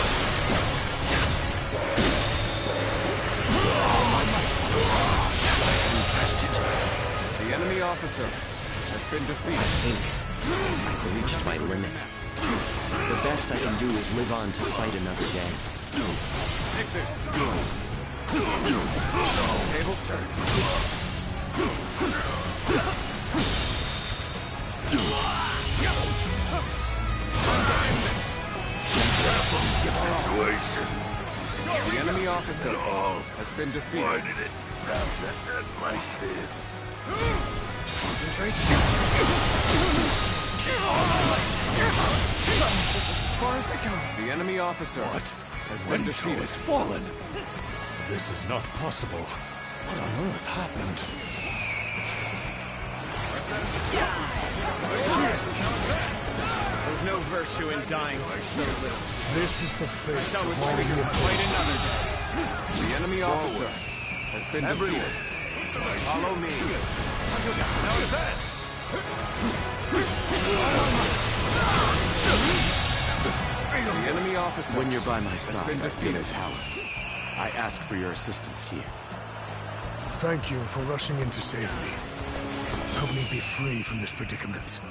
The enemy officer has been defeated. I've reached my limit. The best I can do is live on to fight another day. Take this. Tables turned. Situation. The enemy officer has been defeated. Why did it have to end like this? Concentrate. This is as far as I can. The enemy officer has been defeated. Has fallen. This is not possible. What on earth happened? There's no virtue in dying for so little. This is the fate. I shall return to fight another day. The enemy officer has been defeated. Follow me. Now advance. The enemy officer When you're by my has side, been I feel defeated. empowered. I ask for your assistance here. Thank you for rushing in to save me. Help me be free from this predicament.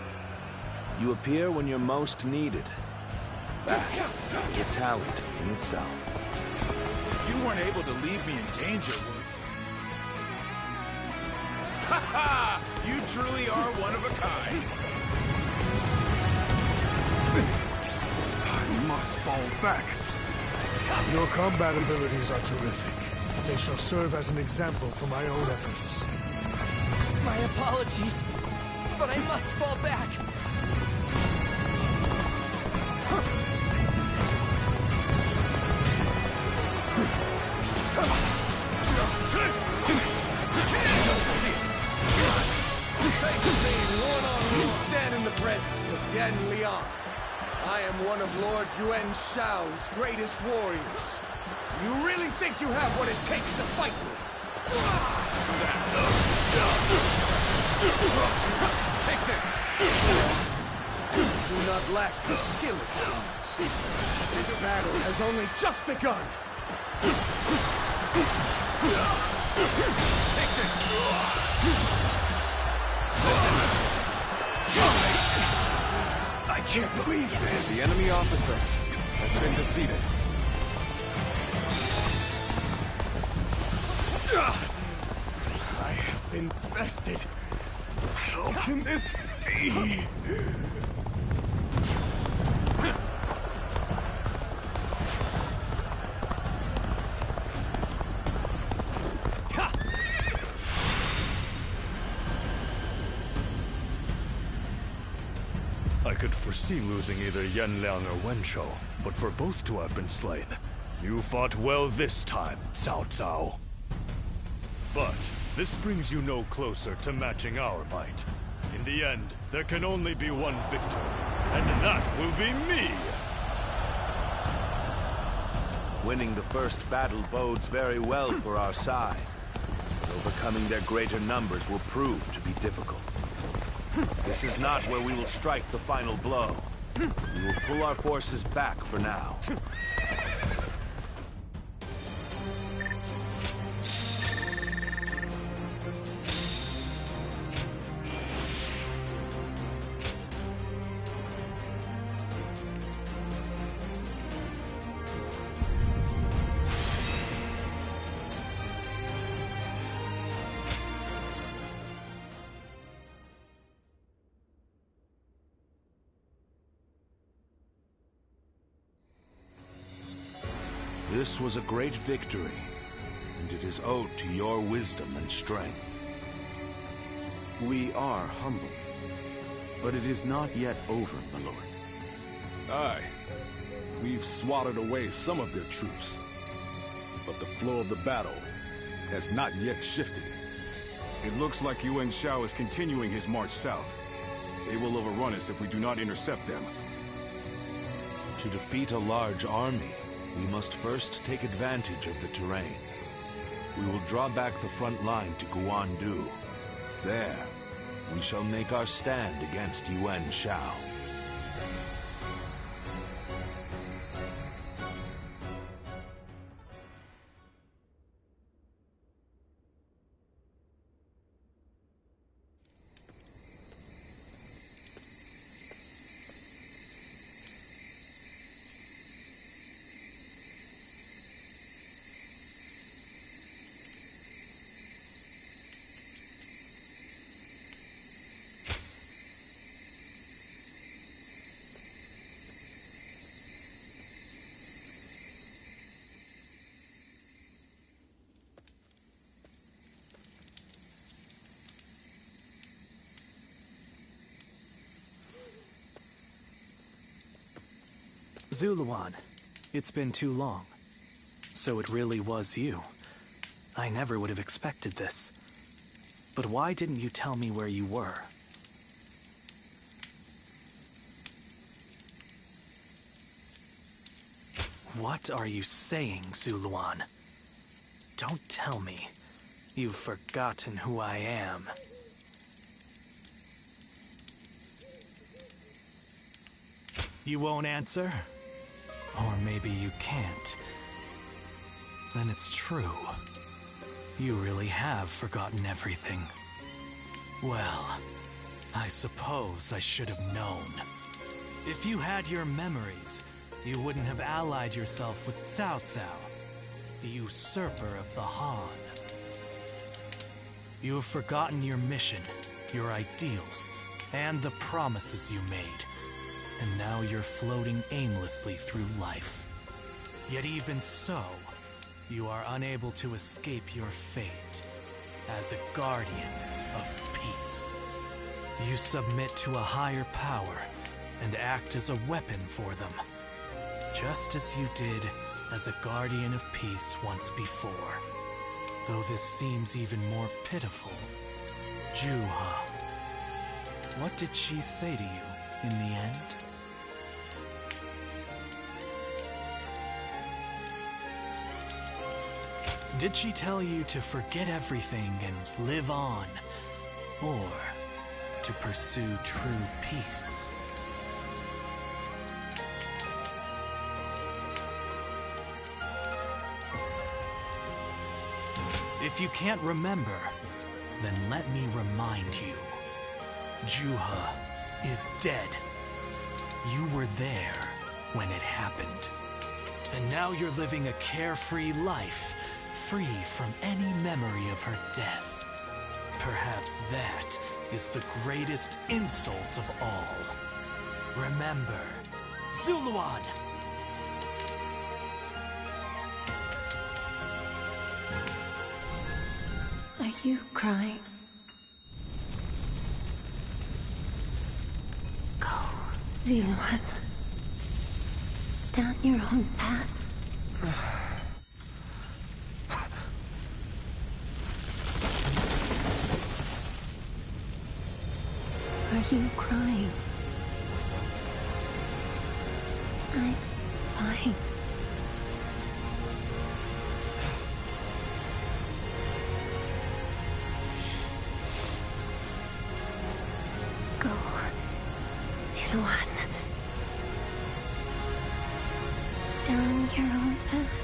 You appear when you're most needed. That is a talent in itself. You weren't able to leave me in danger, were you? Ha ha! You truly are one of a kind. I must fall back. Your combat abilities are terrific. They shall serve as an example for my own efforts. My apologies, but I must fall back. You stand in the presence of Yan Liang. I am one of Lord Yuan Shao's greatest warriors. You really think you have what it takes to fight me? Take this! You do not lack the skill, it seems. This battle has only just begun! Take this! I can't believe this! The enemy officer has been defeated. I have been bested. How can this be? I could foresee losing either Yan Liang or Wen Chou, but for both to have been slain, you fought well this time, Cao Cao. But this brings you no closer to matching our might. In the end, there can only be one victor, and that will be me! Winning the first battle bodes very well for our side, but overcoming their greater numbers will prove to be difficult. This is not where we will strike the final blow. We will pull our forces back for now. This was a great victory, and it is owed to your wisdom and strength. We are humbled, but it is not yet over, my lord. Aye. We've swatted away some of their troops, but the flow of the battle has not yet shifted. It looks like Yuan Shao is continuing his march south. They will overrun us if we do not intercept them. To defeat a large army, we must first take advantage of the terrain. We will draw back the front line to Guandu. There, we shall make our stand against Yuan Shao. Zuluan, it's been too long. So it really was you. I never would have expected this. But why didn't you tell me where you were? What are you saying, Zuluan? Don't tell me you've forgotten who I am. You won't answer? Or maybe you can't. Then it's true. You really have forgotten everything. Well, I suppose I should have known. If you had your memories, you wouldn't have allied yourself with Cao Cao, the usurper of the Han. You have forgotten your mission, your ideals, and the promises you made. And now you're floating aimlessly through life. Yet even so, you are unable to escape your fate as a guardian of peace. You submit to a higher power and act as a weapon for them, just as you did as a guardian of peace once before. Though this seems even more pitiful. Juha, what did she say to you in the end? Did she tell you to forget everything and live on? Or to pursue true peace? If you can't remember, then let me remind you. Juha is dead. You were there when it happened. And now you're living a carefree life, free from any memory of her death. Perhaps that is the greatest insult of all. Remember, Zuluan! Are you crying? Go, Zuluan. Down your own path. Are you crying? I'm fine. Go, Zuluan. Down your own path.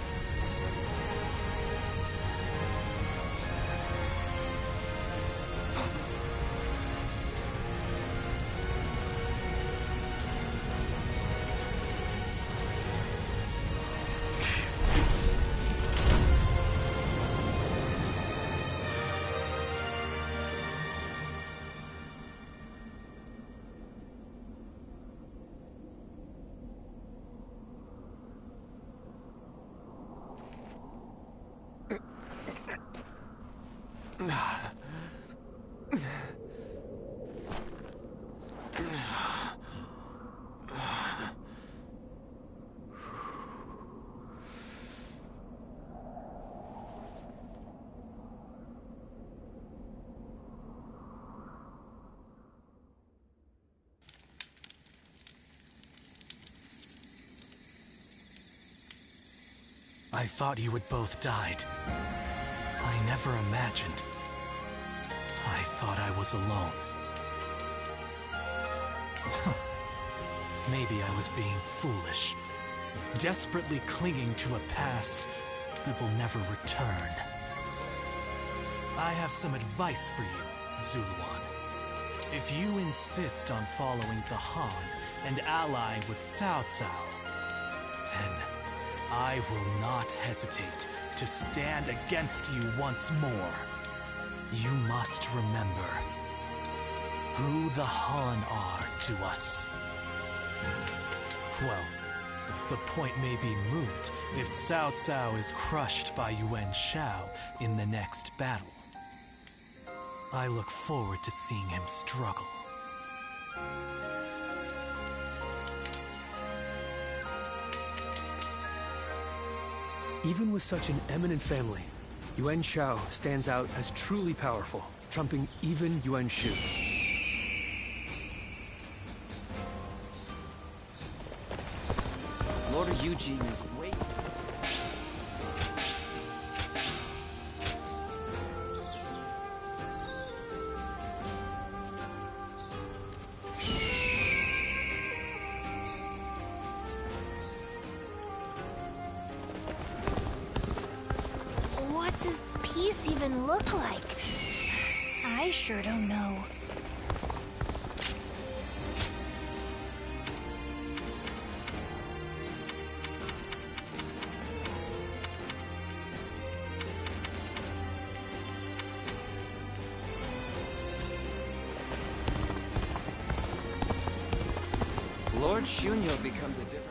I thought you had both died. I never imagined. I thought I was alone. Maybe I was being foolish, desperately clinging to a past that will never return. I have some advice for you, Zuluan. If you insist on following the Han and allying with Cao Cao, then I will not hesitate to stand against you once more. You must remember who the Han are to us. Well, the point may be moot if Cao Cao is crushed by Yuan Shao in the next battle. I look forward to seeing him struggle. Even with such an eminent family, Yuan Shao stands out as truly powerful, trumping even Yuan Shu. Lord Eugene is waiting. What does peace even look like? I sure don't know. Lord Shunyo becomes a different...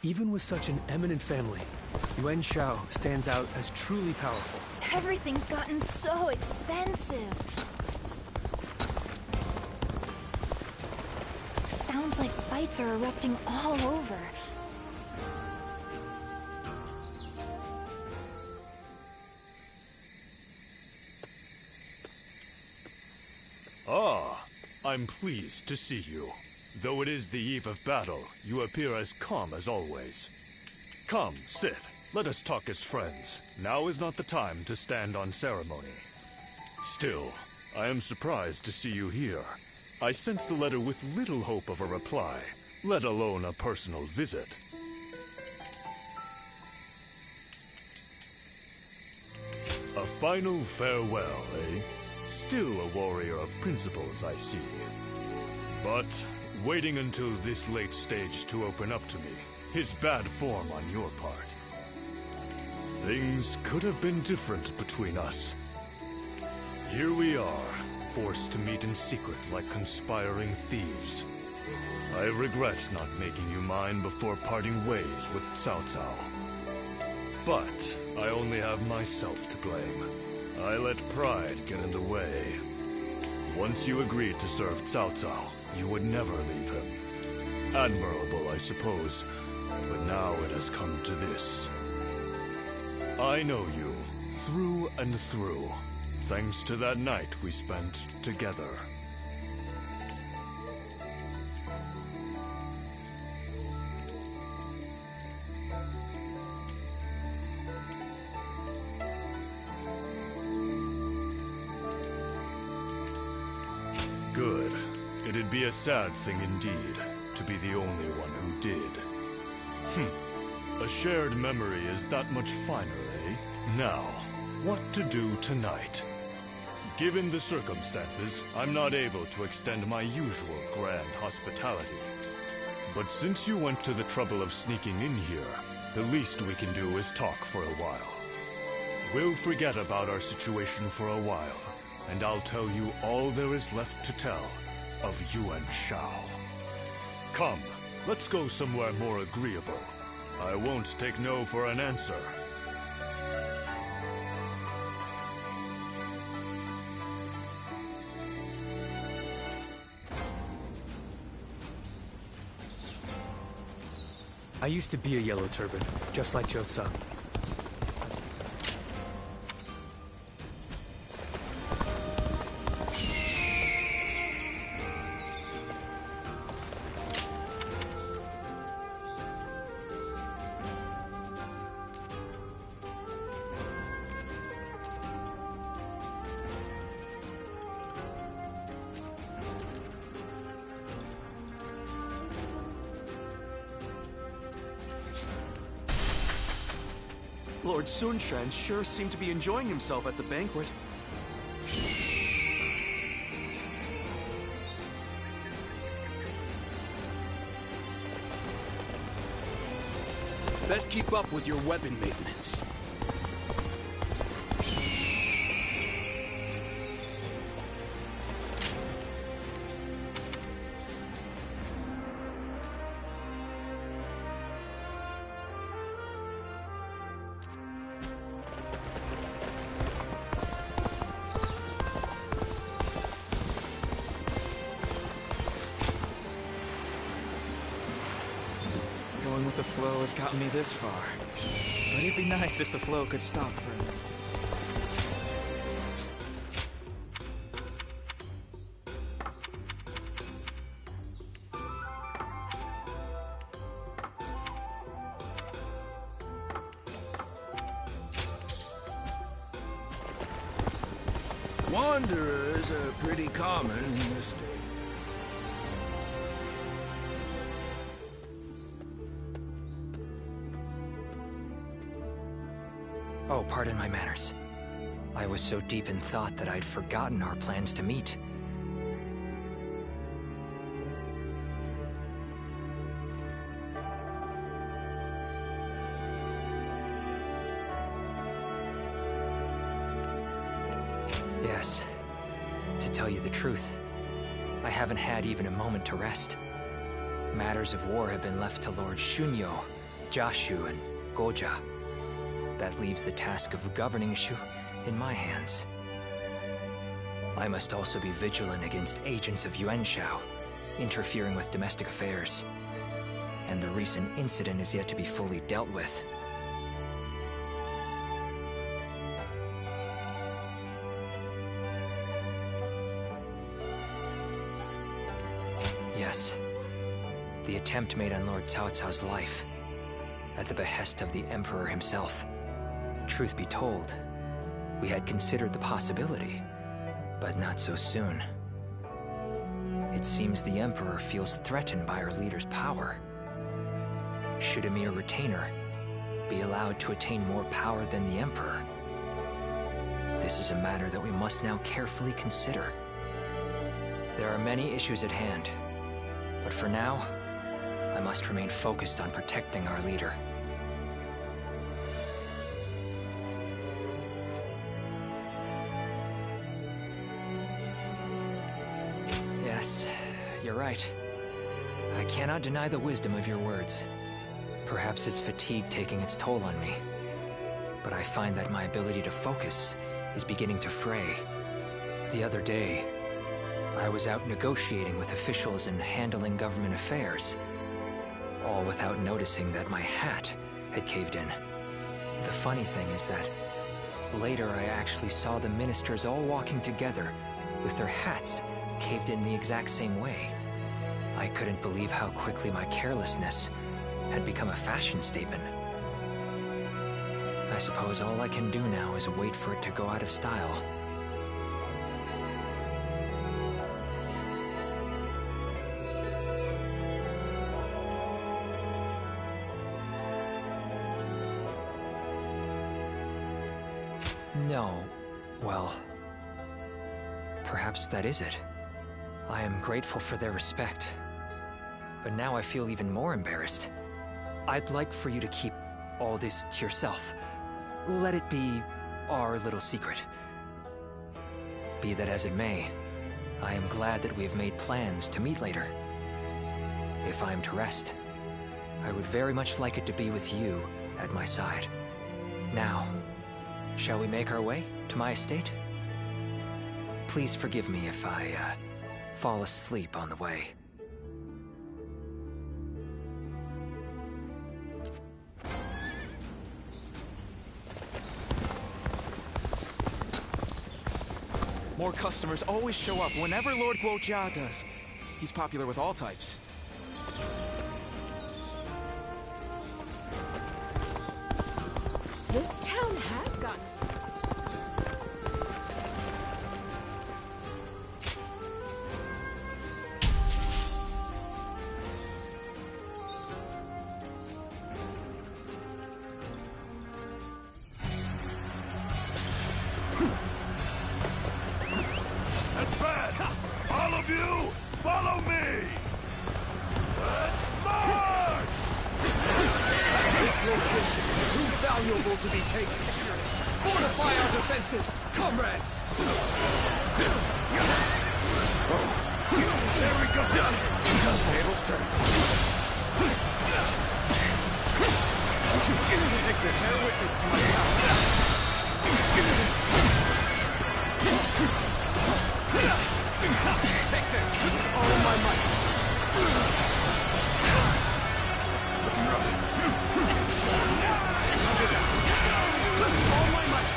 Even with such an eminent family, Yuan Shao stands out as truly powerful. Everything's gotten so expensive. Sounds like fights are erupting all over. Ah, I'm pleased to see you. Though it is the eve of battle, you appear as calm as always. Come, sit. Let us talk as friends. Now is not the time to stand on ceremony. Still, I am surprised to see you here. I sent the letter with little hope of a reply, let alone a personal visit. A final farewell, eh? Still a warrior of principles, I see. But waiting until this late stage to open up to me is bad form on your part. Things could have been different between us. Here we are, forced to meet in secret like conspiring thieves. I regret not making you mine before parting ways with Cao Cao. But I only have myself to blame. I let pride get in the way. Once you agreed to serve Cao Cao, you would never leave him. Admirable, I suppose, but now it has come to this. I know you, through and through, thanks to that night we spent together. Good. It'd be a sad thing indeed, to be the only one who did. A shared memory is that much finer, eh? Now, what to do tonight? Given the circumstances, I'm not able to extend my usual grand hospitality. But since you went to the trouble of sneaking in here, the least we can do is talk for a while. We'll forget about our situation for a while, and I'll tell you all there is left to tell of Yuan Shao. Come, let's go somewhere more agreeable. I won't take no for an answer. I used to be a Yellow Turban, just like Jotsa. Lord Sun Quan sure seemed to be enjoying himself at the banquet. Best keep up with your weapon maintenance. Going with the flow has gotten me this far. But it'd be nice if the flow could stop for a minute. Wanderers are pretty common in this state. Oh, pardon my manners. I was so deep in thought that I'd forgotten our plans to meet. Yes. To tell you the truth, I haven't had even a moment to rest. Matters of war have been left to Lord Shunyo, Jashu, and Goja. That leaves the task of governing Shu in my hands. I must also be vigilant against agents of Yuan Shao, interfering with domestic affairs. And the recent incident is yet to be fully dealt with. Yes, the attempt made on Lord Cao Cao's life, at the behest of the Emperor himself. Truth be told, we had considered the possibility, but not so soon. It seems the Emperor feels threatened by our leader's power. Should a mere retainer be allowed to attain more power than the Emperor? This is a matter that we must now carefully consider. There are many issues at hand, but for now, I must remain focused on protecting our leader. Yes, you're right. I cannot deny the wisdom of your words. Perhaps it's fatigue taking its toll on me. But I find that my ability to focus is beginning to fray. The other day, I was out negotiating with officials and handling government affairs, all without noticing that my hat had caved in. The funny thing is that later I actually saw the ministers all walking together with their hats caved in the exact same way. I couldn't believe how quickly my carelessness had become a fashion statement. I suppose all I can do now is wait for it to go out of style. No, well, perhaps that is it. I am grateful for their respect, but now I feel even more embarrassed. I'd like for you to keep all this to yourself. Let it be our little secret. Be that as it may, I am glad that we have made plans to meet later. If I am to rest, I would very much like it to be with you at my side. Now, shall we make our way to my estate? Please forgive me if I, fall asleep on the way. More customers always show up whenever Lord Guojia does. He's popular with all types. This town has gotten... That's bad! All of you, follow me! Let's march! This location is too valuable to be taken. Fortify our defenses, comrades! There we go! Tables turn. Take the bear witness to my power. Take this, all my might. Looking rough. All my might.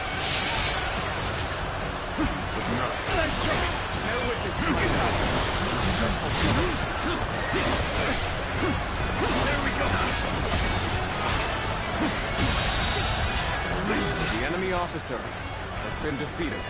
Looking rough. Let's try. Bear witness to my power. There we go. The enemy officer has been defeated.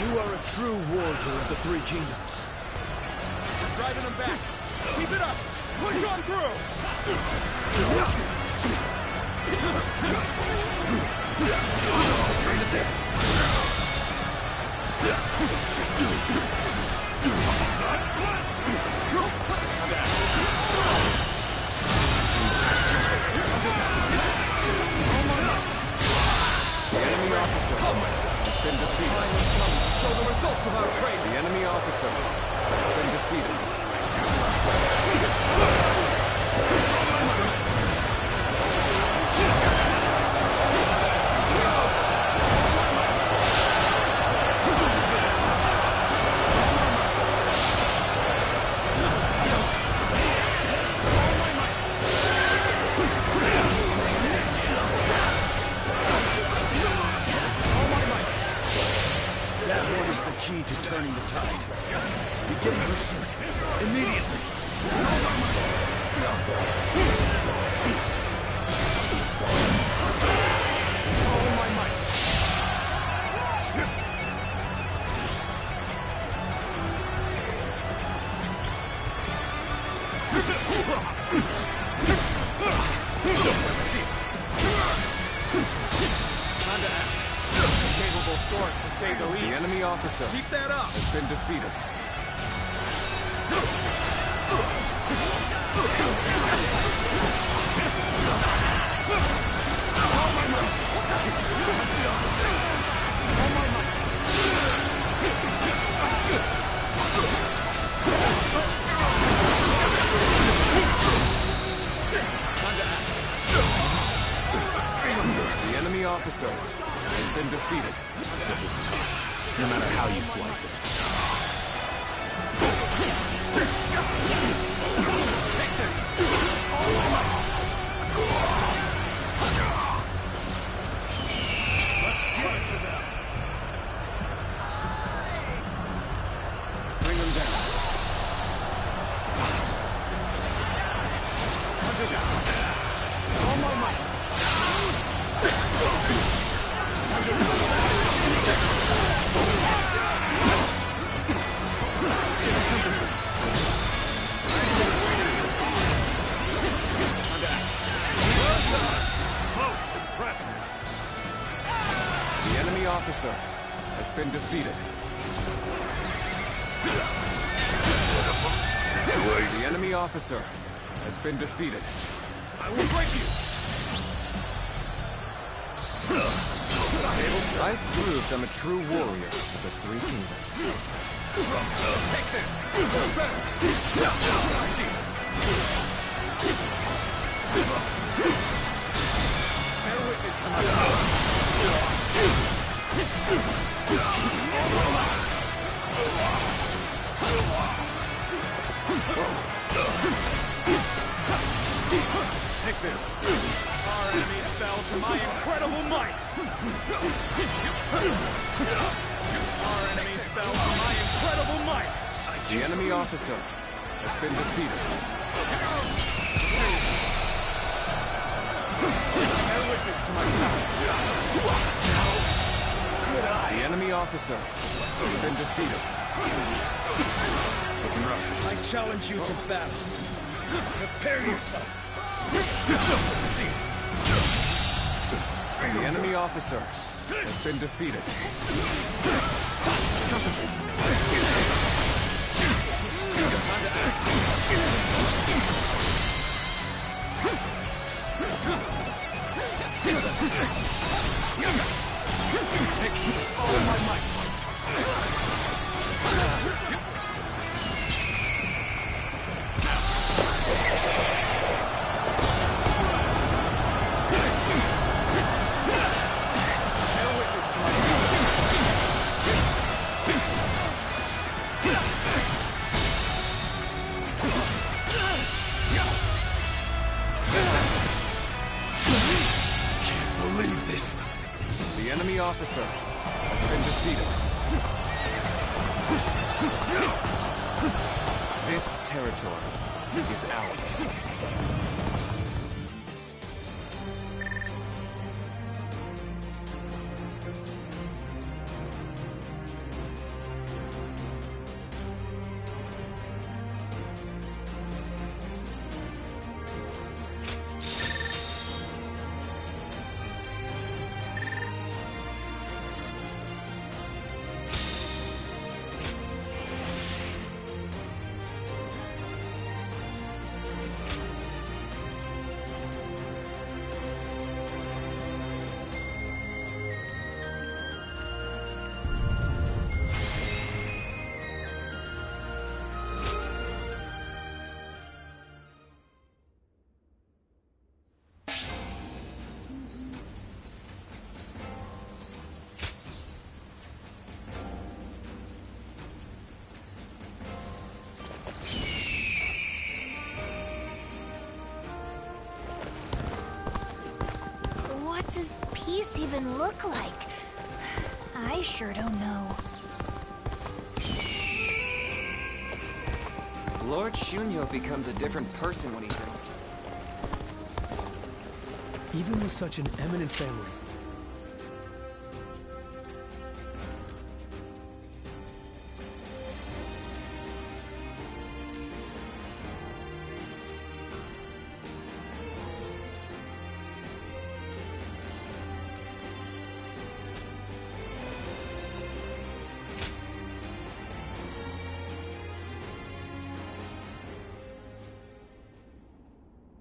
You are a true warrior of the Three Kingdoms. Driving them back. Keep it up. Push on through. Turn the tables. The enemy officer has been defeated. Show the results of our trade. The enemy officer has been defeated. That one is the key to turning the tide. Begin pursuit immediately. All my might. Time to act. Capable sword, to say the least. The enemy officer Keep that up. has been defeated. The enemy officer has been defeated. This is tough, no matter how you slice it. Take this. All my might. Let's give it to them. Bring them down. Hunt it down. All my might. Most impressive. The enemy officer has been defeated. The enemy officer has been defeated. I will break you. I've proved I'm a true warrior of the Three Kingdoms. Take this. I see it. Bear witness to my Take this. Our enemies fell to my incredible might. Our enemies fell to my incredible might. The enemy officer has been defeated. Bear witness to my power. Good eye. The enemy officer has been defeated. Looking rough. I challenge you to battle. Prepare yourself. See it. The enemy officer has been defeated. Concentrate. Time to act. Take all my might. The enemy officer has been defeated. This territory is ours. What's his peace even look like? I sure don't know. Lord Shunyo becomes a different person when he drinks. Even with such an eminent family.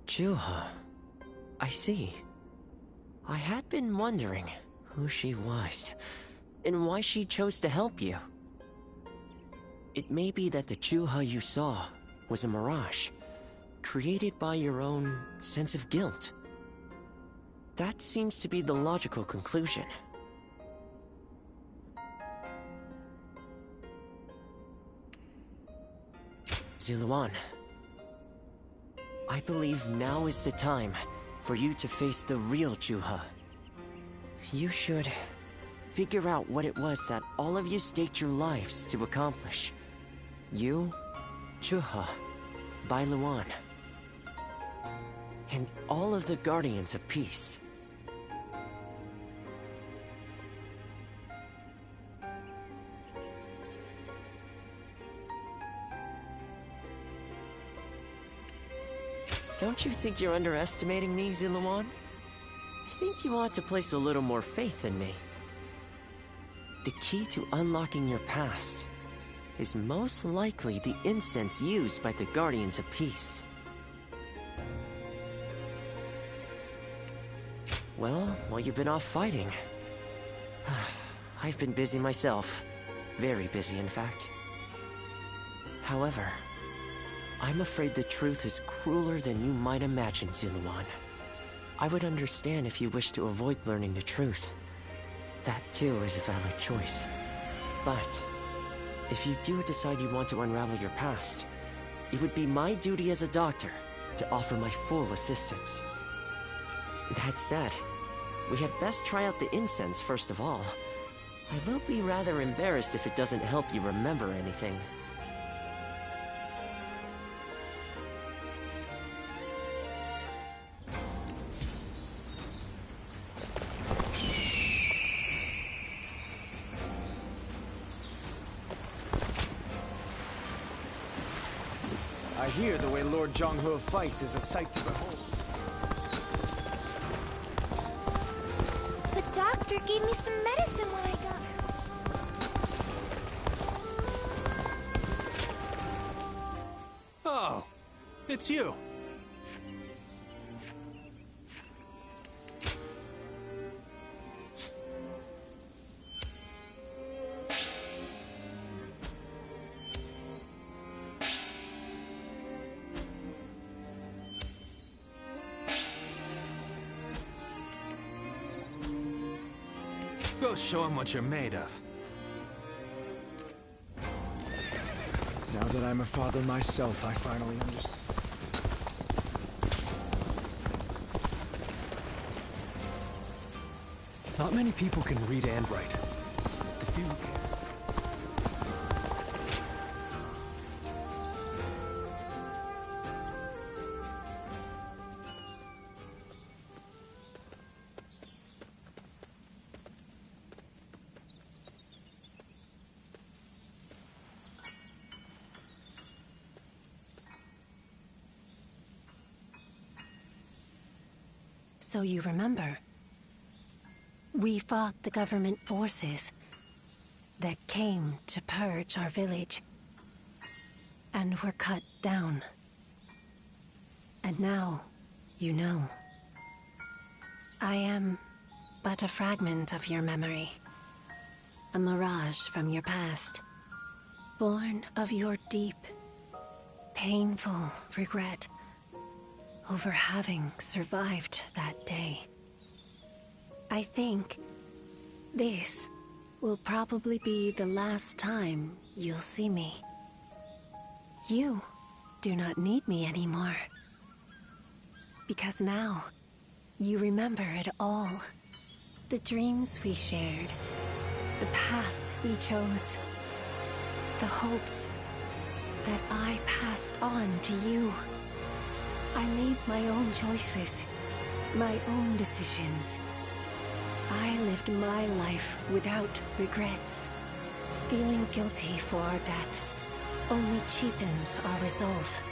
Juha. I see. I had been wondering who she was, and why she chose to help you. It may be that the Juha you saw was a mirage, created by your own sense of guilt. That seems to be the logical conclusion. Ziluan, I believe now is the time for you to face the real Juha. You should figure out what it was that all of you staked your lives to accomplish. You, Juha, Bailuan, and all of the Guardians of Peace. Don't you think you're underestimating me, Ziluan? I think you ought to place a little more faith in me. The key to unlocking your past is most likely the incense used by the Guardians of Peace. Well, while you've been off fighting, I've been busy myself. Very busy, in fact. However, I'm afraid the truth is crueler than you might imagine, Ziluan. I would understand if you wish to avoid learning the truth. That too is a valid choice. But if you do decide you want to unravel your past, it would be my duty as a doctor to offer my full assistance. That said, we had best try out the incense first of all. I will be rather embarrassed if it doesn't help you remember anything. I hear the way Lord Zhonghe fights is a sight to behold. The doctor gave me some medicine when I got... Oh, it's you. Go show him what you're made of. Now that I'm a father myself, I finally understand. Not many people can read and write. The few who can. So you remember, we fought the government forces that came to purge our village, and were cut down. And now, you know. I am but a fragment of your memory, a mirage from your past, born of your deep, painful regret over having survived that day. I think this will probably be the last time you'll see me. You do not need me anymore. Because now, you remember it all The dreams we shared, the path we chose, the hopes that I passed on to you. I made my own choices, my own decisions. I lived my life without regrets. Feeling guilty for our deaths only cheapens our resolve.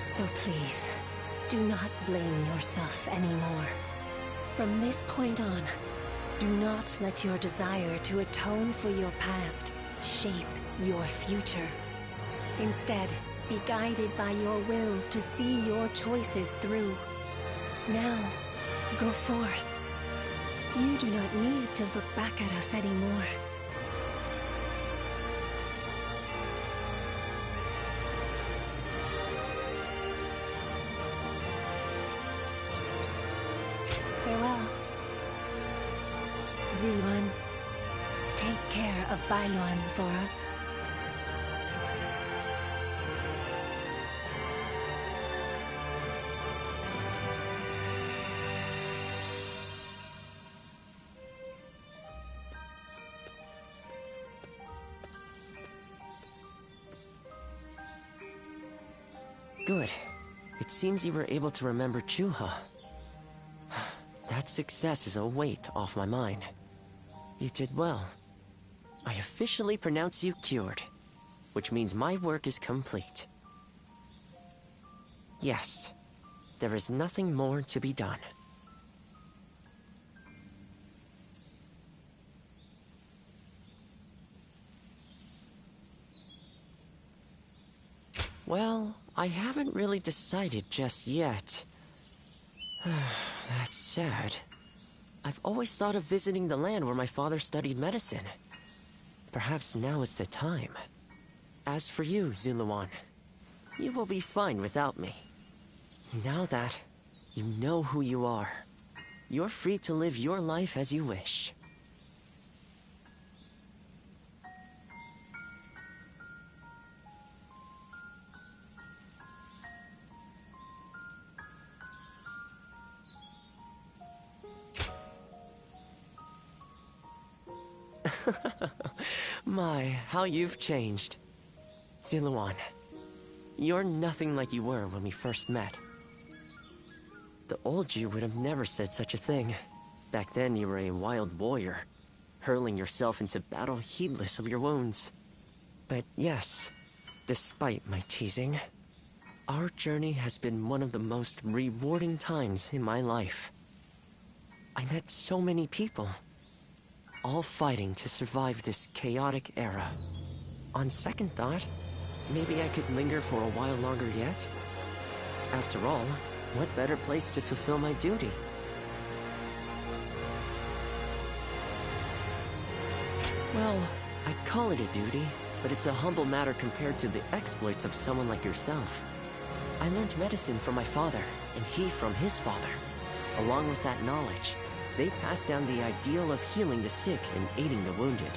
So please, do not blame yourself anymore. From this point on, do not let your desire to atone for your past shape your future. Instead, be guided by your will to see your choices through. Now, go forth. You do not need to look back at us anymore. Farewell. Ziluan, take care of Bailuan for us. Good. It seems you were able to remember Chuha. That success is a weight off my mind. You did well. I officially pronounce you cured, which means my work is complete. Yes, there is nothing more to be done. Well, I haven't really decided just yet. That's sad. I've always thought of visiting the land where my father studied medicine. Perhaps now is the time. As for you, Ziluan, you will be fine without me. Now that you know who you are, you're free to live your life as you wish. My, how you've changed. Ziluan, you're nothing like you were when we first met. The old you would have never said such a thing. Back then you were a wild warrior, hurling yourself into battle heedless of your wounds. But yes, despite my teasing, our journey has been one of the most rewarding times in my life. I met so many people, all fighting to survive this chaotic era. On second thought, maybe I could linger for a while longer yet. After all, what better place to fulfill my duty? Well, I'd call it a duty, but it's a humble matter compared to the exploits of someone like yourself. I learned medicine from my father, and he from his father. Along with that knowledge, they passed down the ideal of healing the sick and aiding the wounded.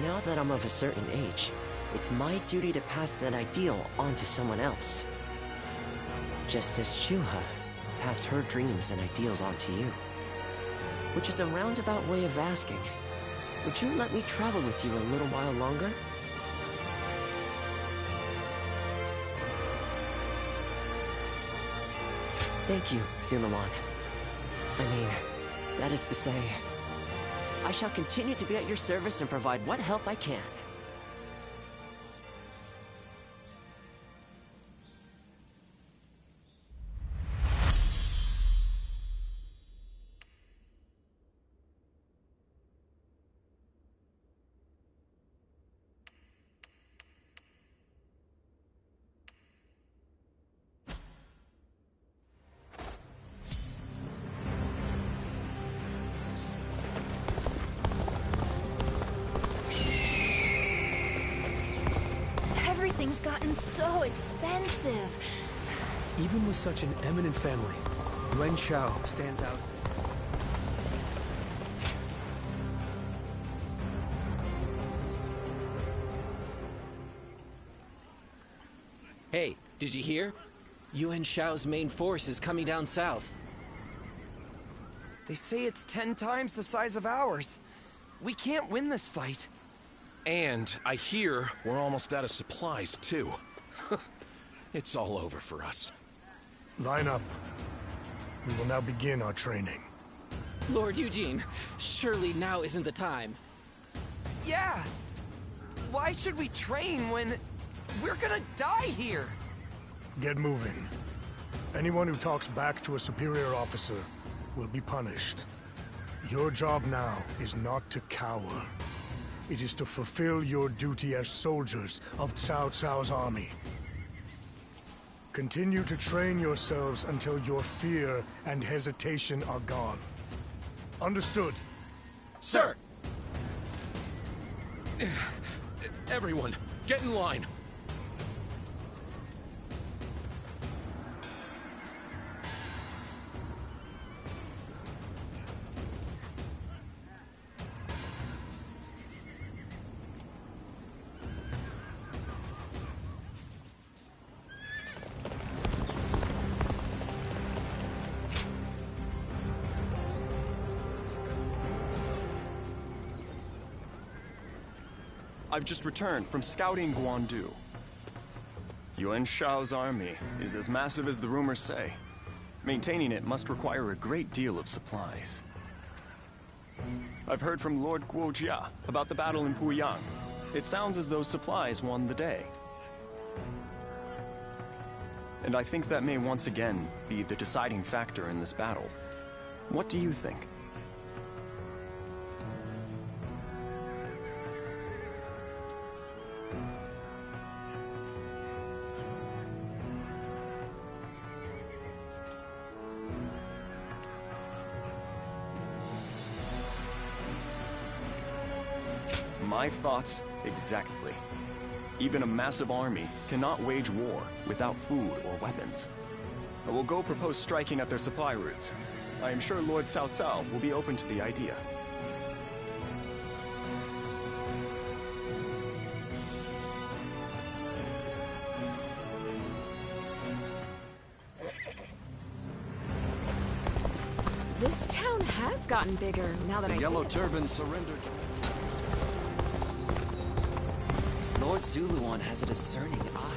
Now that I'm of a certain age, it's my duty to pass that ideal on to someone else. Just as Chuha passed her dreams and ideals on to you. Which is a roundabout way of asking, would you let me travel with you a little while longer? Thank you, Ziluan. I mean, that is to say, I shall continue to be at your service and provide what help I can. Everything's gotten so expensive. Even with such an eminent family, Yuan Shao stands out. Hey, did you hear? Yuan Shao's main force is coming down south. They say it's 10 times the size of ours. We can't win this fight. And I hear we're almost out of supplies, too. It's all over for us. Line up. We will now begin our training. Lord Eugene, surely now isn't the time. Yeah! Why should we train when we're gonna die here? Get moving. Anyone who talks back to a superior officer will be punished. Your job now is not to cower. It is to fulfill your duty as soldiers of Cao Cao's army. Continue to train yourselves until your fear and hesitation are gone. Understood? Sir! Everyone, get in line. I've just returned from scouting Guandu. Yuan Shao's army is as massive as the rumors say. Maintaining it must require a great deal of supplies. I've heard from Lord Guojia about the battle in Puyang. It sounds as though supplies won the day. And I think that may once again be the deciding factor in this battle. What do you think? My thoughts exactly. Even a massive army cannot wage war without food or weapons. I will go propose striking at their supply routes. I am sure Lord Cao Cao will be open to the idea. This town has gotten bigger now that I The Yellow think Turban surrendered. Lord Zuluan has a discerning eye.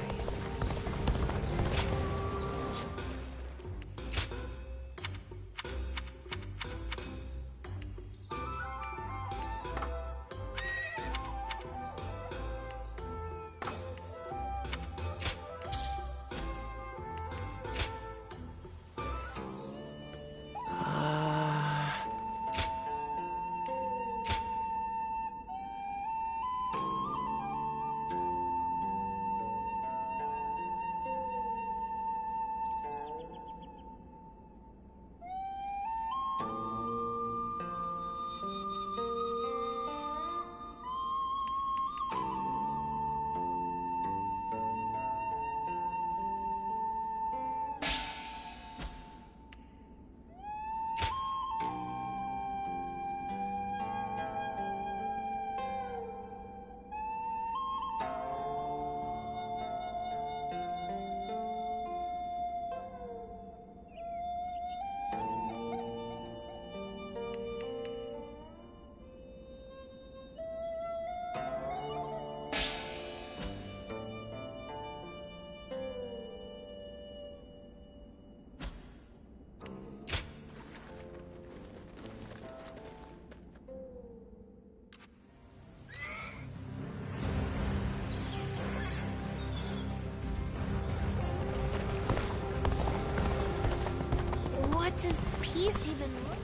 What does peace even look like?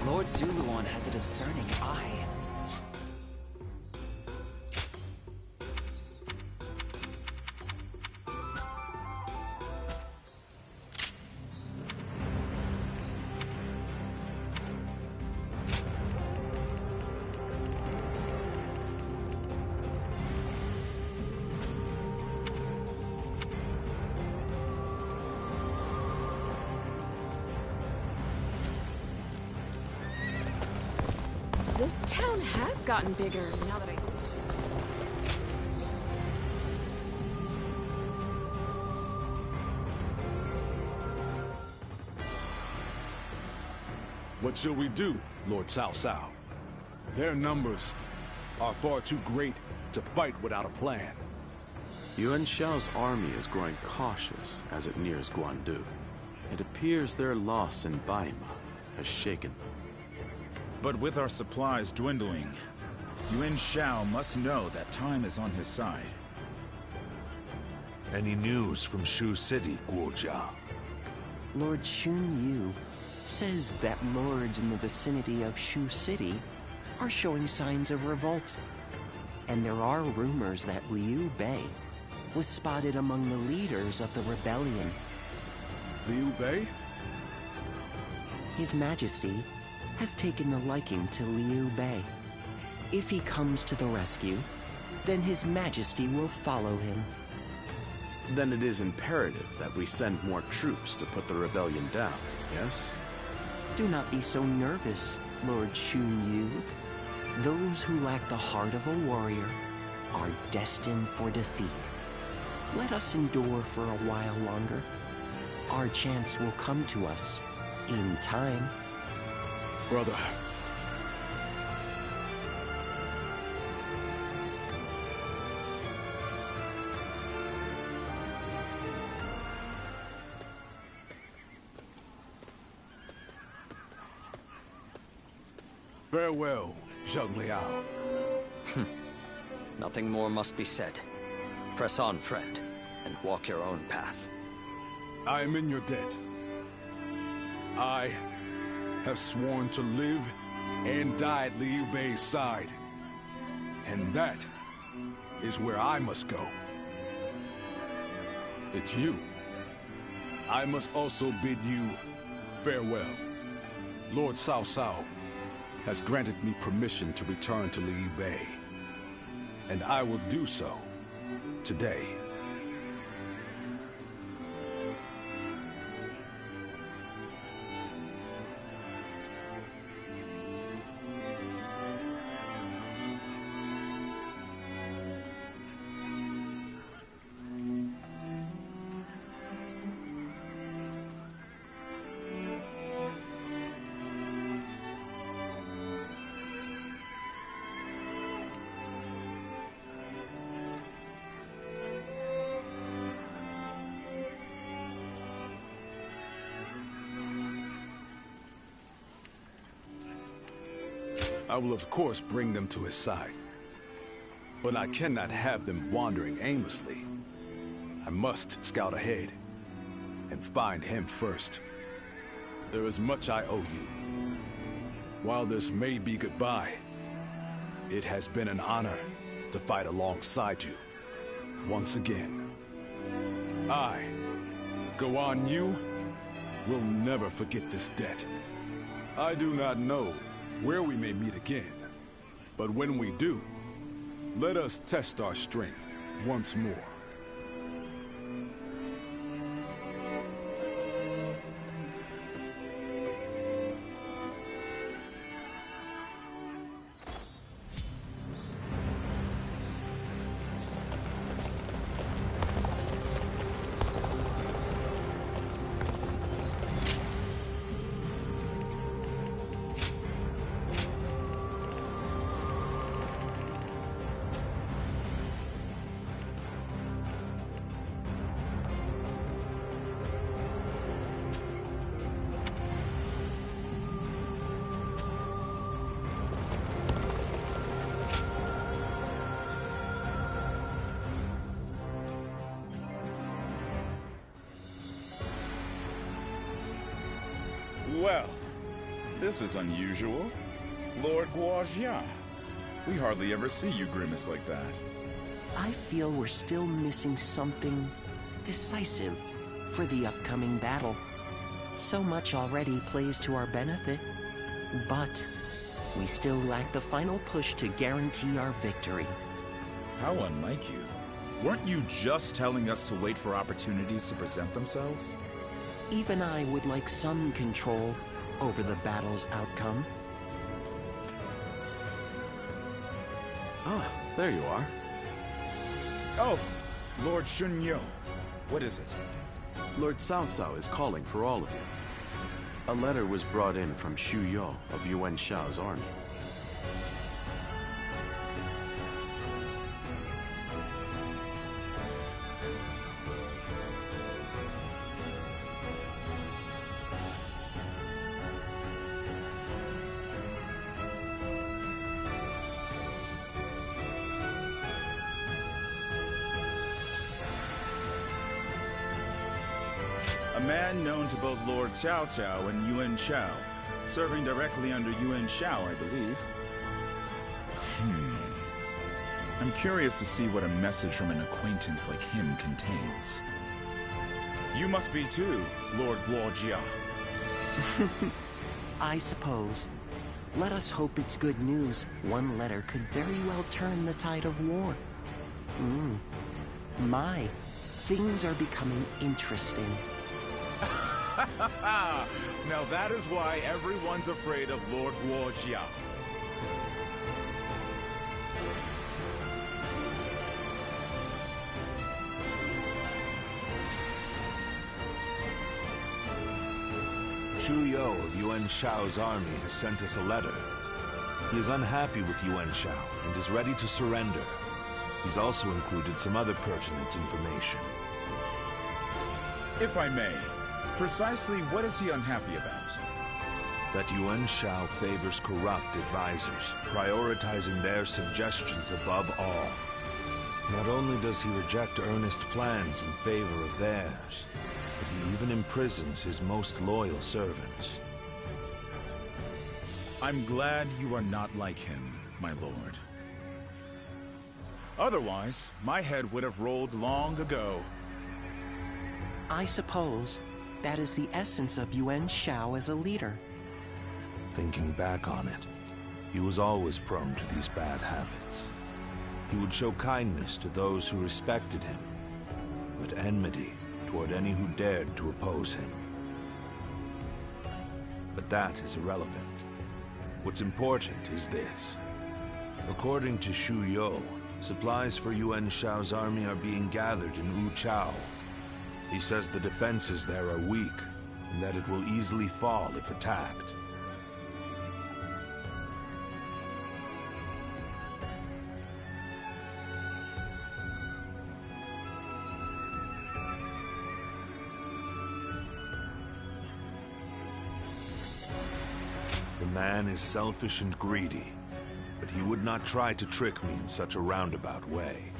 Lord Zuluan has a discerning eye. This town has gotten bigger now that I... What shall we do, Lord Cao Cao? Their numbers are far too great to fight without a plan. Yuan Shao's army is growing cautious as it nears Guandu. It appears their loss in Baima has shaken them. But with our supplies dwindling, Yuan Shao must know that time is on his side. Any news from Shu City, Guojia? Lord Xun Yu says that lords in the vicinity of Shu City are showing signs of revolt. And there are rumors that Liu Bei was spotted among the leaders of the rebellion. Liu Bei? His Majesty has taken a liking to Liu Bei. If he comes to the rescue, then His Majesty will follow him. Then it is imperative that we send more troops to put the rebellion down, yes? Do not be so nervous, Lord Xun Yu. Those who lack the heart of a warrior are destined for defeat. Let us endure for a while longer. Our chance will come to us in time. Brother. Farewell, Zheng Liao. Nothing more must be said. Press on, friend, and walk your own path. I am in your debt. I have sworn to live and die at Liu Bei's side. And that is where I must go. It's you. I must also bid you farewell. Lord Cao Cao has granted me permission to return to Liu Bei. And I will do so today. I will of course bring them to his side. But I cannot have them wandering aimlessly. I must scout ahead and find him first. There is much I owe you. While this may be goodbye, it has been an honor to fight alongside you once again. I, Guan Yu, will never forget this debt. I do not know where we may meet again, but when we do, let us test our strength once more. Well, this is unusual. Lord Guojia. We hardly ever see you grimace like that. I feel we're still missing something decisive for the upcoming battle. So much already plays to our benefit, but we still lack the final push to guarantee our victory. How unlike you. Weren't you just telling us to wait for opportunities to present themselves? Even I would like some control over the battle's outcome. Ah, there you are. Oh, Lord Shunyo. What is it? Lord Cao Cao is calling for all of you. A letter was brought in from Xu Yo of Yuan Shao's army. A man known to both Lord Cao Cao and Yuan Shao, serving directly under Yuan Shao, I believe. I'm curious to see what a message from an acquaintance like him contains. You must be too, Lord Guojia. I suppose. Let us hope it's good news. One letter could very well turn the tide of war. My, things are becoming interesting. Now that is why everyone's afraid of Lord Guojia. Xu Yo of Yuan Shao's army has sent us a letter. He is unhappy with Yuan Shao and is ready to surrender. He's also included some other pertinent information. If I may, precisely what is he unhappy about? That Yuan Shao favors corrupt advisors, prioritizing their suggestions above all. Not only does he reject earnest plans in favor of theirs, but he even imprisons his most loyal servants. I'm glad you are not like him, my lord. Otherwise, my head would have rolled long ago. I suppose that is the essence of Yuan Shao as a leader. Thinking back on it, he was always prone to these bad habits. He would show kindness to those who respected him, but enmity toward any who dared to oppose him. But that is irrelevant. What's important is this. According to Xu Yo, supplies for Yuan Shao's army are being gathered in Wuchao. He says the defenses there are weak, and that it will easily fall if attacked. The man is selfish and greedy, but he would not try to trick me in such a roundabout way.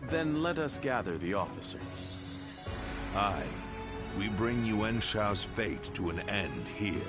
Then let us gather the officers. Aye, we bring Yuan Shao's fate to an end here.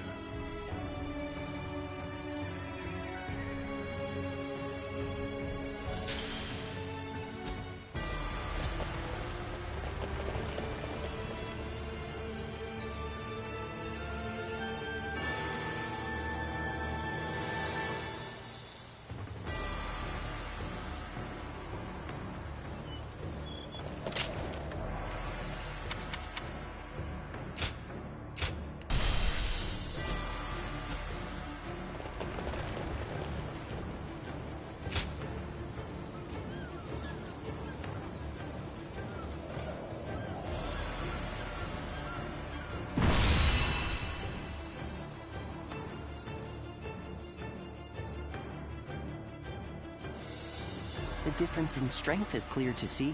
The difference in strength is clear to see.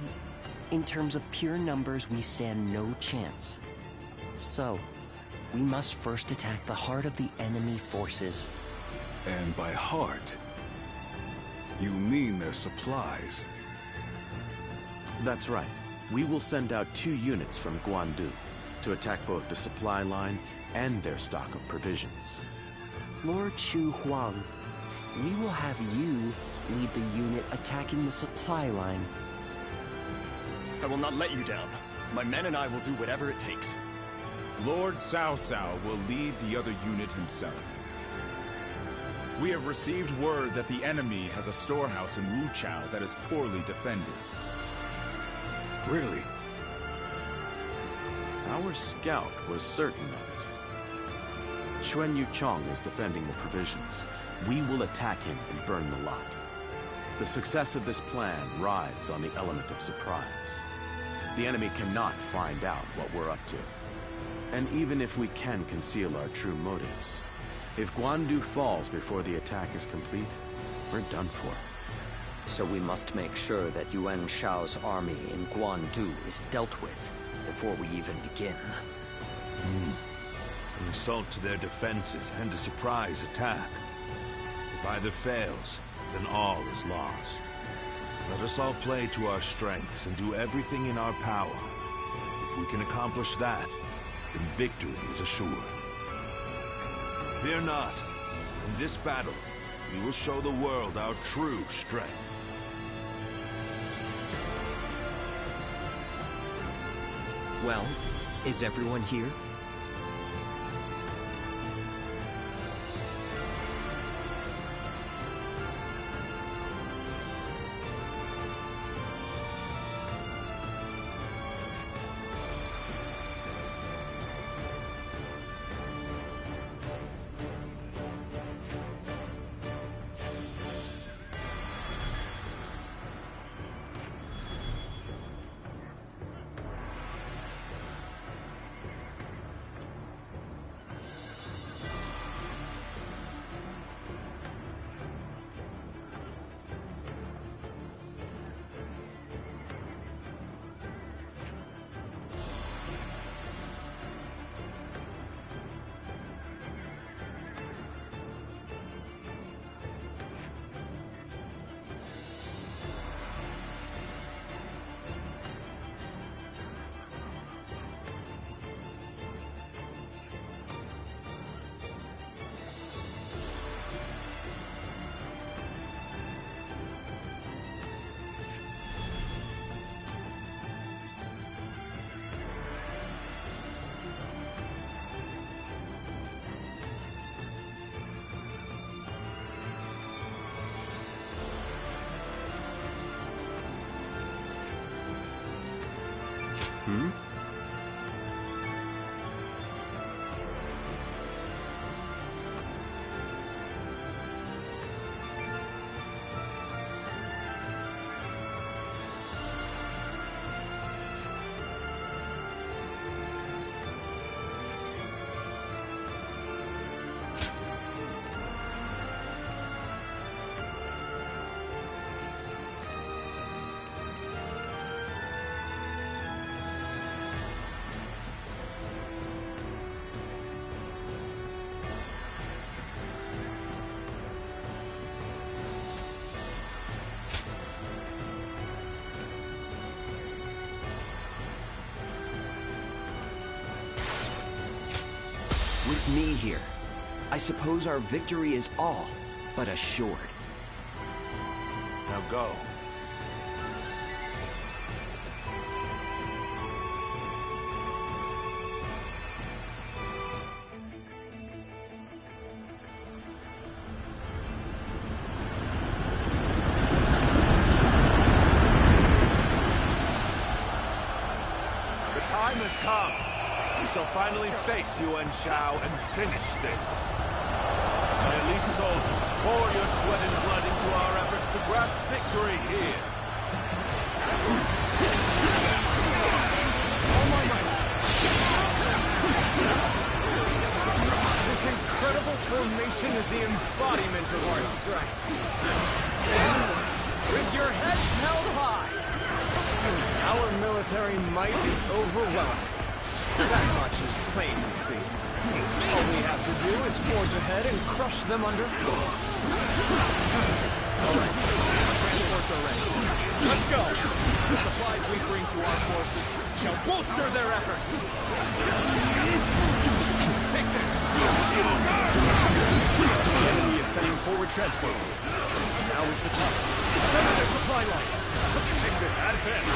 In terms of pure numbers, we stand no chance. So, we must first attack the heart of the enemy forces. And by heart, you mean their supplies? That's right. We will send out 2 units from Guandu to attack both the supply line and their stock of provisions. Lord Chu Huang, we will have you lead the unit attacking the supply line. I will not let you down. My men and I will do whatever it takes. Lord Cao Cao will lead the other unit himself. We have received word that the enemy has a storehouse in Wuchao that is poorly defended. Really? Our scout was certain of it. Xuan Yu Chong is defending the provisions. We will attack him and burn the lot. The success of this plan rides on the element of surprise. The enemy cannot find out what we're up to. And even if we can conceal our true motives, if Guandu falls before the attack is complete, we're done for. So we must make sure that Yuan Shao's army in Guandu is dealt with before we even begin. An assault to their defenses and a surprise attack. If either fails, then all is lost. Let us all play to our strengths and do everything in our power. If we can accomplish that, then victory is assured. Fear not. In this battle, we will show the world our true strength. Well, is everyone here? With me here, I suppose our victory is all but assured. Now go. The time has come. We shall finally face Yuan Shao and finish this. My elite soldiers, pour your sweat and blood into our efforts to grasp victory here. All my might. This incredible formation is the embodiment of our strength. With your heads held high, our military might is overwhelming. That much is plain to see. All we have to do is forge ahead and crush them underfoot. All right, transports are ready. Let's go! The supplies we bring to our forces shall bolster their efforts. Take this! The enemy is sending forward transport units. Now is the time. Send their supply line. Take this. Advance.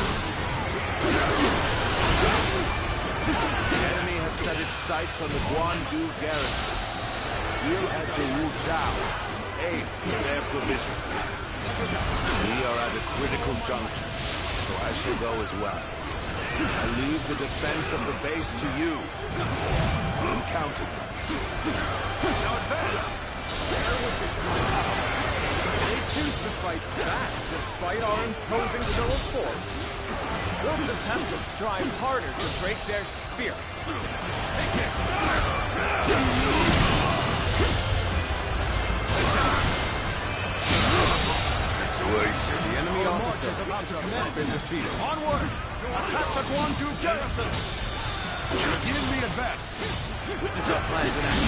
The enemy has set its sights on the Guandu garrison. We'll head to Wu Chao, aim for their provision. We are at a critical juncture, so I shall go as well. I leave the defense of the base to you. Encounter them. Now advance! Where would this do? They choose to fight back despite our imposing show of force. We'll just have to strive harder to break their spirit. Take this! Situation. The enemy officer has been defeated. Onward! Attack the Guandu garrison! Begin the advance! Witness our plans in action.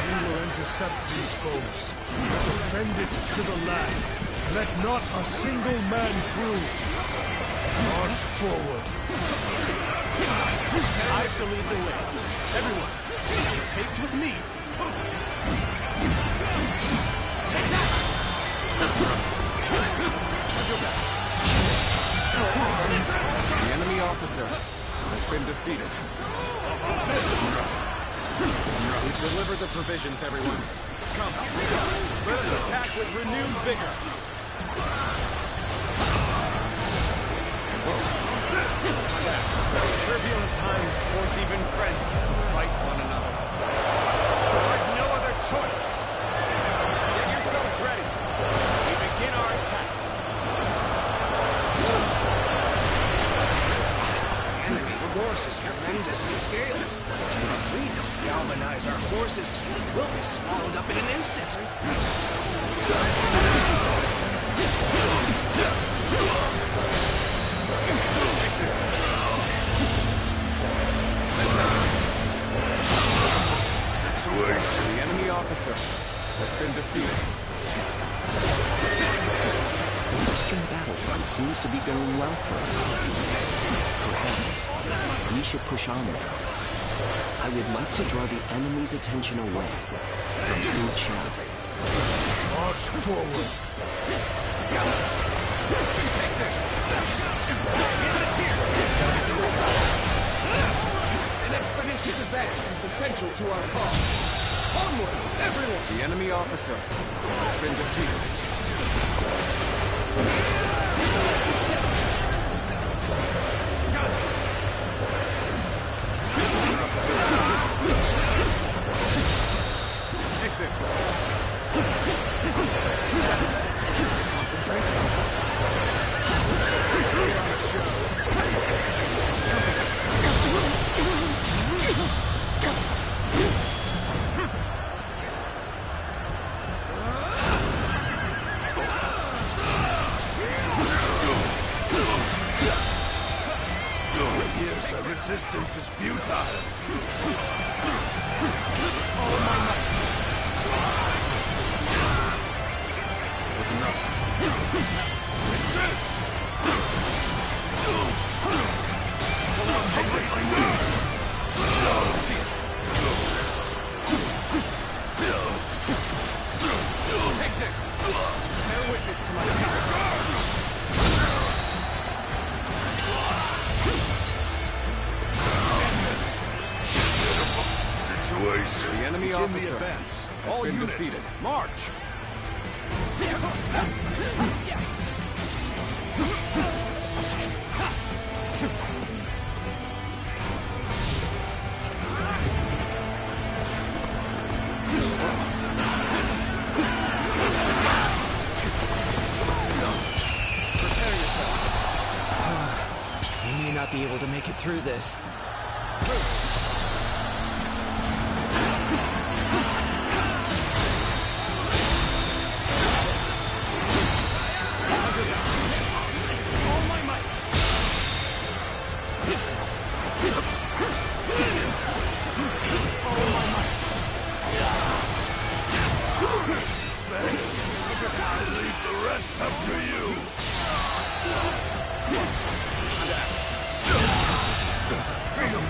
We will intercept these foes. Defend it to the last. Let not a single man through. March forward. I shall lead the way. Everyone, pace with me. The enemy officer has been defeated. We've delivered the provisions, everyone. Come, let us attack with renewed vigor. Turbulent times force even friends to fight one another. There's no other choice. Get yourselves ready. We begin our attack. The enemy force is tremendous in scale. If we don't galvanize our forces, we'll be swallowed up in an instant. Situation. The enemy officer has been defeated. The Eastern battlefront seems to be going well for us. Perhaps we should push on now. I would like to draw the enemy's attention away from Wu Chao. March forward. Take this. An expeditious advance is essential to our cause. Onward, everyone! The enemy officer has been defeated. Take this. Concentrate. The resistance is futile. All my might. Enough. It's this! Come on, take this! I see it. Take this! Bear witness to my power. Situation. The enemy officer has been defeated. March! Prepare yourselves. We may not be able to make it through this. Bruce.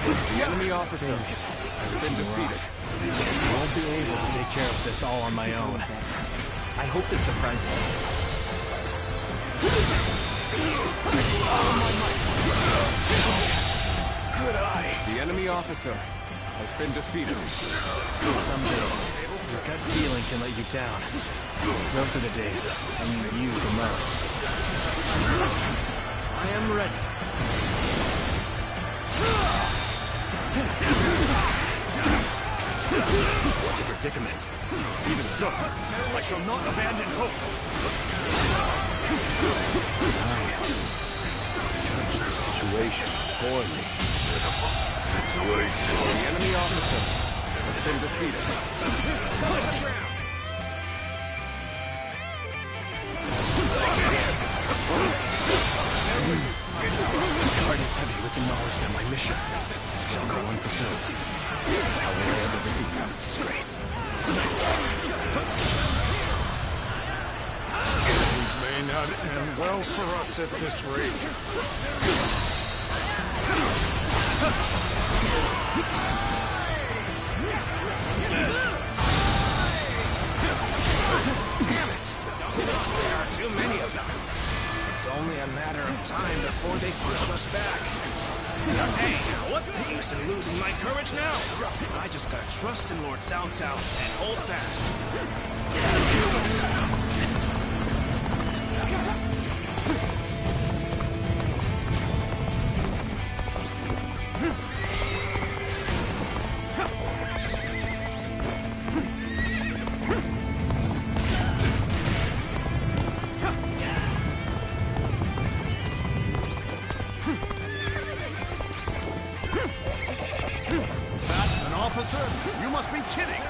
The enemy officer has been defeated. I won't be able to take care of this all on my own. I hope this surprises you. Good eye. The enemy officer has been defeated. Some days, your gut feeling can let you down. Those are the days I need you the most. I am ready. Whatever predicament. Even so, I shall not abandon hope. Judge the situation poorly. The enemy officer has been defeated. My heart is heavy with the knowledge that my mission shall go unfulfilled. I will handle the demon's disgrace. Things may not end well for us at this rate. Damn it! There are too many of them. It's only a matter of time before they push us back. Hey, what's the use in losing my courage now? I just gotta trust in Lord Cao Cao and hold fast. You must be kidding!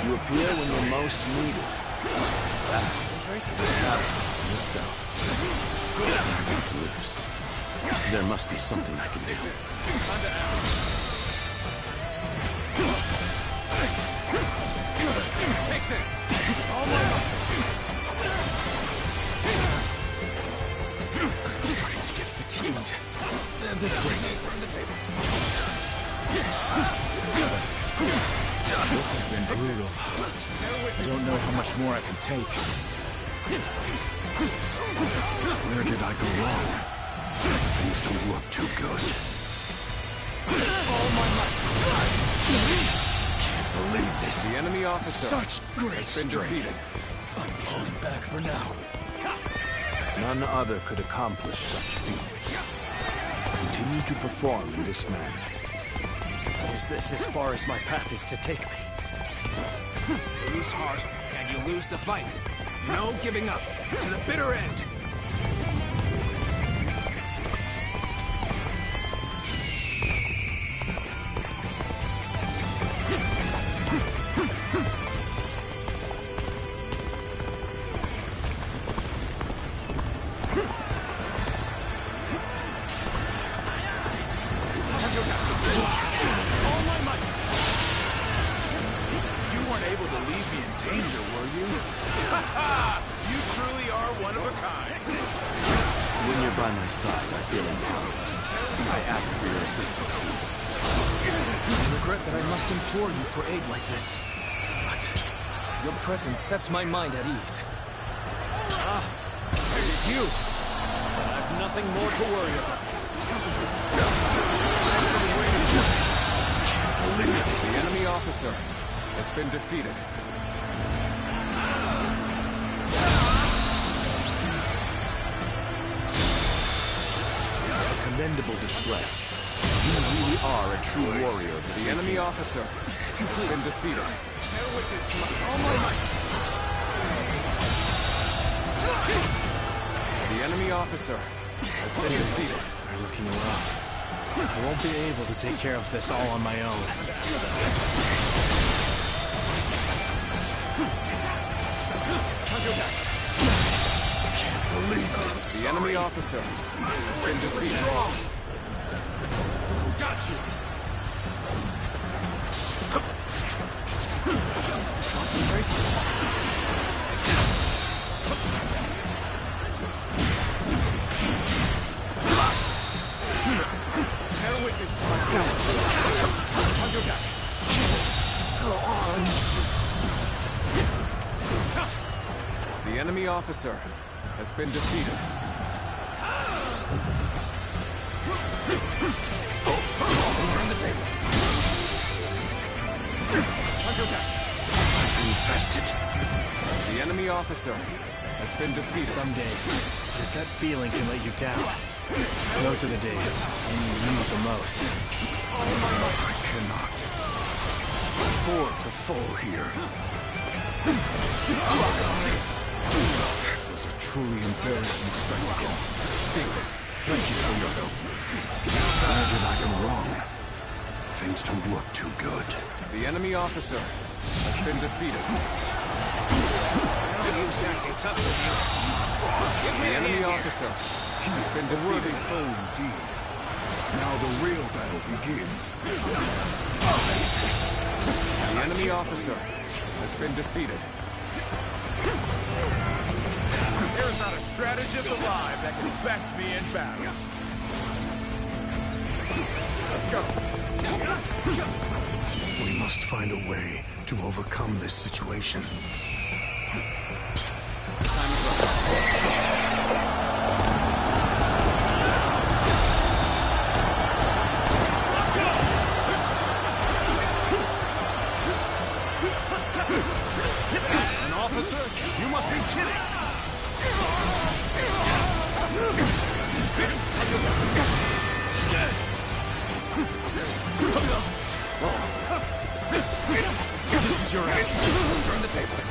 You appear when you're most needed. That is in itself. I want loose. There must be something I can do. Take this! All my might! I'm starting to get fatigued. At this rate. Turn the tables. This has been brutal. I don't know how much more I can take. Where did I go wrong? Things don't look too good. All my might. Can't believe this. The enemy officer Such great has been defeated. I'm pulling back for now. None other could accomplish such feats. Continue to perform in this manner. Is this as far as my path is to take me? Lose heart, and you lose the fight. No giving up. To the bitter end. By my side, I feel empowered. I ask for your assistance. I regret that I must implore you for aid like this. But your presence sets my mind at ease. Ah, it is you. I have nothing more to worry about. The enemy officer has been defeated. Commendable display. You really are a true warrior. The enemy officer has been defeated. All my might. The enemy officer has been defeated. You're looking rough. I won't be able to take care of this all on my own. Can't believe this. The enemy officer has been defeated. Got you. Bear witness to my power. Counterattack. Go on. The enemy officer has been defeated. Turn the tables. Counterattack. Infested. The enemy officer has been defeated. Some days, your gut feeling can let you down. Those are the days when you need the most. I cannot. afford to fall here. That was a truly embarrassing spectacle. Still, thank you for your help. Where did I go wrong? Things don't look too good. The enemy officer has been defeated. No use acting tough with you. The enemy officer has been A worthy defeated. foe indeed. Now the real battle begins. The enemy officer has been defeated. There is not a strategist alive that can best me in battle. Let's go. We must find a way to overcome this situation. Time is up. An officer? You must be kidding! This is your end. Turn the tables.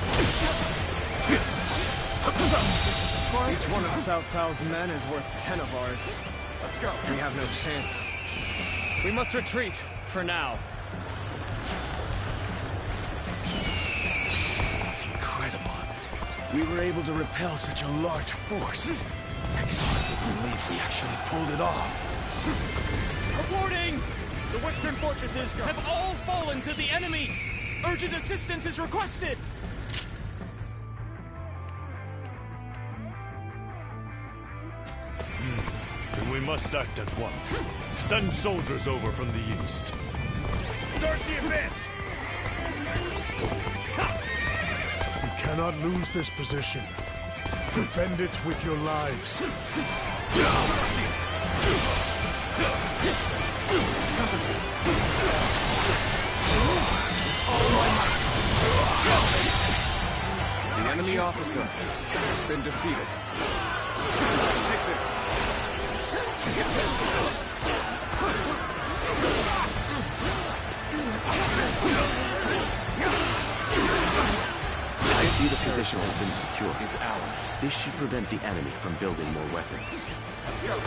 Each one of Cao Cao's men is worth 10 of ours. Let's go. We have no chance. We must retreat, for now. Incredible. We were able to repel such a large force. I can hardly believe we actually pulled it off. Reporting! The western fortresses have all fallen to the enemy! Urgent assistance is requested! Then we must act at once. Send soldiers over from the east. Start the advance! You cannot lose this position. Defend it with your lives. The enemy officer has been defeated. Take this. I see the position has been secured. Is ours. This should prevent the enemy from building more weapons. Let's go.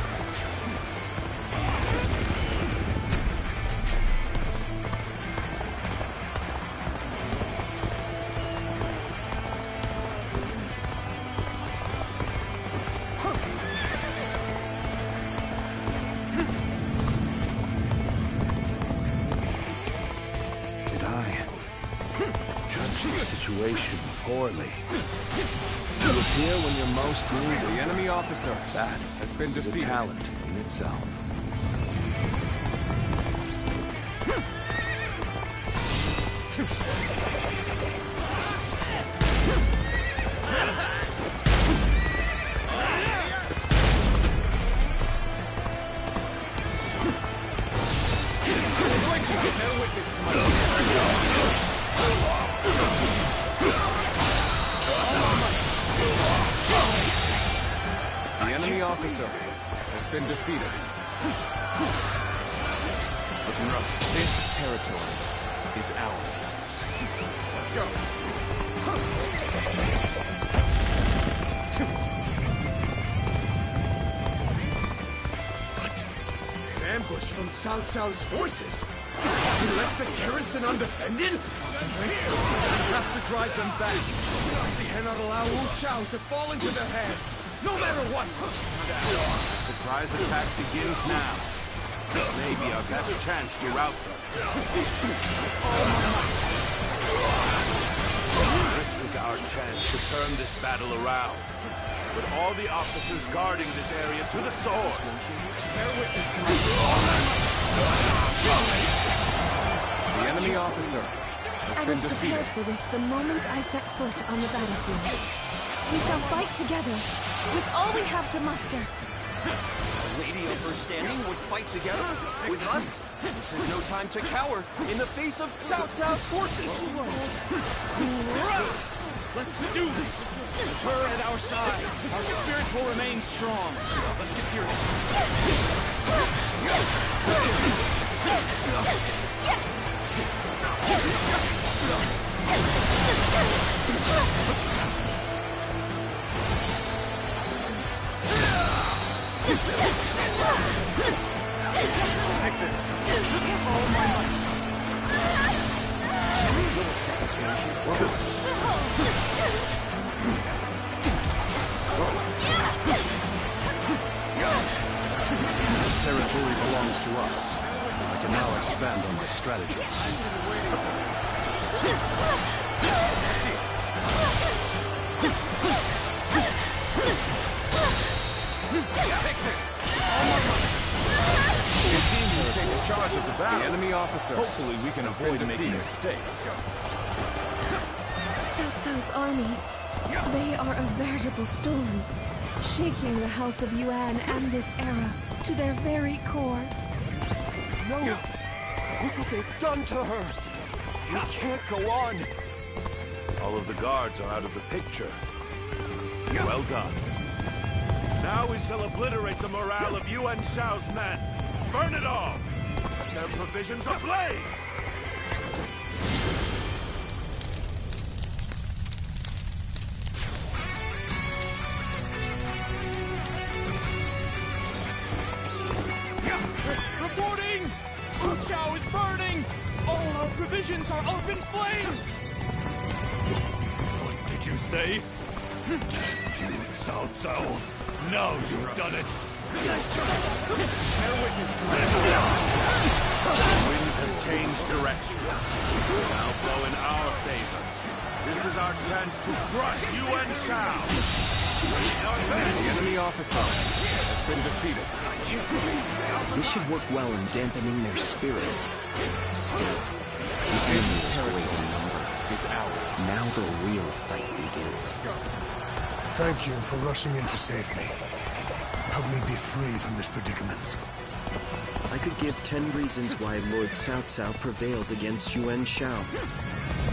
Did I judge the situation poorly? You appear when you're most needed. The enemy officer That has been is a defeated. talent in itself. Bear witness to my The enemy officer has been defeated. Looking rough. This territory is ours. Let's go. An ambush from Cao Cao's forces? You left the garrison undefended? We have to drive them back. We cannot allow Wu Chao to fall into their hands, no matter what! The surprise attack begins now. This may be our best chance to rout them. This is our chance to turn this battle around. With all the officers guarding this area to the sword. Bear witness to The enemy officer has I been was defeated. prepared for this the moment I set foot on the battlefield. We shall fight together, with all we have to muster. A lady of her standing would fight together with us? This is no time to cower in the face of Cao Cao's forces. Let's do this! With her at our side, our spirits will remain strong. Let's get serious. Take this. All my might. This territory belongs to us. I can now expand on my strategy. That's it. Take this. All my might. It seems you've taken charge of the battle. The enemy officer. Hopefully we can avoid making mistakes. Cao Cao's army. They are a veritable storm, shaking the House of Yuan and this era to their very core. No! Look what they've done to her! We can't go on! All of the guards are out of the picture. Well done. Now we shall obliterate the morale of Yuan Shao's men. Burn it all! Their provisions ablaze! Reporting! Wu Chao is burning! All our provisions are up in flames! What did you say? Damn you, Cao Cao. Now you've done it! Bear witness to my Winds have changed direction. Now blow in our favor. This is our chance to crush Yuan Shao. The enemy officer has been defeated. This should work well in dampening their spirits. Still, This territory is ours. now the real fight begins. Thank you for rushing in to save me. Help me be free from this predicament. I could give 10 reasons why Lord Cao Cao prevailed against Yuan Shao.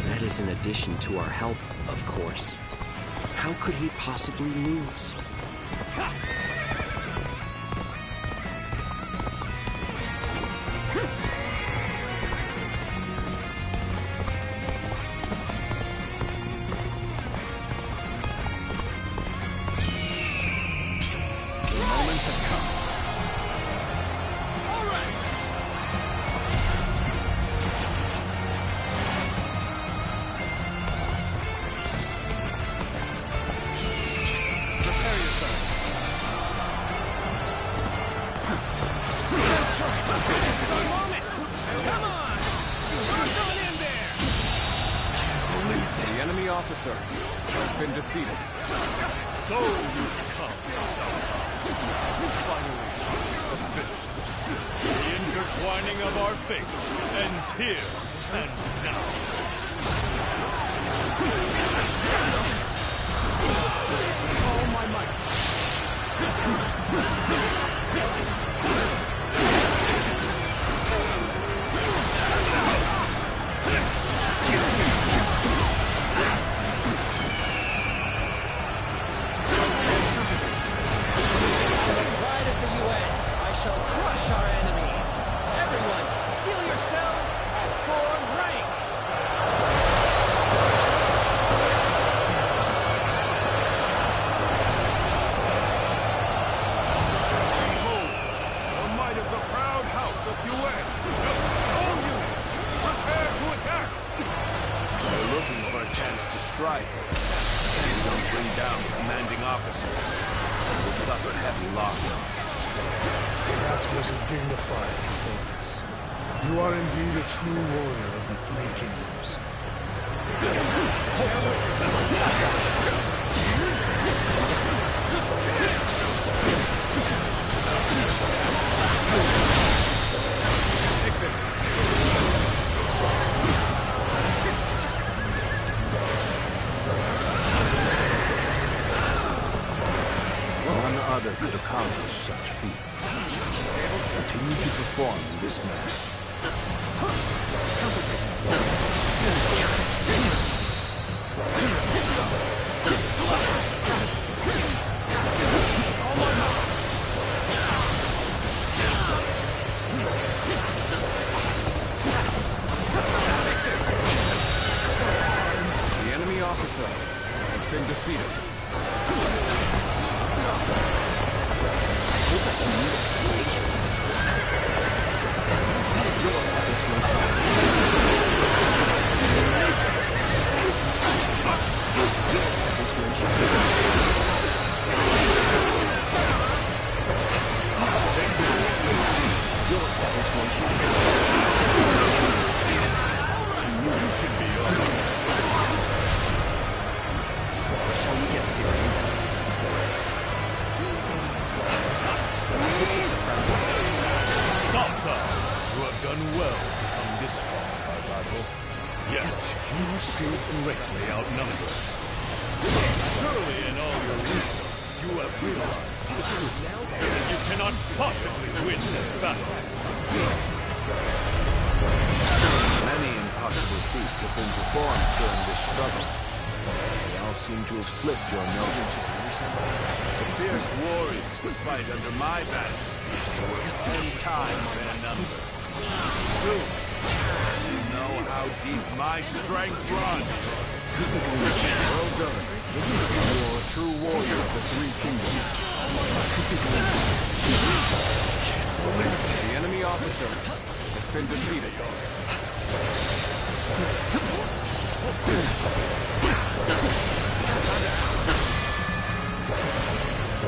That is in addition to our help, of course. How could he possibly lose? The moment has come. All right! Prepare yourselves. Let's try. This is our moment. Come on! Charge on in there! The enemy officer has been defeated. So you've come, Cao Cao. Finally, to finish this. The intertwining of our fates ends here and now. All my might. Pride of the UN, I shall crush our enemies. Everyone, steel yourselves and form rank. Behold, the might of the proud house of Yuan. All units, prepare to attack! They're looking for a chance to strike. If you don't bring down the commanding officers, they will suffer heavy loss. That was a dignified performance. You are indeed a true warrior of the Three Kingdoms. Take this. None other could accomplish such feats. Continue to perform in this manner. officer has been defeated. Shall we get serious? Sansa, you have done well to come this far in our battle. Yet, you are still greatly outnumbered. Surely in all your wisdom, you have realized the truth that you cannot possibly win this battle. Many impossible feats have been performed during this struggle. They all seem to have slipped your notice. The fierce warriors would fight under my banner were 10 times their number. Soon, you know how deep my strength runs. Well done. This is your true warrior of the Three Kingdoms. The enemy officer has been defeated.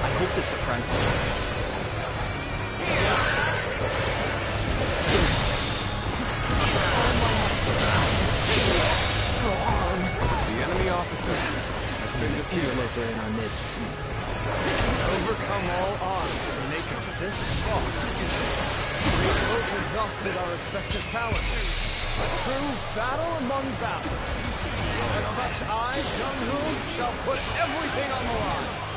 I hope this surprises you. The enemy officer has been defeated. In our midst. Overcome all odds to make it this far. We both exhausted our respective talents. A true battle among battles. As such, I, Jung-Hoo, shall put everything on the line.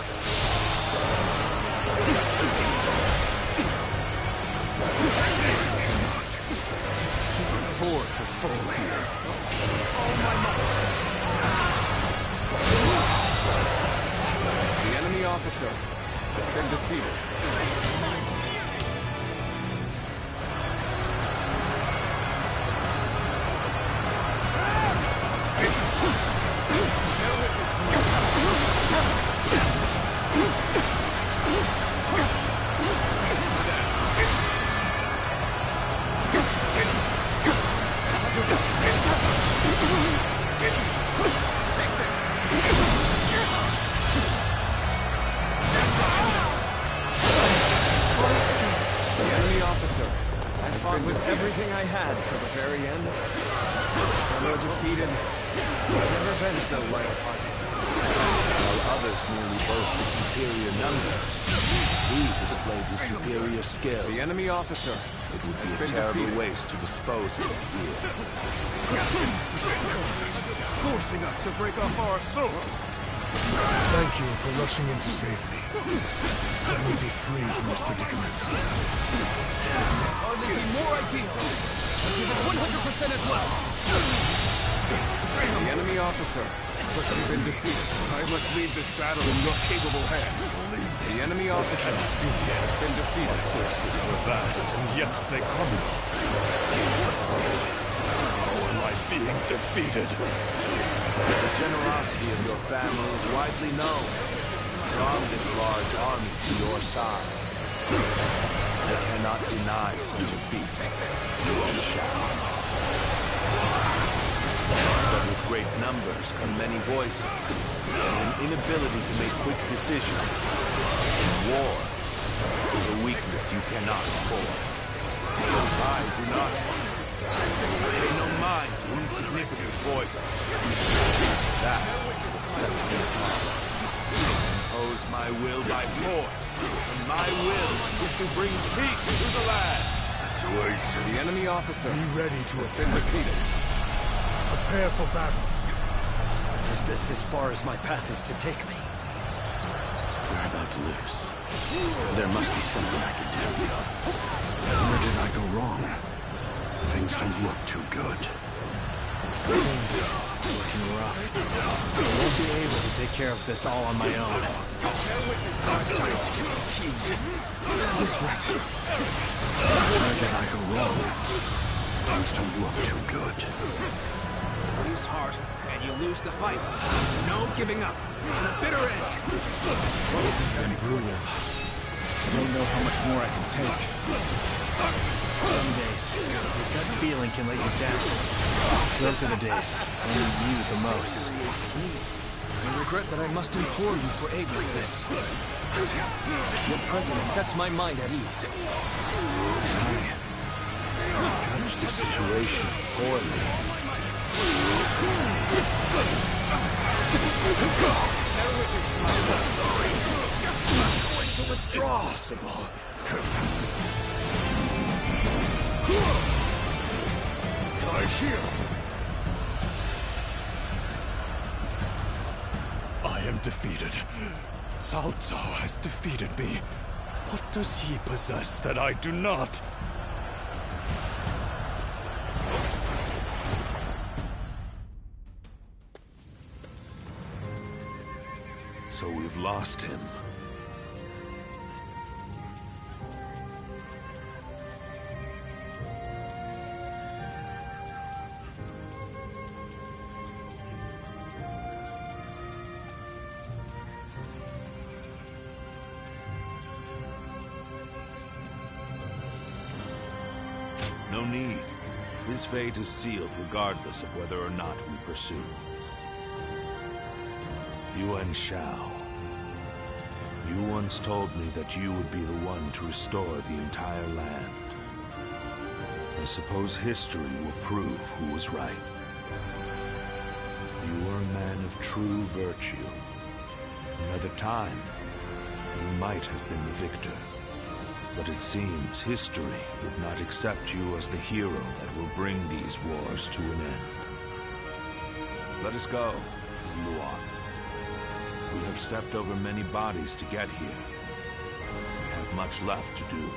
Afford to fall here. All my might. The enemy officer has been defeated. With everything I had till the very end, although defeated, I've never been so light-hearted. While others merely boasted superior numbers, he displayed his superior skill. The enemy officer It would be a terrible waste to dispose of it here. Forcing us to break off our assault! Thank you for rushing in to save me. Let me be free from this predicament. Hardly be more ideal. I'll give it 100% as well. The enemy officer has been defeated. I must leave this battle in your capable hands. The enemy officer has been defeated. Forces were vast, and yet they crumbled. How am I being defeated? The generosity of your family is widely known. Drawn this large army to your side. I cannot deny such a feat. You shall. But with great numbers come many voices, and an inability to make quick decisions. War is a weakness you cannot afford. I do not. Pay no mind to insignificant voice. That sets me apart. Impose my will by force, and my will is to bring peace to the land. Situation. The enemy officer Be ready to has been defeated. Prepare for battle. Is this as far as my path is to take me? We're about to lose. There must be something I can do. Where did I go wrong? Things don't look too good. Looking rough. I won't be able to take care of this all on my own. I'm starting to get fatigued. This right. Where did I go wrong? Things don't look too good. Lose heart and you lose the fight. No giving up. To the bitter end. Well, this has been brutal. I don't know how much more I can take. Some days, your gut feeling can let you down. Those are the days when you need the most. I regret that I must implore you for aid like this. Your presence sets my mind at ease. I judged the situation poorly. Sorry. I'm going to withdraw. Possible. Die here. I am defeated. Cao Cao has defeated me. What does he possess that I do not? So we've lost him. No need. His fate is sealed regardless of whether or not we pursue. Yuan Shao. You once told me that you would be the one to restore the entire land. I suppose history will prove who was right. You were a man of true virtue. Another time, you might have been the victor. But it seems history would not accept you as the hero that will bring these wars to an end. Let us go, Zluan. We have stepped over many bodies to get here. We have much left to do.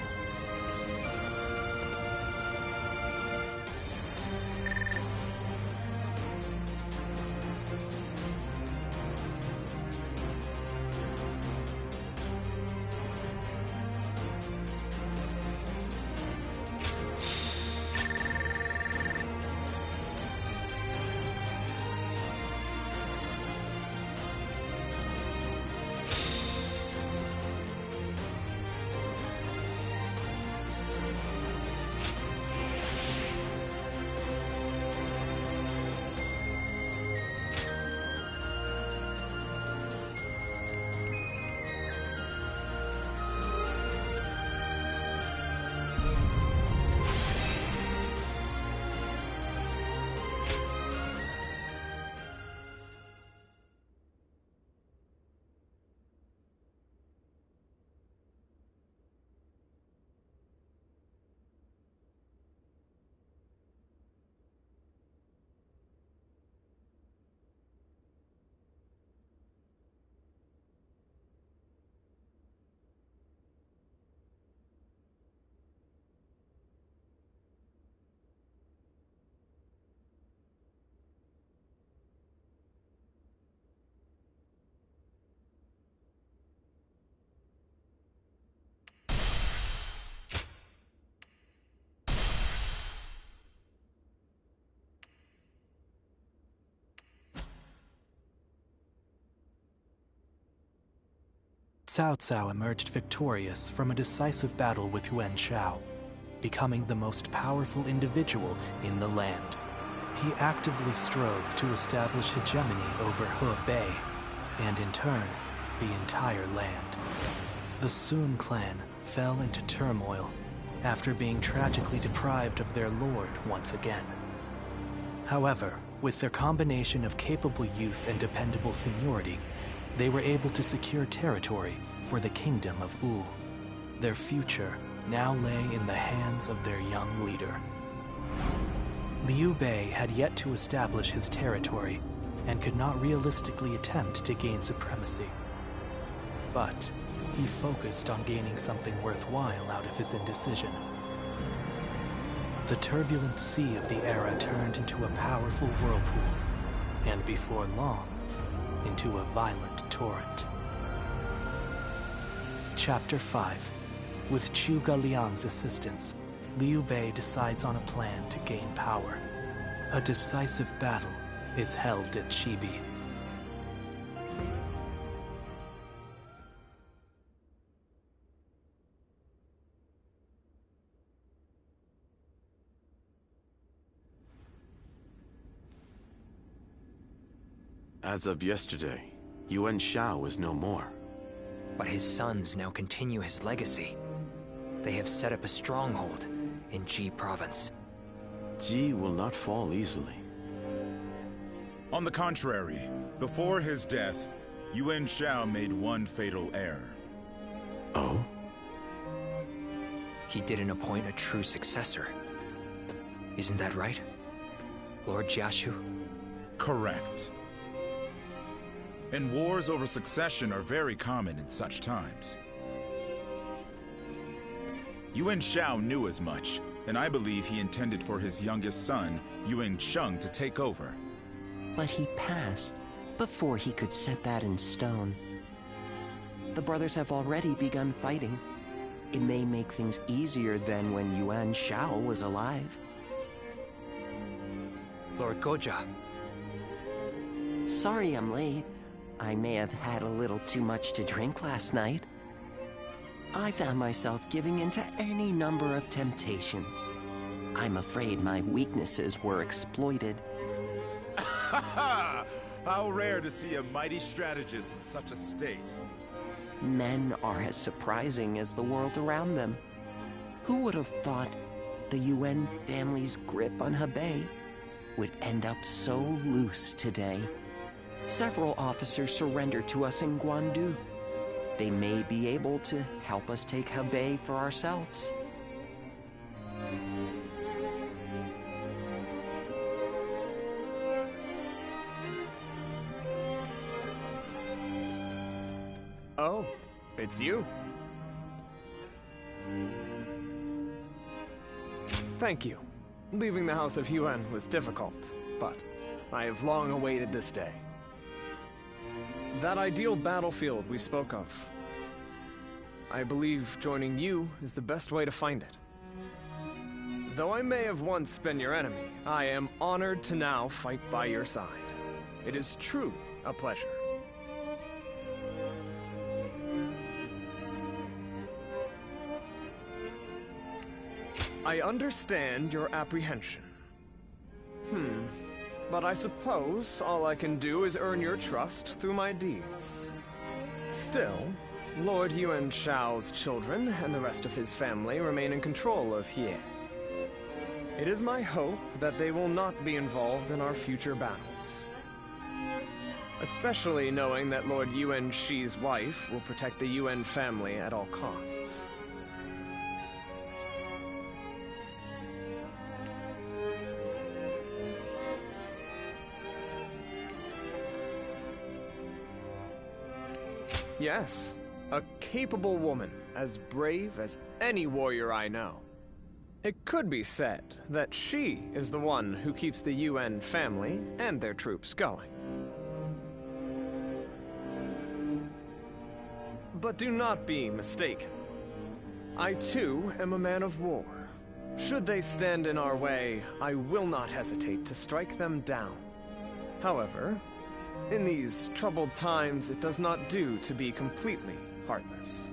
Cao Cao emerged victorious from a decisive battle with Yuan Shao, becoming the most powerful individual in the land. He actively strove to establish hegemony over Hebei, and in turn, the entire land. The Sun clan fell into turmoil after being tragically deprived of their lord once again. However, with their combination of capable youth and dependable seniority, they were able to secure territory for the Kingdom of Wu. Their future now lay in the hands of their young leader. Liu Bei had yet to establish his territory and could not realistically attempt to gain supremacy. But he focused on gaining something worthwhile out of his indecision. The turbulent sea of the era turned into a powerful whirlpool, and before long, into a violent torrent. Chapter 5. With Zhuge Liang's assistance, Liu Bei decides on a plan to gain power. A decisive battle is held at Chibi. As of yesterday, Yuan Shao is no more. But his sons now continue his legacy. They have set up a stronghold in Ji province. Ji will not fall easily. On the contrary, before his death, Yuan Shao made one fatal error. Oh? He didn't appoint a true successor. Isn't that right, Lord Jiashu? Correct. And wars over succession are very common in such times. Yuan Shao knew as much, and I believe he intended for his youngest son, Yuan Sheng, to take over. But he passed before he could set that in stone. The brothers have already begun fighting. It may make things easier than when Yuan Shao was alive. Lord Goja. Sorry I'm late. I may have had a little too much to drink last night. I found myself giving in to any number of temptations. I'm afraid my weaknesses were exploited. How rare to see a mighty strategist in such a state. Men are as surprising as the world around them. Who would have thought the Yuan family's grip on Hebei would end up so loose today? Several officers surrendered to us in Guandu. They may be able to help us take Hebei for ourselves. Oh, it's you. Thank you. Leaving the House of Yuan was difficult, but I have long awaited this day. That ideal battlefield we spoke of. I believe joining you is the best way to find it. Though I may have once been your enemy, I am honored to now fight by your side. It is truly a pleasure. I understand your apprehension. But I suppose all I can do is earn your trust through my deeds. Still, Lord Yuan Shao's children and the rest of his family remain in control of Hie. It is my hope that they will not be involved in our future battles. Especially knowing that Lord Yuan Shi's wife will protect the Yuan family at all costs. Yes, a capable woman, as brave as any warrior I know. It could be said that she is the one who keeps the Yuan family and their troops going. But do not be mistaken. I too am a man of war. Should they stand in our way, I will not hesitate to strike them down. However, in these troubled times, it does not do to be completely heartless.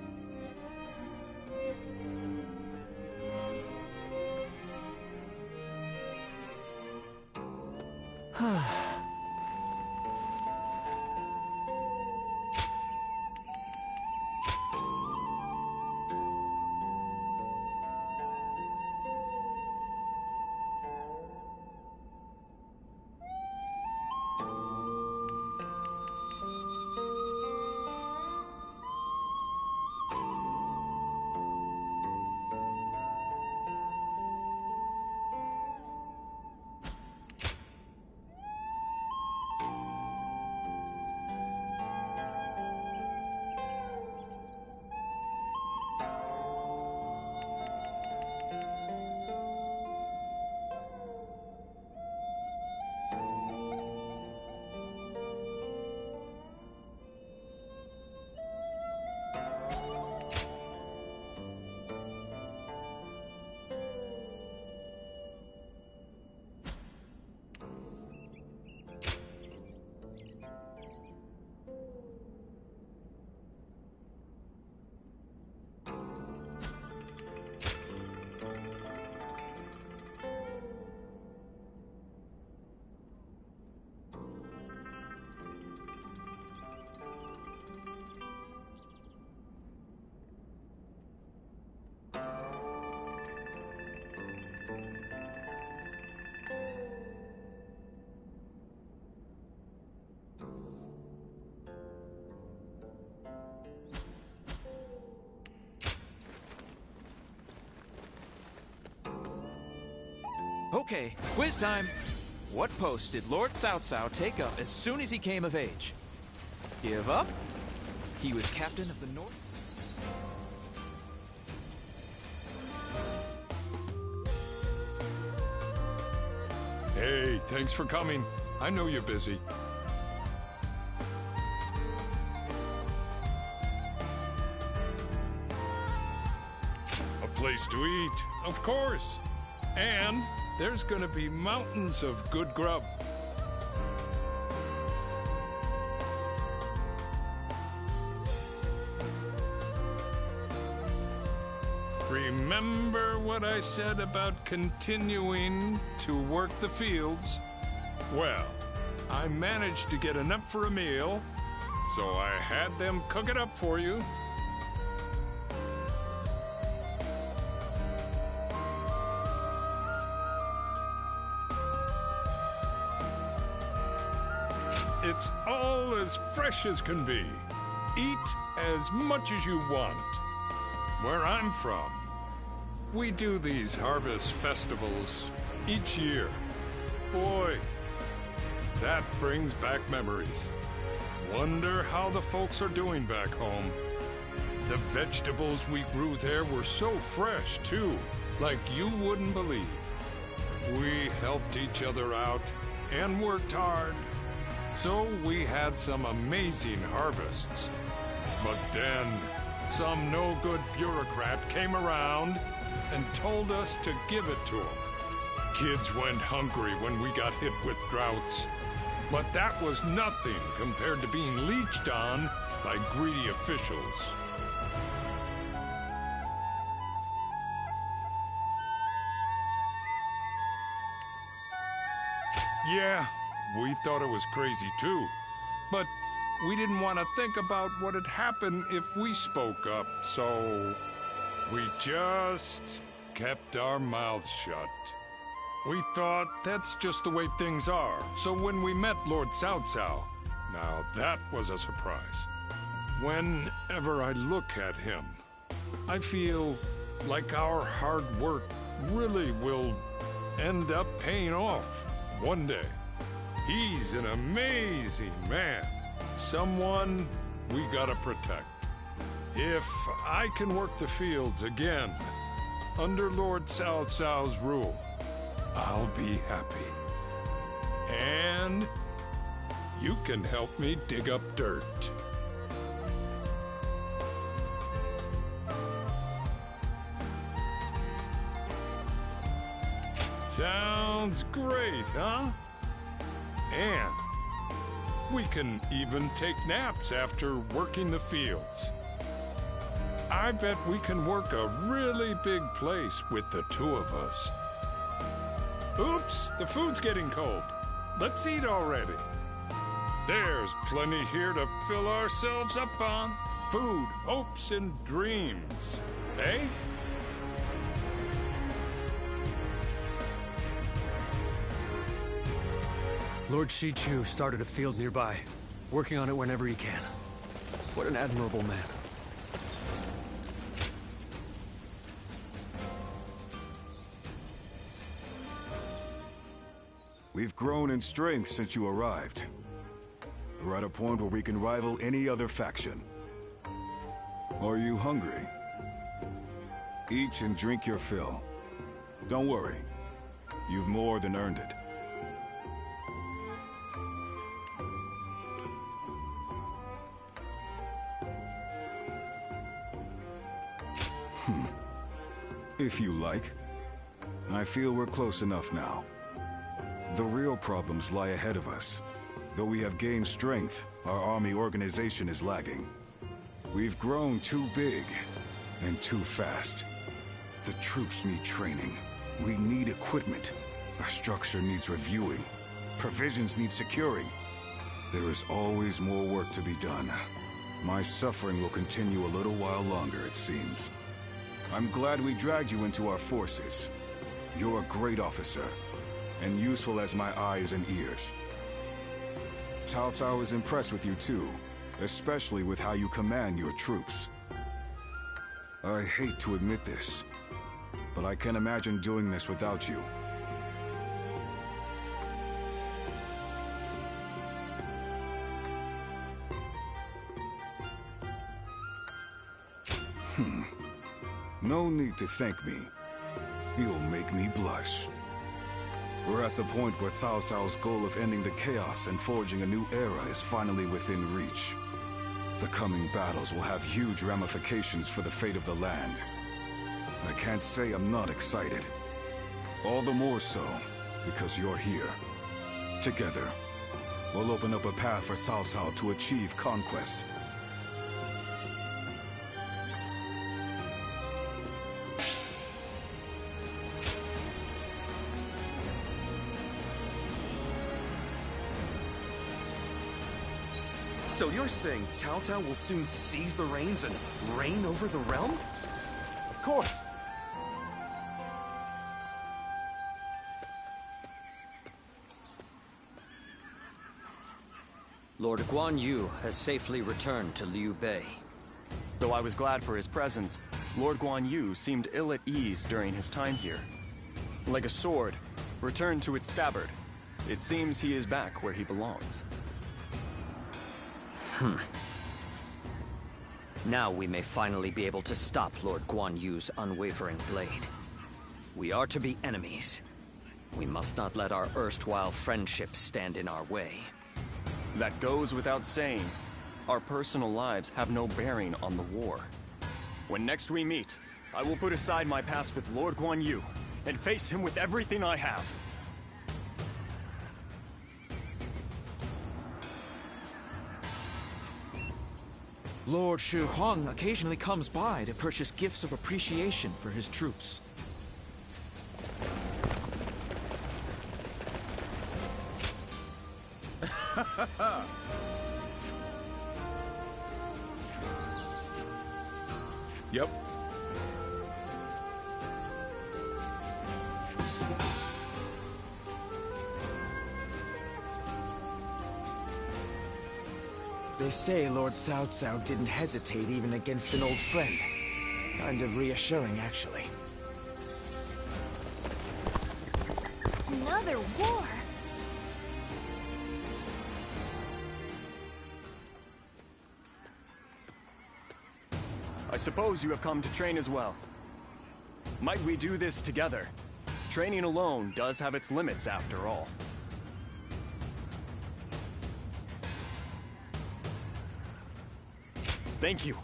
Okay, quiz time. What post did Lord Cao Cao take up as soon as he came of age? Give up? He was captain of the North. Hey, thanks for coming. I know you're busy. A place to eat, of course. And there's gonna be mountains of good grub. Remember what I said about continuing to work the fields? Well, I managed to get enough for a meal, so I had them cook it up for you. It's all as fresh as can be. Eat as much as you want. Where I'm from, we do these harvest festivals each year. Boy, that brings back memories. Wonder how the folks are doing back home. The vegetables we grew there were so fresh, too, like you wouldn't believe. We helped each other out and worked hard. So we had some amazing harvests. But then, some no-good bureaucrat came around and told us to give it to them. Kids went hungry when we got hit with droughts. But that was nothing compared to being leeched on by greedy officials. Yeah, we thought it was crazy too. But we didn't want to think about what had happened if we spoke up, so we just kept our mouths shut. We thought that's just the way things are. So when we met Lord Cao Cao, now that was a surprise. Whenever I look at him, I feel like our hard work really will end up paying off one day. He's an amazing man. Someone we gotta protect. If I can work the fields again, under Lord Cao Cao's rule, I'll be happy. And you can help me dig up dirt. Sounds great, huh? And we can even take naps after working the fields. I bet we can work a really big place with the two of us. Oops, the food's getting cold. Let's eat already. There's plenty here to fill ourselves up on. Food, hopes, and dreams. Eh? Lord Shichu started a field nearby, working on it whenever he can. What an admirable man. We've grown in strength since you arrived. We're at a point where we can rival any other faction. Are you hungry? Eat and drink your fill. Don't worry. You've more than earned it. If you like. I feel we're close enough now. The real problems lie ahead of us. Though we have gained strength, our army organization is lagging. We've grown too big and too fast. The troops need training. We need equipment. Our structure needs reviewing. Provisions need securing. There is always more work to be done. My suffering will continue a little while longer, it seems. I'm glad we dragged you into our forces. You're a great officer, and useful as my eyes and ears. Cao Cao is impressed with you too, especially with how you command your troops. I hate to admit this, but I can't imagine doing this without you. No need to thank me. You'll make me blush. We're at the point where Cao Cao's goal of ending the chaos and forging a new era is finally within reach. The coming battles will have huge ramifications for the fate of the land. I can't say I'm not excited. All the more so, because you're here. Together, we'll open up a path for Cao Cao to achieve conquest. So you're saying Cao Cao will soon seize the reins and reign over the realm? Of course. Lord Guan Yu has safely returned to Liu Bei. Though I was glad for his presence, Lord Guan Yu seemed ill at ease during his time here. Like a sword, returned to its scabbard, it seems he is back where he belongs. Now we may finally be able to stop Lord Guan Yu's unwavering blade. We are to be enemies. We must not let our erstwhile friendships stand in our way. That goes without saying. Our personal lives have no bearing on the war. When next we meet, I will put aside my past with Lord Guan Yu and face him with everything I have. Lord Shi Huang occasionally comes by to purchase gifts of appreciation for his troops. Yep. They say Lord Cao Cao didn't hesitate even against an old friend. Kind of reassuring, actually. Another war? I suppose you have come to train as well. Might we do this together? Training alone does have its limits after all. Thank you.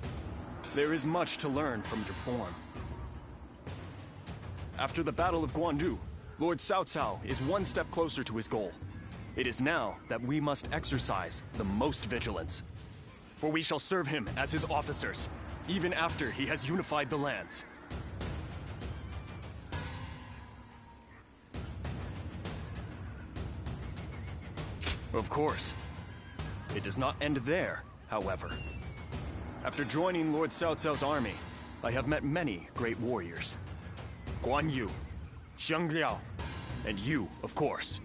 There is much to learn from your form. After the Battle of Guandu, Lord Cao Cao is one step closer to his goal. It is now that we must exercise the most vigilance. For we shall serve him as his officers, even after he has unified the lands. Of course. It does not end there, however. After joining Lord Cao Cao's army, I have met many great warriors. Guan Yu, Xiang Liao, and you, of course.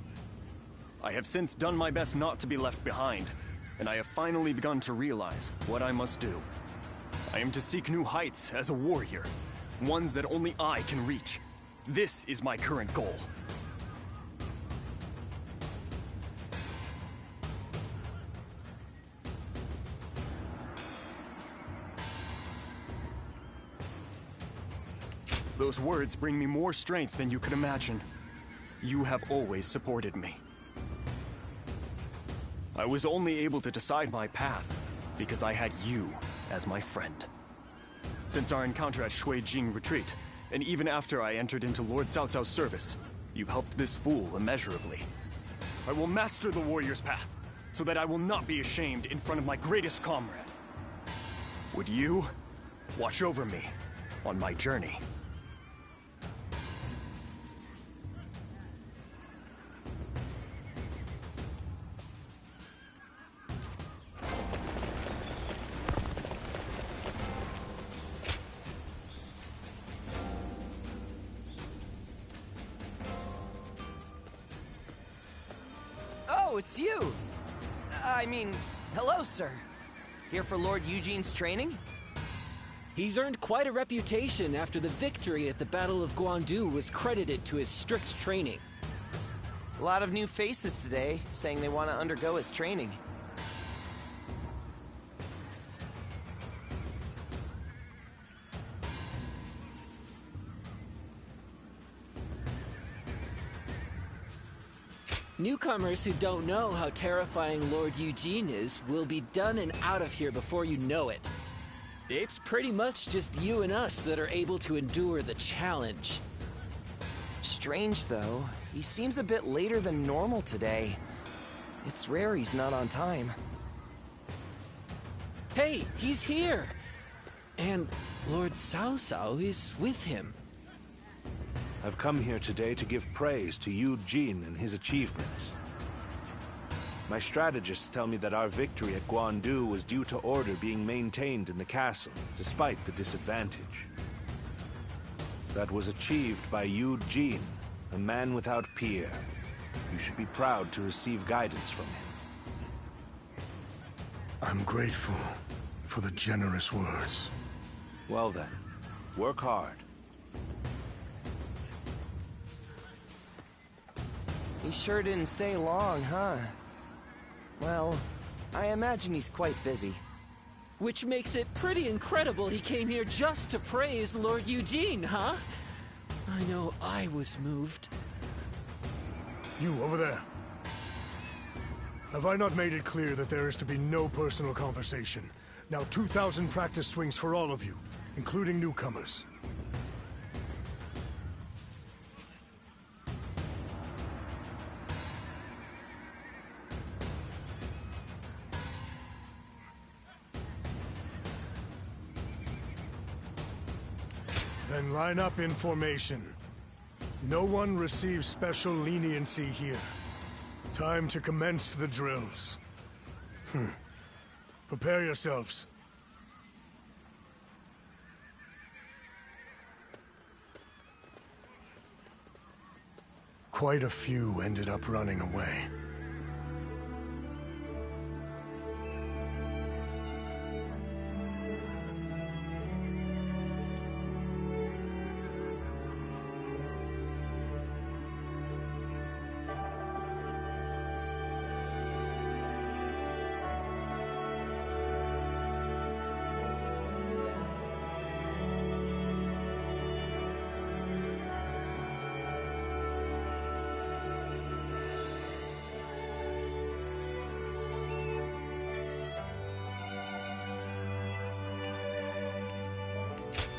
I have since done my best not to be left behind, and I have finally begun to realize what I must do. I am to seek new heights as a warrior, ones that only I can reach. This is my current goal. Those words bring me more strength than you could imagine. You have always supported me. I was only able to decide my path because I had you as my friend. Since our encounter at Shuijing Retreat, and even after I entered into Lord Cao Cao's service, you've helped this fool immeasurably. I will master the warrior's path, so that I will not be ashamed in front of my greatest comrade. Would you watch over me on my journey? Oh, it's you! I mean, hello, sir. Here for Lord Eugene's training? He's earned quite a reputation after the victory at the Battle of Guandu was credited to his strict training. A lot of new faces today, saying they want to undergo his training. Newcomers who don't know how terrifying Lord Eugene is will be done and out of here before you know it. It's pretty much just you and us that are able to endure the challenge. Strange, though. He seems a bit later than normal today. It's rare he's not on time. Hey, he's here! And Lord Cao Cao is with him. I've come here today to give praise to Eugene and his achievements. My strategists tell me that our victory at Guandu was due to order being maintained in the castle, despite the disadvantage. That was achieved by Eugene, a man without peer. You should be proud to receive guidance from him. I'm grateful for the generous words. Well then, work hard. He sure didn't stay long, huh? Well, I imagine he's quite busy. Which makes it pretty incredible he came here just to praise Lord Eugene, huh? I know I was moved. You, over there. Have I not made it clear that there is to be no personal conversation? Now 2,000 practice swings for all of you, including newcomers. Then line up in formation. No one receives special leniency here. Time to commence the drills. Prepare yourselves. Quite a few ended up running away.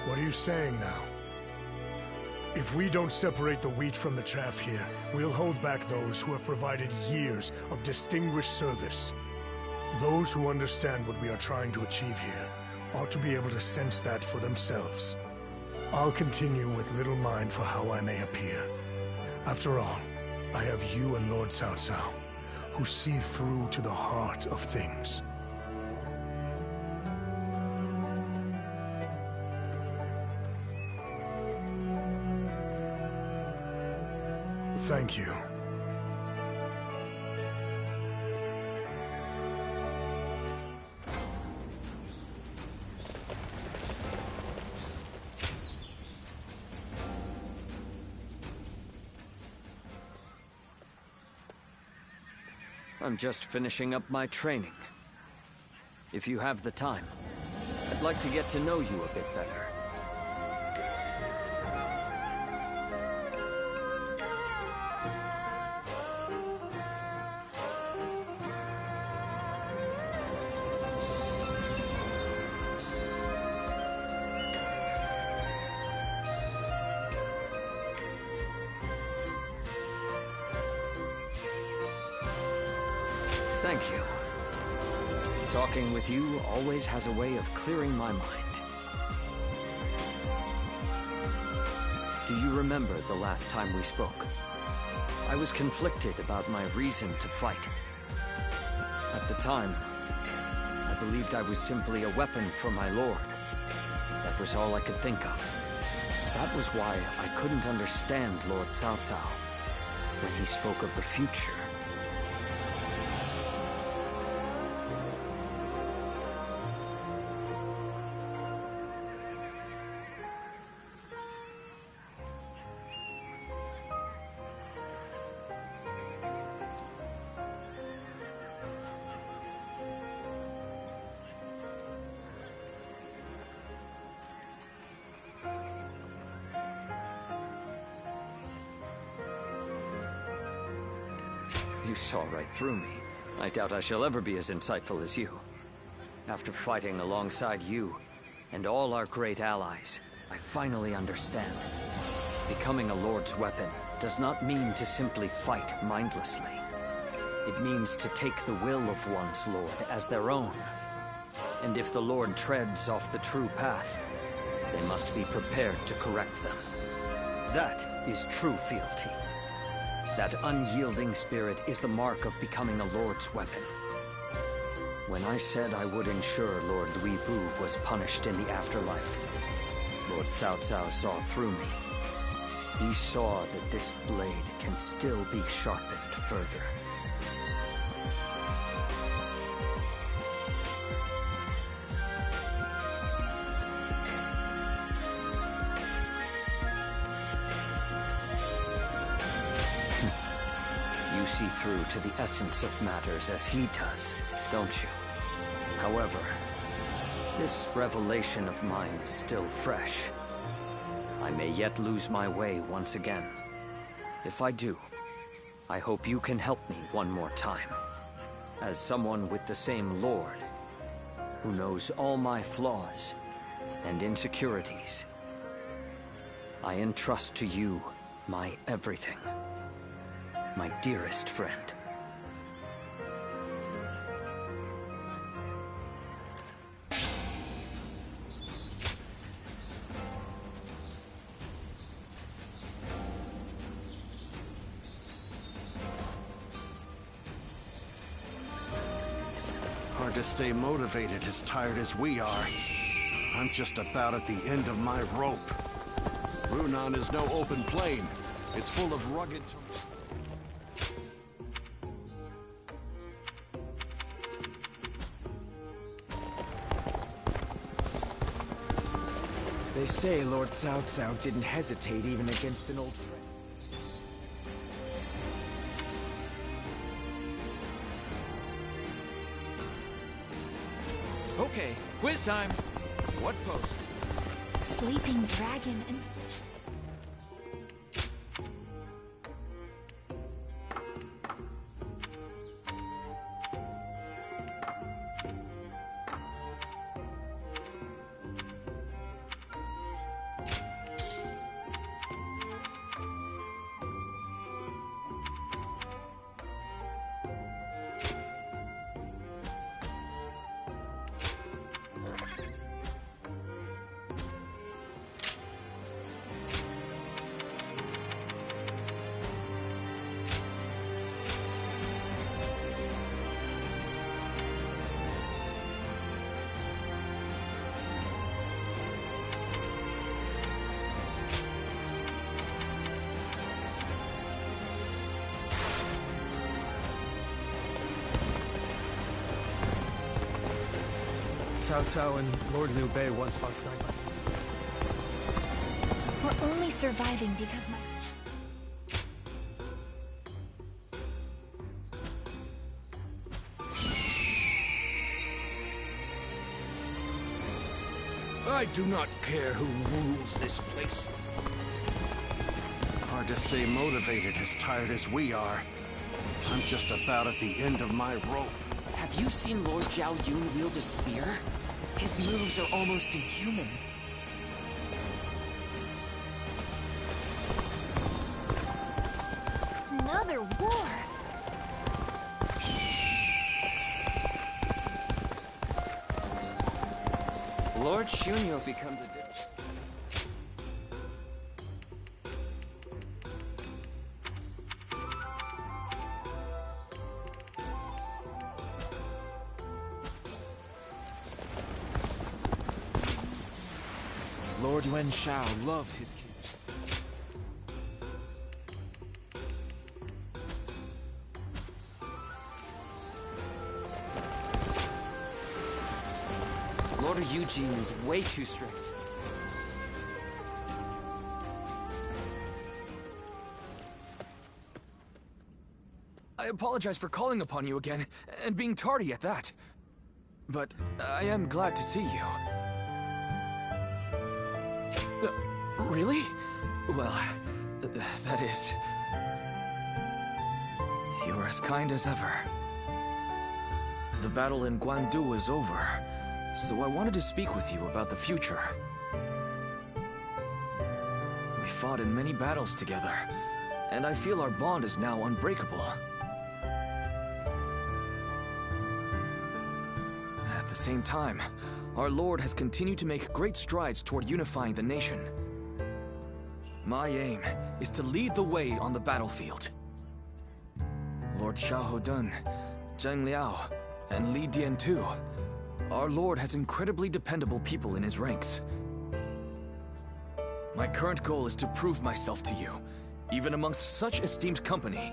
What are you saying now? If we don't separate the wheat from the chaff here, we'll hold back those who have provided years of distinguished service. Those who understand what we are trying to achieve here ought to be able to sense that for themselves. I'll continue with little mind for how I may appear. After all, I have you and Lord Cao Cao, who see through to the heart of things. Thank you. I'm just finishing up my training. If you have the time, I'd like to get to know you a bit better. Thank you. Talking with you always has a way of clearing my mind. Do you remember the last time we spoke? I was conflicted about my reason to fight. At the time, I believed I was simply a weapon for my lord. That was all I could think of. That was why I couldn't understand Lord Cao Cao when he spoke of the future. saw right through me. I doubt I shall ever be as insightful as you. After fighting alongside you and all our great allies, I finally understand. Becoming a Lord's weapon does not mean to simply fight mindlessly. It means to take the will of one's Lord as their own. And if the Lord treads off the true path, they must be prepared to correct them. That is true fealty. That unyielding spirit is the mark of becoming a Lord's weapon. When I said I would ensure Lord Louis Bu was punished in the afterlife, Lord Cao Cao saw through me. He saw that this blade can still be sharpened further. You see through to the essence of matters as he does, don't you? However, this revelation of mine is still fresh. I may yet lose my way once again. If I do, I hope you can help me one more time. As someone with the same Lord, who knows all my flaws and insecurities, I entrust to you my everything. My dearest friend. Hard to stay motivated as tired as we are. I'm just about at the end of my rope. Runan is no open plain. It's full of rugged... They say Lord Cao Cao didn't hesitate even against an old friend. Okay, quiz time. What post? Sleeping dragon and... Cao Cao and Lord Liu Bei once fought side by side. We're only surviving because my... I do not care who rules this place. Hard to stay motivated as tired as we are. I'm just about at the end of my rope. Have you seen Lord Zhao Yun wield a spear? His moves are almost inhuman. Another war! Lord Shunyo becomes a different... Lord Yuan Shao loved his king. Lord Eugene is way too strict. I apologize for calling upon you again, and being tardy at that. But I am glad to see you. Really? Well, that is... You're as kind as ever. The battle in Guandu is over, so I wanted to speak with you about the future. We fought in many battles together, and I feel our bond is now unbreakable. At the same time, our Lord has continued to make great strides toward unifying the nation. My aim is to lead the way on the battlefield. Lord Xiahou Dun, Zheng Liao, and Li Dian too. Our Lord has incredibly dependable people in his ranks. My current goal is to prove myself to you, even amongst such esteemed company.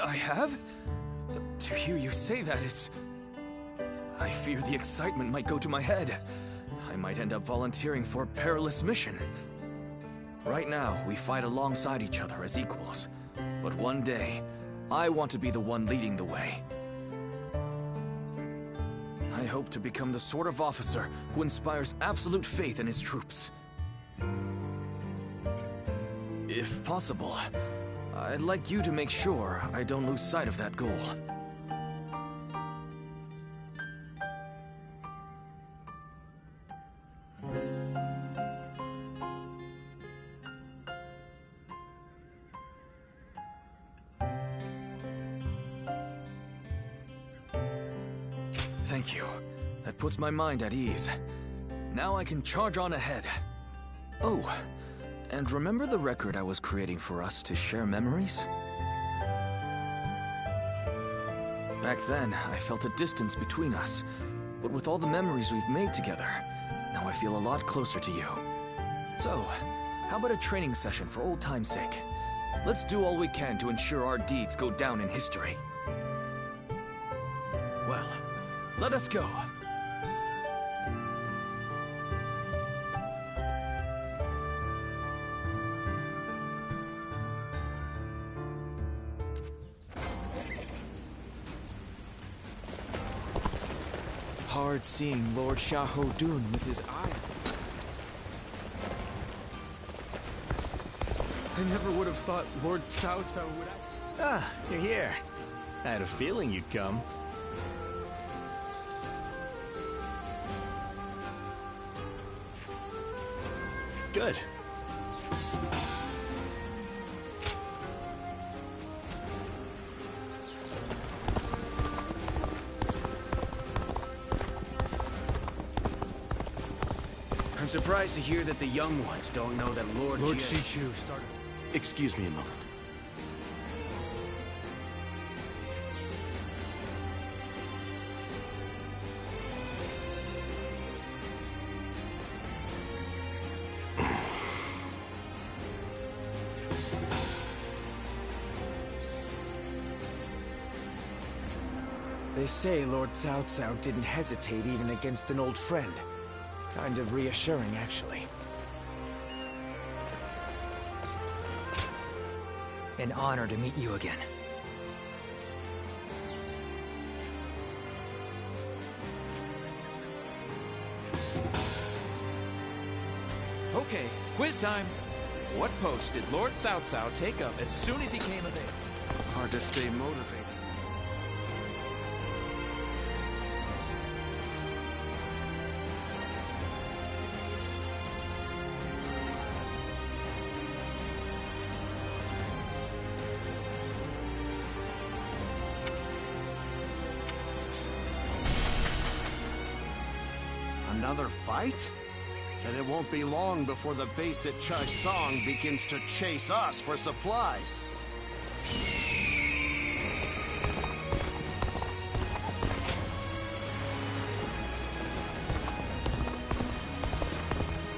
I have? To hear you say that is... I fear the excitement might go to my head. I might end up volunteering for a perilous mission. Right now, we fight alongside each other as equals. But one day, I want to be the one leading the way. I hope to become the sort of officer who inspires absolute faith in his troops. If possible, I'd like you to make sure I don't lose sight of that goal. Thank you. That puts my mind at ease. Now I can charge on ahead. Oh, and remember the record I was creating for us to share memories? Back then, I felt a distance between us. But with all the memories we've made together, now I feel a lot closer to you. So, how about a training session for old time's sake? Let's do all we can to ensure our deeds go down in history. Well, let us go. Hard seeing Lord Xiahou Dun with his eye. I never would have thought Lord Cao Cao would... Ah, you're here. I had a feeling you'd come. Good. I'm surprised to hear that the young ones don't know that Lord Xichu started... Excuse me a moment. They say Lord Cao Cao didn't hesitate even against an old friend. Kind of reassuring, actually. An honor to meet you again. Okay, quiz time. What post did Lord Cao Cao take up as soon as he came of age? Hard to stay motivated. Another fight? Then it won't be long before the base at Chai Song begins to chase us for supplies.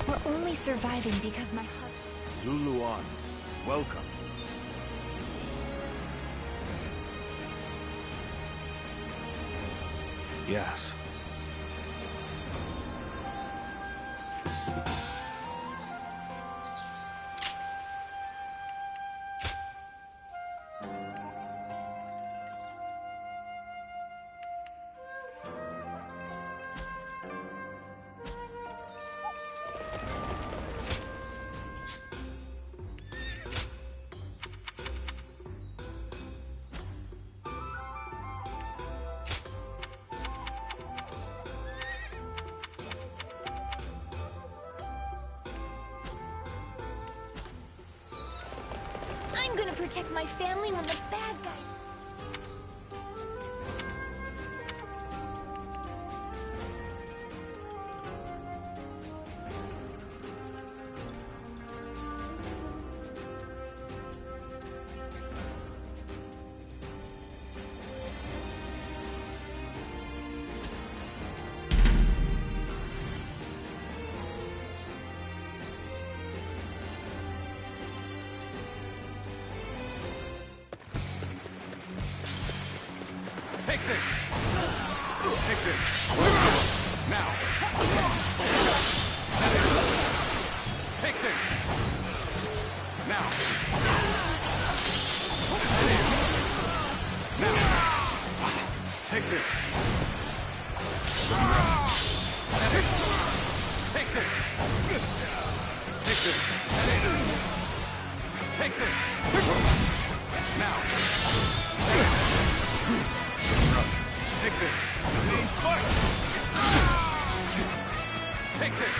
We're only surviving because my husband... Zuluan, welcome. Yes. protect my family when the bad guys... Take this! Take this! Now! Take this! Now! Now! Take this! Take this! Take this! Take this! Now! Take this! Take this!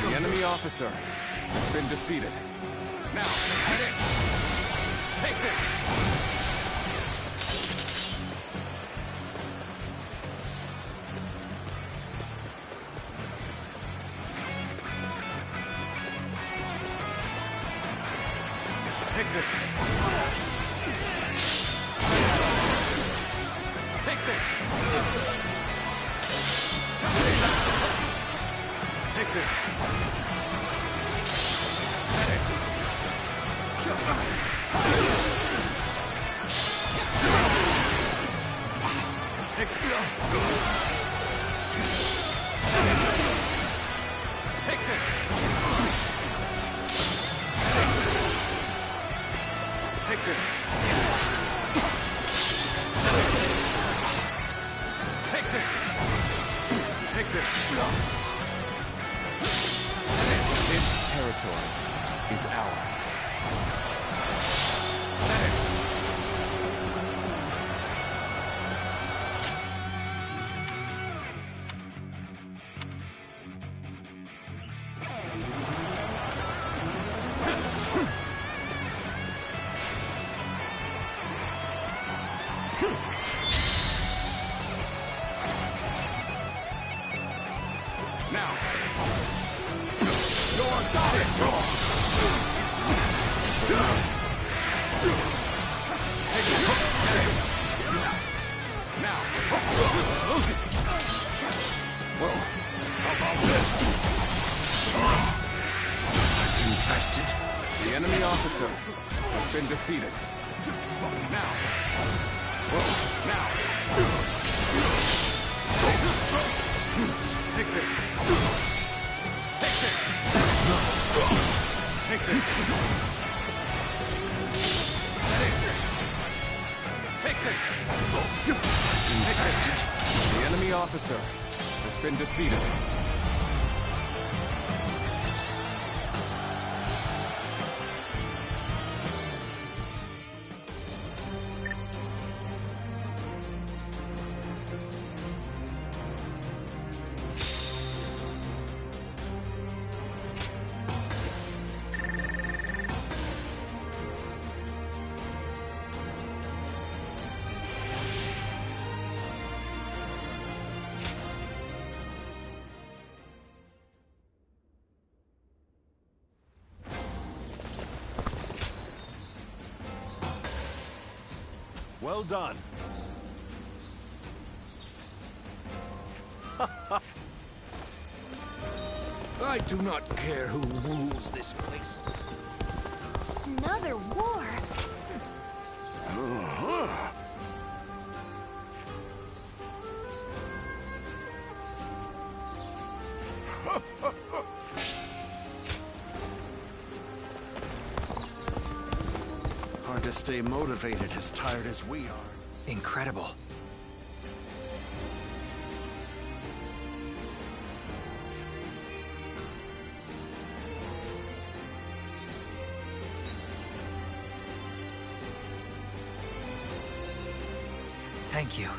The enemy officer has been defeated. Now, head in! Take this! Take this! Take this! Take this! Take this! Take this! Take this! Take this! Take this! This territory is ours. Now! You're got it! Take it! Now! Well, how about this? Infested? The enemy officer has been defeated. Now! Now! Take this! Take this! Take this! Take this! Infested? The enemy officer has been defeated. Well done. I do not care who rules this place. Another war? Hard to stay motivated as tired as we are. Incredible. Thank you.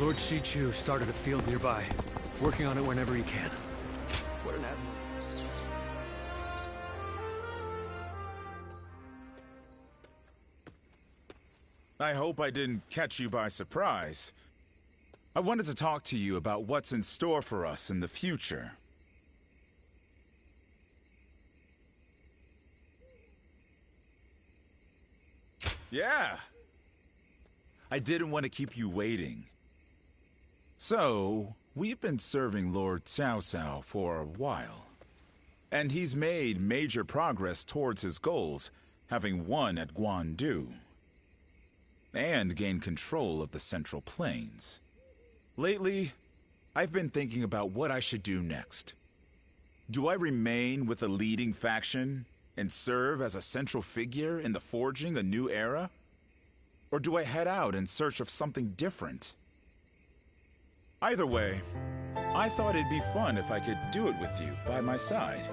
Lord Shichu started a field nearby. Working on it whenever you can. What an admiral. I hope I didn't catch you by surprise. I wanted to talk to you about what's in store for us in the future. Yeah! I didn't want to keep you waiting. So, we've been serving Lord Cao Cao for a while. And he's made major progress towards his goals, having won at Guandu. And gained control of the Central Plains. Lately, I've been thinking about what I should do next. Do I remain with the leading faction and serve as a central figure in the forging a new era? Or do I head out in search of something different? Either way, I thought it'd be fun if I could do it with you by my side.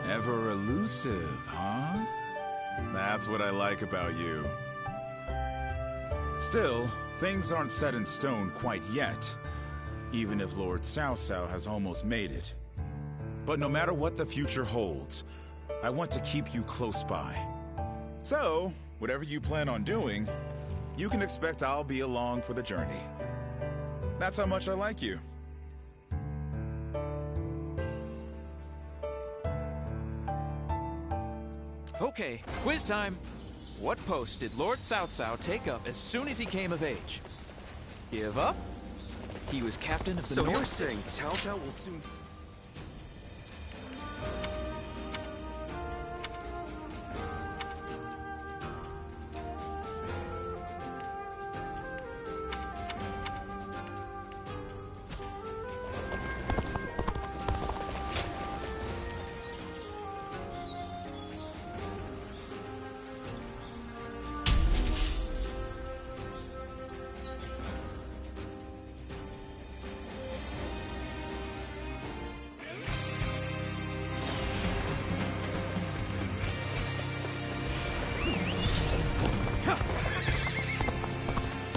Ever elusive, huh? That's what I like about you. Still, things aren't set in stone quite yet, even if Lord Cao Cao has almost made it. But no matter what the future holds, I want to keep you close by. So, whatever you plan on doing, you can expect I'll be along for the journey. That's how much I like you. Okay, quiz time. What post did Lord Cao Cao take up as soon as he came of age? Give up? He was captain of the North. So you're saying Cao Cao will soon...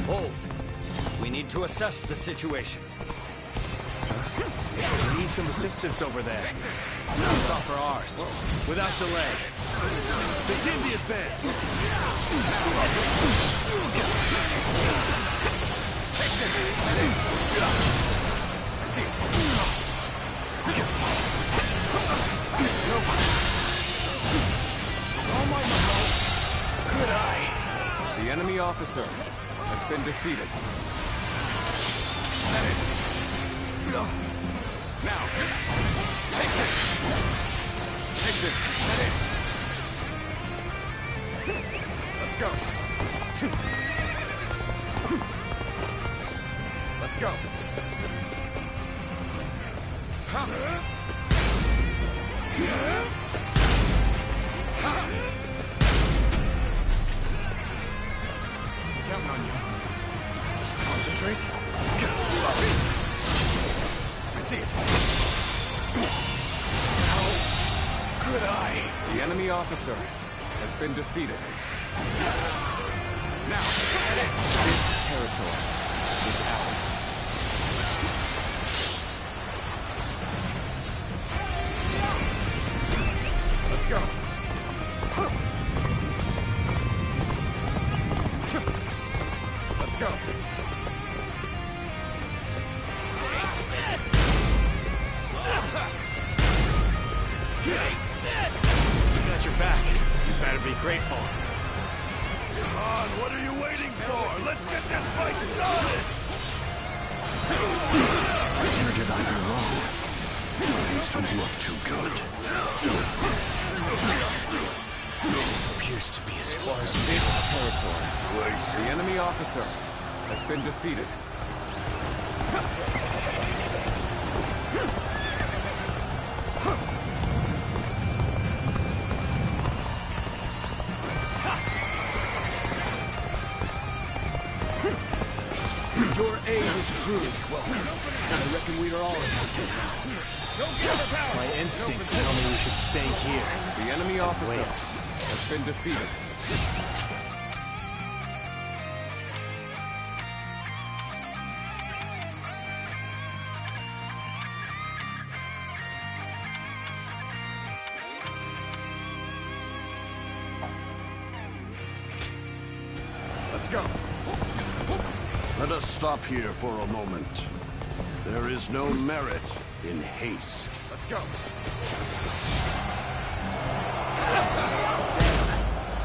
Hold. We need to assess the situation. We need some assistance over there. Let's offer ours. Without delay. Begin the advance. I see it. Oh my God! Good eye! The enemy officer has been defeated. Now, take this! Take this! Let's go! Let's go! Counting on you. Concentrate. I see it. How could I? The enemy officer has been defeated. Now, this territory is ours. Let's go. Let's go. Take this! We got your back. You better be grateful. Come on, what are you waiting for? Let's get this fight started! Where did I go wrong? Things don't look too good. This appears to be as far as this territory. The enemy officer has been defeated. Your aid is truly welcome. I reckon we are all infected now. My instincts tell me we should stay here. The enemy officer Wait. has been defeated. Let's go. Let us stop here for a moment. There is no merit in haste. Let's go.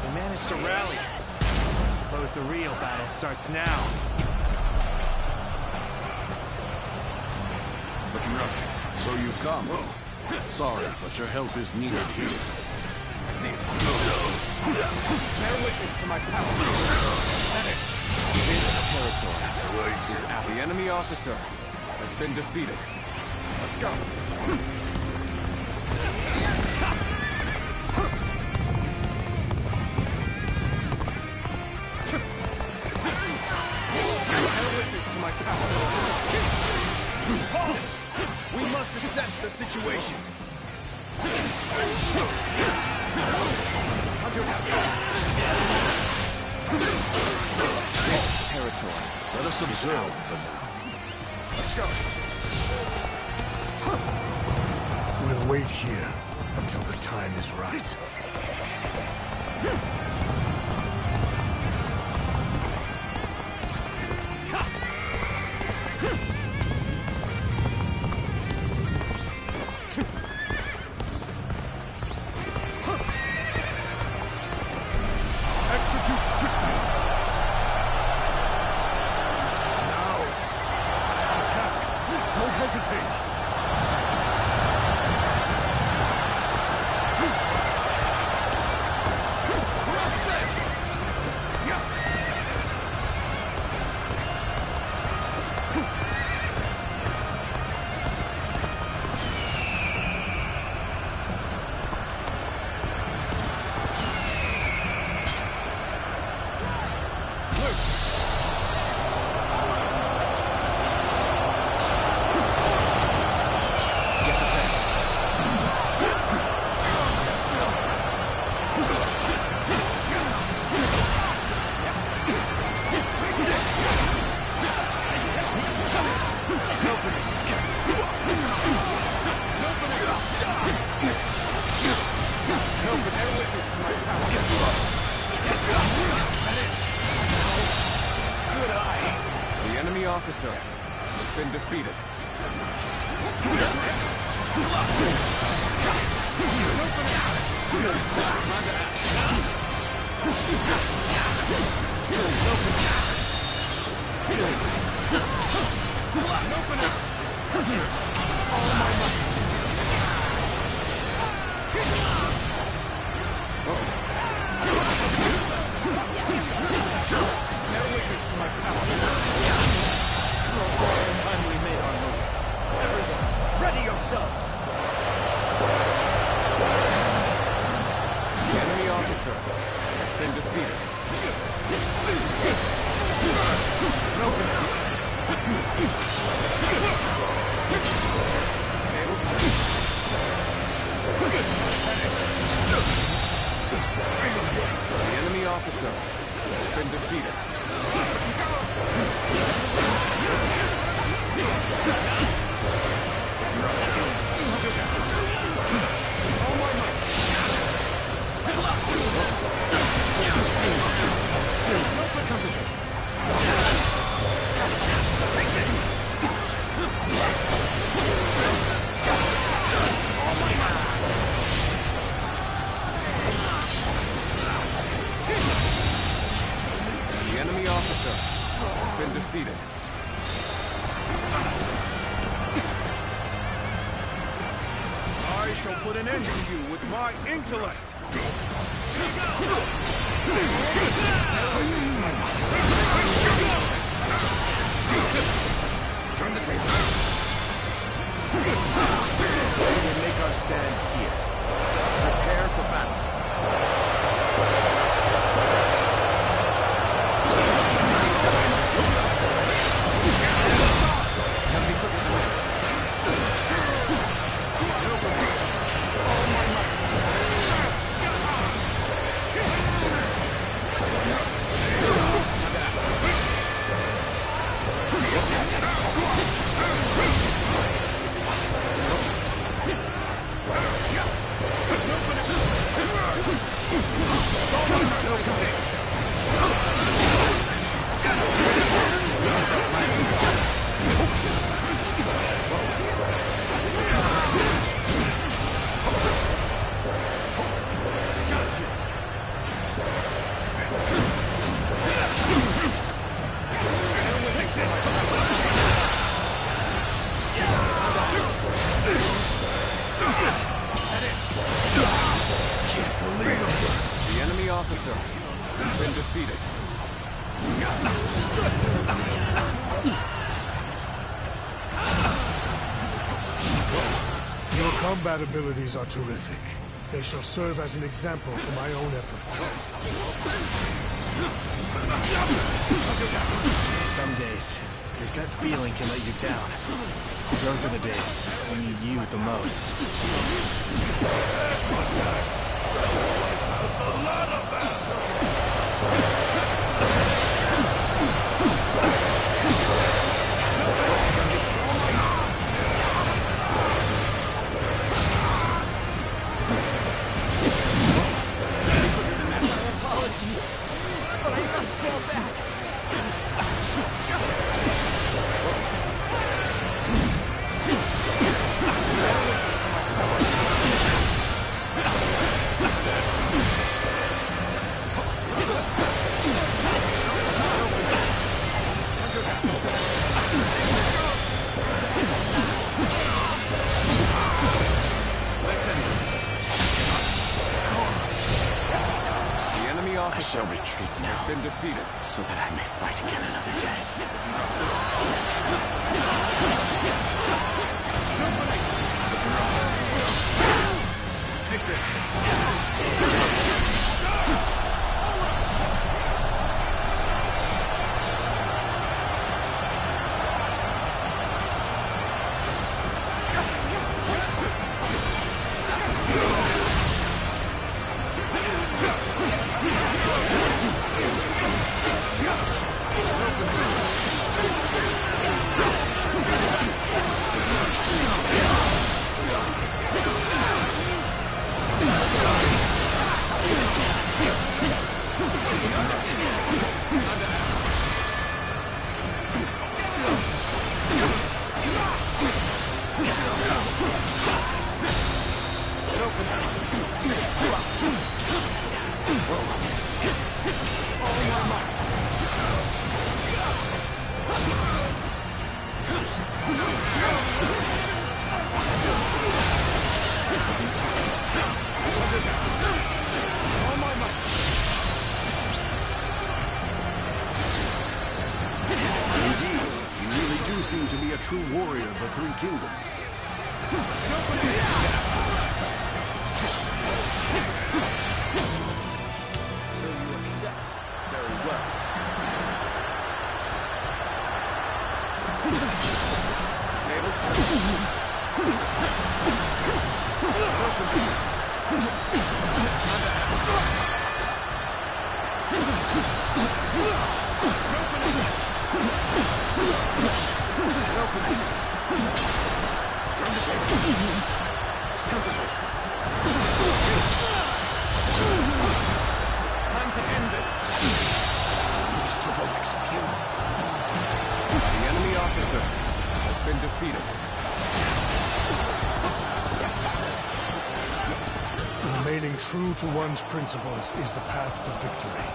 We managed to rally. I suppose the real battle starts now. Looking rough. So you've come. Sorry, but your help is needed here. I see it. Bear witness to my power. This territory is out. The enemy officer has been defeated. Let's go. Bear witness to my power. Pause! We must assess the situation. This territory. Let us observe for now. Let's go. We'll wait here until the time is right. Execute strictly. Now, attack. Don't hesitate. Crush them. The enemy officer has been defeated. It's time we made our move. Everyone, ready yourselves. The enemy officer has been defeated. Tables turn. The enemy officer has been defeated. The enemy officer has been defeated. I shall put an end to you with my intellect. Turn the table. We will make our stand here. Prepare for battle. been defeated. Your combat abilities are terrific. They shall serve as an example for my own efforts. Some days, your gut feeling can let you down. Those are the days when you need you the most. Apologies, but I must fall back. I shall retreat now. Has been defeated, so that I may fight again another day. Take this. Seem to be a true warrior of the Three Kingdoms. So you accept. Very well. Tables Time to end this. To lose to the likes of you. The enemy officer has been defeated. Remaining true to one's principles is the path to victory.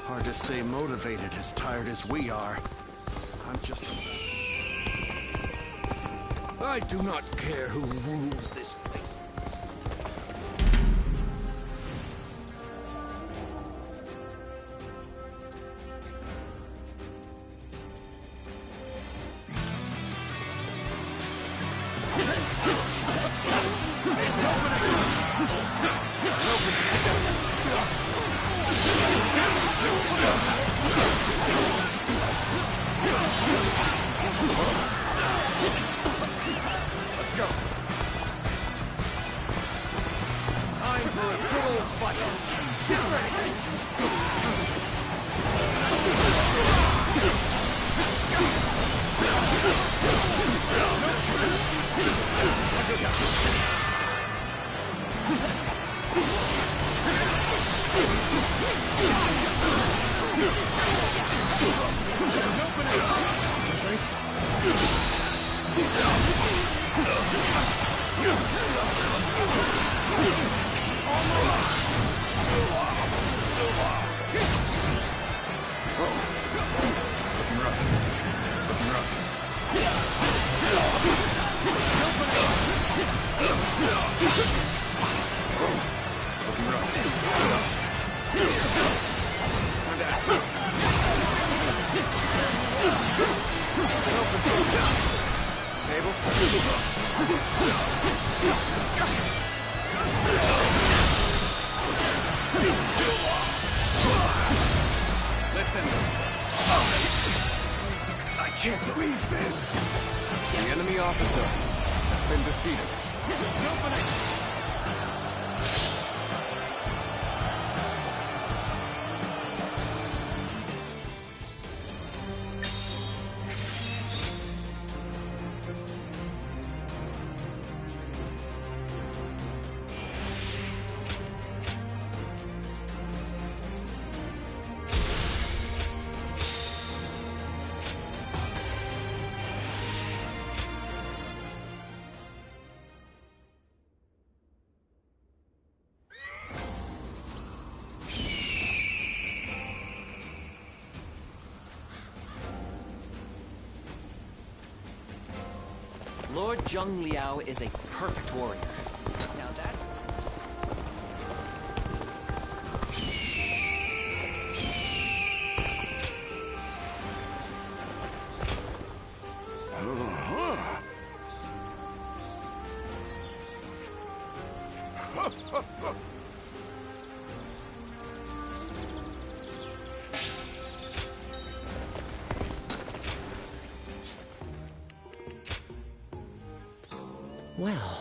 Hard to stay motivated as tired as we are. I'm just... I do not care who rules this place. Let's go. Time for a good old fight. Get ready. Let's end this. I can't believe this. The enemy officer has been defeated. Lord Zheng Liao is a perfect warrior. Now that's... Well...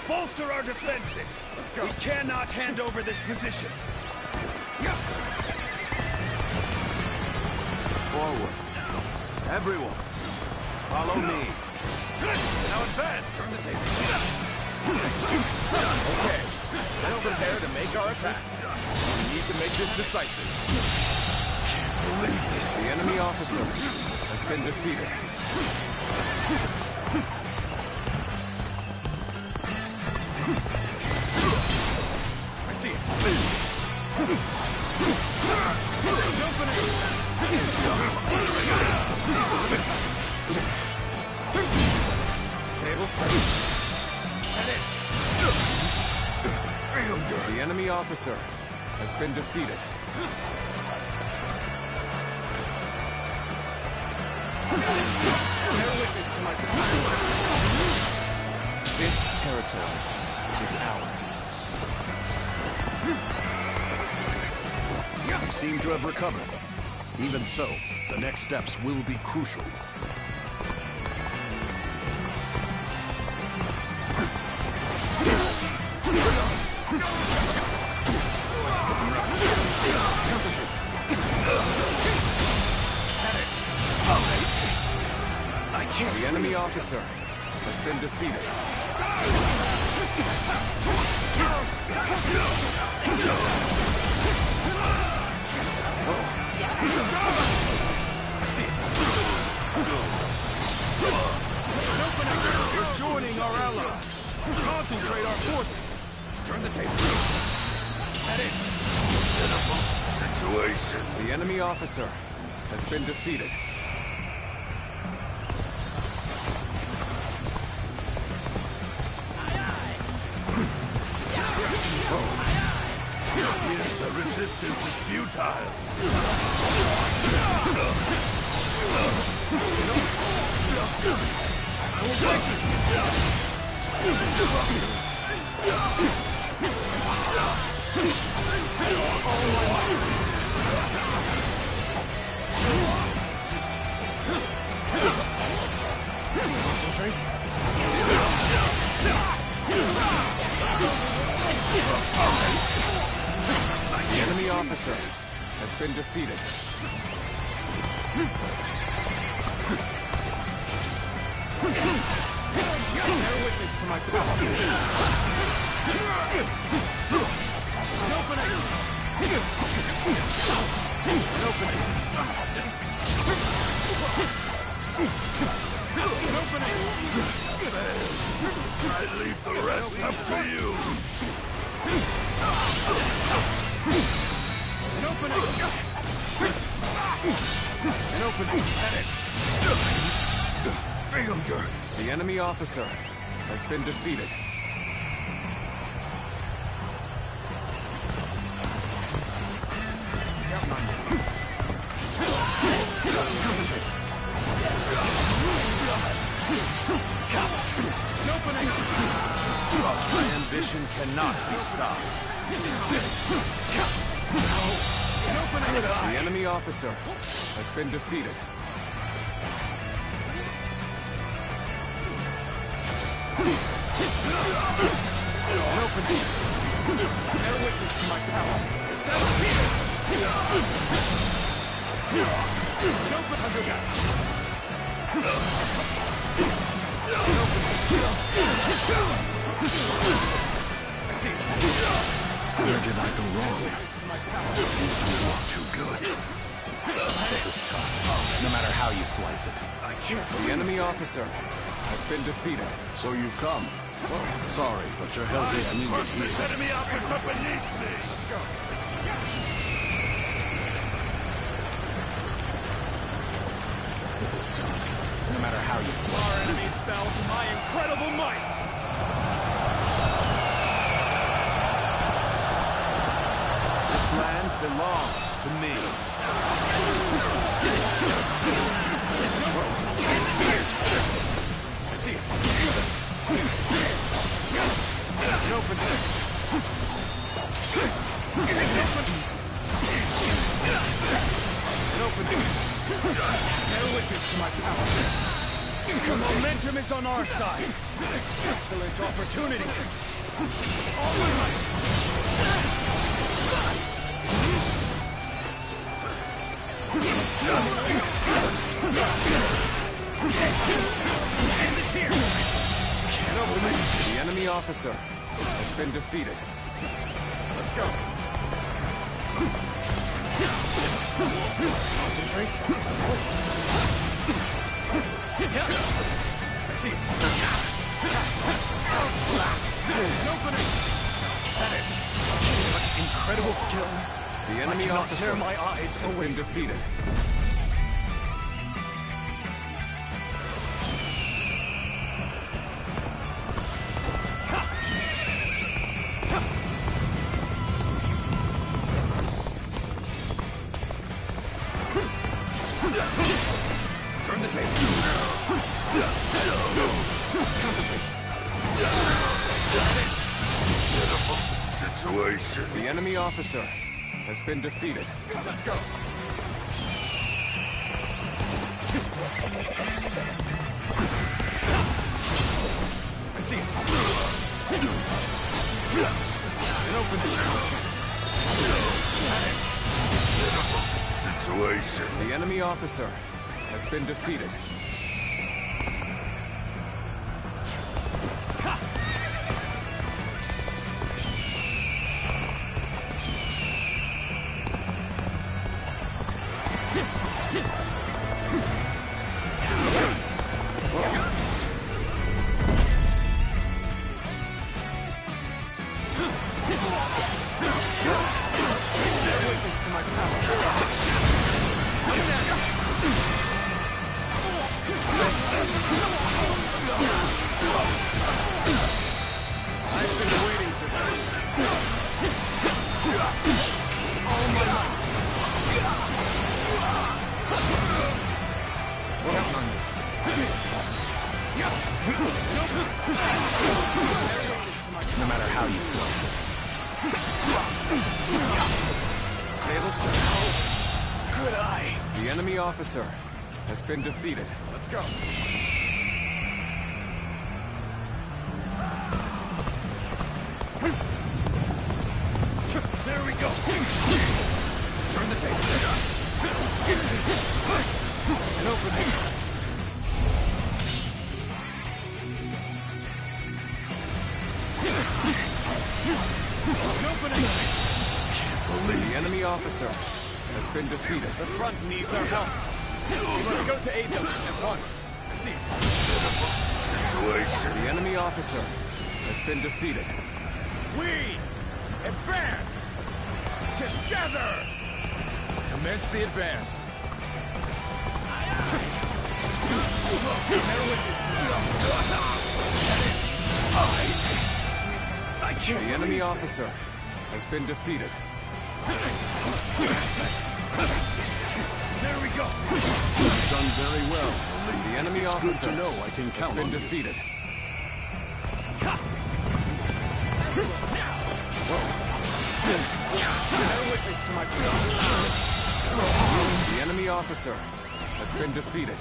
Bolster our defenses. Let's go. We cannot hand over this position. Forward. Everyone, follow me. Now advance. Turn the table. Okay, let's prepare to make our attack. We need to make this decisive. Can't believe this. The enemy officer has been defeated. I see it. Tables turn. The enemy officer has been defeated. Bear witness to my power. This territory is ours. You seem to have recovered. Even so, the next steps will be crucial. The enemy officer has been defeated. concentrate our forces. Turn the table. Head in. Pitiful situation. The enemy officer has been defeated. So, it appears the resistance is futile. I will break The enemy officer has been defeated. Bear witness to my power. An opening! An opening! An opening! I leave the rest up to you. An opening! An opening! At it! Failure! The enemy officer has been defeated. Counting on you. Concentrate. An opening! My ambition cannot be stopped. An opening! The enemy officer has been defeated. An opening! Bear witness to my power. Settle here! An open under attack! I see it. Where did I go wrong? These don't look too good. This is tough, no matter how you slice it. I can't believe The enemy officer has been defeated. So you've come. Sorry, but your help is needed here. this enemy officer beneath me. Let's go. This is tough, no matter how you slice Our it. enemies fell to my incredible might. This land belongs to me. I see it. An opening. An opening. Bear witness to my power. The momentum is on our side. Excellent opportunity. All my might. End is here. Can't open it. The enemy officer has been defeated. Let's go. Concentrate. I see it. An opening. At it. Such incredible skill. The enemy I cannot officer tear my eyes has away been from defeated. Turn the table. Concentrate. Situation. The enemy officer has been defeated. Let's go. I see it. An opening. Situation. The enemy officer has been defeated. witness to my power. I've been waiting for this. All my life. Count on me. No matter how you slice it. Tables turn. Good eye. The enemy officer has been defeated. Let's go. There we go. Turn the table. An opening. An opening. The enemy officer has been defeated. The front needs our help. We must go to aid them at once. I see it. The enemy officer has been defeated. We advance together. Commence the advance. Bear witness to me. I can't. The enemy officer has been defeated. There we go. You've done very well. The enemy It's good officer to know I can has count been on you. defeated. Bear witness to my power. The enemy officer has been defeated.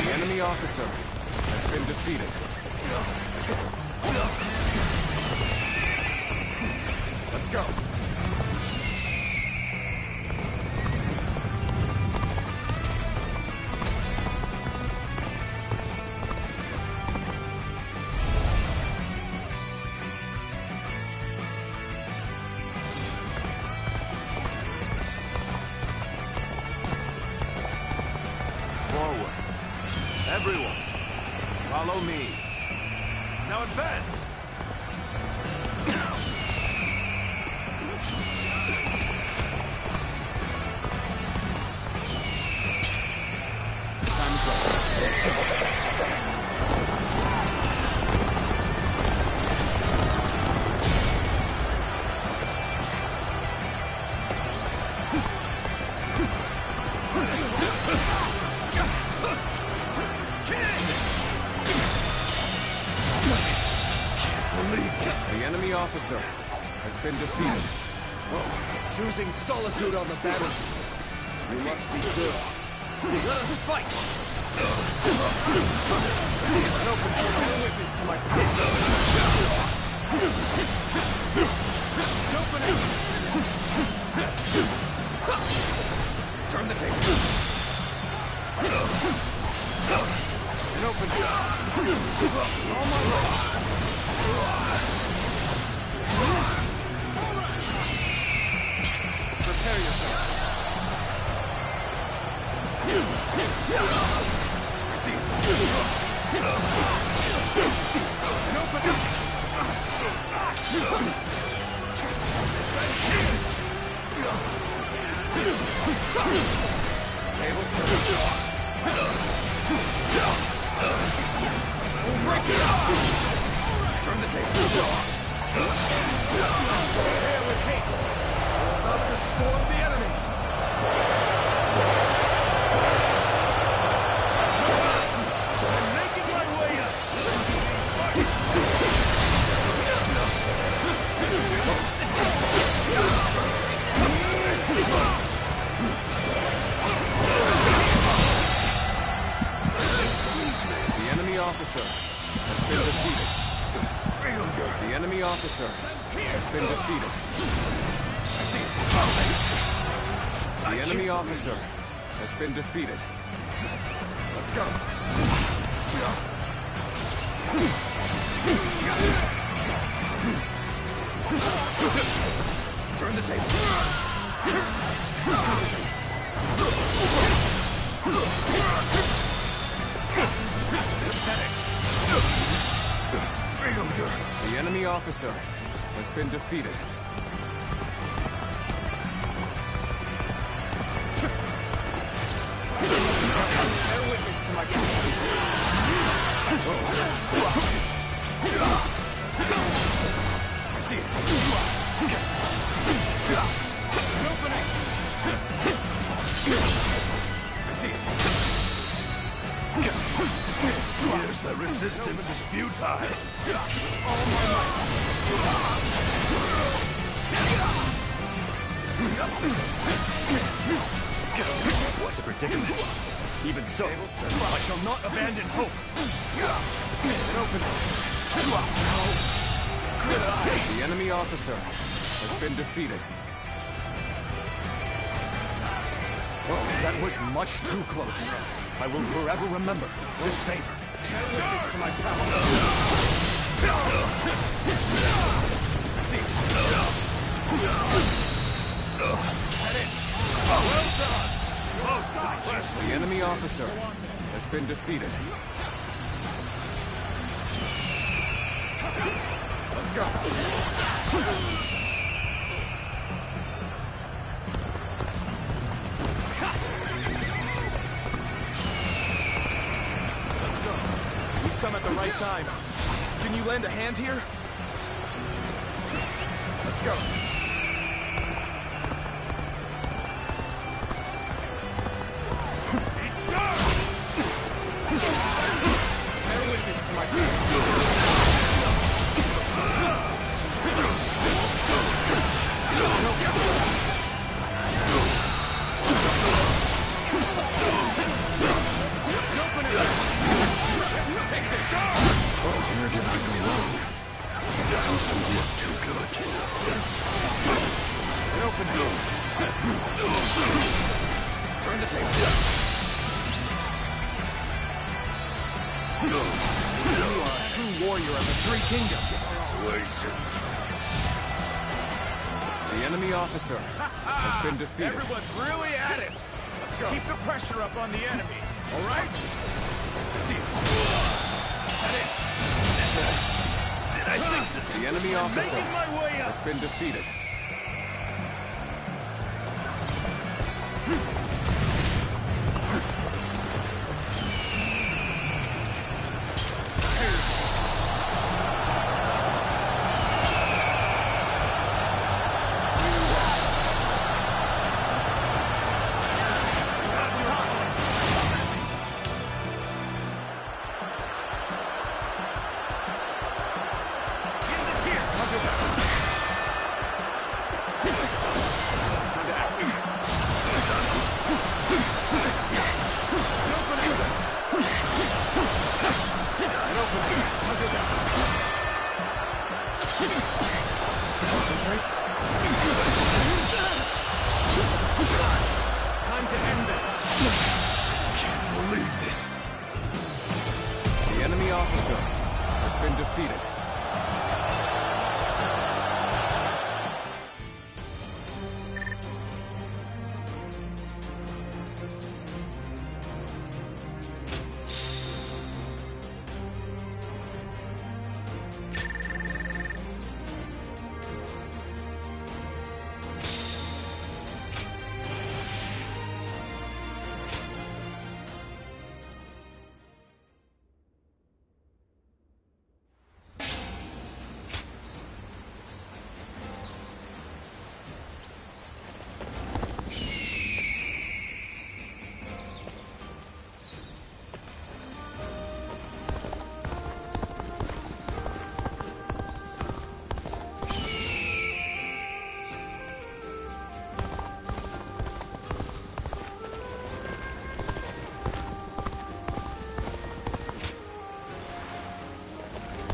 The enemy officer has been defeated. Let's go. Forward. Everyone, follow me. Now advance! Time is up. The enemy officer has been defeated. Choosing solitude on the battlefield. You must be good. Let us fight! An open bear witness to my power. An opening! Turn the table. An opening! All my life! Prepare yourselves. I see it. An opening! Tables turn. We'll break it up! Turn the table. Prepare with haste. We're about to storm the enemy. I'm making my way up. The enemy officer has been defeated. The enemy officer has been defeated. I see it. The enemy officer has been defeated. Let's go. table. The enemy officer has been defeated. Bear witness to my I see it. An opening. I see it. Here's the resistance is futile. All my What a predicament. Even so, I shall not abandon hope. The enemy officer has been defeated. Oh, that was much too close. I will forever remember this favor. Bear witness to my power. See it. Get it. Well done. Most impressive. The enemy officer has been defeated. Let's go. You've come at the right time. Can you lend a hand here? Let's go. Bear witness to my Take this! Where did I go wrong? This doesn't look too good. An open door. Turn the table. You are a true warrior of the Three Kingdoms. The enemy officer has been defeated. Everyone's really at it. Let's go. Keep the pressure up on the enemy. All right? I see it. Did I think this? The enemy officer Making my way up. has been defeated. Time to end this. Can't believe this. The enemy officer has been defeated.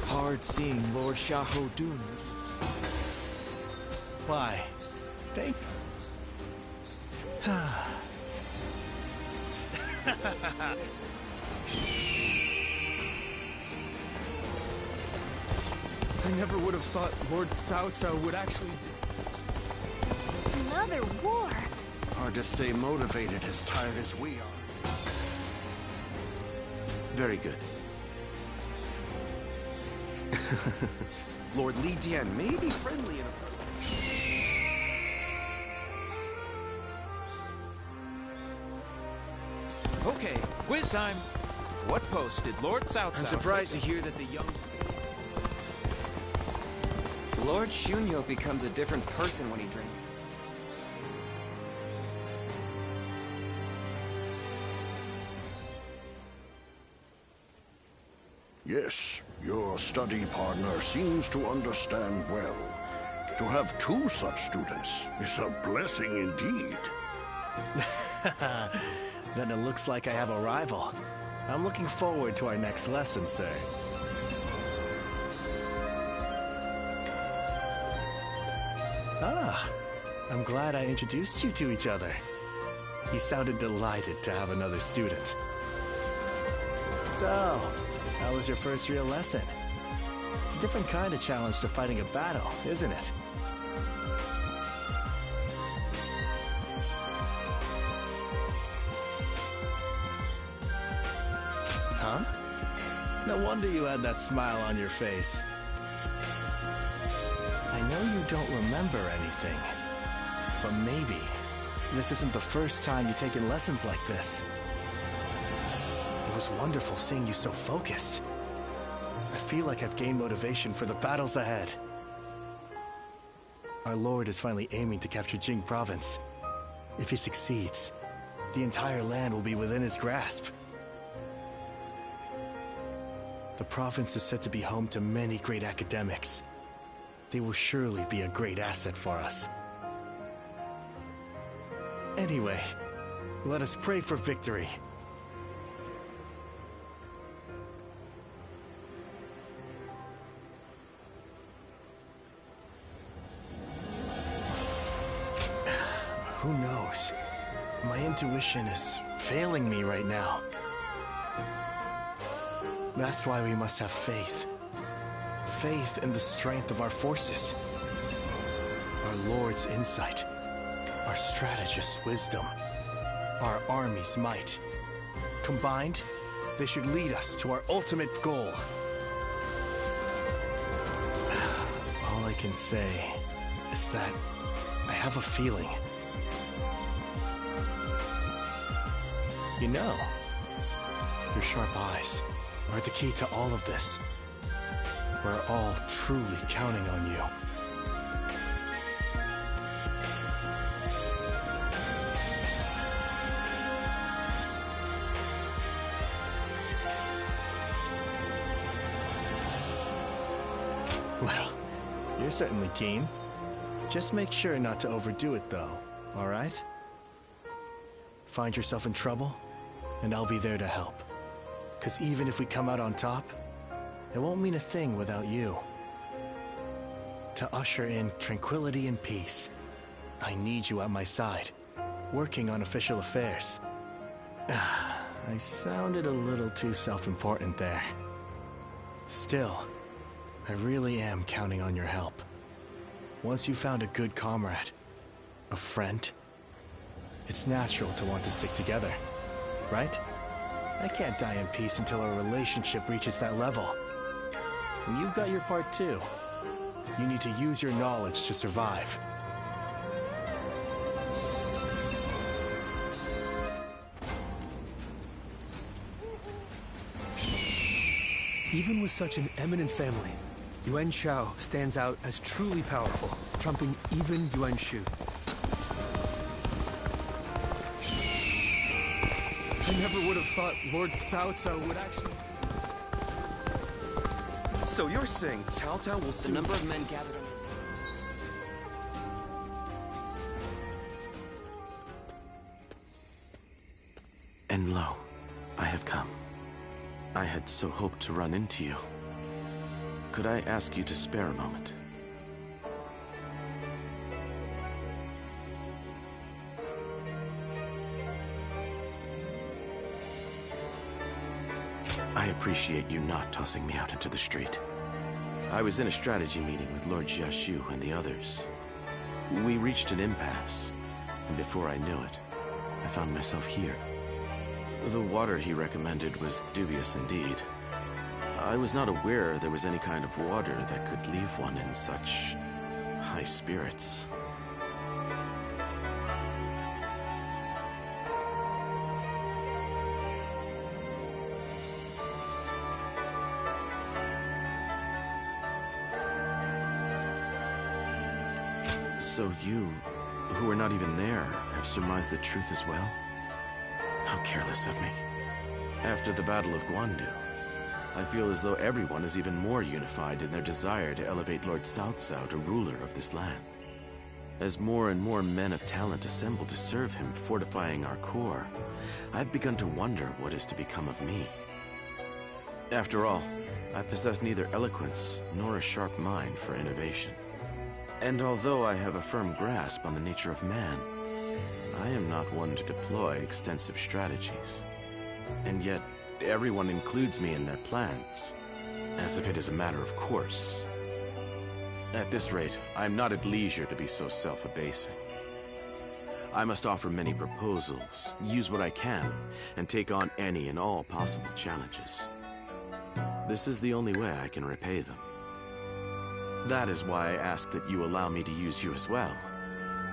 Hard seeing Lord Shahodun. Why? Thank I never would have thought Lord Cao Cao would actually... Another war? Hard to stay motivated as tired as we are. Very good. Lord Li Dian may be friendly in a... Okay, quiz time. What post did Lord South I'm surprised to hear that the young... Lord Shunyo becomes a different person when he drinks. Yes, your study partner seems to understand well. To have two such students is a blessing indeed. Then it looks like I have a rival. I'm looking forward to our next lesson, sir. Ah, I'm glad I introduced you to each other. He sounded delighted to have another student. So, how was your first real lesson? It's a different kind of challenge to fighting a battle, isn't it? Huh? No wonder you had that smile on your face. I know you don't remember anything, but maybe this isn't the first time you've taken lessons like this. It was wonderful seeing you so focused. I feel like I've gained motivation for the battles ahead. Our lord is finally aiming to capture Jing province. If he succeeds, the entire land will be within his grasp. The province is said to be home to many great academics. They will surely be a great asset for us. Anyway, let us pray for victory. Who knows? My intuition is failing me right now. That's why we must have faith. Faith in the strength of our forces. Our Lord's insight. Our strategist's wisdom. Our army's might. Combined, they should lead us to our ultimate goal. All I can say is that I have a feeling. You know, your sharp eyes are the key to all of this. We're all truly counting on you. Well, you're certainly keen. Just make sure not to overdo it, though, all right? Find yourself in trouble, and I'll be there to help. 'Cause even if we come out on top, it won't mean a thing without you. To usher in tranquility and peace, I need you at my side, working on official affairs. I sounded a little too self-important there. Still, I really am counting on your help. Once you found a good comrade, a friend, it's natural to want to stick together, right? I can't die in peace until our relationship reaches that level. And you've got your part too. You need to use your knowledge to survive. Even with such an eminent family, Yuan Shao stands out as truly powerful, trumping even Yuan Shu. I never would have thought Lord Cao Cao would actually... So you're saying Cao Cao will soon... The number of men gathered... And lo, I have come. I had so hoped to run into you. Could I ask you to spare a moment? I appreciate you not tossing me out into the street. I was in a strategy meeting with Lord Jiaxu and the others. We reached an impasse, and before I knew it, I found myself here. The water he recommended was dubious indeed. I was not aware there was any kind of water that could leave one in such high spirits. So you, who were not even there, have surmised the truth as well? How careless of me. After the Battle of Guandu, I feel as though everyone is even more unified in their desire to elevate Lord Cao Cao to ruler of this land. As more and more men of talent assemble to serve him, fortifying our core, I've begun to wonder what is to become of me. After all, I possess neither eloquence nor a sharp mind for innovation. And although I have a firm grasp on the nature of man, I am not one to deploy extensive strategies. And yet, everyone includes me in their plans, as if it is a matter of course. At this rate, I am not at leisure to be so self-abasing. I must offer many proposals, use what I can, and take on any and all possible challenges. This is the only way I can repay them. That is why I ask that you allow me to use you as well.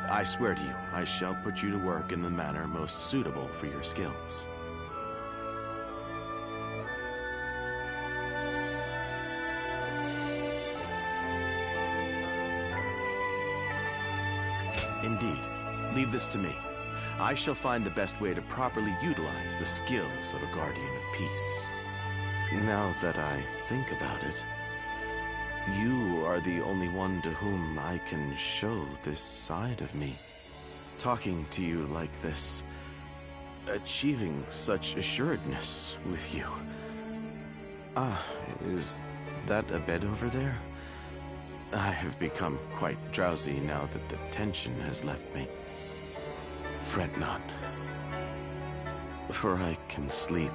I swear to you, I shall put you to work in the manner most suitable for your skills. Indeed. Leave this to me. I shall find the best way to properly utilize the skills of a guardian of peace. Now that I think about it, you are the only one to whom I can show this side of me. Talking to you like this, achieving such assuredness with you. Ah, is that a bed over there? I have become quite drowsy now that the tension has left me. Fret not, for I can sleep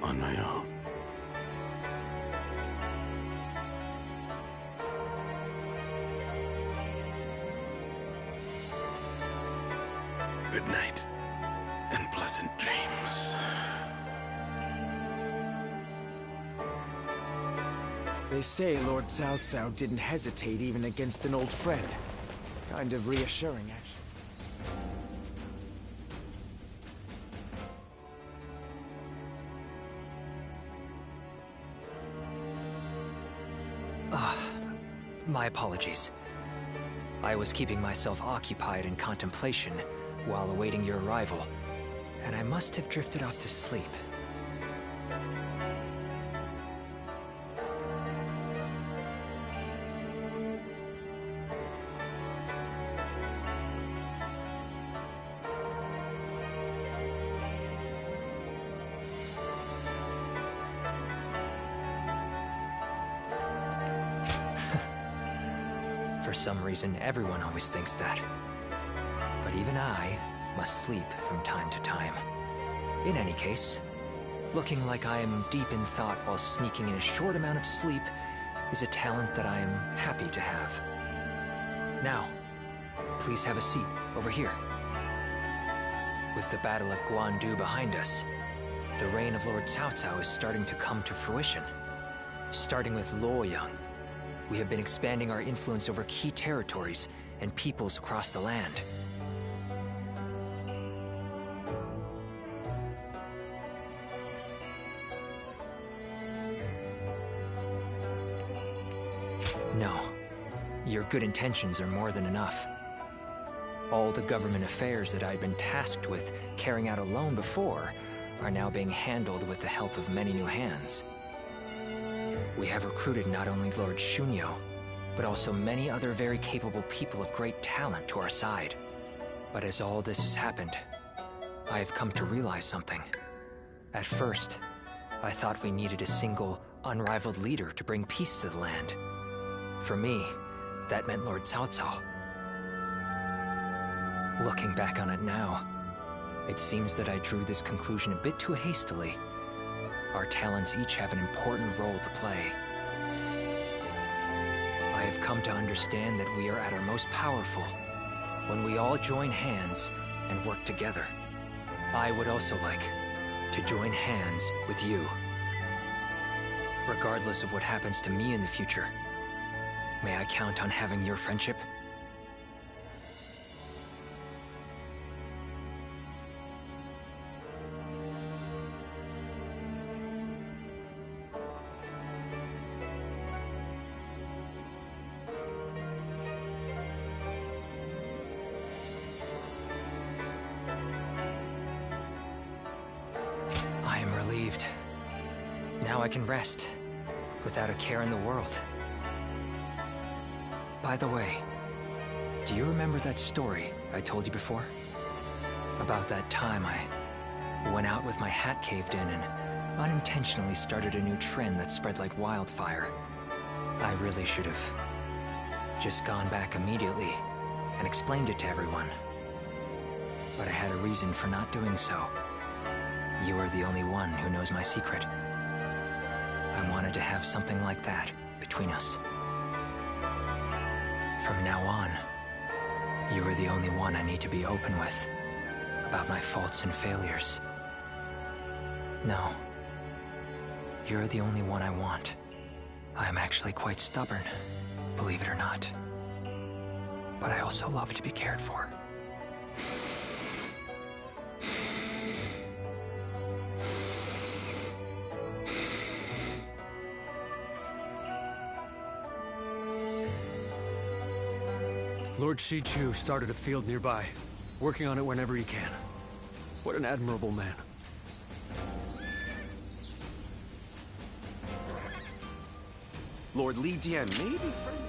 on my own. Good night, and pleasant dreams. They say Lord Cao Cao didn't hesitate even against an old friend. Kind of reassuring, actually. My apologies. I was keeping myself occupied in contemplation while awaiting your arrival, and I must have drifted off to sleep. For some reason, everyone always thinks that. But even I must sleep from time to time. In any case, looking like I am deep in thought while sneaking in a short amount of sleep is a talent that I am happy to have. Now, please have a seat over here. With the Battle of Guandu behind us, the reign of Lord Cao Cao is starting to come to fruition. Starting with Luoyang, we have been expanding our influence over key territories and peoples across the land. No, your good intentions are more than enough. All the government affairs that I'd been tasked with carrying out alone before are now being handled with the help of many new hands. We have recruited not only Lord Shunyo, but also many other very capable people of great talent to our side. But as all this has happened, I have come to realize something. At first, I thought we needed a single, unrivaled leader to bring peace to the land. For me, that meant Lord Cao Cao. Looking back on it now, it seems that I drew this conclusion a bit too hastily. Our talents each have an important role to play. I I have come to understand that we are at our most powerful when we all join hands and work together. I would also like to join hands with you. Regardless of what happens to me in the future, may I count on having your friendship? I am relieved. Now I can rest, without a care in the world. By the way, do you remember that story I told you before? About that time I went out with my hat caved in and unintentionally started a new trend that spread like wildfire. I really should have just gone back immediately and explained it to everyone. But I had a reason for not doing so. You are the only one who knows my secret. I wanted to have something like that between us. From now on, you are the only one I need to be open with about my faults and failures. No, you're the only one I want. I am actually quite stubborn, believe it or not. But I also love to be cared for. Lord Shichu started a field nearby, working on it whenever he can. What an admirable man. Lord Li Dian may be friendly.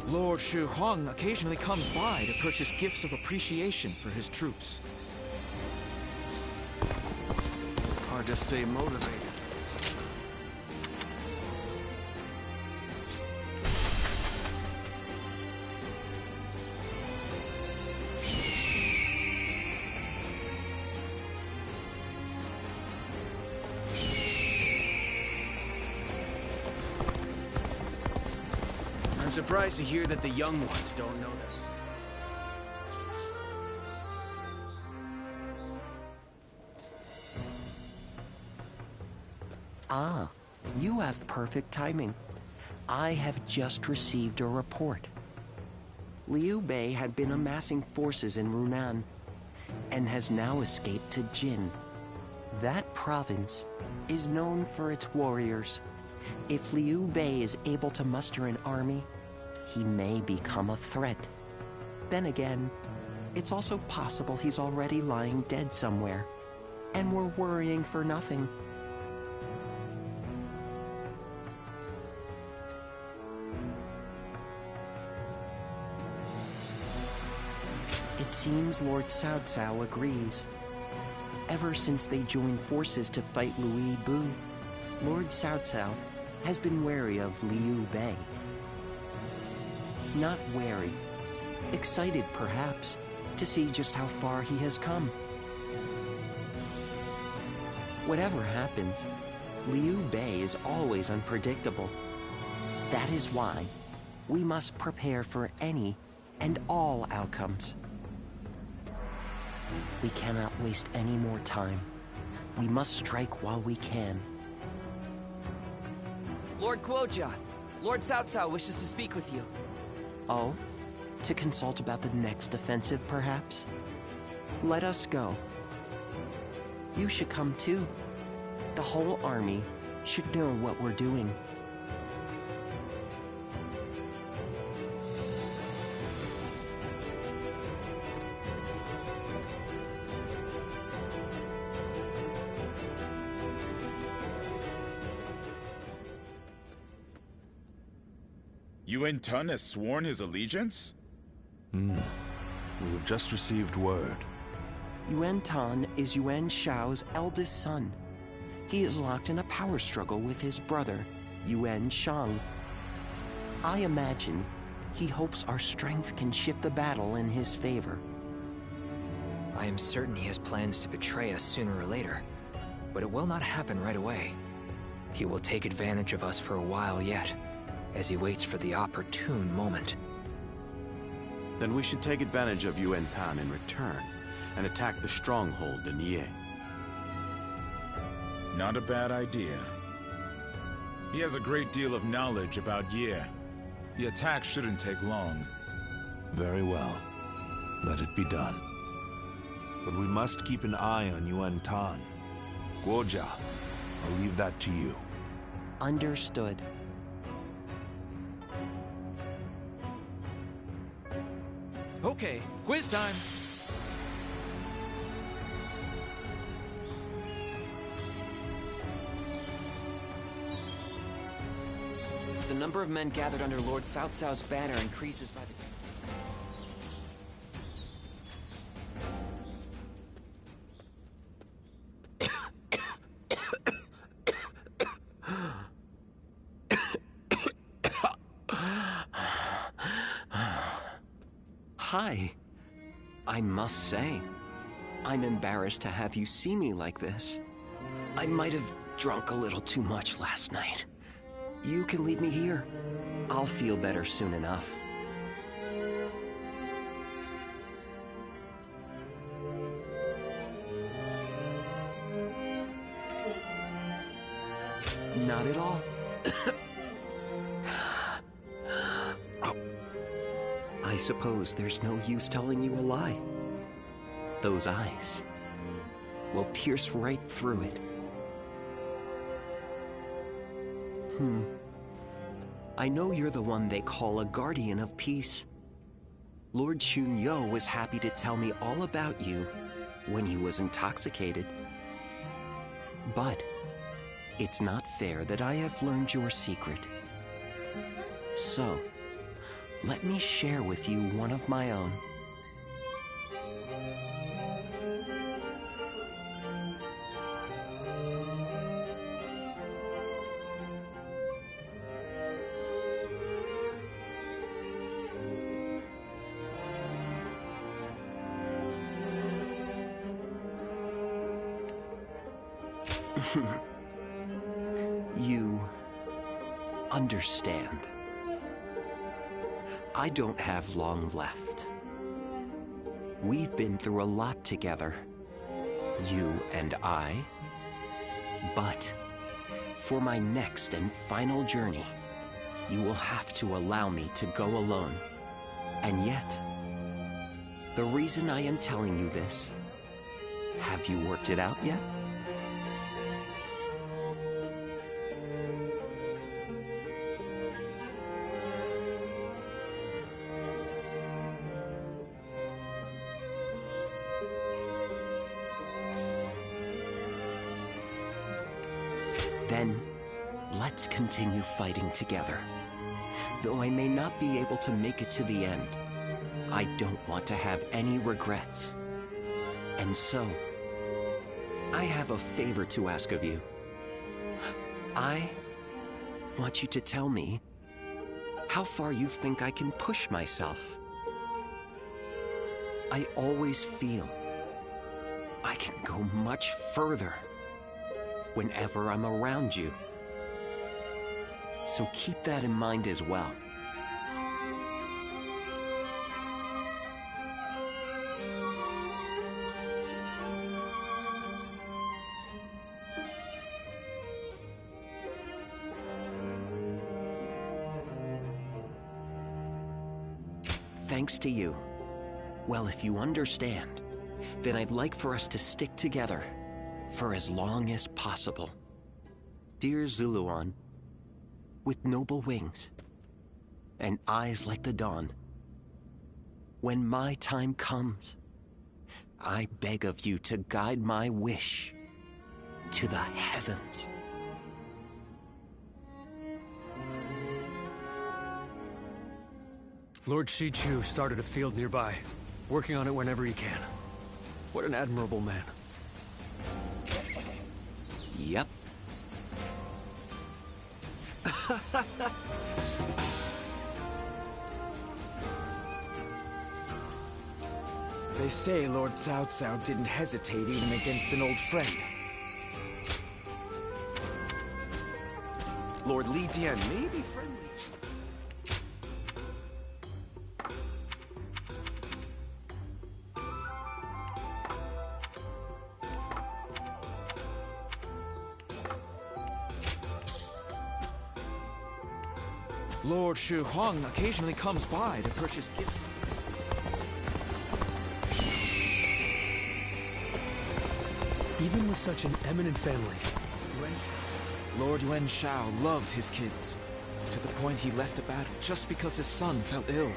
Lord Shu Huang occasionally comes by to purchase gifts of appreciation for his troops. Hard to stay motivated. I'm surprised to hear that the young ones don't know that. Ah, you have perfect timing. I have just received a report. Liu Bei had been amassing forces in Runan, and has now escaped to Jin. That province is known for its warriors. If Liu Bei is able to muster an army, he may become a threat. Then again, it's also possible he's already lying dead somewhere, and we're worrying for nothing. It seems Lord Cao Cao agrees. Ever since they joined forces to fight Louis Bu, Lord Cao Cao has been wary of Liu Bei. Not wary, excited perhaps, to see just how far he has come. Whatever happens, Liu Bei is always unpredictable. That is why we must prepare for any and all outcomes. We cannot waste any more time. We must strike while we can. Lord Guojia, Lord Cao Cao wishes to speak with you. Oh? To consult about the next offensive, perhaps? Let us go. You should come too. The whole army should know what we're doing. Yuan Tun has sworn his allegiance? We have just received word. Yuan Tan is Yuan Shao's eldest son. He is locked in a power struggle with his brother, Yuan Shang. I imagine he hopes our strength can shift the battle in his favor. I am certain he has plans to betray us sooner or later, but it will not happen right away. He will take advantage of us for a while yet, as he waits for the opportune moment. Then we should take advantage of Yuan Tan in return, and attack the stronghold in Ye. Not a bad idea. He has a great deal of knowledge about Ye. The attack shouldn't take long. Very well. Let it be done. But we must keep an eye on Yuan Tan. Guojia, I'll leave that to you. Understood. Okay, quiz time. The number of men gathered under Lord Cao Cao's banner increases by the... Hi. I must say, I'm embarrassed to have you see me like this. I might have drunk a little too much last night. You can leave me here. I'll feel better soon enough. Not at all. I suppose there's no use telling you a lie. Those eyes will pierce right through it. I know you're the one they call a guardian of peace. Lord Chunyo was happy to tell me all about you when he was intoxicated. But it's not fair that I have learned your secret. So, let me share with you one of my own. You understand. I don't have long left. We've been through a lot together, you and I. But for my next and final journey, you will have to allow me to go alone. And yet, the reason I am telling you this, have you worked it out yet? Then, let's continue fighting together. Though I may not be able to make it to the end, I don't want to have any regrets. And so, I have a favor to ask of you. I want you to tell me how far you think I can push myself. I always feel I can go much further whenever I'm around you. So keep that in mind as well. Thanks to you. Well, if you understand, then I'd like for us to stick together for as long as possible. Dear Zuluan, with noble wings and eyes like the dawn, when my time comes, I beg of you to guide my wish to the heavens. Lord Shichu started a field nearby, working on it whenever he can. What an admirable man. Yep. They say Lord Cao Cao didn't hesitate even against an old friend. Lord Li Dian may be friendly. Lord Shu Huang occasionally comes by to purchase gifts. Even with such an eminent family, Lord Yuan Shao loved his kids, to the point he left a battle just because his son fell ill.